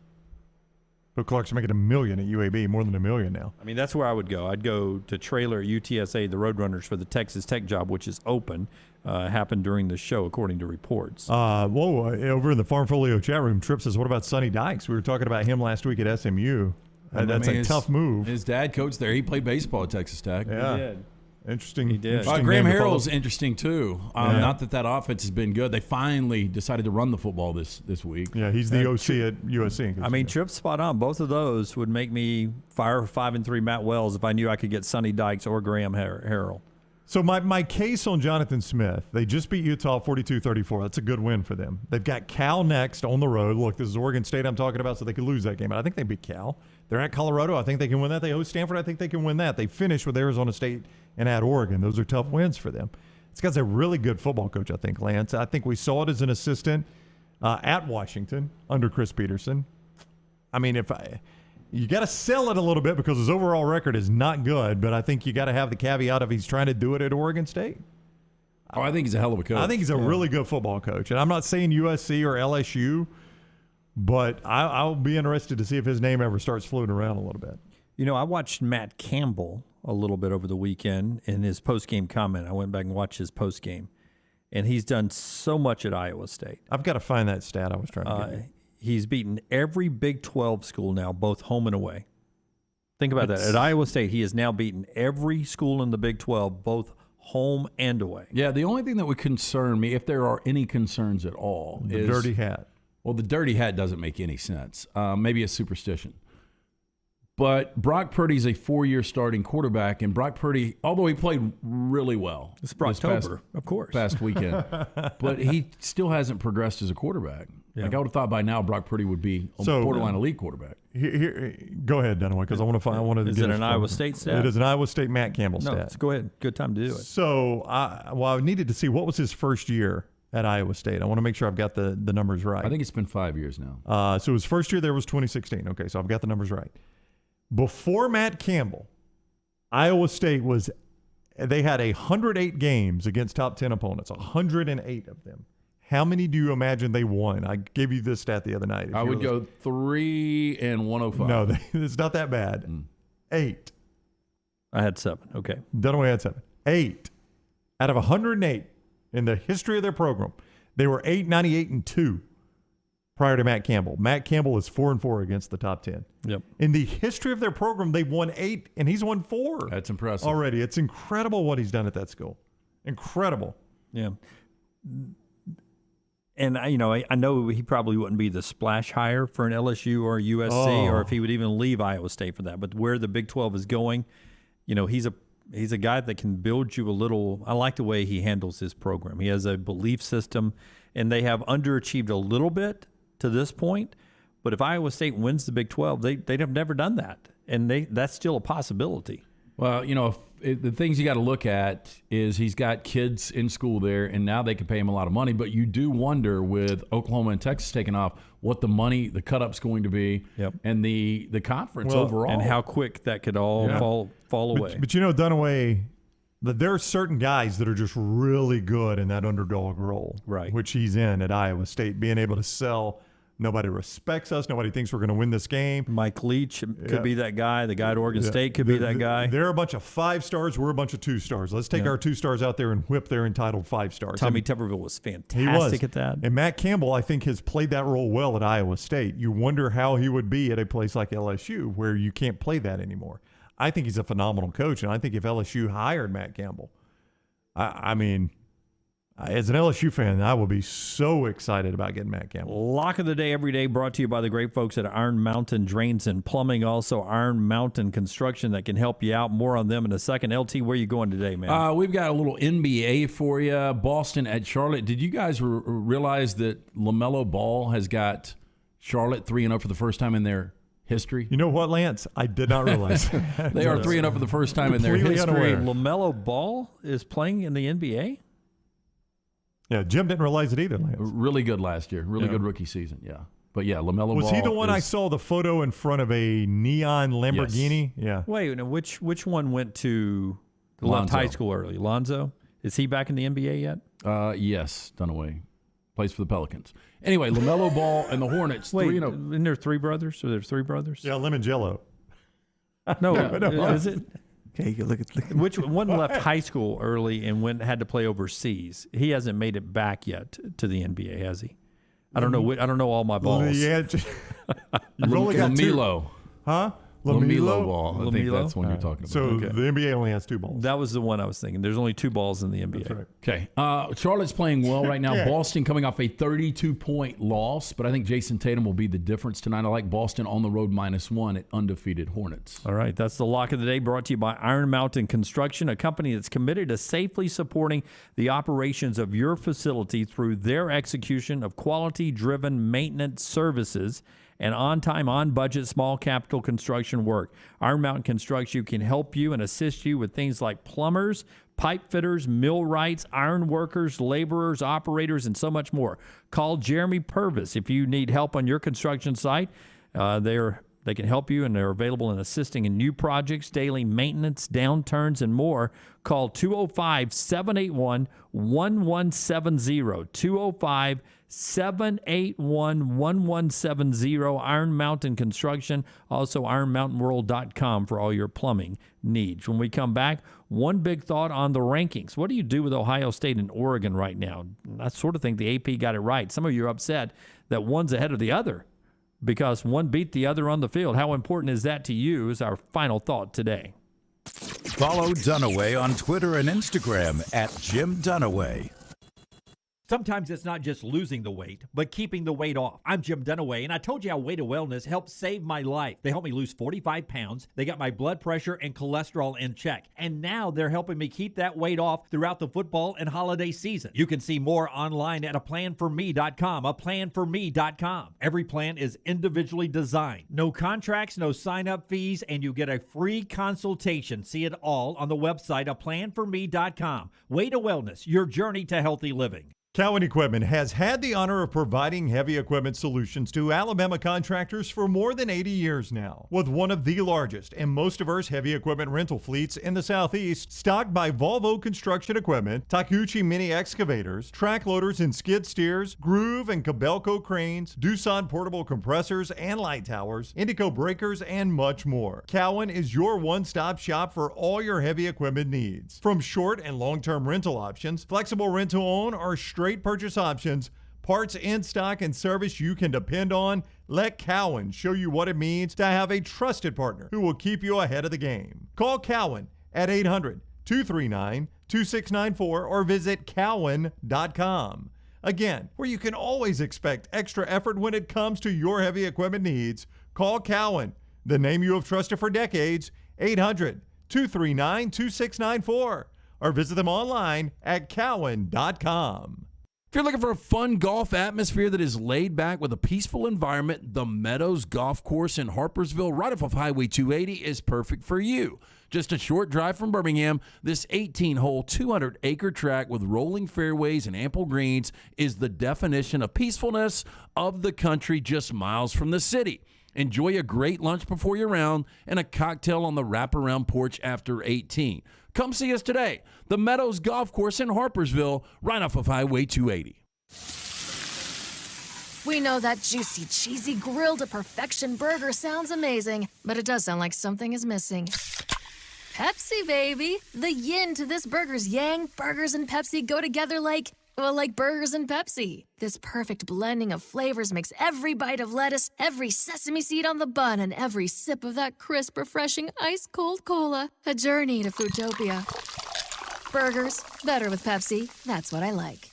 Bill Clark's making $1 million at UAB, more than $1 million now. I mean, that's where I would go. I'd go to Traylor at UTSA, the Roadrunners, for the Texas Tech job, which is open. Happened during the show, according to reports. Over in the Farmfolio chat room, Tripp says, what about Sonny Dykes? We were talking about him last week at SMU. That's a tough move. His dad coached there. He played baseball at Texas Tech. Yeah. He did. Interesting. He did. Graham Harrell's interesting too. Not that offense has been good. They finally decided to run the football this week. Yeah, he's the OC at USC. I mean, Tripp's spot on. Both of those would make me fire 5-3 Matt Wells if I knew I could get Sonny Dykes or Graham Harrell. So my case on Jonathan Smith, they just beat Utah 42-34. That's a good win for them. They've got Cal next on the road. Look, this is Oregon State I'm talking about, so they could lose that game. But I think they beat Cal. They're at Colorado. I think they can win that. They host Stanford. I think they can win that. They finish with Arizona State and at Oregon. Those are tough wins for them. This guy's a really good football coach, I think, Lance. I think we saw it as an assistant at Washington under Chris Peterson. I mean, you got to sell it a little bit because his overall record is not good, but I think you got to have the caveat of he's trying to do it at Oregon State. I think he's a hell of a coach. I think he's a really good football coach. And I'm not saying USC or LSU, but I'll be interested to see if his name ever starts floating around a little bit. You know, I watched Matt Campbell a little bit over the weekend in his post-game comment. I went back and watched his post-game, and he's done so much at Iowa State. I've got to find that stat I was trying to get. He's beaten every Big 12 school now, both home and away. Think about that. At Iowa State, he has now beaten every school in the Big 12, both home and away. Yeah, the only thing that would concern me, if there are any concerns at all, is the dirty hat. Well, the dirty hat doesn't make any sense. Maybe a superstition. But Brock Purdy's a 4-year starting quarterback, and Brock Purdy, although he played really well this October, of course, past weekend, but he still hasn't progressed as a quarterback. Yeah. Like I would have thought by now, Brock Purdy would be a borderline elite quarterback. Go ahead, Dunaway, because I want to find. Is it an Iowa State stat? It is an Iowa State Matt Campbell stat. No, go aahead. Good time to do it. So, I needed to see what was his first year at Iowa State. I want to make sure I've got the numbers right. I think it's been 5 years now. So his first year there was 2016. Okay, so I've got the numbers right. Before Matt Campbell, Iowa State they had 108 games against top 10 opponents, 108 of them. How many do you imagine they won? I gave you this stat the other night. I would go 3-105. No, it's not that bad. 8. I had 7. Okay. Dunaway had 7. 8 out of 108 in the history of their program. They were 8-98-2 prior to Matt Campbell. Matt Campbell is 4-4 against the top 10. Yep. In the history of their program, they've won 8 and he's won 4. That's impressive. Already. It's incredible what he's done at that school. Incredible. Yeah. And, I know he probably wouldn't be the splash hire for an LSU or a USC or if he would even leave Iowa State for that. But where the Big 12 is going, he's a guy that can build you a little. I like the way he handles his program. He has a belief system, and they have underachieved a little bit to this point. But if Iowa State wins the Big 12, they have never done that, and that's still a possibility. Well, the things you got to look at is he's got kids in school there, and now they can pay him a lot of money. But you do wonder with Oklahoma and Texas taking off what the money, the cut-up's going to be, and the conference overall. And how quick that could all fall away. But Dunaway, there are certain guys that are just really good in that underdog role, right? Which he's in at Iowa State, being able to sell. Nobody respects us. Nobody thinks we're going to win this game. Mike Leach could be that guy. The guy at Oregon State could be that guy. They're a bunch of 5 stars. We're a bunch of 2 stars. Let's take our 2 stars out there and whip their entitled 5 stars. Tommy Tuberville was fantastic at that. And Matt Campbell, I think, has played that role well at Iowa State. You wonder how he would be at a place like LSU where you can't play that anymore. I think he's a phenomenal coach, and I think if LSU hired Matt Campbell, I mean, as an LSU fan, I will be so excited about getting Matt Campbell. Lock of the day every day brought to you by the great folks at Iron Mountain Drains and Plumbing, also Iron Mountain Construction that can help you out. More on them in a second. LT, where are you going today, man? We've got a little NBA for you. Boston at Charlotte. Did you guys realize that LaMelo Ball has got Charlotte 3-0 for the first time in their history. You know what, Lance? I did not realize. They are 3-0 for the first time in their history. LaMelo Ball is playing in the NBA? Yeah, Jim didn't realize it either, Lance. Really good last year. Really good rookie season, yeah. But yeah, LaMelo Ball. Was he the one I saw the photo in front of a neon Lamborghini? Yes. Yeah. Wait, now which one went to left high school early? Lonzo? Is he back in the NBA yet? Yes, Dunaway. Plays for the Pelicans. Anyway, LaMelo Ball and the Hornets. Wait, 3-0. Isn't there three brothers? Or there's three brothers? Yeah, Lemon Jello. No, is it? Okay, you look at Which one left high school early and had to play overseas? He hasn't made it back yet to the NBA, has he? I don't know. I don't know all my balls. Yeah, you've only got LaMelo. Huh? LaMelo Ball. I think LaMelo? that's one you're talking about. So the NBA only has 2 balls. That was the one I was thinking. There's only 2 balls in the NBA. That's right. Okay. Charlotte's playing well right now. Yeah. Boston coming off a 32-point loss, but I think Jason Tatum will be the difference tonight. I like Boston on the road -1 at undefeated Hornets. All right. That's the lock of the day, brought to you by Iron Mountain Construction, a company that's committed to safely supporting the operations of your facility through their execution of quality-driven maintenance services and on-time, on-budget, small capital construction work. Iron Mountain Construction can help you and assist you with things like plumbers, pipe fitters, millwrights, iron workers, laborers, operators, and so much more. Call Jeremy Purvis if you need help on your construction site. They can help you, and they're available in assisting in new projects, daily maintenance, downturns, and more. Call 205-781-1170. 205-781-1170. Iron Mountain Construction. Also, ironmountainworld.com for all your plumbing needs. When we come back, one big thought on the rankings. What do you do with Ohio State and Oregon right now? I sort of think the AP got it right. Some of you are upset that one's ahead of the other because one beat the other on the field. How important is that to you is our final thought today. Follow Dunaway on Twitter and Instagram at Jim Dunaway. Sometimes it's not just losing the weight, but keeping the weight off. I'm Jim Dunaway, and I told you how Weight to Wellness helped save my life. They helped me lose 45 pounds. They got my blood pressure and cholesterol in check. And now they're helping me keep that weight off throughout the football and holiday season. You can see more online at aplanforme.com, aplanforme.com. Every plan is individually designed. No contracts, no sign-up fees, and you get a free consultation. See it all on the website, aplanforme.com. Weight to Wellness, your journey to healthy living. Cowan Equipment has had the honor of providing heavy equipment solutions to Alabama contractors for more than 80 years now. With one of the largest and most diverse heavy equipment rental fleets in the Southeast, stocked by Volvo Construction Equipment, Takuchi Mini Excavators, track loaders and skid steers, Groove and Cabelco cranes, Doosan portable compressors and light towers, Indico breakers, and much more. Cowan is your one-stop shop for all your heavy equipment needs. From short and long-term rental options, flexible rent-to-own, or straight purchase options, parts in stock, and service you can depend on, let Cowan show you what it means to have a trusted partner who will keep you ahead of the game. Call Cowan at 800-239-2694 or visit cowan.com. Again, where you can always expect extra effort when it comes to your heavy equipment needs, call Cowan, the name you have trusted for decades, 800-239-2694, or visit them online at cowan.com. If you're looking for a fun golf atmosphere that is laid back with a peaceful environment, the Meadows Golf Course in Harpersville, right off of Highway 280, is perfect for you. Just a short drive from Birmingham, this 18-hole, 200-acre track with rolling fairways and ample greens is the definition of peacefulness of the country just miles from the city. Enjoy a great lunch before your round and a cocktail on the wraparound porch after 18. Come see us today. The Meadows Golf Course in Harpersville, right off of Highway 280. We know that juicy, cheesy, grilled to perfection burger sounds amazing, but it does sound like something is missing. Pepsi, baby! The yin to this burger's yang. Burgers and Pepsi go together like burgers and Pepsi. This perfect blending of flavors makes every bite of lettuce, every sesame seed on the bun, and every sip of that crisp, refreshing, ice-cold cola a journey to Foodtopia. Burgers, better with Pepsi. That's what I like.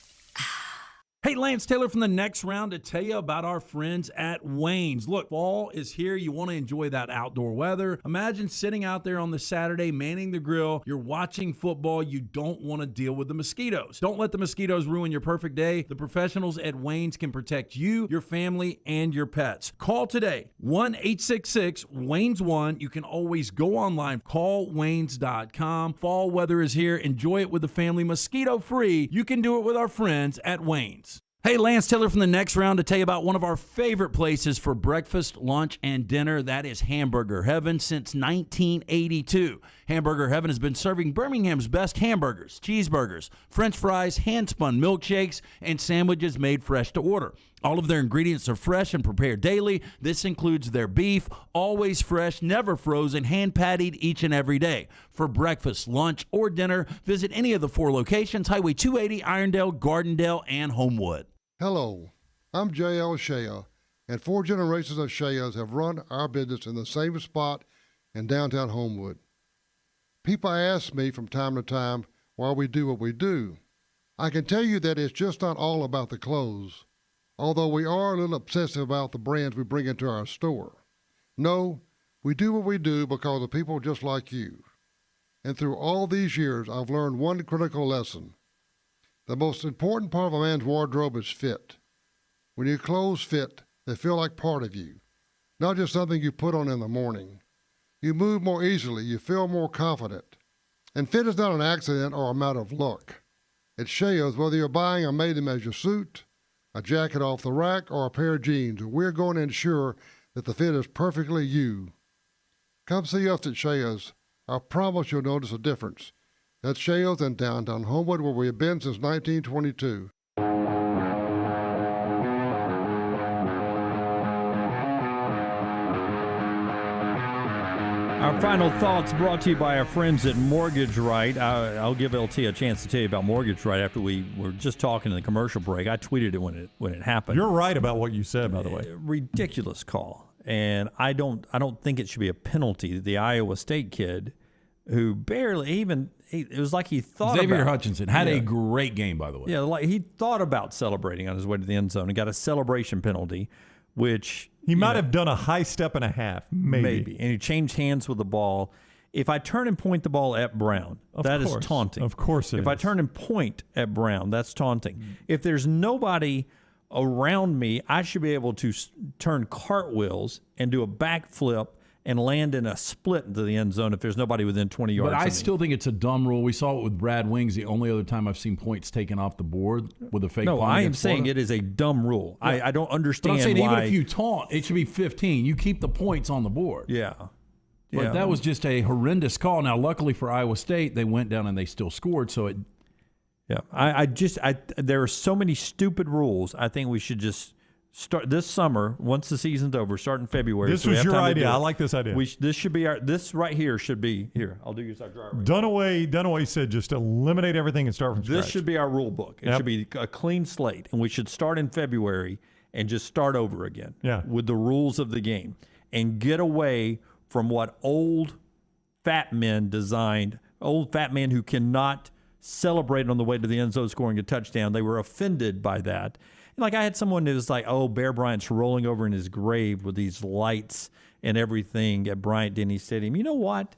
Hey, Hey, Lance Taylor from the Next Round to tell you about our friends at Wayne's. Look, fall is here. You want to enjoy that outdoor weather. Imagine sitting out there on the Saturday, manning the grill. You're watching football. You don't want to deal with the mosquitoes. Don't let the mosquitoes ruin your perfect day. The professionals at Wayne's can protect you, your family, and your pets. Call today, 1-866-WAYNES1. You can always go online, callwaynes.com. Fall weather is here. Enjoy it with the family, mosquito-free. You can do it with our friends at Wayne's. Hey, Lance Taylor from the Next Round to tell you about one of our favorite places for breakfast, lunch, and dinner. That is Hamburger Heaven since 1982. Hamburger Heaven has been serving Birmingham's best hamburgers, cheeseburgers, French fries, hand-spun milkshakes, and sandwiches made fresh to order. All of their ingredients are fresh and prepared daily. This includes their beef, always fresh, never frozen, hand-pattied each and every day. For breakfast, lunch, or dinner, visit any of the 4 locations, Highway 280, Irondale, Gardendale, and Homewood. Hello, I'm J.L. Shea, and 4 generations of Sheas have run our business in the same spot in downtown Homewood. People ask me from time to time why we do what we do. I can tell you that it's just not all about the clothes, although we are a little obsessive about the brands we bring into our store. No, we do what we do because of people just like you. And through all these years, I've learned one critical lesson. The most important part of a man's wardrobe is fit. When your clothes fit, they feel like part of you, not just something you put on in the morning. You move more easily, you feel more confident. And fit is not an accident or a matter of luck. It shows whether you're buying a made-to-measure suit, a jacket off the rack, or a pair of jeans. We're going to ensure that the fit is perfectly you. Come see us at Shea's. I promise you'll notice a difference. That's Shea's in downtown Homewood, where we have been since 1922. Our final thoughts brought to you by our friends at Mortgage Right. I'll give LT a chance to tell you about Mortgage Right after we were just talking in the commercial break. I tweeted it when it happened. You're right about what you said, by the way. Ridiculous call. And I don't think it should be a penalty. The Iowa State kid who barely even it was like he thought Xavier about Hutchinson had a great game, by the way. Yeah, like he thought about celebrating on his way to the end zone and got a celebration penalty, which he might have done a high step and a half, maybe. And he changed hands with the ball. If I turn and point the ball at Brown, that is taunting. Of course it is. If I turn and point at Brown, that's taunting. If there's nobody around me, I should be able to turn cartwheels and do a backflip and land in a split into the end zone if there's nobody within 20 yards. But I still think it's a dumb rule. We saw it with Brad Wings. The only other time I've seen points taken off the board with a fake punt. No, I am saying it is a dumb rule. Yeah. I don't understand but I'm saying why. Even if you taunt, it should be 15. You keep the points on the board. Yeah. But that was just a horrendous call. Now, luckily for Iowa State, they went down and they still scored. So it. Yeah, there are so many stupid rules. I think we should just start this summer, once the season's over, start in February. This was your idea. I like this idea. This should be this right here should be here. I'll do your side driver. Dunaway said just eliminate everything and start from scratch. This should be our rule book. It should be a clean slate, and we should start in February and just start over again with the rules of the game and get away from what old fat men designed, old fat men who cannot celebrate on the way to the end zone scoring a touchdown. They were offended by that. Like I had someone that was like, "Oh, Bear Bryant's rolling over in his grave with these lights and everything at Bryant-Denny Stadium." You know what?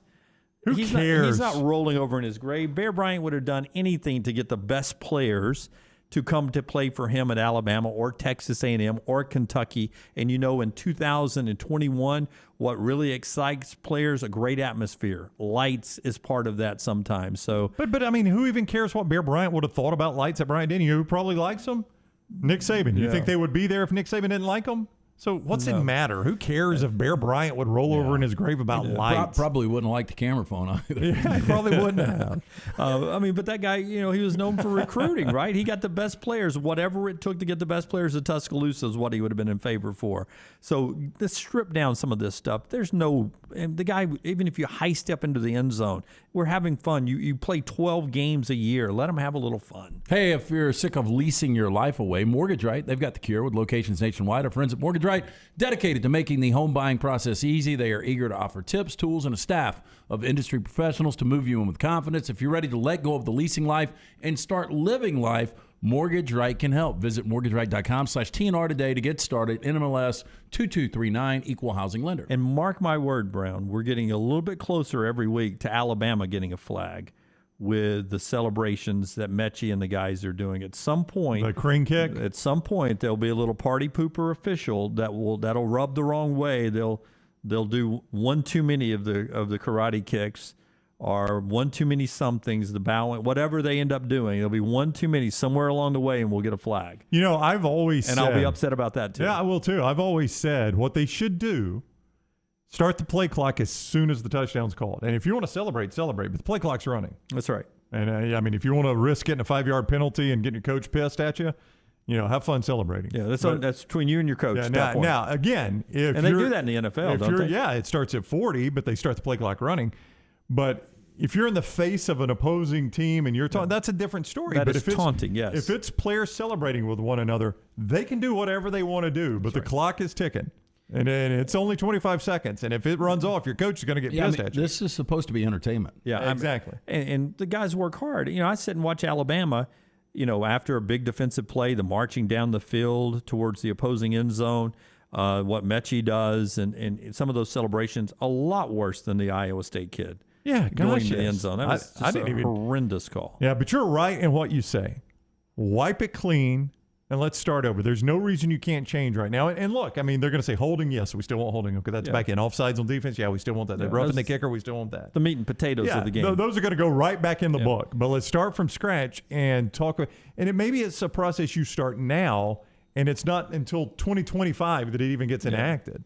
Who cares? He's not rolling over in his grave. Bear Bryant would have done anything to get the best players to come to play for him at Alabama or Texas A&M or Kentucky. And you know, in 2021, what really excites players? A great atmosphere. Lights is part of that sometimes. So, but I mean, who even cares what Bear Bryant would have thought about lights at Bryant-Denny? Who probably likes them? Nick Saban. You think they would be there if Nick Saban didn't like them? So what's it matter? Who cares if Bear Bryant would roll over in his grave about lights? Probably wouldn't like the camera phone either. Yeah, he probably wouldn't have. I mean, but that guy, he was known for recruiting, right? He got the best players. Whatever it took to get the best players at Tuscaloosa is what he would have been in favor for. So let's strip down some of this stuff. There's no – the guy, even if you high step into the end zone, we're having fun. You play 12 games a year. Let them have a little fun. Hey, if you're sick of leasing your life away, Mortgage Right, they've got the cure with locations nationwide. Our friends at Mortgage Right, dedicated to making the home buying process easy. They are eager to offer tips, tools, and a staff of industry professionals to move you in with confidence. If you're ready to let go of the leasing life and start living life, Mortgage Right can help. Visit mortgageright.com/TNR today to get started. NMLS 2239, Equal Housing Lender. And mark my word, Brown, we're getting a little bit closer every week to Alabama getting a flag with the celebrations that Mechie and the guys are doing. At some point, the crane kick. At some point, there'll be a little party pooper official that'll rub the wrong way. They'll do one too many of the karate kicks, or one too many somethings, the bowing, whatever they end up doing. There'll be one too many somewhere along the way, and we'll get a flag. You know, I've always said, I'll be upset about that too. Yeah, I will too. I've always said what they should do: start the play clock as soon as the touchdown's called. And if you want to celebrate, but the play clock's running. That's right. And I mean, if you want to risk getting a 5-yard penalty and getting your coach pissed at you, have fun celebrating. Yeah, that's between you and your coach. Yeah, now again, if they do that in the NFL, don't they? Yeah, it starts at 40, but they start the play clock running. But if you're in the face of an opposing team and you're taunting, that's a different story. That but is taunting, yes. If it's players celebrating with one another, they can do whatever they want to do, but the clock is ticking. And it's only 25 seconds. And if it runs off, your coach is going to get pissed at you. This is supposed to be entertainment. Yeah, exactly. And the guys work hard. I sit and watch Alabama, after a big defensive play, the marching down the field towards the opposing end zone, what Mechie does, and some of those celebrations, a lot worse than the Iowa State kid. Yeah, going gosh, to the end zone. That was just a horrendous call. Yeah, but you're right in what you say. Wipe it clean and let's start over. There's no reason you can't change right now. And look, I mean, they're going to say holding. Yes, we still want holding. Okay, that's back in. Offsides on defense. Yeah, we still want that. They're roughing the kicker. We still want that. The meat and potatoes of the game. Those are going to go right back in the book. But let's start from scratch and talk. And maybe it's a process you start now, and it's not until 2025 that it even gets enacted.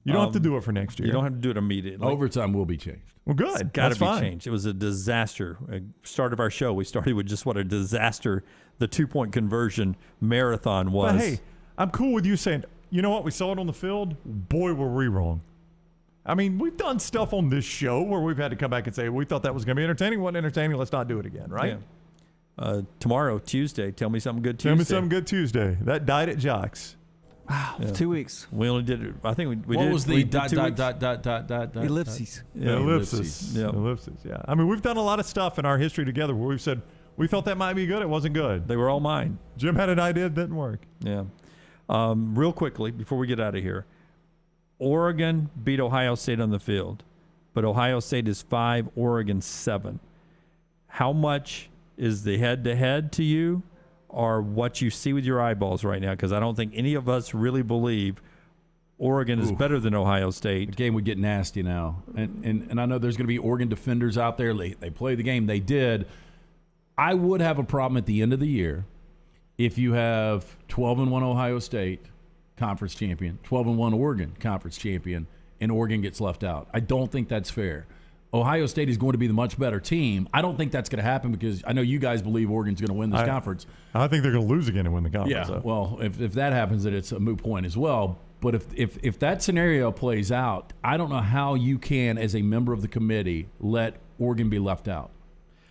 You don't have to do it for next year. You don't have to do it immediately. Overtime will be changed. Well, good. It's got to be changed. It was a disaster. Start of our show, we started with just what a disaster the 2-point conversion marathon was. But hey, I'm cool with you saying, you know what, we saw it on the field. Boy, were we wrong. I mean, we've done stuff on this show where we've had to come back and say, we thought that was going to be entertaining. Wasn't entertaining. Let's not do it again, right? Yeah. Tomorrow, Tuesday, tell me something good Tuesday. Tell me something good Tuesday. That died at Jocks. Wow, 2 weeks. We only did it. I think we what did. Was the dot. Ellipses? Ellipses. Yeah. Ellipses. Yeah. I mean, we've done a lot of stuff in our history together where we've said we thought that might be good. It wasn't good. They were all mine. Jim had an idea. It didn't work. Yeah. Real quickly before we get out of here, Oregon beat Ohio State on the field, but Ohio State is 5, Oregon 7. How much is the head-to-head to you? Or what you see with your eyeballs right now, because I don't think any of us really believe Oregon is better than Ohio State. The game would get nasty now. And I know there's going to be Oregon defenders out there. They play the game. They did. I would have a problem at the end of the year if you have 12-1 Ohio State, conference champion, 12-1 Oregon, conference champion, and Oregon gets left out. I don't think that's fair. Ohio State is going to be the much better team. I don't think that's going to happen because I know you guys believe Oregon's going to win this conference. I think they're going to lose again and win the conference. Yeah, well, if that happens, then it's a moot point as well. But if that scenario plays out, I don't know how you can, as a member of the committee, let Oregon be left out.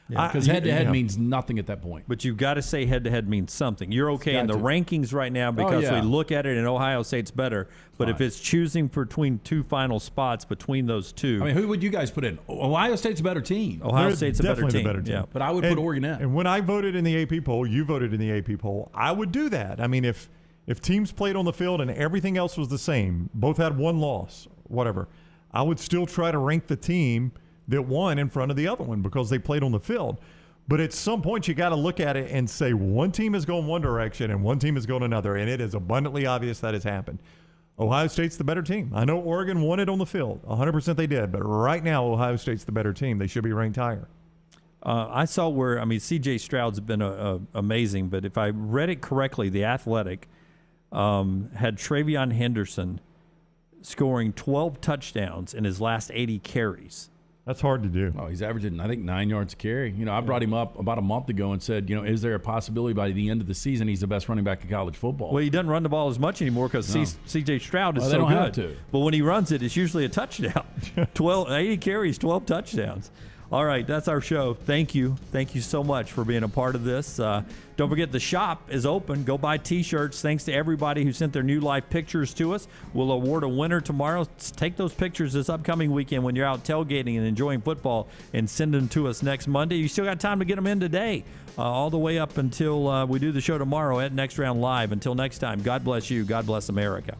Because head-to-head means nothing at that point. But you've got to say head-to-head means something. You're okay in the rankings right now because we look at it and Ohio State's better. But if it's choosing between two final spots between those two. I mean, who would you guys put in? Ohio State's a better team. Ohio State's a better team. Yeah. But I would put Oregon in. And when I voted in the AP poll, you voted in the AP poll, I would do that. I mean, if teams played on the field and everything else was the same, both had one loss, whatever, I would still try to rank the team that won in front of the other one because they played on the field. But at some point, you got to look at it and say one team is going one direction and one team is going another, and it is abundantly obvious that has happened. Ohio State's the better team. I know Oregon won it on the field. 100% they did. But right now, Ohio State's the better team. They should be ranked higher. I saw where, C.J. Stroud's been amazing, but if I read it correctly, The Athletic had Travion Henderson scoring 12 touchdowns in his last 80 carries. That's hard to do. Oh, he's averaging, I think, 9 yards a carry. I brought him up about a month ago and said, is there a possibility by the end of the season he's the best running back in college football? Well, he doesn't run the ball as much anymore because C.J. Stroud is so good. Have to. But when he runs it, it's usually a touchdown. 80 carries, 12 touchdowns. All right, that's our show. Thank you. Thank you so much for being a part of this. Don't forget the shop is open. Go buy T-shirts. Thanks to everybody who sent their New Life pictures to us. We'll award a winner tomorrow. Take those pictures this upcoming weekend when you're out tailgating and enjoying football and send them to us next Monday. You still got time to get them in today, all the way up until we do the show tomorrow at Next Round Live. Until next time, God bless you. God bless America.